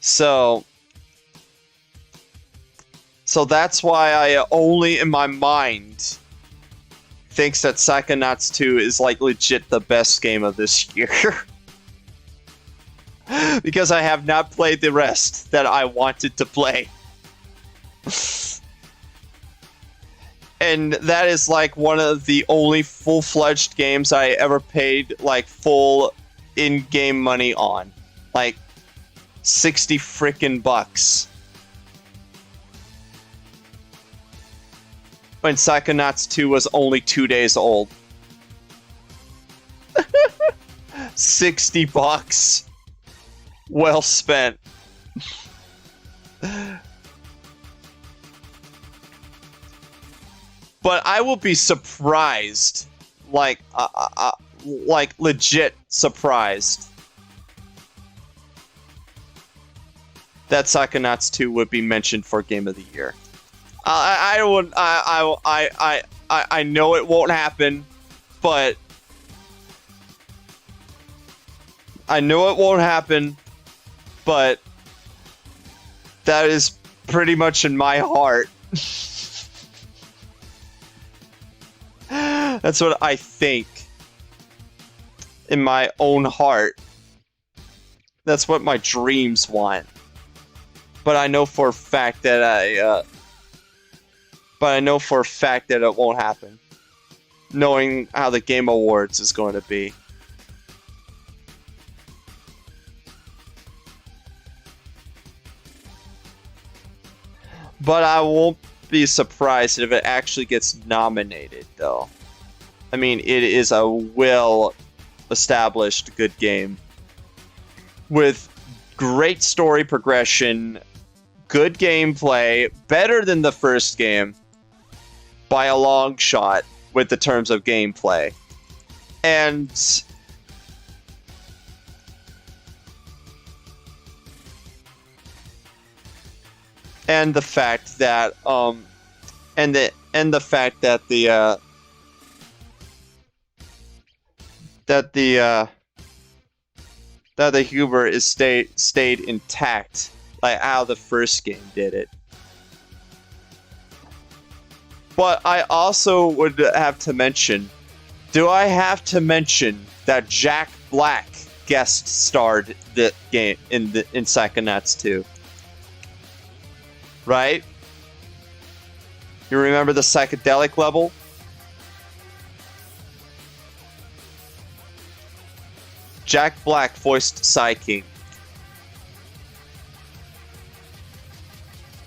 A: So that's why I only in my mind thinks that Psychonauts 2 is like legit the best game of this year. Because I have not played the rest that I wanted to play. And that is like one of the only full-fledged games I ever paid like full in-game money on. Like 60 frickin' bucks. When Psychonauts 2 was only 2 days old. 60 bucks. Well spent. But I will be surprised, like legit surprised, that Psychonauts 2 would be mentioned for Game of the Year. I know it won't happen, but I know it won't happen, but that is pretty much in my heart. That's what I think in my own heart. That's what my dreams want. But I know for a fact that it won't happen. Knowing how the Game Awards is going to be. But I won't be surprised if it actually gets nominated, though. I mean, it is a well-established good game. With great story progression, good gameplay, better than the first game by a long shot with the terms of gameplay. And the fact that the fact that the humor is stayed intact, like how the first game did it. But I also would have to mention, do I have to mention that Jack Black guest starred the game in Psychonauts 2? Right? You remember the psychedelic level? Jack Black voiced Psy King,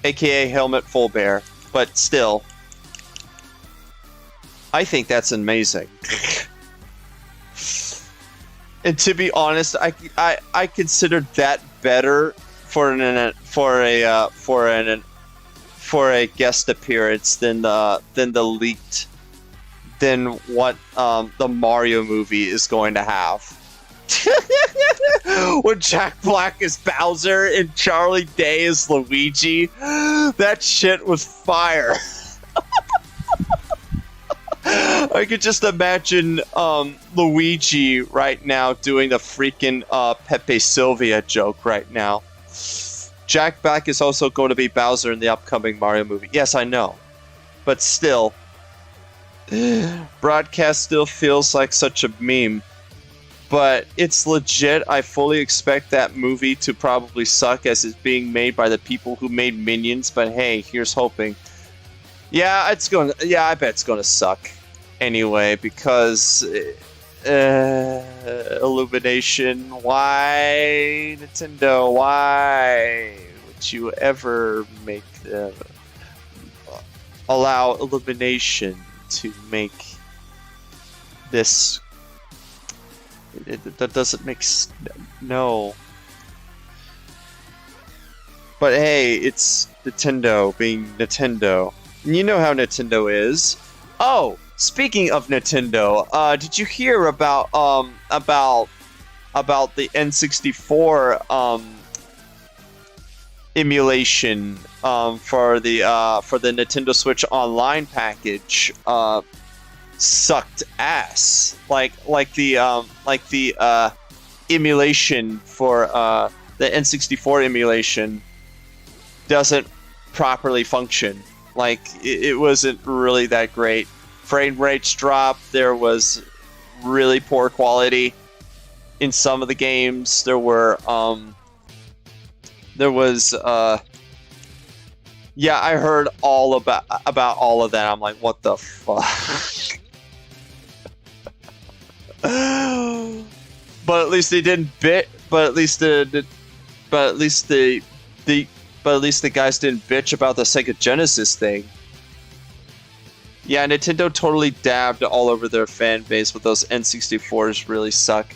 A: aka Helmut Fullbear, but still, I think that's amazing. And to be honest, I considered that better for a guest appearance than what the Mario movie is going to have. When Jack Black is Bowser and Charlie Day is Luigi, that shit was fire. I could just imagine Luigi right now doing the freaking Pepe Sylvia joke right now. Jack Black is also going to be Bowser in the upcoming Mario movie. Yes, I know. But still, broadcast still feels like such a meme. But it's legit. I fully expect that movie to probably suck as it's being made by the people who made Minions. But hey, here's hoping. Yeah, I bet it's gonna suck. Anyway, because Illumination, why Nintendo? Why would you ever make allow Illumination to make this? That doesn't make no. But hey, it's Nintendo being Nintendo. You know how Nintendo is. Oh, speaking of Nintendo, did you hear about the N64 emulation for the Nintendo Switch Online package? Sucked ass. Like the emulation for the N64 emulation doesn't properly function. Like it wasn't really that great. Frame rates dropped. There was really poor quality in some of the games. There was yeah, I heard all about all of that. I'm like, what the fuck? But at least they didn't but at least the guys didn't bitch about the Sega Genesis thing. Yeah, Nintendo totally dabbed all over their fan base with those N64s. Really suck.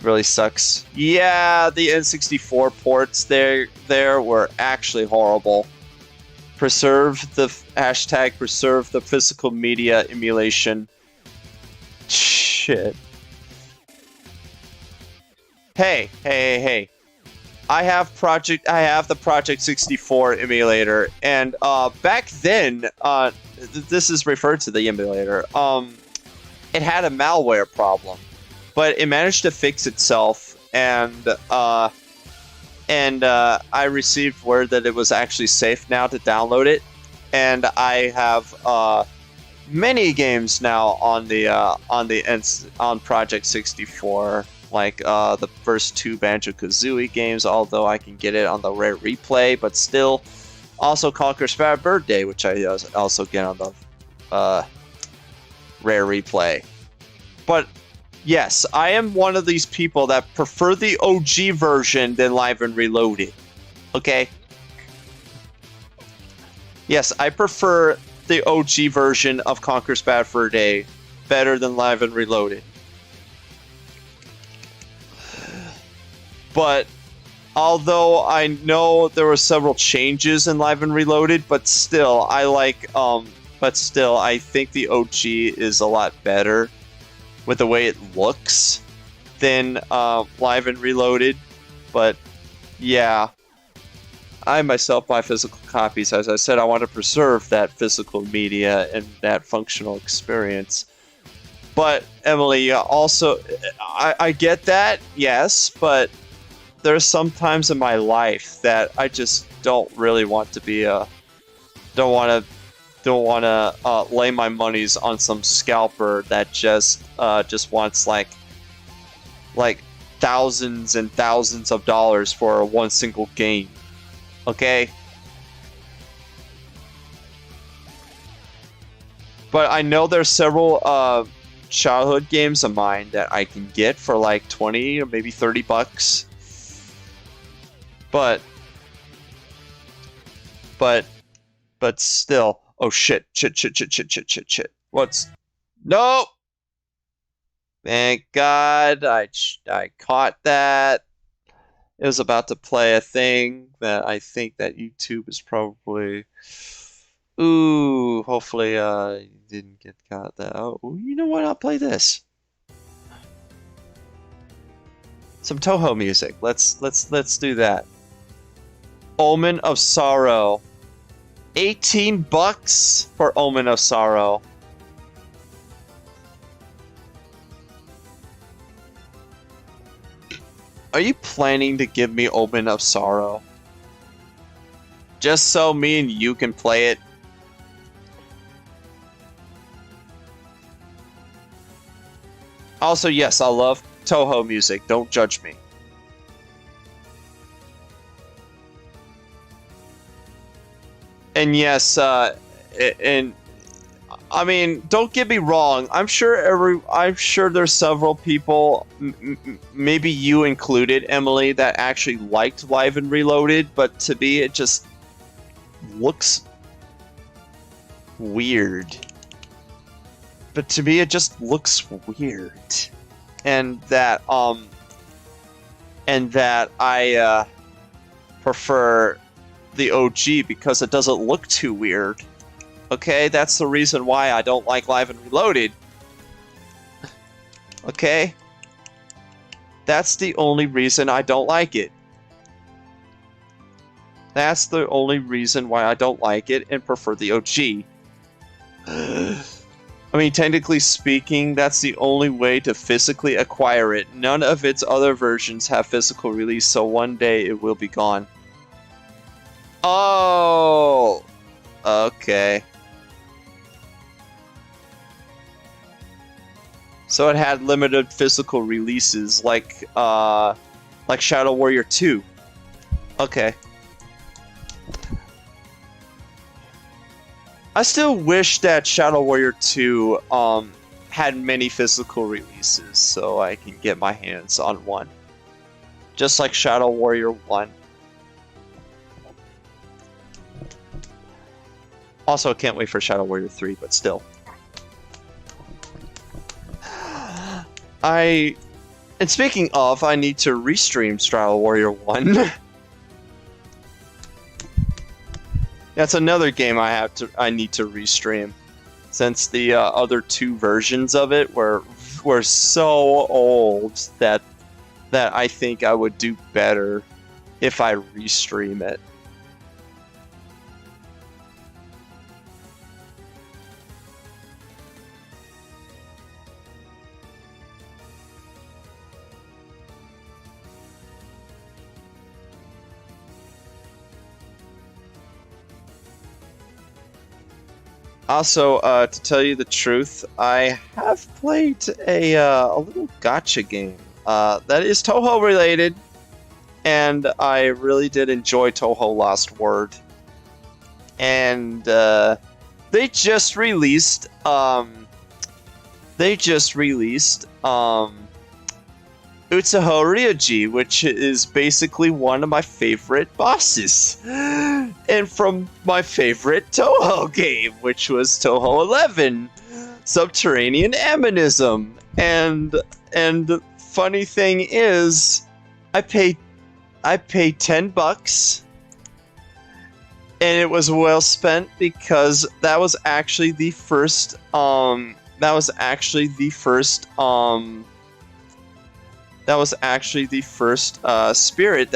A: Really sucks. Yeah, the N64 ports there were actually horrible. Preserve the physical media emulation. Shit. Hey. I have the Project 64 emulator, and back then, this is referred to the emulator. It had a malware problem, but it managed to fix itself, and I received word that it was actually safe now to download it, and I have many games now on Project 64, like the first two Banjo-Kazooie games, although I can get it on the Rare Replay, but still. Also Conker's Bad Birthday, which I also get on the Rare Replay. But yes, I am one of these people that prefer the OG version than Live and Reloaded. Okay? Yes, I prefer the OG version of Conker's Bad Fur Day better than Live and Reloaded. But although I know there were several changes in Live and Reloaded, but still I think the OG is a lot better with the way it looks than Live and Reloaded. But yeah, I myself buy physical copies. As I said, I want to preserve that physical media and that functional experience. But Emily, also, I get that, yes, but there's some times in my life that I just don't really want to be don't want to lay my monies on some scalper that just wants like thousands and thousands of dollars for one single game. Okay? But I know there's several childhood games of mine that I can get for like 20 or maybe $30. But still. Oh shit. What's... No! Thank God I caught that. It was about to play a thing that I think that YouTube is probably... Ooh, hopefully you didn't get caught that. Oh, you know what? I'll play this. Some Toho music. Let's do that. Omen of Sorrow. $18 for Omen of Sorrow. Are you planning to give me Omen of Sorrow? Just so me and you can play it? Also, yes, I love Toho music. Don't judge me. And yes, and I mean, don't get me wrong. I'm sure there's several people, maybe you included, Emily, that actually liked Live and Reloaded, but to me, it just looks weird. But to me, it just looks weird, and that I prefer the OG because it doesn't look too weird. Okay, that's the reason why I don't like Live and Reloaded. Okay? That's the only reason I don't like it. That's the only reason why I don't like it and prefer the OG. I mean, technically speaking, that's the only way to physically acquire it. None of its other versions have physical release, so one day it will be gone. Oh! Okay. So it had limited physical releases, like Shadow Warrior 2. Okay. I still wish that Shadow Warrior 2 had many physical releases, so I can get my hands on one. Just like Shadow Warrior 1. Also, can't wait for Shadow Warrior 3, but still. And speaking of, I need to restream Shadow Warrior 1. That's another game I need to restream, since the other two versions of it were so old that I think I would do better if I restream it. Also, to tell you the truth, I have played a little gotcha game that is Toho related, and I really did enjoy Toho Lost Word. And they just released Utsuho Ryoji, which is basically one of my favorite bosses. And from my favorite Toho game, which was Toho 11, Subterranean Aminism. And the funny thing is, I paid $10, and it was well spent because that was actually the first spirit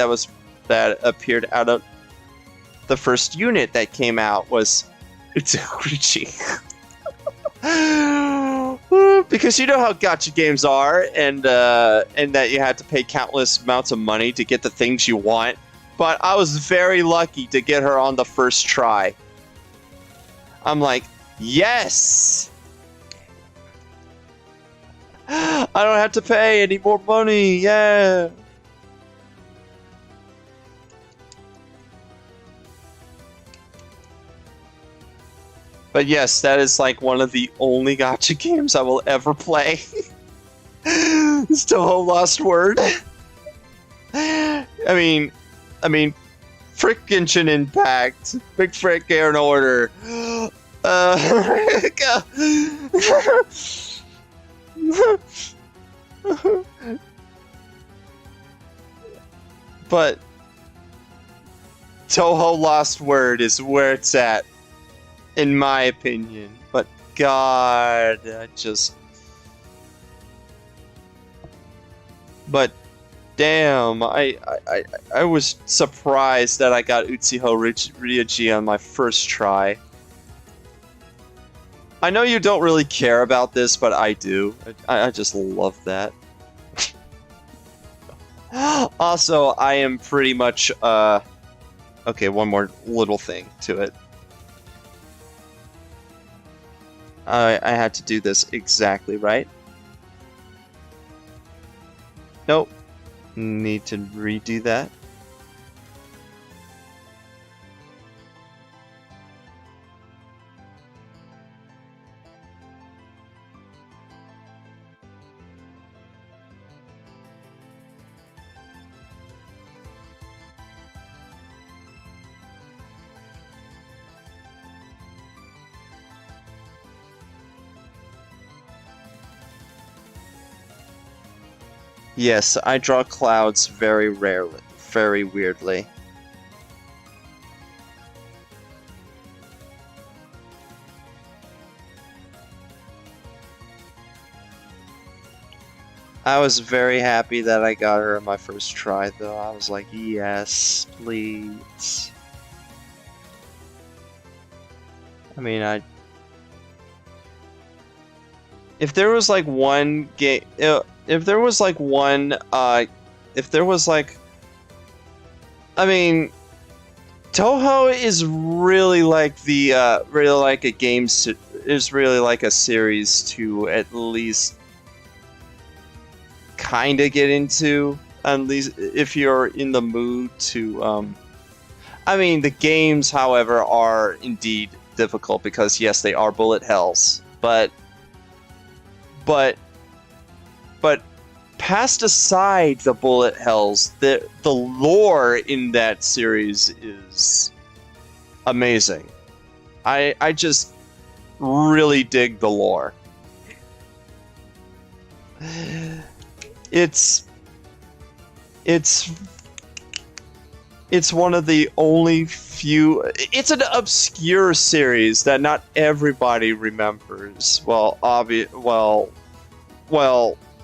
A: that appeared out of the first unit that came out was Utsuchi. Because you know how gacha games are, and that you had to pay countless amounts of money to get the things you want. But I was very lucky to get her on the first try. I'm like, yes! I don't have to pay any more money, yeah! But yes, that is like one of the only gacha games I will ever play. Still Lost Word. I mean, Frick Genshin Impact, Big Frick Air Order. But Toho Lost Word is where it's at, in my opinion. But God, But damn, I was surprised that I got Utsuho Ryoji on my first try. I know you don't really care about this, but I do. I just love that. Also, I am pretty much, okay, one more little thing to it. I had to do this exactly right. Nope. Need to redo that. Yes, I draw clouds very rarely, very weirdly. I was very happy that I got her in my first try, though. I was like, yes, please. I mean, if there was like one game, if there was like one, I mean, Toho is really like really like a game, is really like a series to at least kind of get into, at least if you're in the mood to, I mean, the games, however, are indeed difficult because, yes, they are bullet hells, but past aside the bullet hells, the lore in that series is amazing. I just really dig the lore. It's one of the only few. It's an obscure series that not everybody remembers. Well,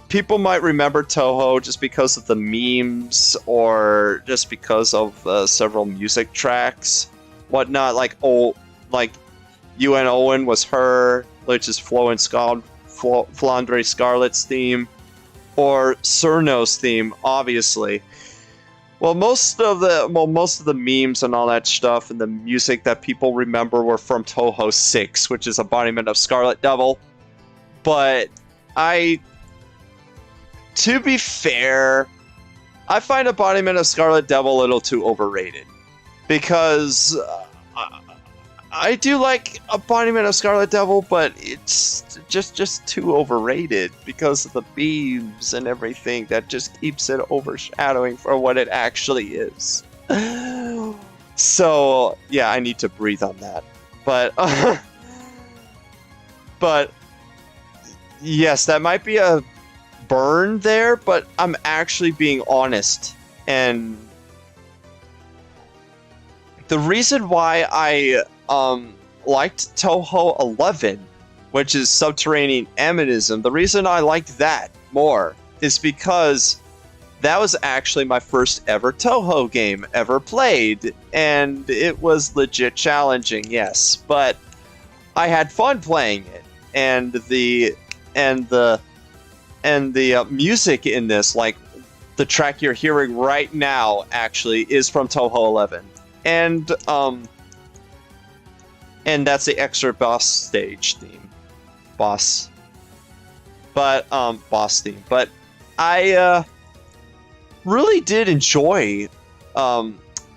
A: people might remember Toho just because of the memes or just because of several music tracks, whatnot. Like UN Owen was her, which is Flandre Scarlet's theme, or Cerno's theme, obviously. most of the memes and all that stuff and the music that people remember were from Toho 6, which is embodiment of Scarlet Devil. But I to be fair, I find embodiment of Scarlet Devil a little too overrated because I do like embodiment of Scarlet Devil, but it's just too overrated because of the beams and everything that just keeps it overshadowing for what it actually is. So yeah, I need to breathe on that. But but yes, that might be a burn there, but I'm actually being honest. And the reason why I liked Toho 11, which is Subterranean Animism, the reason I liked that more is because that was actually my first ever Toho game ever played, and it was legit challenging, yes, but I had fun playing it, and the music in this, like the track you're hearing right now, actually is from Toho 11, and that's the extra boss stage theme, boss theme. But I really did enjoy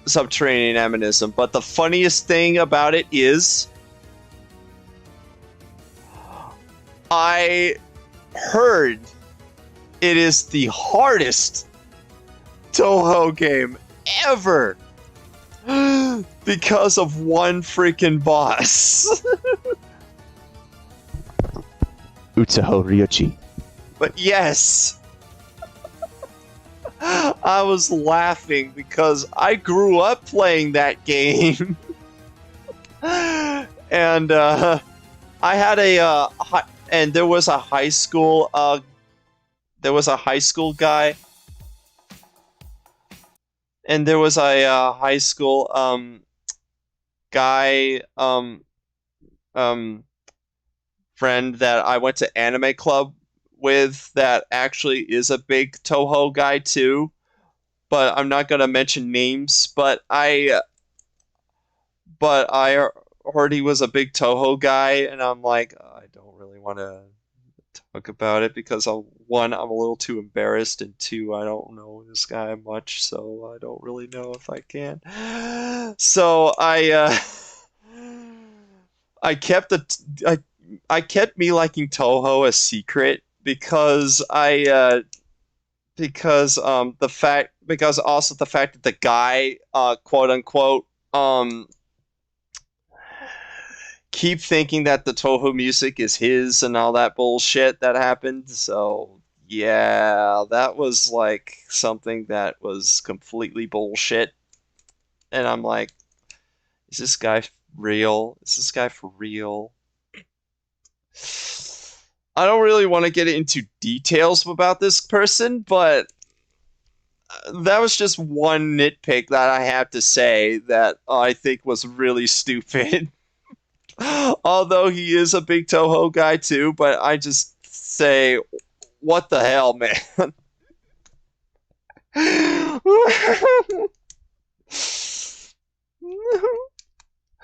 A: Subterranean Animism. But the funniest thing about it is, I heard it is the hardest Toho game ever because of one freaking boss.
D: Utsuho Ryochi.
A: But yes, I was laughing because I grew up playing that game. And I had and there was a high school guy, and there was a high school guy friend that I went to anime club with that actually is a big Toho guy too, but I'm not gonna mention names. But I heard he was a big Toho guy, and I'm like, I don't really want to talk about it because one, I'm a little too embarrassed, and two, I don't know this guy much, so I don't really know if I can. So I kept I kept me liking Toho a secret because because also the fact that the guy quote unquote keep thinking that the Toho music is his and all that bullshit that happened. So yeah, that was like something that was completely bullshit. And I'm like, is this guy real? Is this guy for real? I don't really want to get into details about this person, but that was just one nitpick that I have to say that I think was really stupid. Although he is a big Toho guy too, but I just say, what the hell, man?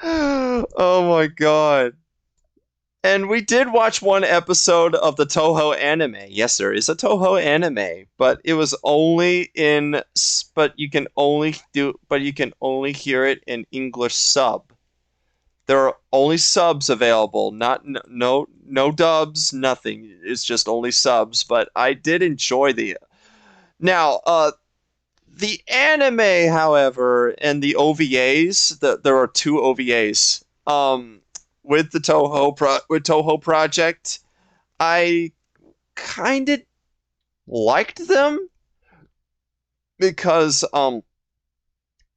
A: Oh my god. And we did watch one episode of the Toho anime. Yes, there is a Toho anime, but it was only in but you can only hear it in English sub. There are only subs available, not no dubs, nothing. It's just only subs, but I did enjoy the Now, the anime, however, and the OVAs, there are two OVAs. With the Toho Project, I kind of liked them because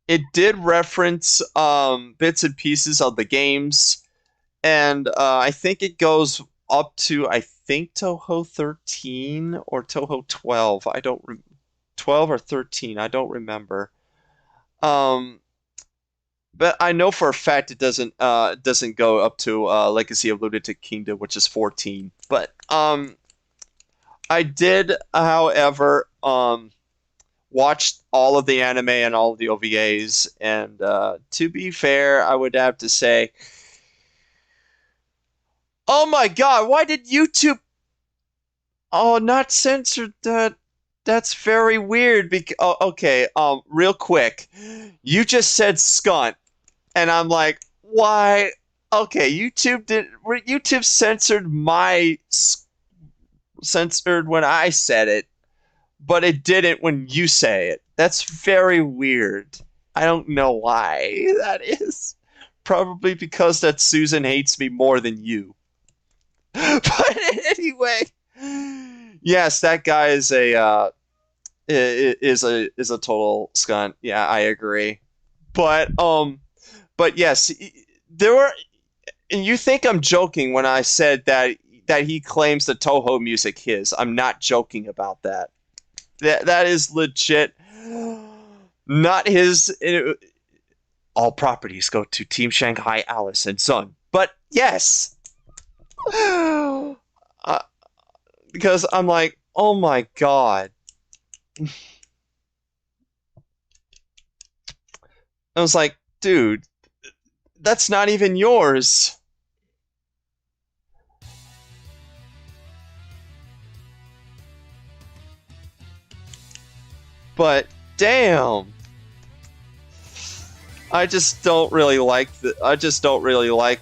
A: it did reference bits and pieces of the games, and I think it goes up to Toho 13 or Toho 12. 12 or 13. I don't remember. But I know for a fact it doesn't go up to Legacy of Lunatic Kingdom, which is 14. But I did, however, watched all of the anime and all of the OVAs, and to be fair, I would have to say, oh my god, why did YouTube? Oh, not censored that. That's very weird. Oh, okay, real quick, you just said skunt, and I'm like, why? Okay, YouTube censored when I said it, but it didn't when you say it. That's very weird. I don't know why that is. Probably because that Susan hates me more than you. But anyway, yes, that guy is a total scunt. Yeah, I agree. But yes, there were. And you think I'm joking when I said that he claims the Toho music his. I'm not joking about that. That is legit. Not his. All properties go to Team Shanghai, Alice, and Son. But yes, because I'm like, oh my god. I was like, dude, that's not even yours. But damn, I just don't really like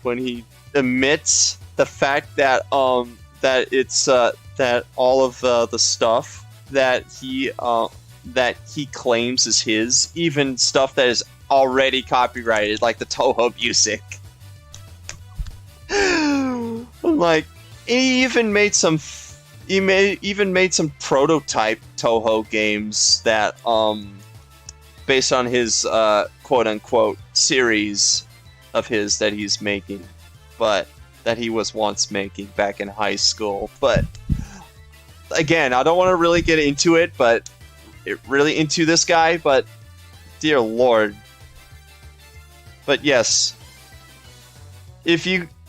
A: when he admits the fact that it's that all of the stuff that he claims is his, even stuff that is already copyrighted, like the Toho music. Like, he even made some prototype Toho games that based on his quote unquote series of his that he's making, but that he was once making back in high school. But again, I don't want to really get into it, but really into this guy, but dear lord. But yes,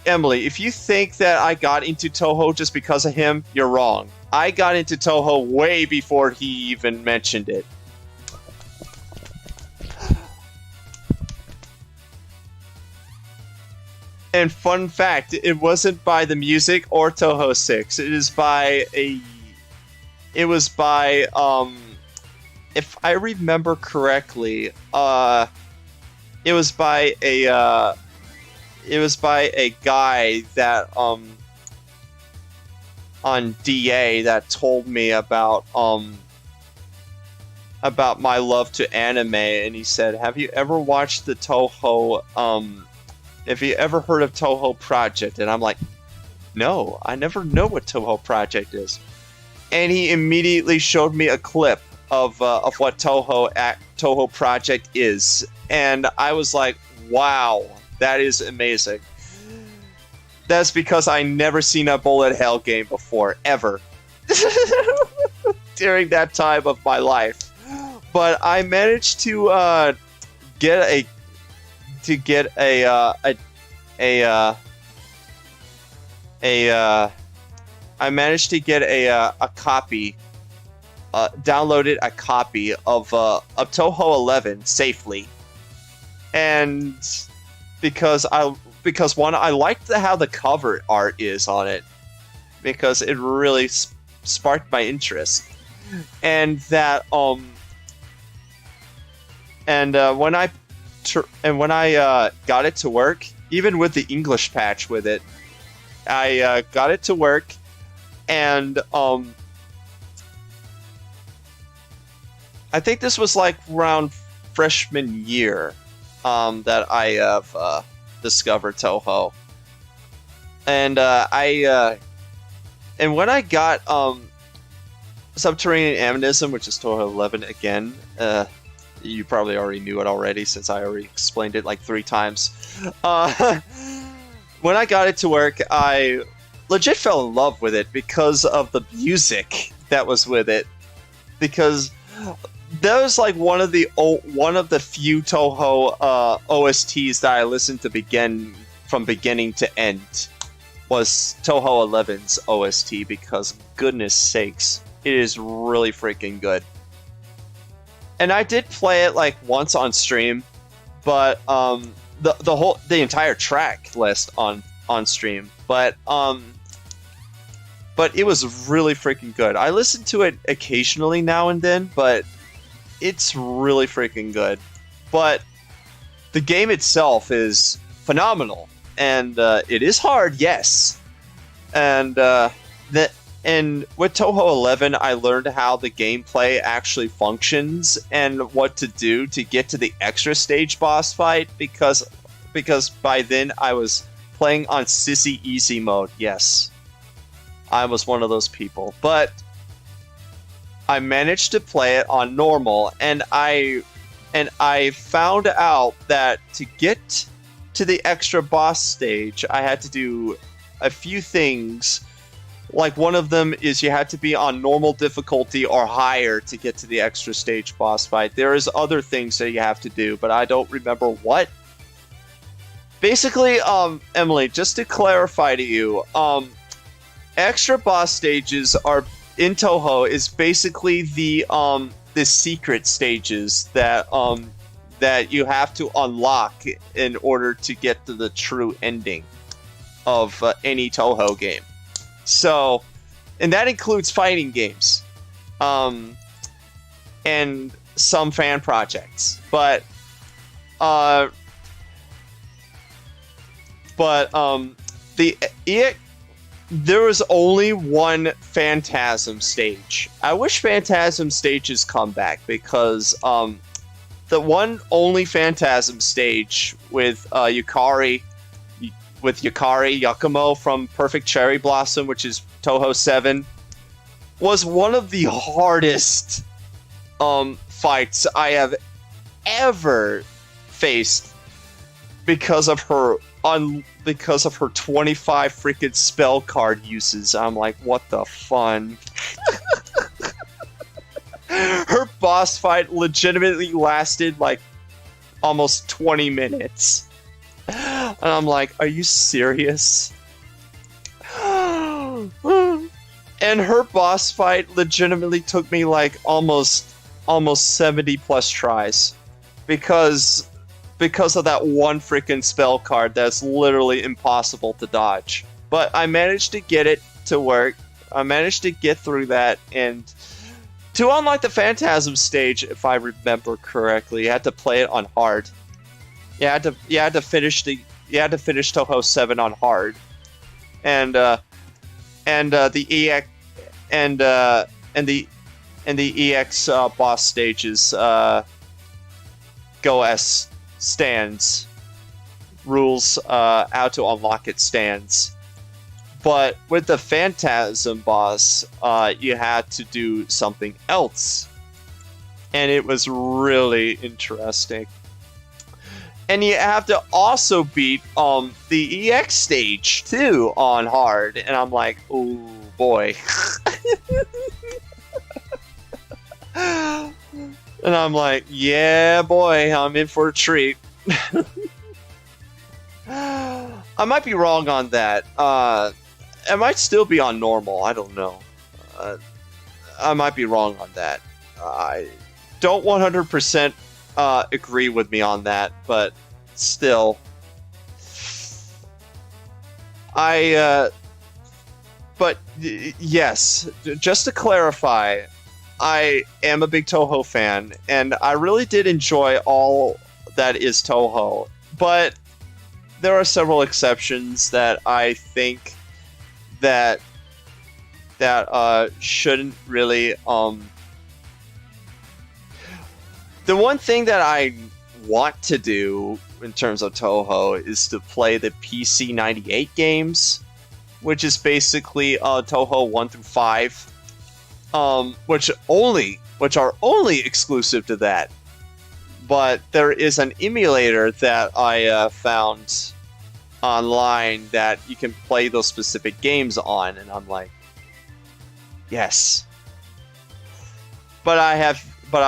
A: Emily, if you think that I got into Toho just because of him, you're wrong. I got into Toho way before he even mentioned it. And fun fact, it wasn't by the music or Toho 6. It was by if I remember correctly, it was by a guy that on DA that told me about my love to anime, and he said, "Have you ever watched the Toho have you ever heard of Toho Project?" And I'm like, "No, I never know what Toho Project is." And he immediately showed me a clip of what Toho Project is, and I was like, "Wow, that is amazing." That's because I never seen a bullet hell game before, ever, during that time of my life. But I managed to get a copy, downloaded a copy of Toho 11 safely, and because one, I liked how the cover art is on it, because it really sparked my interest, and that when I got it to work, even with the English patch with it, I got it to work, and I think this was like around freshman year that I have discovered Toho, and and when I got Subterranean Animism, which is Toho 11 again, you probably already knew it already since I already explained it like 3 times. When I got it to work, I legit fell in love with it because of the music that was with it. Because that was like one of the few Toho OSTs that I listened to from beginning to end, was Toho 11's OST, because goodness sakes, it is really freaking good. and I did play it like once on stream, but the entire track list on stream, but it was really freaking good. I listen to it occasionally now and then, but it's really freaking good. But the game itself is phenomenal, and it is hard, yes. And and with Toho 11, I learned how the gameplay actually functions and what to do to get to the extra stage boss fight, because by then I was playing on Sissy Easy mode. Yes, I was one of those people, but I managed to play it on normal, and I found out that to get to the extra boss stage, I had to do a few things. Like, one of them is you had to be on normal difficulty or higher to get to the extra stage boss fight. There is other things that you have to do, but I don't remember what. Basically, Emily, just to clarify to you, extra boss stages are in Toho is basically the secret stages that you have to unlock in order to get to the true ending of any Toho game. So, and that includes fighting games, and some fan projects, but there was only one Phantasm stage. I wish Phantasm stages come back, because the one only Phantasm stage with Yukari Yakumo from Perfect Cherry Blossom, which is Toho 7, was one of the hardest fights I have ever faced, because of her 25 freaking spell card uses. I'm like, what the fun? Her boss fight legitimately lasted like almost 20 minutes. And I'm like, are you serious? And her boss fight legitimately took me like almost 70 plus tries, because of that one freaking spell card that's literally impossible to dodge. But I managed to get it to work. I managed to get through that, and to unlock the Phantasm stage, if I remember correctly, you had to play it on hard. You had to finish Toho 7 on hard, and the EX boss stages go as stands. Rules how to unlock it stands. But with the Phantasm boss, you had to do something else, and it was really interesting. And you have to also beat the EX stage too on hard, and I'm like, oh boy. And I'm like, yeah, boy, I'm in for a treat. I might be wrong on that. It might still be on normal. I don't know. I might be wrong on that. I don't 100% agree with me on that, but still. But yes, just to clarify, I am a big Toho fan, and I really did enjoy all that is Toho. But there are several exceptions that I think that shouldn't really. The one thing that I want to do in terms of Toho is to play the PC 98 games, which is basically Toho 1 through 5. Which are only exclusive to that. But there is an emulator that I found online that you can play those specific games on, and I'm like, yes. But I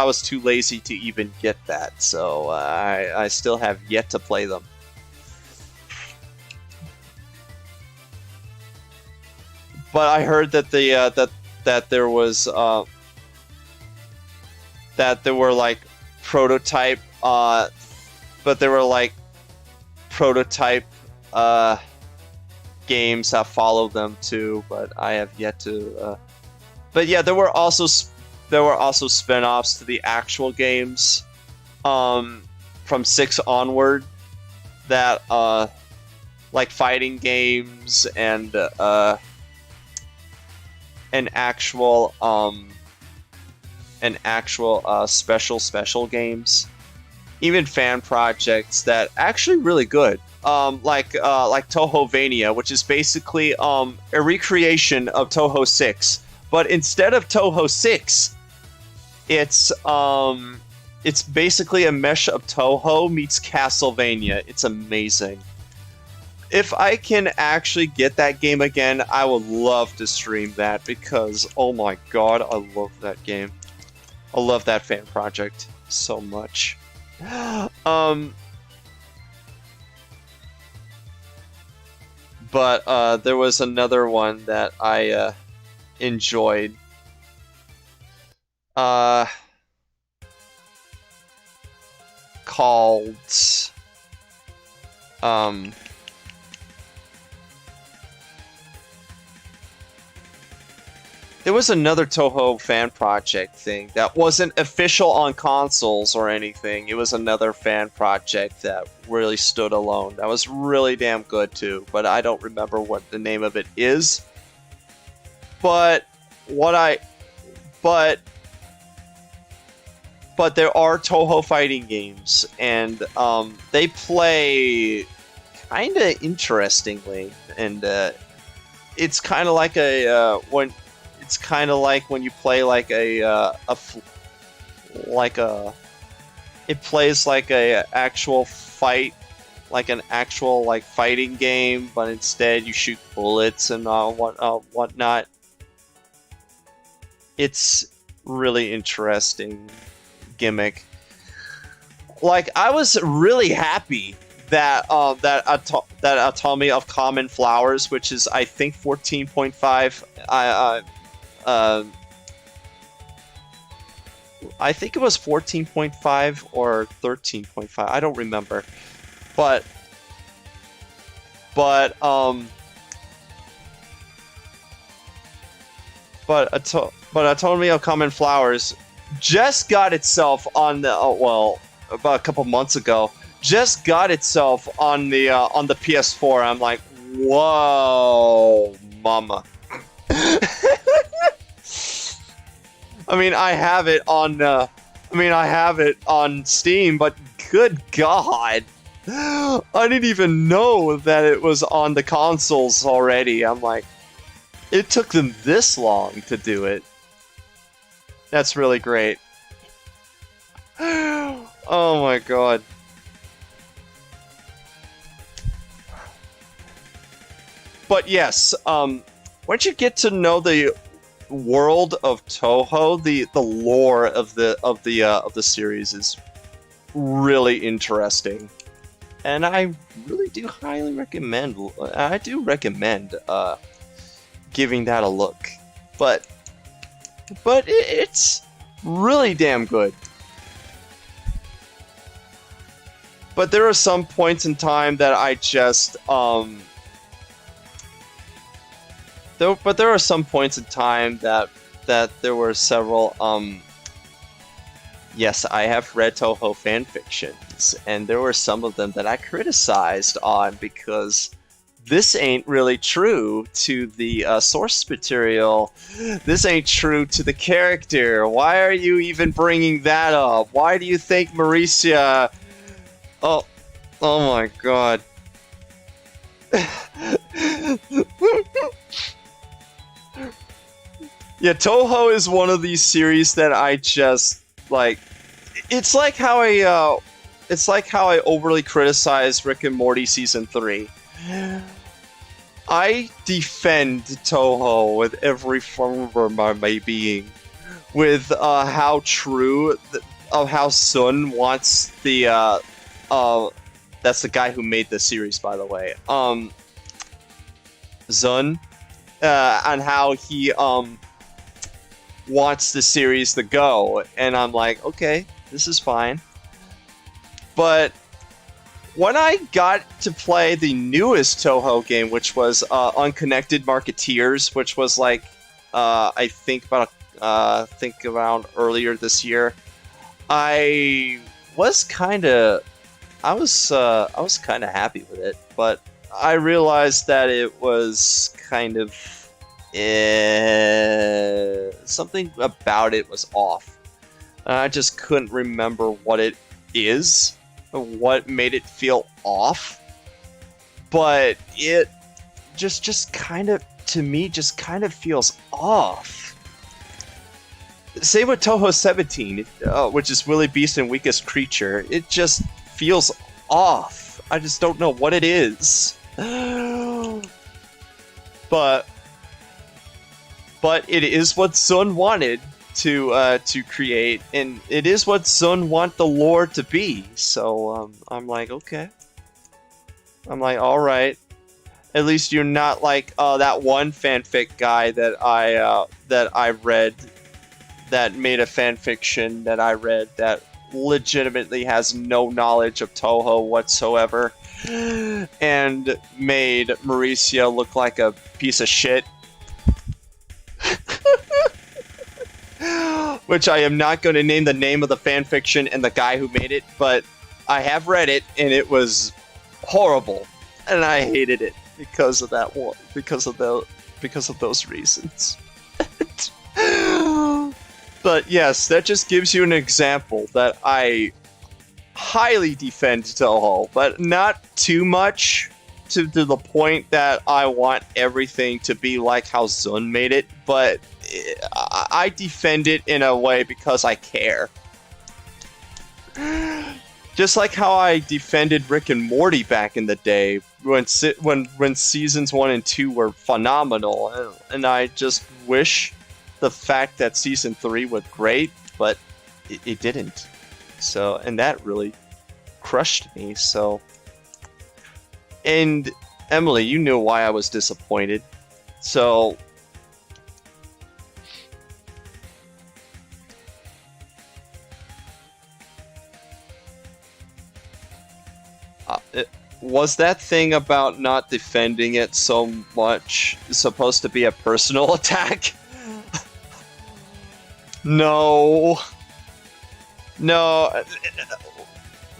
A: was too lazy to even get that, so I still have yet to play them. But I heard that that there was that there were like prototype, but there were like prototype games that followed them too. But I have yet to. But yeah, there were also spin-offs to the actual games, from 6 onward, that like fighting games and an actual special games, even fan projects that actually really good. Like Toho-vania, which is basically a recreation of Toho 6, but instead of Toho 6, it's basically a mesh of Toho meets Castlevania. It's amazing. If I can actually get that game again, I would love to stream that, because oh my god, I love that game. I love that fan project so much. But there was another one that I enjoyed. Called there was another Toho fan project thing that wasn't official on consoles or anything. It was another fan project that really stood alone. That was really damn good too, but I don't remember what the name of it is. But but there are Toho fighting games, and they play kind of interestingly, and it's kind of like when you play like it plays like a actual fight, like an actual like fighting game, but instead you shoot bullets and whatnot. It's really interesting gimmick. Like, I was really happy that Atomy of Common Flowers, which is I think 14.5, I think it was 14.5 or 13.5. I don't remember. But Atomy of Common Flowers just got itself on the about a couple months ago. Just got itself on the PS4. I'm like, whoa, mama. I mean, I have it on Steam, but good God, I didn't even know that it was on the consoles already. I'm like, it took them this long to do it. That's really great. Oh my god. But yes, once you get to know the world of Toho, the lore of the series is really interesting, and I really do highly recommend. I do recommend giving that a look, but it's really damn good. But there are some points in time that I just there are some points in time that there were several yes, I have read Toho fanfictions, and there were some of them that I criticized on because this ain't really true to the source material. This ain't true to the character. Why are you even bringing that up? Why do you think Maricia... Oh my god. Yeah, Toho is one of these series that I just like. It's like how I overly criticize Rick and Morty season 3. I defend Toho with every fiber of my being, with how true of how Sun wants the that's the guy who made the series, by the way. Zun, and how he wants the series to go, and I'm like, okay, this is fine. But when I got to play the newest Toho game, which was Unconnected Marketeers, which was like I think around earlier this year, I was kind of happy with it, but I realized that it was kind of something about it was off. And I just couldn't remember what it is, what made it feel off. But it just kind of, to me, just kind of feels off. Same with Toho 17, which is Willy Beast and Weakest Creature. It just feels off. I just don't know what it is. But it is what Sun wanted to create, and it is what Sun want the lore to be. So I'm like, okay. I'm like, all right. At least you're not like that one fanfic guy that I read, that made a fanfiction that I read that legitimately has no knowledge of Toho whatsoever, and made Mauricio look like a piece of shit. Which I am not going to name the name of the fanfiction and the guy who made it, but I have read it, and it was horrible, and I hated it because of that one, because of those reasons. But yes, that just gives you an example that I highly defend Toho, but not too much to the point that I want everything to be like how Zun made it, but I defend it in a way because I care. Just like how I defended Rick and Morty back in the day when seasons 1 and 2 were phenomenal, and I just wish the fact that season 3 was great, but it didn't. So, and that really crushed me. So, and Emily, you knew why I was disappointed. So, was that thing about not defending it so much supposed to be a personal attack? No.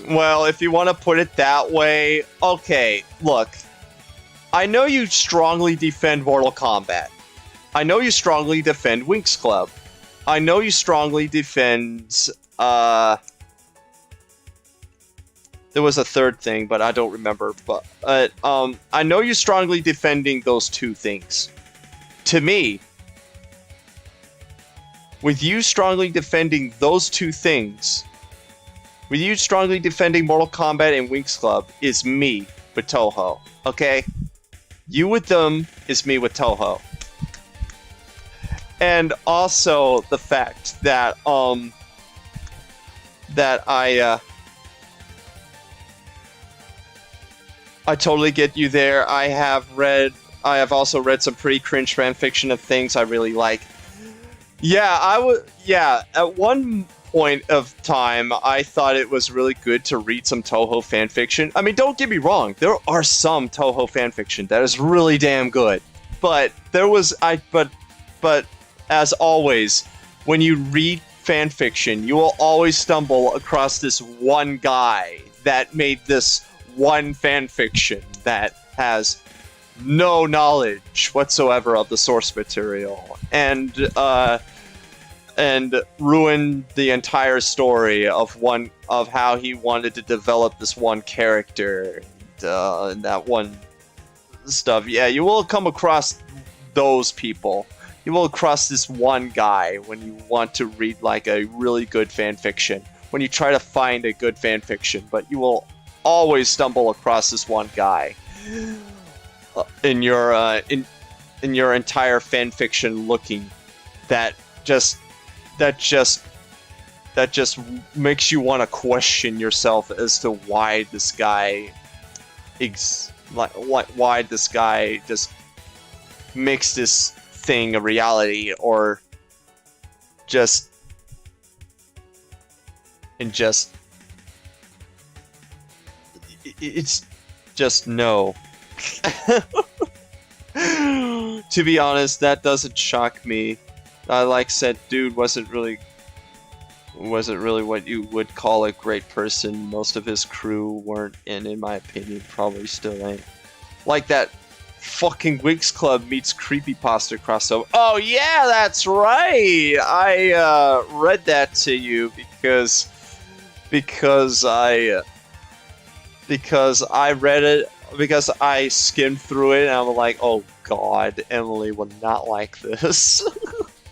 A: Well, if you want to put it that way, okay, look. I know you strongly defend Mortal Kombat. I know you strongly defend Winx Club. I know you strongly defend, there was a third thing, but I don't remember. But I know you're strongly defending those two things. To me, with you strongly defending those two things, with you strongly defending Mortal Kombat and Winx Club, is me with Toho. Okay? You with them is me with Toho. And also the fact that I totally get you there. I have also read some pretty cringe fanfiction of things I really like. Yeah, at one point of time, I thought it was really good to read some Toho fanfiction. I mean, don't get me wrong, there are some Toho fanfiction that is really damn good. But but as always, when you read fanfiction, you will always stumble across this one guy that made this one fanfiction that has no knowledge whatsoever of the source material, and ruined the entire story of how he wanted to develop this one character and that one stuff. Yeah, you will come across those people. You will cross this one guy when you want to read like a really good fanfiction, when you try to find a good fanfiction, but you will always stumble across this one guy in your entire fanfiction looking that just makes you want to question yourself as to why this guy why this guy just makes this thing a reality, or just and just it's just no. To be honest, that doesn't shock me. Like I said, dude wasn't really what you would call a great person. Most of his crew weren't, and in my opinion, probably still ain't. Like that fucking Winx Club meets Creepypasta crossover. Oh yeah, that's right. I read that to you because I read it because I skimmed through it and I'm like, oh god, Emily will not like this.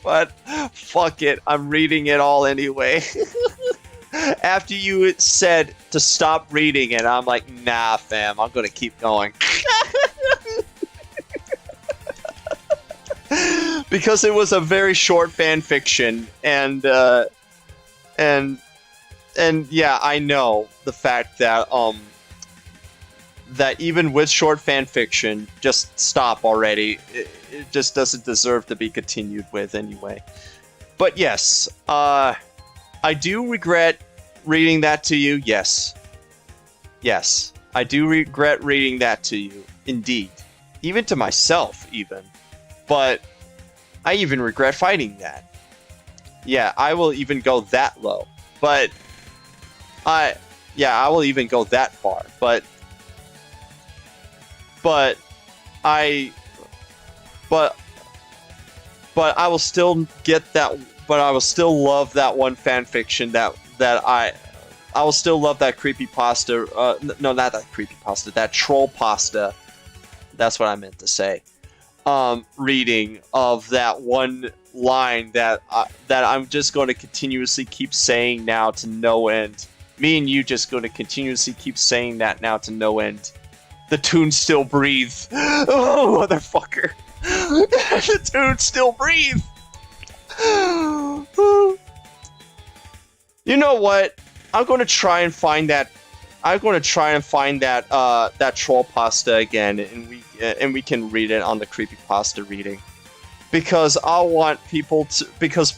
A: But fuck it, I'm reading it all anyway. After you said to stop reading it, I'm like, nah, fam, I'm gonna keep going. Because it was a very short fan fiction, and yeah, I know the fact that that even with short fan fiction, just stop already. It just doesn't deserve to be continued with anyway. But yes, I do regret reading that to you. Yes. Yes, I do regret reading that to you. Indeed. Even to myself, even. But I even regret fighting that. Yeah, I will even go that low. But I will even go that far. But I will still get that. But I will still love that one fan fiction that I will still love that creepypasta. No, not that creepypasta. That troll pasta. That's what I meant to say. Reading of that one line that I'm just going to continuously keep saying now to no end. Me and you just going to continuously keep saying that now to no end. The Toons still breathe. Oh, motherfucker. The Toons still breathe. You know what? I'm going to try and find that. I'm going to try and find that that troll pasta again, and we can read it on the creepypasta reading, because I want people to because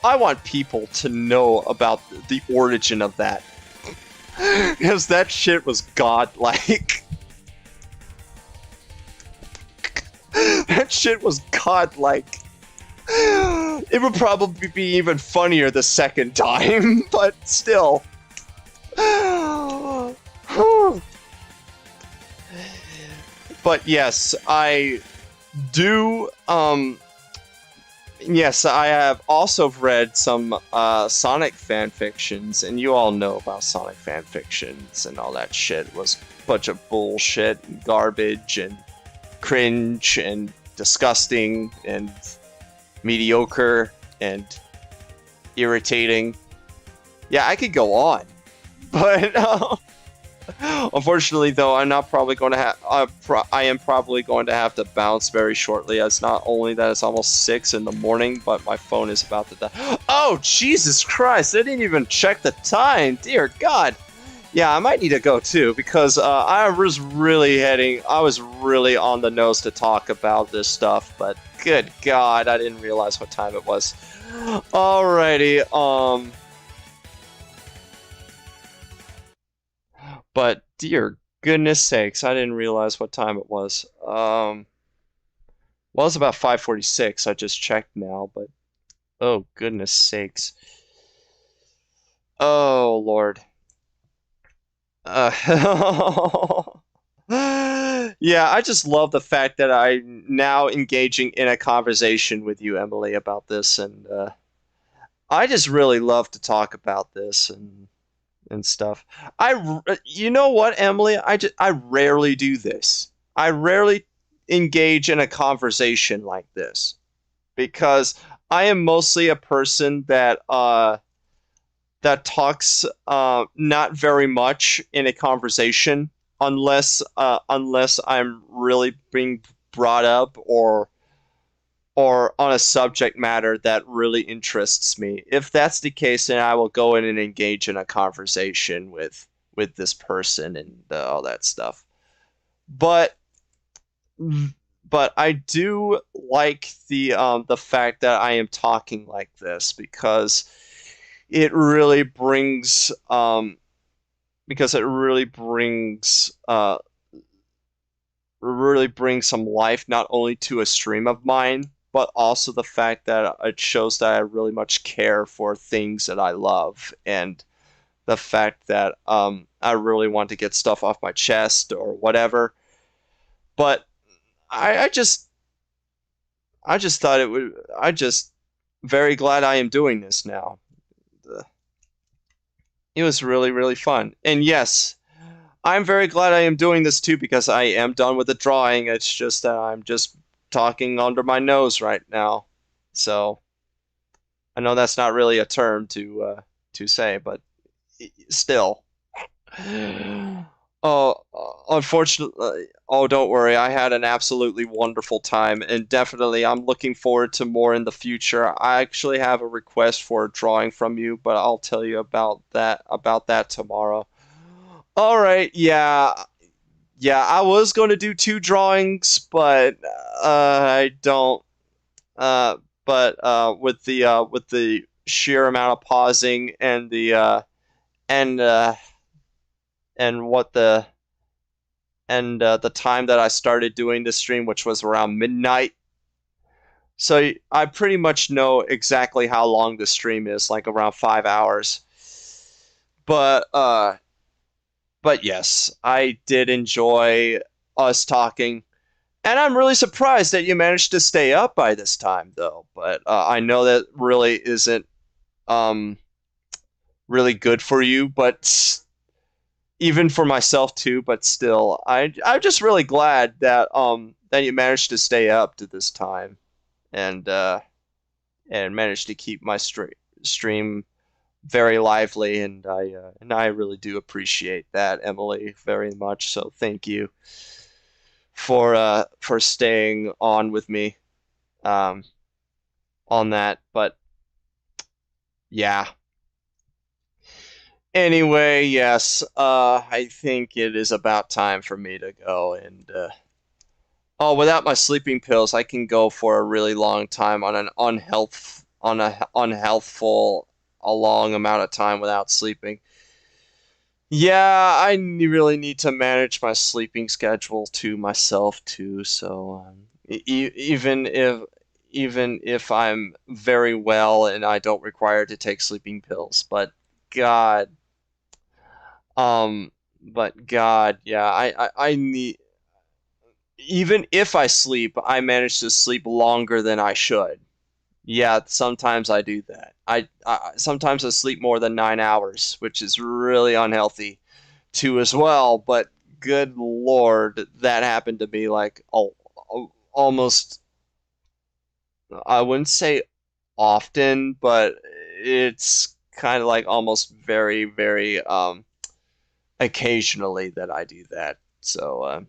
A: I want people to know about the origin of that. Because that shit was godlike. That shit was godlike. It would probably be even funnier the second time, but still. But yes, I do. Yes, I have also read some Sonic fan fictions, and you all know about Sonic fan fictions and all that shit. It was a bunch of bullshit and garbage and cringe and disgusting and mediocre and irritating. Yeah, I could go on, but unfortunately, though, I'm not probably going to have. I am probably going to have to bounce very shortly. As not only that it's almost 6 in the morning, but my phone is about to die. Oh, Jesus Christ! I didn't even check the time. Dear God. Yeah, I might need to go too, because I was really on the nose to talk about this stuff. But good God, I didn't realize what time it was. Alrighty. But dear goodness sakes, I didn't realize what time it was. Well, it's about 5:46. I just checked now, but oh goodness sakes. Oh Lord. Yeah, I just love the fact that I'm now engaging in a conversation with you, Emily, about this, and I just really love to talk about this and stuff. You know what, Emily? I rarely do this. I rarely engage in a conversation like this, because I am mostly a person that talks not very much in a conversation, unless I'm really being brought up or on a subject matter that really interests me. If that's the case, then I will go in and engage in a conversation with this person and all that stuff. But but I do like the fact that I am talking like this because it really brings because it really brings some life not only to a stream of mine, but also the fact that it shows that I really much care for things that I love, and the fact that I really want to get stuff off my chest or whatever. But I, I just I just thought it would I just very glad I am doing this now. It was really, really fun. And yes, I'm very glad I am doing this too because I am done with the drawing. It's just that I'm just talking under my nose right now. So I know that's not really a term to say, but still. Oh, unfortunately, oh, don't worry. I had an absolutely wonderful time, and definitely I'm looking forward to more in the future. I actually have a request for a drawing from you, but I'll tell you about that tomorrow. All right, yeah. Yeah, I was going to do two drawings, but I don't uh with the sheer amount of pausing and and uh and what the time that I started doing this stream, which was around midnight. So I pretty much know exactly how long the stream is, like around 5 hours. But yes, I did enjoy us talking, and I'm really surprised that you managed to stay up by this time, though. But I know that really isn't um really good for you, but even for myself too, but still, I'm just really glad that you managed to stay up to this time and managed to keep my stream very lively, and I really do appreciate that, Emily, very much. So thank you for staying on with me um on that. But yeah. Anyway, yes, I think it is about time for me to go and oh, without my sleeping pills, I can go for a really long time on a unhealthful a long amount of time without sleeping. Yeah, really need to manage my sleeping schedule to myself too. So even if I'm very well and I don't require to take sleeping pills, God, um, God, yeah, I need even if I sleep, I manage to sleep longer than I should. Yeah, sometimes I do that. I sometimes I sleep more than 9 hours, which is really unhealthy too as well. But good lord, that happened to me like almost. I wouldn't say often, but it's kind of like almost very, very occasionally that I do that. So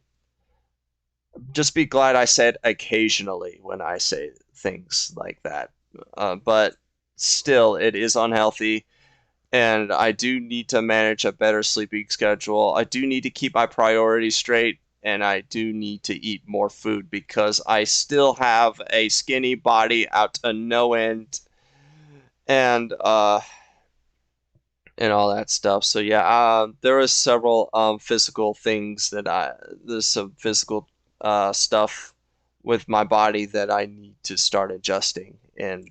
A: just be glad I said occasionally when I say things like that. But still, it is unhealthy, and I do need to manage a better sleeping schedule. I do need to keep my priorities straight, and I do need to eat more food because I still have a skinny body out to no end, and all that stuff. So yeah, there was several physical things that there's some physical stuff with my body that I need to start adjusting and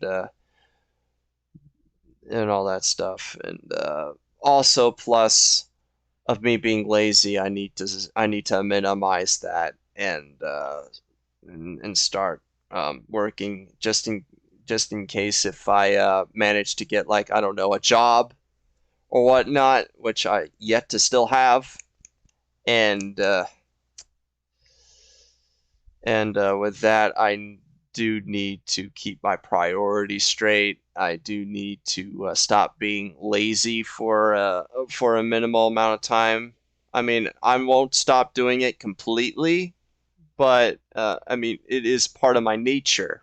A: all that stuff. And also plus of me being lazy, I need to minimize that and start working just in case if I manage to get like I don't know a job or whatnot, which I yet to still have, and with that, I do need to keep my priorities straight. I do need to stop being lazy for a minimal amount of time. I mean, I won't stop doing it completely, but I mean, it is part of my nature,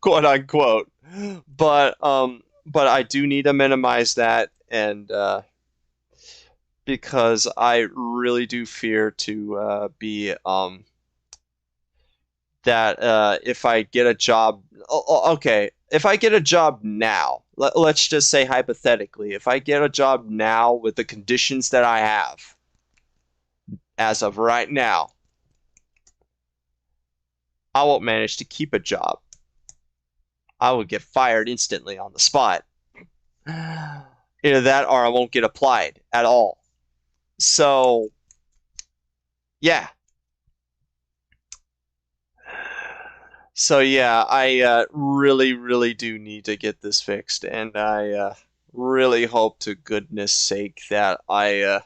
A: quote unquote. But I do need to minimize that, and because I really do fear to be that if I get a job, okay, if I get a job now, let's just say hypothetically, if I get a job now with the conditions that I have as of right now, I won't manage to keep a job. I will get fired instantly on the spot. Either that or I won't get applied at all. So, yeah. So, yeah, I really, really do need to get this fixed. And I really hope to goodness sake that I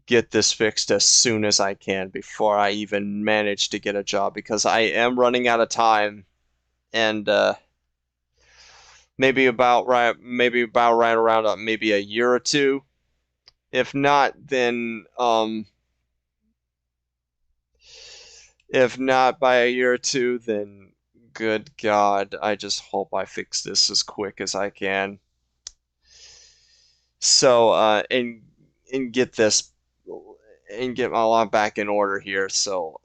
A: get this fixed as soon as I can before I even manage to get a job because I am running out of time and maybe about right around maybe a year or two. If not, then if not by a year or two, then good God, I just hope I fix this as quick as I can. So and get this and get my law back in order here. So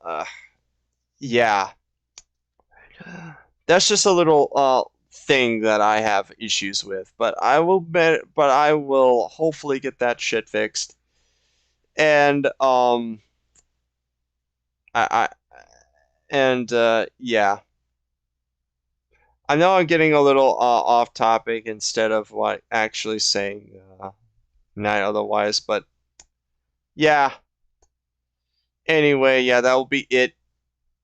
A: yeah, that's just a little thing that I have issues with, but I will hopefully get that shit fixed. And I and yeah, I know I'm getting a little off topic instead of what actually saying not otherwise, but yeah. Anyway, yeah, that will be it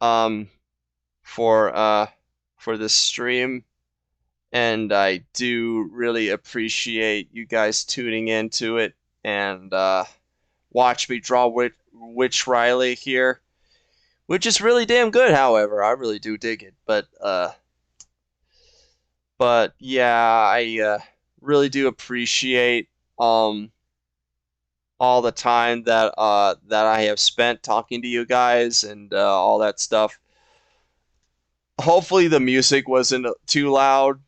A: um for this stream. And I do really appreciate you guys tuning into it and watch me draw Witch Riley here, which is really damn good. However, I really do dig it. But yeah, I really do appreciate all the time that I have spent talking to you guys and all that stuff. Hopefully, the music wasn't too loud,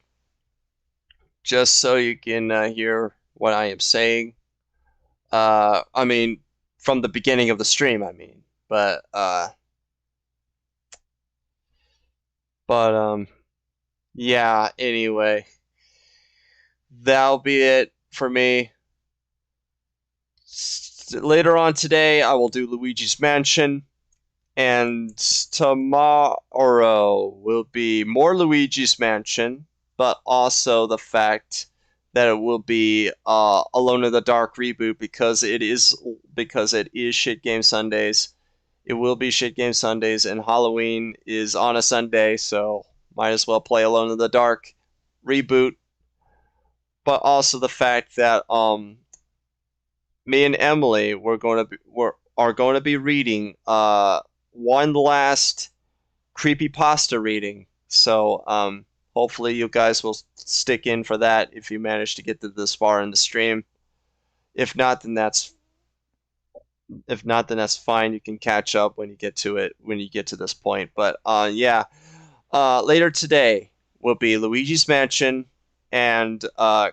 A: just so you can hear what I am saying. I mean, from the beginning of the stream, I mean, but yeah. Anyway, that'll be it for me. Later on today, I will do Luigi's Mansion, and tomorrow will be more Luigi's Mansion, but also the fact that it will be Alone in the Dark reboot because it is Shit Game Sundays. It will be Shit Game Sundays, and Halloween is on a Sunday, so might as well play Alone in the Dark reboot. But also the fact that me and Emily are going to be reading one last creepypasta reading. So hopefully you guys will stick in for that if you manage to get to this far in the stream. If not, then that's fine. You can catch up when you get to it when you get to this point. But yeah, later today will be Luigi's Mansion and final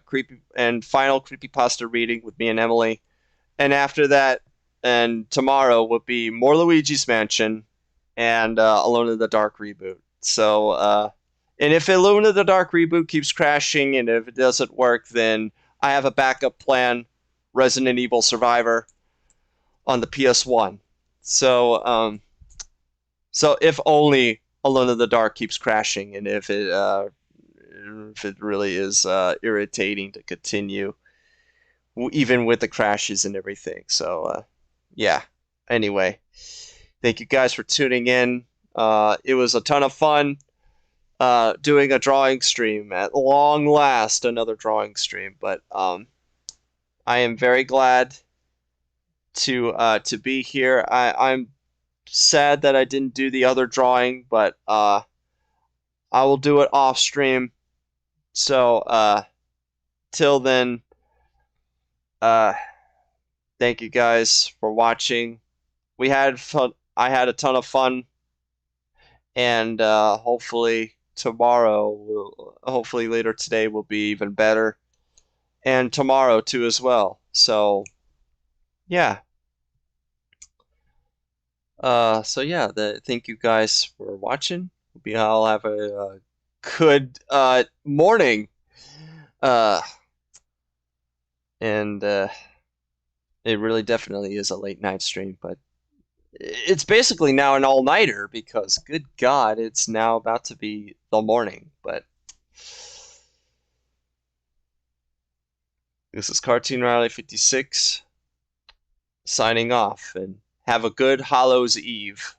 A: creepypasta reading with me and Emily. And after that, and tomorrow will be more Luigi's Mansion and Alone in the Dark reboot. So, and if Alone in the Dark reboot keeps crashing and if it doesn't work, then I have a backup plan, Resident Evil Survivor on the PS1. So, so if only Alone in the Dark keeps crashing and if it really is irritating to continue even with the crashes and everything. So, yeah. Anyway, thank you guys for tuning in. It was a ton of fun doing a drawing stream. At long last, another drawing stream. But I am very glad to be here. I'm sad that I didn't do the other drawing, but I will do it off stream. So till then. Thank you guys for watching. We had fun. I had a ton of fun, and hopefully later today will be even better, and tomorrow too as well. So, yeah. So yeah, thank you guys for watching. Hope you all have a good morning. Uh, and it really definitely is a late night stream, but it's basically now an all-nighter because good God, it's now about to be the morning. But this is Cartoon Riley 56 signing off, and have a good Hallows Eve.